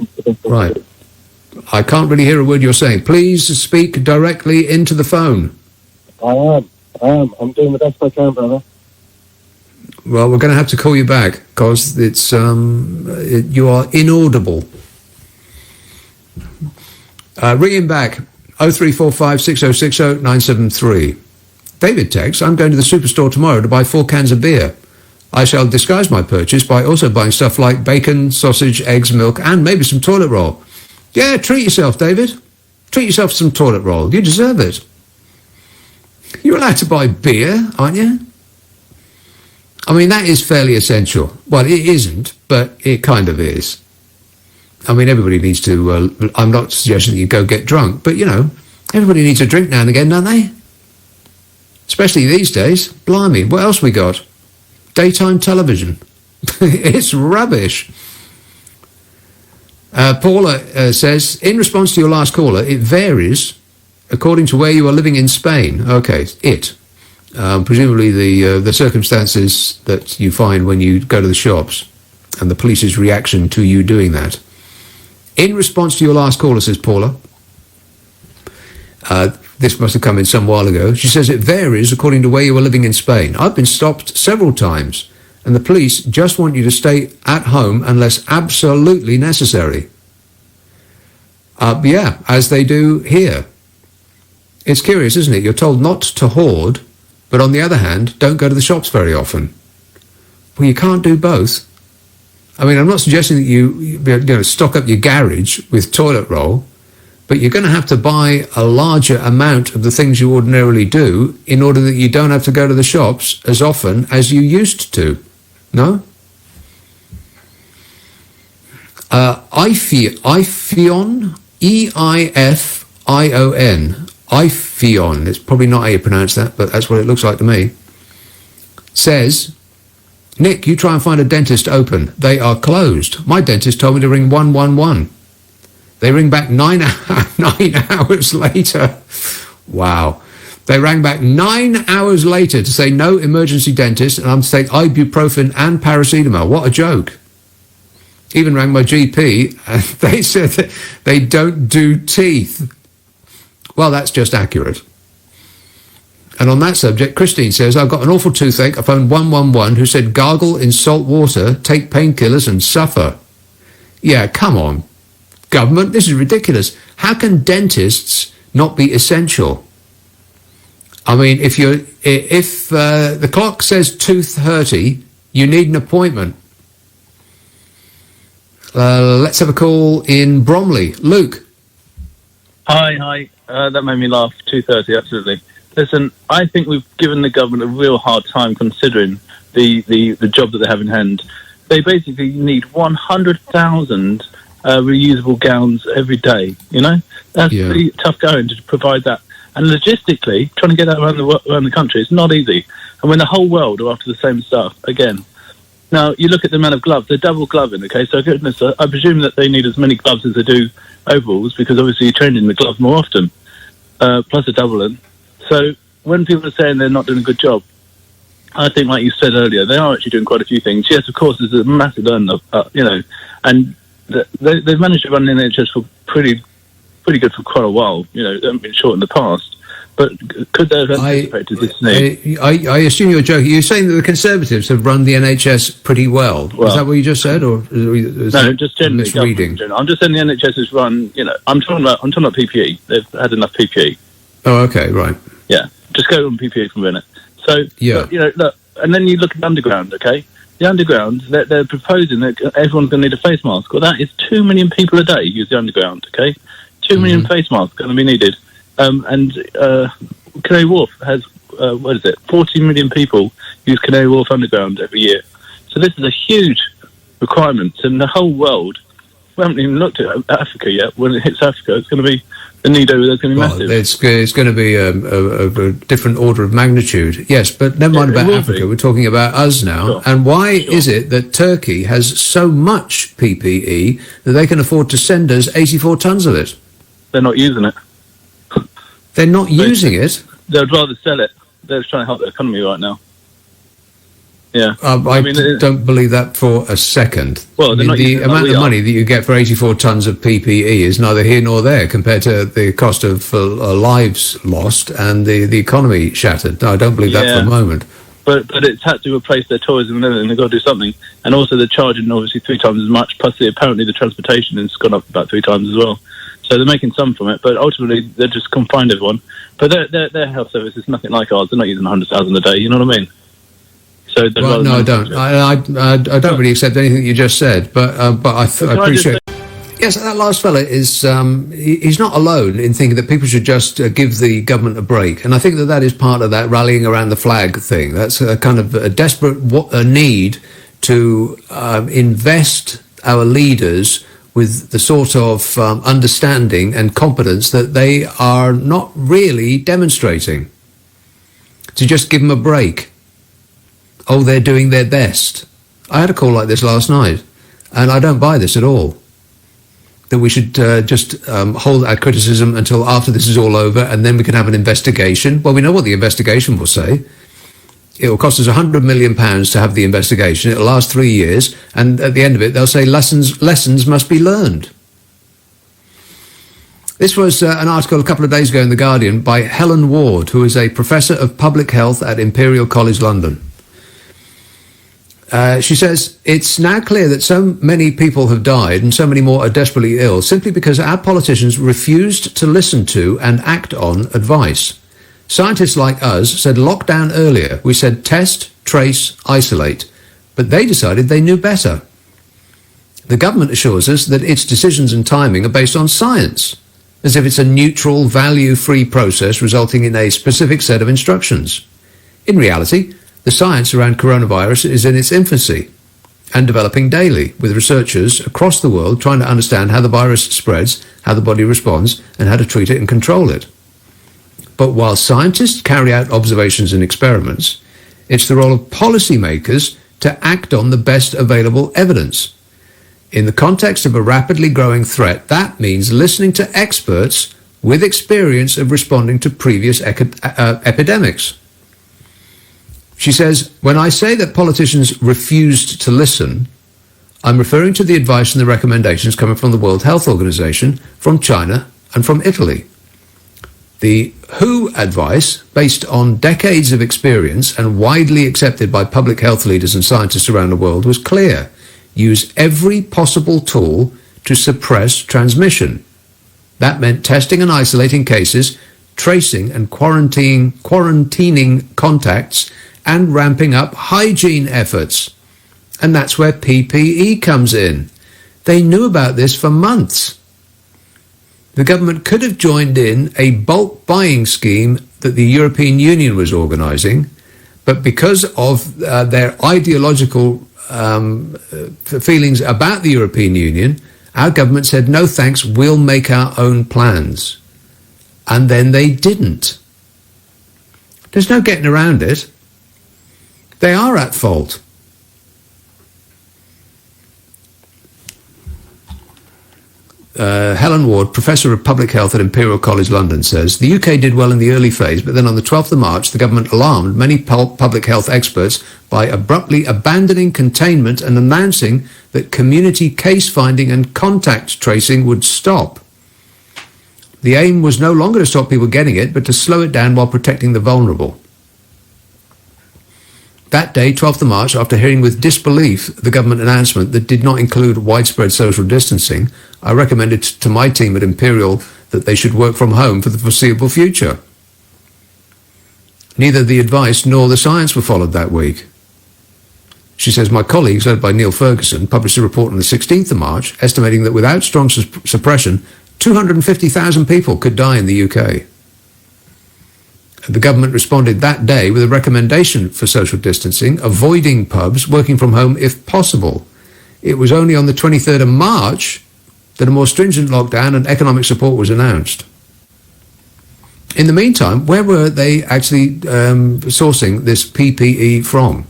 Right. I can't really hear a word you're saying. Please speak directly into the phone. I am. I'm doing the best I can, brother. Well, we're going to have to call you back because it's you are inaudible. Ringing back 0345 6060 973. David texts, I'm going to the superstore tomorrow to buy 4 cans of beer. I shall disguise my purchase by also buying stuff like bacon, sausage, eggs, milk, and maybe some toilet roll. Yeah, treat yourself, David. Treat yourself to some toilet roll. You deserve it. You're allowed to buy beer, aren't you? I mean, that is fairly essential. Well, it isn't, but it kind of is. I mean, everybody needs to... I'm not suggesting that you go get drunk, but, everybody needs a drink now and again, don't they? Especially these days. Blimey, what else we got? Daytime television. It's rubbish. Paula says, in response to your last caller, it varies according to where you are living in Spain. Okay, presumably the circumstances that you find when you go to the shops and the police's reaction to you doing that. In response to your last caller, says Paula, this must have come in some while ago. She says it varies according to where you are living in Spain. I've been stopped several times, and the police just want you to stay at home unless absolutely necessary. Yeah, as they do here. It's curious, isn't it? You're told not to hoard, but on the other hand, don't go to the shops very often. Well, you can't do both. I mean, I'm not suggesting that you stock up your garage with toilet roll, but you're going to have to buy a larger amount of the things you ordinarily do in order that you don't have to go to the shops as often as you used to. No? Eifion, E-I-F-I-O-N, Eifion, it's probably not how you pronounce that, but that's what it looks like to me, says, Nick, you try and find a dentist open. They are closed. My dentist told me to ring 111. They ring back 9 hours later. Wow. They rang back 9 hours later to say no emergency dentist, and I'm to take ibuprofen and paracetamol. What a joke. Even rang my GP, and they said that they don't do teeth. Well, that's just accurate. And on that subject, Christine says, I've got an awful toothache. I phoned 111 who said gargle in salt water, take painkillers and suffer. Yeah, come on. Government, this is ridiculous. How can dentists not be essential? I mean, if the clock says tooth hurty, you need an appointment. Let's have a call in Bromley. Luke. Hi. That made me laugh. 2:30, absolutely. Listen, I think we've given the government a real hard time considering the job that they have in hand. They basically need 100,000 reusable gowns every day, That's pretty tough going to provide that. And logistically, trying to get that around the country is not easy. And when the whole world are after the same stuff, again. Now, you look at the amount of gloves, they're double gloving, okay? So, goodness, I presume that they need as many gloves as they do overalls, because obviously you're training the glove more often, plus a doubling. So, when people are saying they're not doing a good job, I think, like you said earlier, they are actually doing quite a few things. Yes, of course, there's a massive earn, and they've managed to run the NHS for pretty good for quite a while. They haven't been short in the past. But could they have anticipated this need? I assume you're joking. You're saying that the Conservatives have run the NHS pretty well. Is that what you just said, or is no? Just generally misreading. I'm just saying the NHS has run. I'm talking about PPE. They've had enough PPE. Oh, okay, right. Yeah, just go on PPE for a minute. So yeah, but, look, and then you look at the underground. Okay, the underground, they're proposing that everyone's going to need a face mask. Well, that is 2 million people a day use the underground. Okay, 2 million face masks going to be needed. And Canary Wharf has, 40 million people use Canary Wharf Underground every year. So this is a huge requirement. And the whole world, we haven't even looked at Africa yet. When it hits Africa, it's going to be, the need over there is going to be massive. It's going to be a different order of magnitude. Yes, but never mind about Africa. We're talking about us now. Sure. And why is it that Turkey has so much PPE that they can afford to send us 84 tons of it? They're not using it. They're not using it? They'd rather sell it. They're trying to help the economy right now. Yeah. I don't believe that for a second. Well, the amount of money that you get for 84 tons of PPE is neither here nor there compared to the cost of lives lost and the economy shattered. No, I don't believe that for a moment. but it's had to replace their tourism and everything. They've got to do something, and also they're charging obviously 3 times as much. Plus, apparently the transportation has gone up about 3 times as well. So they're making some from it, but ultimately they're just confined everyone. But their health service is nothing like ours. They're not using 100,000 a day. You know what I mean? So well, no, I don't. I don't really accept anything you just said, but I appreciate. Yes, that last fella is, he's not alone in thinking that people should just give the government a break. And I think that is part of that rallying around the flag thing. That's a kind of a desperate need to invest our leaders with the sort of understanding and competence that they are not really demonstrating. To just give them a break. Oh, they're doing their best. I had a call like this last night, and I don't buy this at all. That we should just hold our criticism until after this is all over, and then we can have an investigation. Well, we know what the investigation will say. It will cost us £100 million to have the investigation. It'll last 3 years, and at the end of it, they'll say lessons must be learned. This was an article a couple of days ago in The Guardian by Helen Ward, who is a professor of public health at Imperial College London. She says, it's now clear that so many people have died and so many more are desperately ill simply because our politicians refused to listen to and act on advice. Scientists like us said lock down earlier. We said test, trace, isolate. But they decided they knew better. The government assures us that its decisions and timing are based on science, as if it's a neutral, value-free process resulting in a specific set of instructions. In reality, the science around coronavirus is in its infancy and developing daily, with researchers across the world trying to understand how the virus spreads, how the body responds, and how to treat it and control it. But while scientists carry out observations and experiments, it's the role of policymakers to act on the best available evidence. In the context of a rapidly growing threat, that means listening to experts with experience of responding to previous epidemics. She says, when I say that politicians refused to listen, I'm referring to the advice and the recommendations coming from the World Health Organization, from China, and from Italy. The WHO advice, based on decades of experience and widely accepted by public health leaders and scientists around the world, was clear. Use every possible tool to suppress transmission. That meant testing and isolating cases, tracing and quarantining contacts, and ramping up hygiene efforts. And that's where PPE comes in. They knew about this for months. The government could have joined in a bulk buying scheme that the European Union was organising, but because of their ideological feelings about the European Union, our government said, no thanks, we'll make our own plans. And then they didn't. There's no getting around it. They are at fault. Helen Ward, Professor of Public Health at Imperial College London, says, the UK did well in the early phase, but then on the 12th of March, the government alarmed many public health experts by abruptly abandoning containment and announcing that community case finding and contact tracing would stop. The aim was no longer to stop people getting it, but to slow it down while protecting the vulnerable. That day, 12th of March, after hearing with disbelief the government announcement that did not include widespread social distancing, I recommended to my team at Imperial that they should work from home for the foreseeable future. Neither the advice nor the science were followed that week. She says, my colleagues, led by Neil Ferguson, published a report on the 16th of March, estimating that without strong suppression, 250,000 people could die in the UK. The government responded that day with a recommendation for social distancing, avoiding pubs, working from home if possible. It was only on the 23rd of March that a more stringent lockdown and economic support was announced. In the meantime, where were they actually sourcing this PPE from?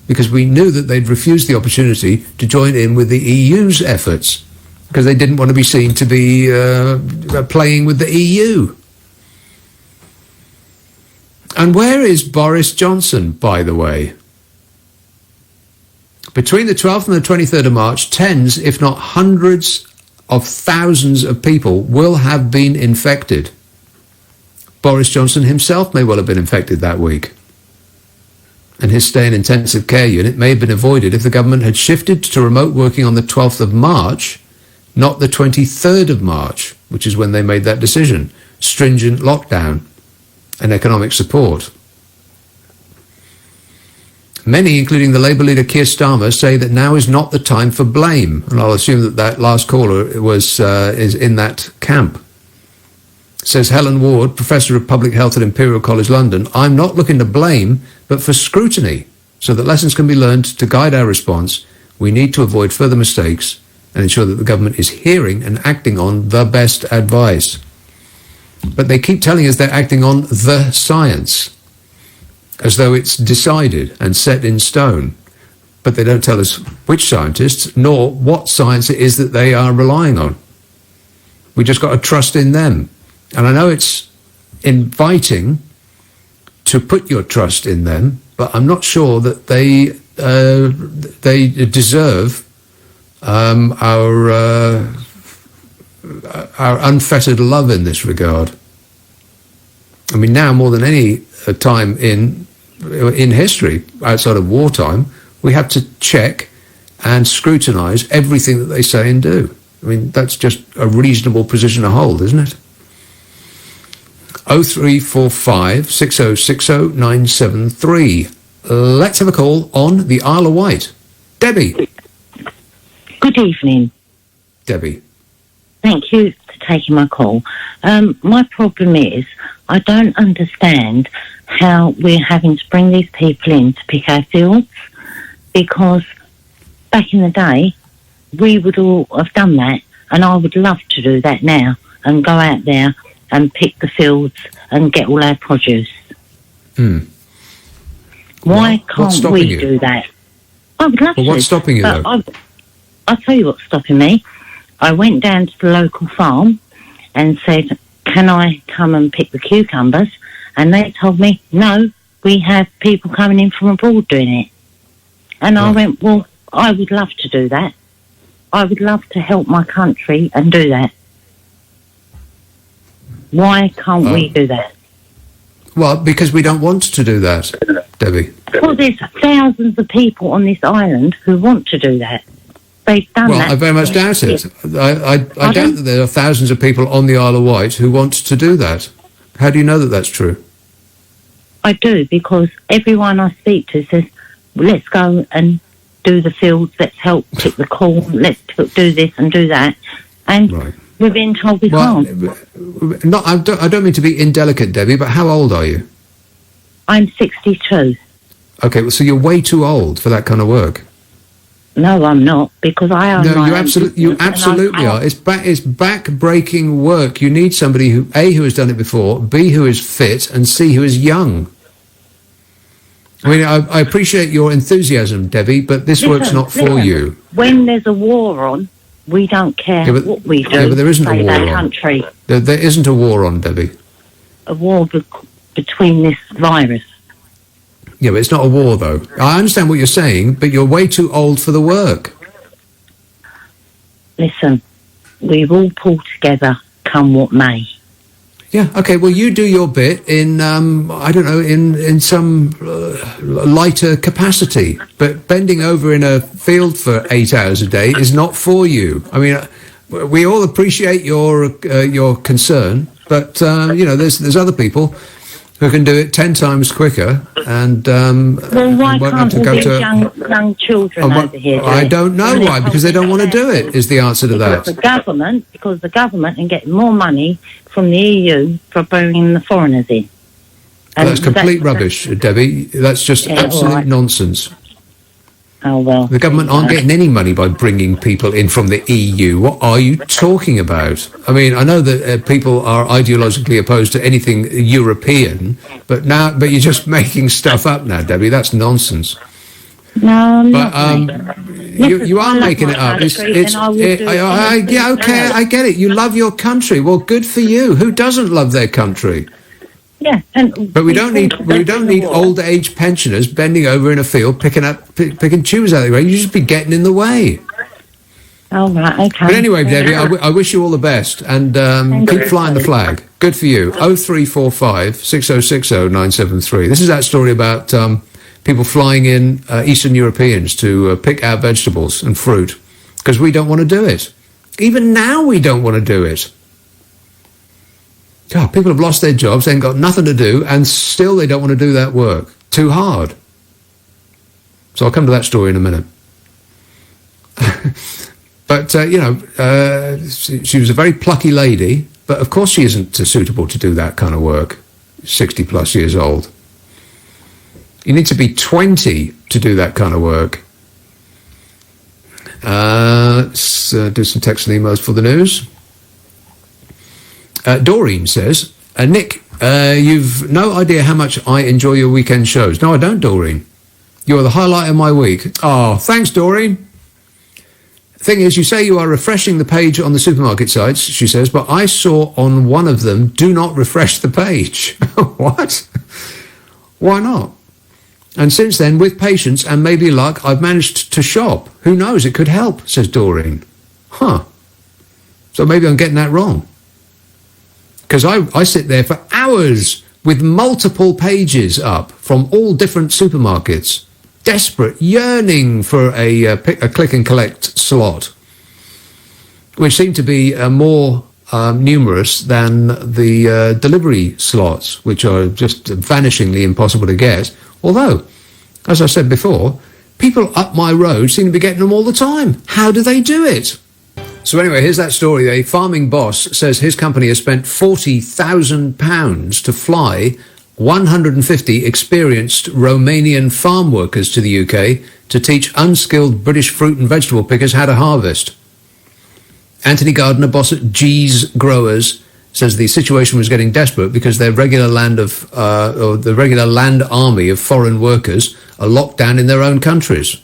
Because we knew that they'd refused the opportunity to join in with the EU's efforts, because they didn't want to be seen to be playing with the EU. And where is Boris Johnson, by the way? Between the 12th and the 23rd of March, tens, if not hundreds of thousands of people will have been infected. Boris Johnson himself may well have been infected that week. and his stay in intensive care unit may have been avoided if the government had shifted to remote working on the 12th of March, not the 23rd of March, which is when they made that decision. Stringent lockdown and economic support. Many, including the Labour leader Keir Starmer, say that now is not the time for blame, and I'll assume that that last caller is in that camp. Says Helen Ward, Professor of Public Health at Imperial College London, I'm not looking to blame, but for scrutiny, so that lessons can be learned to guide our response. We need to avoid further mistakes and ensure that the government is hearing and acting on the best advice. But they keep telling us they're acting on the science, as though it's decided and set in stone. But they don't tell us which scientists, nor what science it is that they are relying on. We just got to trust in them. And I know it's inviting to put your trust in them, but I'm not sure that they deserve our unfettered love in this regard. I mean, now more than any time in history, outside of wartime, we have to check and scrutinise everything that they say and do. I mean, that's just a reasonable position to hold, isn't it? 0345 6060 973. Let's have a call on the Isle of Wight. Debbie. Good evening. Debbie. Thank you for taking my call. My problem is I don't understand how we're having to bring these people in to pick our fields, because back in the day we would all have done that, and I would love to do that now and go out there and pick the fields and get all our produce. Why can't we do that? I would love to. What's stopping you, though? I'll tell you what's stopping me. I went down to the local farm and said, can I come and pick the cucumbers? And they told me, no, we have people coming in from abroad doing it. And I went, well, I would love to do that. I would love to help my country and do that. Why can't we do that? Well, because we don't want to do that, Debbie. Well, there's thousands of people on this island who want to do that. They've done that. Well, I very much doubt it. I doubt that there are thousands of people on the Isle of Wight who want to do that. How do you know that that's true? I do, because everyone I speak to says, well, let's go and do the fields, let's help pick the corn, let's do this and do that. And we're being told we can't. I don't mean to be indelicate, Debbie, but how old are you? I'm 62. Okay, well, so you're way too old for that kind of work. No, I'm not, because I own No, my you own absolutely are. It's back-breaking work. You need somebody who, A, who has done it before, B, who is fit, and C, who is young. I mean, I appreciate your enthusiasm, Debbie, but this work's not for you. When there's a war on, we don't care what we do. Yeah, but there isn't a war our on. Country. There isn't a war on, Debbie. A war between this virus. Yeah, but it's not a war, though. I understand what you're saying, but you're way too old for the work. Listen, we've all pulled together, come what may. Yeah, okay, well, you do your bit in, I don't know, in some lighter capacity. But bending over in a field for 8 hours a day is not for you. I mean, we all appreciate your concern, but, there's other people who can do it 10 times quicker, and well, why can't all these young children over here do I don't know why, because they don't want to do it, is the answer to that. Because the government can get more money from the EU for bringing the foreigners in. Well, that's complete rubbish, Debbie. That's just absolute nonsense. Oh, well. The government aren't getting any money by bringing people in from the EU. What are you talking about? I mean, I know that people are ideologically opposed to anything European, but you're just making stuff up now, Debbie. That's nonsense. No, I'm not. You are making it up. I get it. You love your country. Well, good for you. Who doesn't love their country? Yeah, but we don't need old age pensioners bending over in a field picking tumours out of the ground. You just be getting in the way. Oh, right, okay. But anyway, Debbie, I wish you all the best, and keep flying the flag. Good for you. 0345 6060 973. This is that story about people flying in, Eastern Europeans, to pick our vegetables and fruit, because we don't want to do it. Even now we don't want to do it. God, people have lost their jobs, they've got nothing to do, and still they don't want to do that work. Too hard. So I'll come to that story in a minute. But, she was a very plucky lady, but of course she isn't suitable to do that kind of work, 60 plus years old. You need to be 20 to do that kind of work. Let's do some text and emails for the news. Doreen says, Nick, you've no idea how much I enjoy your weekend shows. No, I don't, Doreen. You're the highlight of my week. Oh, thanks, Doreen. Thing is, you say you are refreshing the page on the supermarket sites, she says, but I saw on one of them, do not refresh the page. What? Why not? And since then, with patience and maybe luck, I've managed to shop. Who knows, it could help, says Doreen. Huh. So maybe I'm getting that wrong. Because I sit there for hours with multiple pages up from all different supermarkets. Desperate, yearning for a click and collect slot, which seem to be more numerous than the delivery slots, which are just vanishingly impossible to get. Although, as I said before, people up my road seem to be getting them all the time. How do they do it? So anyway, here's that story. A farming boss says his company has spent £40,000 to fly 150 experienced Romanian farm workers to the UK to teach unskilled British fruit and vegetable pickers how to harvest. Anthony Gardner, boss at G's Growers, says the situation was getting desperate because their regular land army of foreign workers are locked down in their own countries.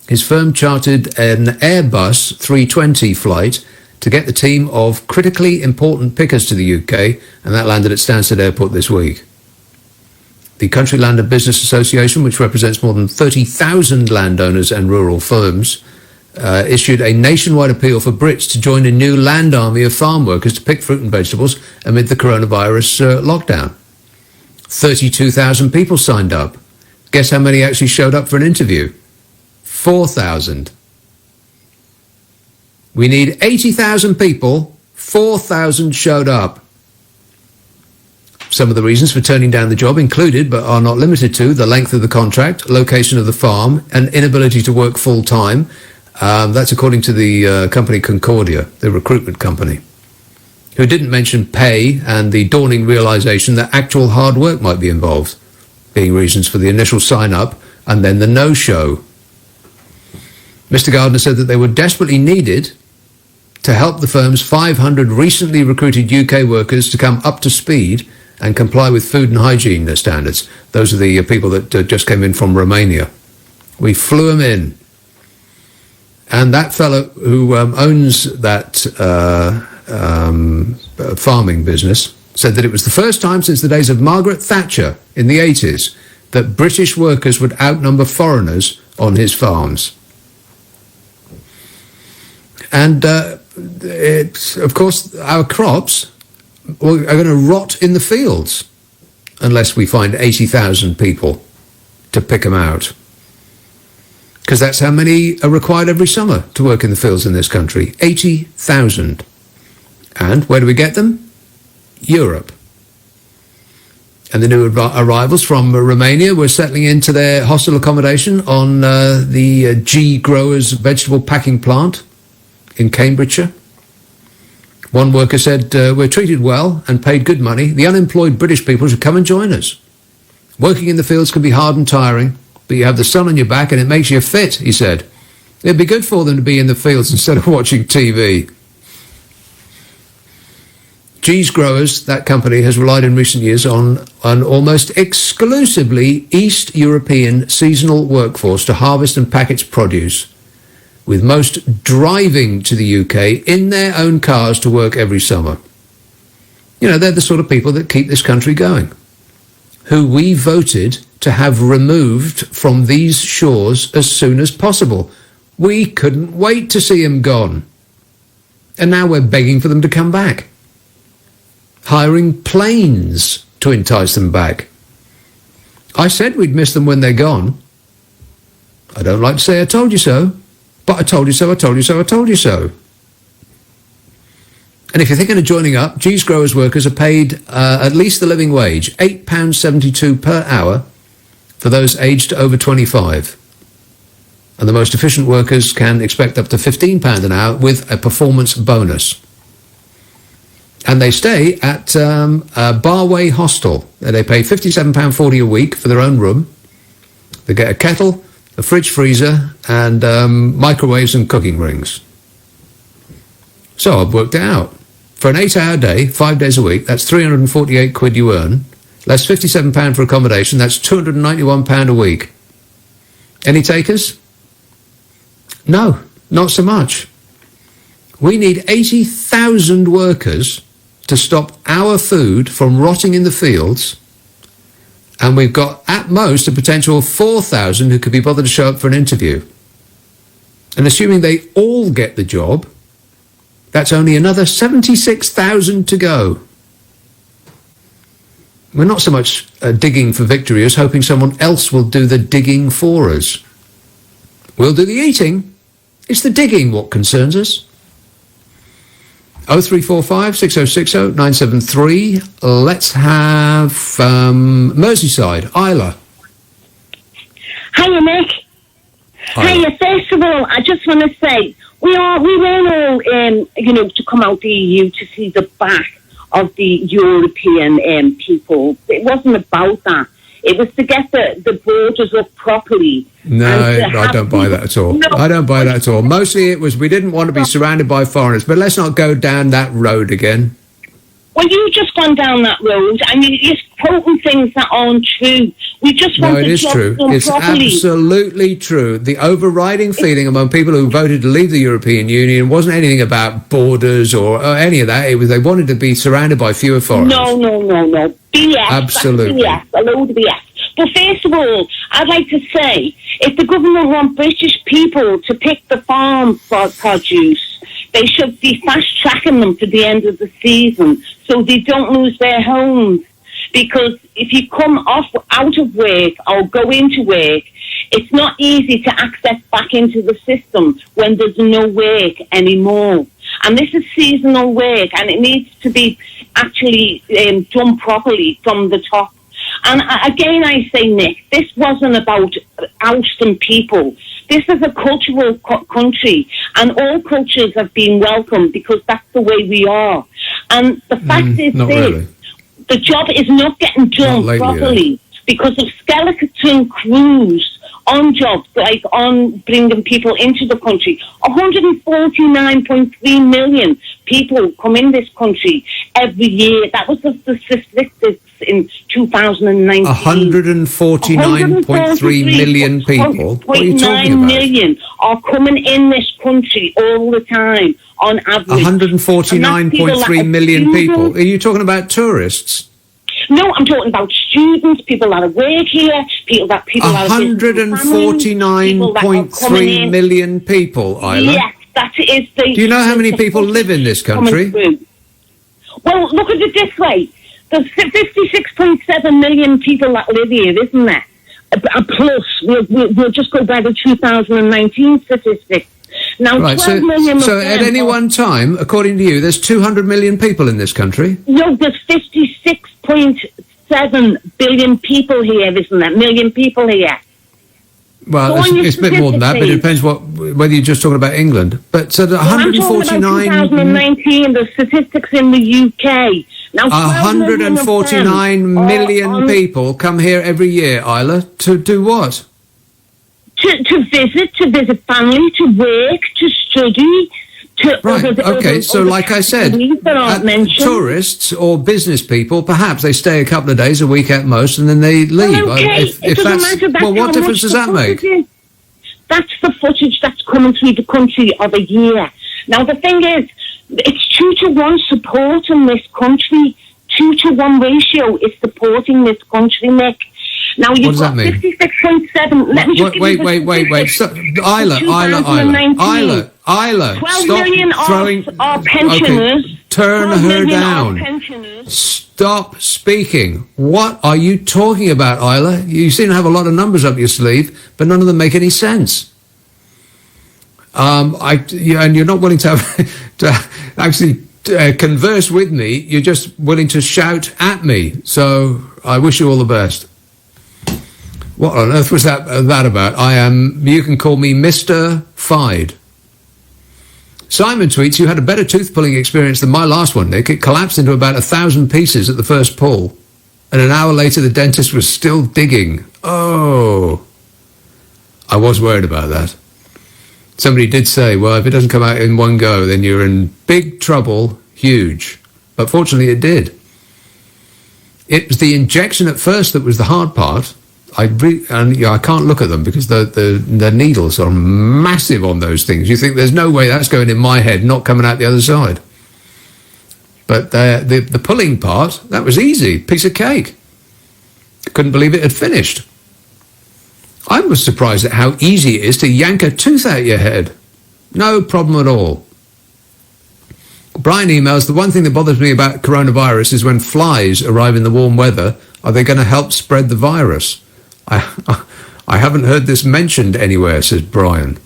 His firm chartered an Airbus 320 flight to get the team of critically important pickers to the UK, and that landed at Stansted Airport this week. The Country Land and Business Association, which represents more than 30,000 landowners and rural firms, issued a nationwide appeal for Brits to join a new land army of farm workers to pick fruit and vegetables amid the coronavirus lockdown. 32,000 people signed up. Guess how many actually showed up for an interview? 4,000. We need 80,000 people, 4,000 showed up. Some of the reasons for turning down the job included, but are not limited to, the length of the contract, location of the farm, and inability to work full-time. That's according to the company Concordia, the recruitment company, who didn't mention pay and the dawning realisation that actual hard work might be involved, being reasons for the initial sign-up and then the no-show. Mr. Gardner said that they were desperately needed to help the firm's 500 recently recruited UK workers to come up to speed and comply with food and hygiene standards. Those are the people that just came in from Romania. We flew them in. And that fellow who owns that farming business said that it was the first time since the days of Margaret Thatcher in the 80s that British workers would outnumber foreigners on his farms. And, of course, our crops are going to rot in the fields unless we find 80,000 people to pick them out. Because that's how many are required every summer to work in the fields in this country. 80,000. And where do we get them? Europe. And the new arrivals from Romania were settling into their hostel accommodation on the G Growers vegetable packing plant in Cambridgeshire. One worker said, we're treated well and paid good money. The unemployed British people should come and join us. Working in the fields can be hard and tiring, but you have the sun on your back and it makes you fit, he said. It'd be good for them to be in the fields instead of watching TV. G's Growers, that company, has relied in recent years on an almost exclusively East European seasonal workforce to harvest and pack its produce, with most driving to the UK in their own cars to work every summer. You know, they're the sort of people that keep this country going, who we voted to have removed from these shores as soon as possible. We couldn't wait to see them gone. And now we're begging for them to come back, hiring planes to entice them back. I said we'd miss them when they're gone. I don't like to say I told you so, but I told you so, I told you so, I told you so. And if you're thinking of joining up, G's Growers workers are paid at least the living wage, £8.72 per hour for those aged over 25. And the most efficient workers can expect up to £15 an hour with a performance bonus. And they stay at Barway Hostel. They pay £57.40 a week for their own room. They get a kettle, a fridge freezer, and microwaves and cooking rings. So I've worked it out. For an 8-hour day, 5 days a week, that's £348 you earn, less £57 for accommodation, that's £291 a week. Any takers? No, not so much. We need 80,000 workers to stop our food from rotting in the fields, and we've got at most a potential 4,000 who could be bothered to show up for an interview. And assuming they all get the job, that's only another 76,000 to go. We're not so much digging for victory as hoping someone else will do the digging for us. We'll do the eating. It's the digging what concerns us. 0345 6060 973. Let's have Merseyside. Isla. Hiya, Nick. Hiya. First of all, I just want to say we weren't all, to come out the EU to see the back of the European people. It wasn't about that. It was to get the borders up properly. No, I don't buy that at all. No. I don't buy that at all. Mostly it was we didn't want to be surrounded by foreigners, but let's not go down that road again. Well, you've just gone down that road and you're quoting things that aren't true. We just want it is true. It's properly. Absolutely true. The overriding feeling among people who voted to leave the European Union wasn't anything about borders or any of that. It was they wanted to be surrounded by fewer foreigners. No. BS. Absolutely. That's BS. A load of BS. But first of all, I'd like to say, if the government want British people to pick the farm produce, they should be fast-tracking them to the end of the season so they don't lose their homes. Because if you come out of work or go into work, it's not easy to access back into the system when there's no work anymore. And this is seasonal work, and it needs to be actually done properly from the top. And again, I say, Nick, this wasn't about ousting people. This is a cultural country, and all cultures have been welcomed because that's the way we are. And the fact is this, really. The job is not getting done properly because of skeleton crews on jobs, like on bringing people into the country. 149.3 million people come in this country every year. That was the statistics in 2019. 149.3 million people? What are you talking about? 9 million are coming in this country all the time, on average. 149.3 million people? Are you talking about tourists? No, I'm talking about students, people that work here, people that 149.3 million people, Isla? Yes, that is the... Do you know how many people live in this country? Well, look at it this way. There's 56.7 million people that live here, isn't there? Plus, we'll just go by the 2019 statistics. Now, right, 12 million so at any one time, according to you, there's 200 million people in this country? No, there's 56.7 billion people here, isn't there? Million people here. Well, it's a bit more than that, but it depends whether you're just talking about England. But so the 149... I'm talking about 2019, the statistics in the UK. Now, 149 million people come here every year, Isla, to do what? To visit family, to work, to study. So like I said, tourists or business people, perhaps they stay a couple of days, a week at most, and then they leave. Well, okay. It doesn't matter. Well, what difference does that make? That's the footage that's coming through the country of a year. Now, the thing is, it's 2-to-1 support in this country. 2-to-1 ratio is supporting this country, Nick. Now, you've got 56.7. Let me just give you the Wait. Isla, Isla, 12 stop million throwing... are pensioners. Okay, turn 12 her million down. Are pensioners. Stop speaking. What are you talking about, Isla? You seem to have a lot of numbers up your sleeve, but none of them make any sense. And you're not willing to actually converse with me. You're just willing to shout at me. So I wish you all the best. What on earth was that about? You can call me Mr. Fide. Simon tweets, you had a better tooth pulling experience than my last one, Nick. It collapsed into about 1,000 pieces at the first pull. And an hour later, the dentist was still digging. Oh. I was worried about that. Somebody did say, well, if it doesn't come out in one go, then you're in big trouble, huge. But fortunately, it did. It was the injection at first that was the hard part. I can't look at them because the needles are massive on those things. You think there's no way that's going in my head, not coming out the other side. But the pulling part, that was easy, piece of cake. Couldn't believe it had finished. I was surprised at how easy it is to yank a tooth out your head. No problem at all. Brian emails, the one thing that bothers me about coronavirus is when flies arrive in the warm weather, are they going to help spread the virus? I haven't heard this mentioned anywhere, says Brian.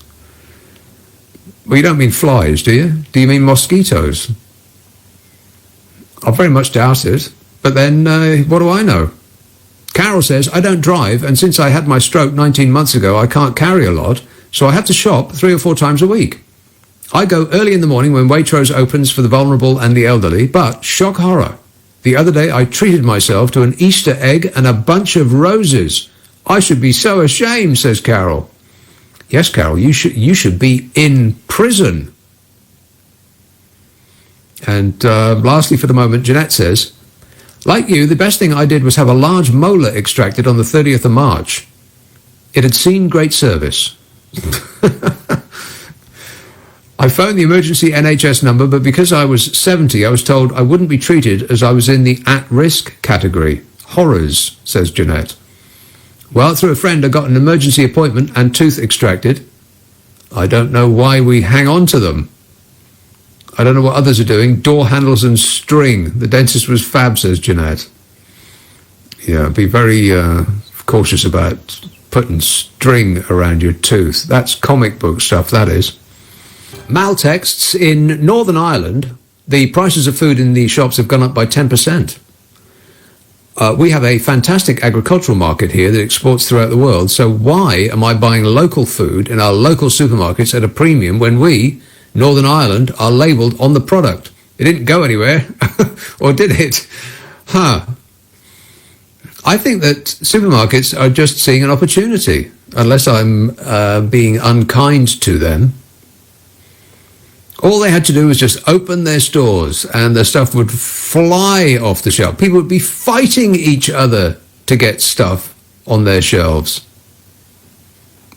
Well, you don't mean flies, do you? Do you mean mosquitoes? I very much doubt it. But then, what do I know? Carol says, I don't drive, and since I had my stroke 19 months ago, I can't carry a lot, so I have to shop 3 or 4 times a week. I go early in the morning when Waitrose opens for the vulnerable and the elderly, but, shock horror, the other day I treated myself to an Easter egg and a bunch of roses. I should be so ashamed, says Carol. Yes, Carol, you should be in prison. And lastly for the moment, Jeanette says, like you, the best thing I did was have a large molar extracted on the 30th of March. It had seen great service. I phoned the emergency NHS number, but because I was 70, I was told I wouldn't be treated as I was in the at-risk category. Horrors, says Jeanette. Well, through a friend, I got an emergency appointment and tooth extracted. I don't know why we hang on to them. I don't know what others are doing. Door handles and string. The dentist was fab, says Jeanette. Yeah, be very cautious about putting string around your tooth. That's comic book stuff, that is. Mal texts, in Northern Ireland, the prices of food in the shops have gone up by 10%. We have a fantastic agricultural market here that exports throughout the world, so why am I buying local food in our local supermarkets at a premium when we, Northern Ireland, are labelled on the product? It didn't go anywhere, or did it? I think that supermarkets are just seeing an opportunity, unless I'm being unkind to them. All they had to do was just open their stores and the stuff would fly off the shelf. People would be fighting each other to get stuff on their shelves.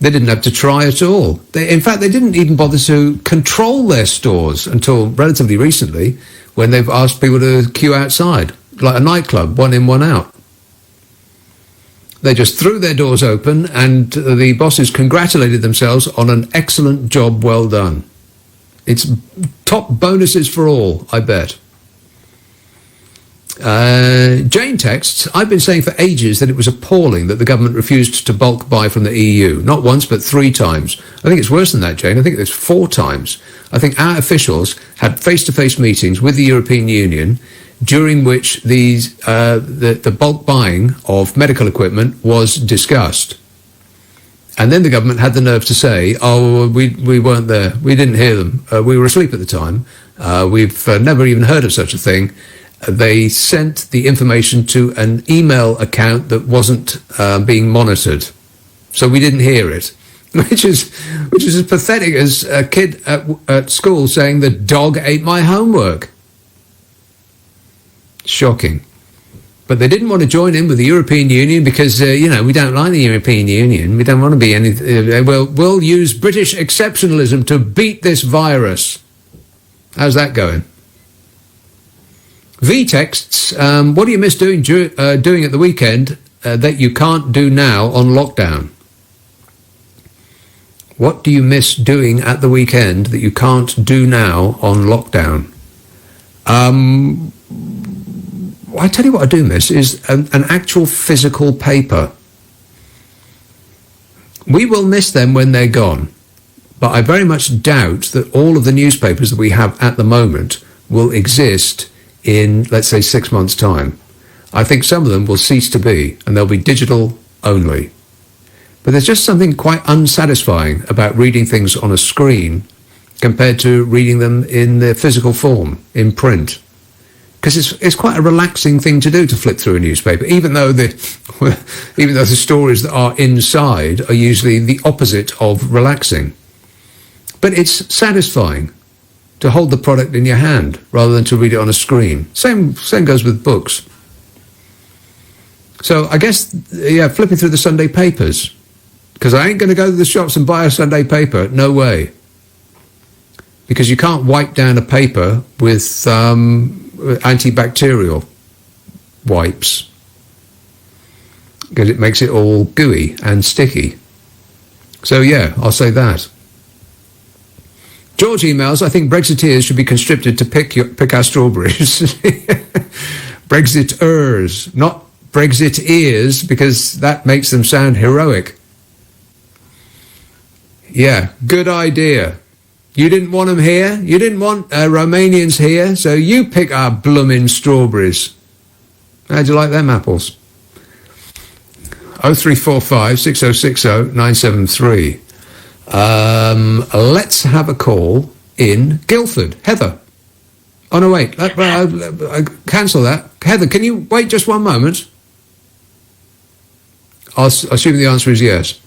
They didn't have to try at all. In fact, they didn't even bother to control their stores until relatively recently, when they've asked people to queue outside, like a nightclub, one in, one out. They just threw their doors open and the bosses congratulated themselves on an excellent job well done. It's top bonuses for all, I bet. Jane texts, I've been saying for ages that it was appalling that the government refused to bulk buy from the EU. Not once, but 3 times. I think it's worse than that, Jane. I think it's 4 times. I think our officials had face-to-face meetings with the European Union during which the bulk buying of medical equipment was discussed. And then the government had the nerve to say, oh, we weren't there. We didn't hear them. We were asleep at the time. We've never even heard of such a thing. They sent the information to an email account that wasn't being monitored. So we didn't hear it, which is as pathetic as a kid at school saying the dog ate my homework. Shocking. But they didn't want to join in with the European Union because, we don't like the European Union. We don't want to be anything. We'll use British exceptionalism to beat this virus. How's that going? V texts, what do you miss doing at the weekend that you can't do now on lockdown? What do you miss doing at the weekend that you can't do now on lockdown? I tell you what I do miss is an actual physical paper. We will miss them when they're gone, but I very much doubt that all of the newspapers that we have at the moment will exist in, let's say, 6 months' time. I think some of them will cease to be, and they'll be digital only. But there's just something quite unsatisfying about reading things on a screen compared to reading them in their physical form, in print. Because it's quite a relaxing thing to do, to flip through a newspaper, even though the stories that are inside are usually the opposite of relaxing. But it's satisfying to hold the product in your hand rather than to read it on a screen. Same goes with books. So I guess, flipping through the Sunday papers, because I ain't going to go to the shops and buy a Sunday paper. No way. Because you can't wipe down a paper with antibacterial wipes, because it makes it all gooey and sticky. So yeah, I'll say that. George emails, I think Brexiteers should be conscripted to pick our strawberries. Brexiters, not Brexiteers, because that makes them sound heroic. Yeah, good idea. You didn't want them here? You didn't want Romanians here? So you pick our bloomin' strawberries. How'd you like them apples? 0345 6060 973. Let's have a call in Guildford. Heather. Oh, no, wait. Cancel that. Heather, can you wait just one moment? I'll assume the answer is yes,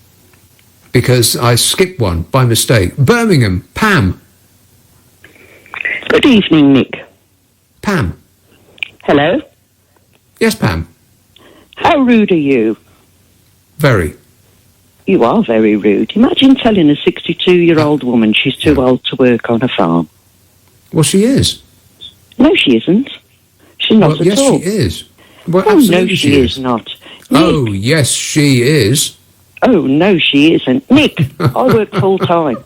because I skipped one by mistake. Birmingham, Pam. Good evening, Nick. Pam. Hello? Yes, Pam. How rude are you? Very. You are very rude. Imagine telling a 62-year-old woman she's too old to work on a farm. Well, she is. No, she isn't. She's not at yes, all. Yes, she is. Well, oh, absolutely no, she is not. Oh, yes, she is. Oh, no, she isn't. Nick, I work full-time.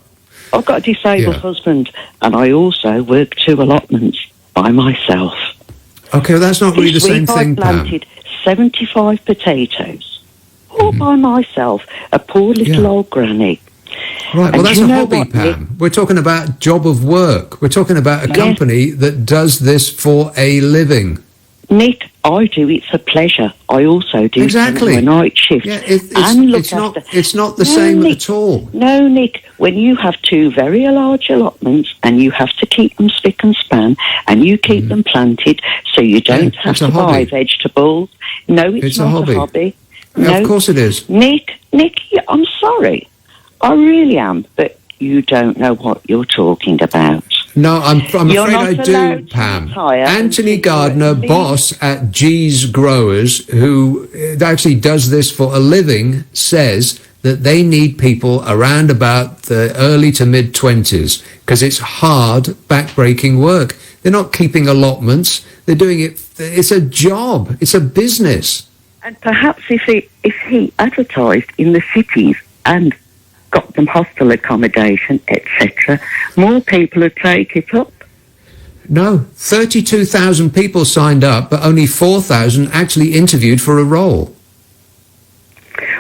I've got a disabled husband, and I also work 2 allotments by myself. Okay, well, that's not really the same thing, Pam. I planted 75 potatoes, all by myself, a poor little old granny. Right, well, And that's you a know hobby, what, Pam. Nick? We're talking about job of work. We're talking about a company that does this for a living. Nick, I do it for pleasure. I also do Exactly. a night shift. Yeah, it's not the No, same Nick, at all. No, Nick, when you have 2 very large allotments and you have to keep them spick and span and you keep them planted so you don't have it's a to buy hobby. vegetables. No, it's a not hobby. a hobby. Yeah, No, of course it is. Nick, I'm sorry. I really am, but you don't know what you're talking about. No, I'm You're afraid not I do, allowed to Pam. retire Anthony Gardner, boss at G's Growers, who actually does this for a living, says that they need people around about the early to mid-20s because it's hard, backbreaking work. They're not keeping allotments. They're doing it. It's a job. It's a business. And perhaps if he advertised in the cities and got them hostel accommodation, etc., more people would take it up. No, 32,000 people signed up, but only 4,000 actually interviewed for a role.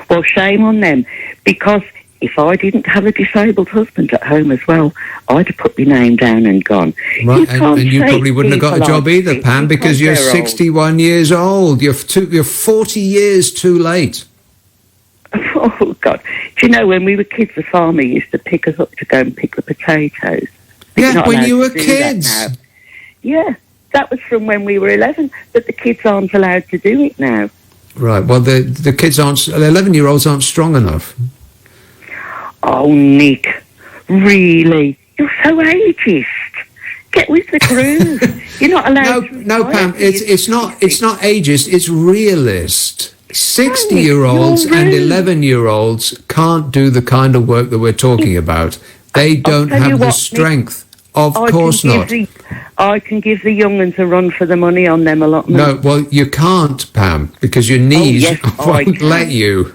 Well, shame on them, because if I didn't have a disabled husband at home as well, I'd have put my name down and gone. Right, can't and you take probably wouldn't have got a people job on either, Pam, because you're they're old. 61 years old. You're 40 years too late. Oh, God. Do you know, when we were kids, the farmer used to pick us up to go and pick the potatoes. But you're Yeah, not when allowed you to were do that kids. now. Yeah, that was from when we were 11, but the kids aren't allowed to do it now. Right, well, the kids the 11-year-olds aren't strong enough. Oh, Nick, really? You're so ageist. Get with the groove. You're not allowed to No, Pam, it's not ageist, it's realist. 60-year-olds you're and rude. 11-year-olds can't do the kind of work that we're talking about. They don't tell you have the what, Nick, strength. Of I course can not. I can give the young ones a run for the money on them allotments. No, well, you can't, Pam, because your knees yes, I won't can. let you.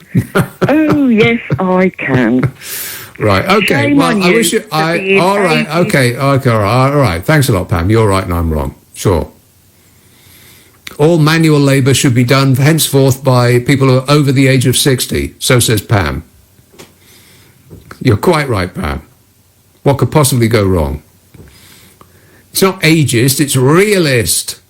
Oh, yes, I can. Right. Okay. Shame Well, on I you wish you. for being All right. ageist. Okay. All right. Thanks a lot, Pam. You're right and I'm wrong. Sure. All manual labour should be done henceforth by people who are over the age of 60. So says Pam. You're quite right, Pam. What could possibly go wrong? It's not ageist, it's realist.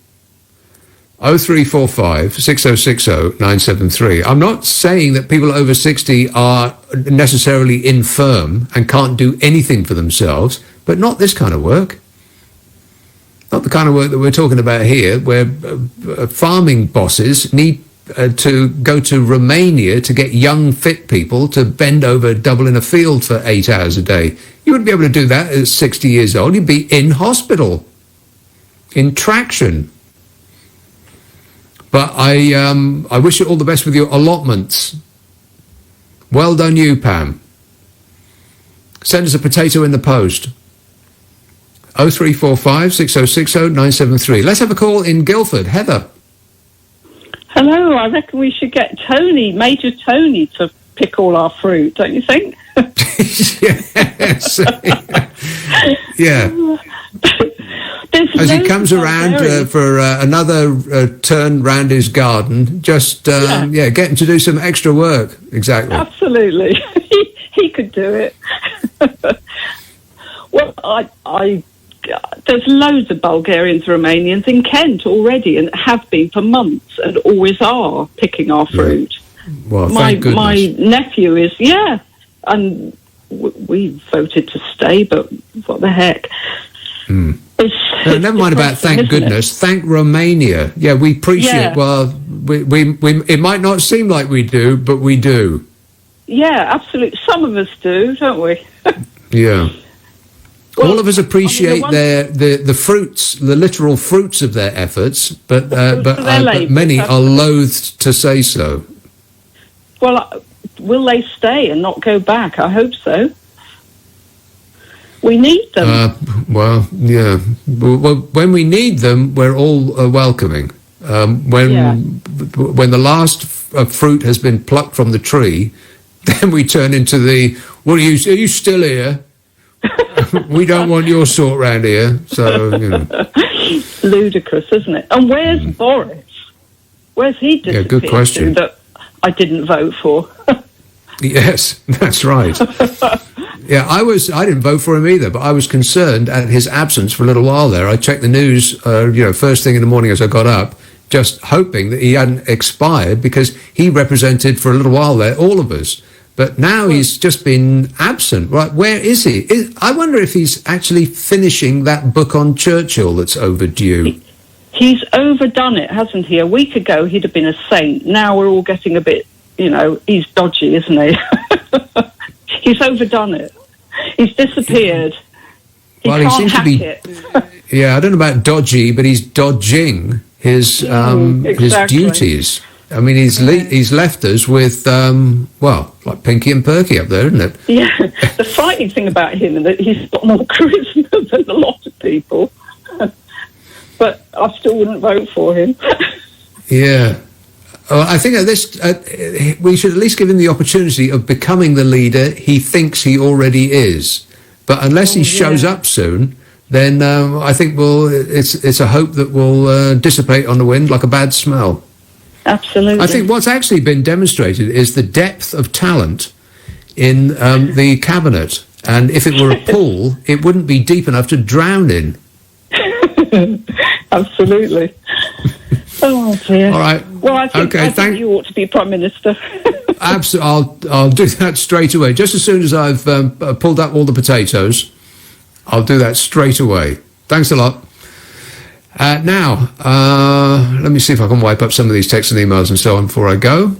0345 6060 973. I'm not saying that people over 60 are necessarily infirm and can't do anything for themselves, but not this kind of work. Not the kind of work that we're talking about here, where farming bosses need to go to Romania to get young, fit people to bend over double in a field for 8 hours a day. You wouldn't be able to do that at 60 years old. You'd be in hospital, in traction. But I wish you all the best with your allotments. Well done you, Pam. Send us a potato in the post. 0345 6060 973. Let's have a call in Guildford. Heather. Hello, I reckon we should get Tony, Major Tony, to pick all our fruit, don't you think? Yes. Yeah. As he comes around for another turn round his garden, just get him to do some extra work. Exactly. Absolutely. he could do it. Well, I there's loads of Bulgarians, Romanians in Kent already, and have been for months, and always are picking our fruit. Well, my thank goodness. my nephew is and we voted to stay, but what the heck? No, never mind about thank isn't goodness. Thank Romania. Yeah, we appreciate. Yeah. Well, we it might not seem like we do, but we do. Yeah, absolutely. Some of us do, don't we? Yeah. All of us appreciate the fruits, the literal fruits of their efforts, but but many are loath to say so. Well, will they stay and not go back? I hope so. We need them. Well, yeah. Well, when we need them, we're all welcoming. When the last fruit has been plucked from the tree, then we turn into the, well, are you still here? We don't want your sort round here. So, you know. Ludicrous, isn't it? And where's Boris? Where's he disappeared Yeah, good question. to that I didn't vote for? Yes, that's right. Yeah, I didn't vote for him either, but I was concerned at his absence for a little while there. I checked the news, first thing in the morning as I got up, just hoping that he hadn't expired, because he represented for a little while there all of us. But now he's just been absent. Right, where is he? I wonder if he's actually finishing that book on Churchill that's overdue. He's overdone it, hasn't he? A week ago, he'd have been a saint. Now we're all getting a bit, he's dodgy, isn't he? He's overdone it. He's disappeared. He Well, he can't seems to hack be. it. Yeah, I don't know about dodgy, but he's dodging his exactly. duties. I mean, he's left us with like Pinky and Perky up there, isn't it? Yeah, the frightening thing about him is that he's got more charisma than a lot of people. But I still wouldn't vote for him. Yeah. I think at this, we should at least give him the opportunity of becoming the leader he thinks he already is. But unless he shows up soon, then I think it's a hope that will dissipate on the wind like a bad smell. Absolutely. I think what's actually been demonstrated is the depth of talent in the cabinet. And if it were a pool, it wouldn't be deep enough to drown in. Absolutely. Oh dear. All right. Well, I think you ought to be Prime Minister. Absolutely. I'll do that straight away. Just as soon as I've pulled up all the potatoes, I'll do that straight away. Thanks a lot. Now, let me see if I can wipe up some of these texts and emails and so on before I go.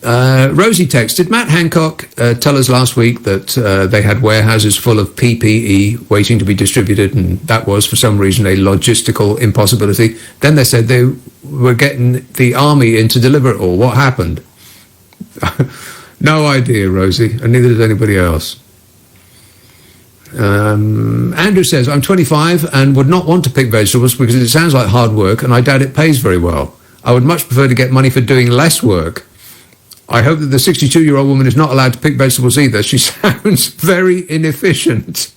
Rosie text, did Matt Hancock tell us last week that they had warehouses full of PPE waiting to be distributed, and that was for some reason a logistical impossibility? Then they said they were getting the army in to deliver it all. What happened? No idea, Rosie, and neither does anybody else. Andrew says, I'm 25 and would not want to pick vegetables because it sounds like hard work and I doubt it pays very well. I would much prefer to get money for doing less work. I hope that the 62-year-old woman is not allowed to pick vegetables either. She sounds very inefficient.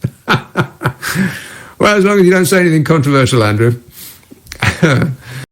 Well, as long as you don't say anything controversial, Andrew.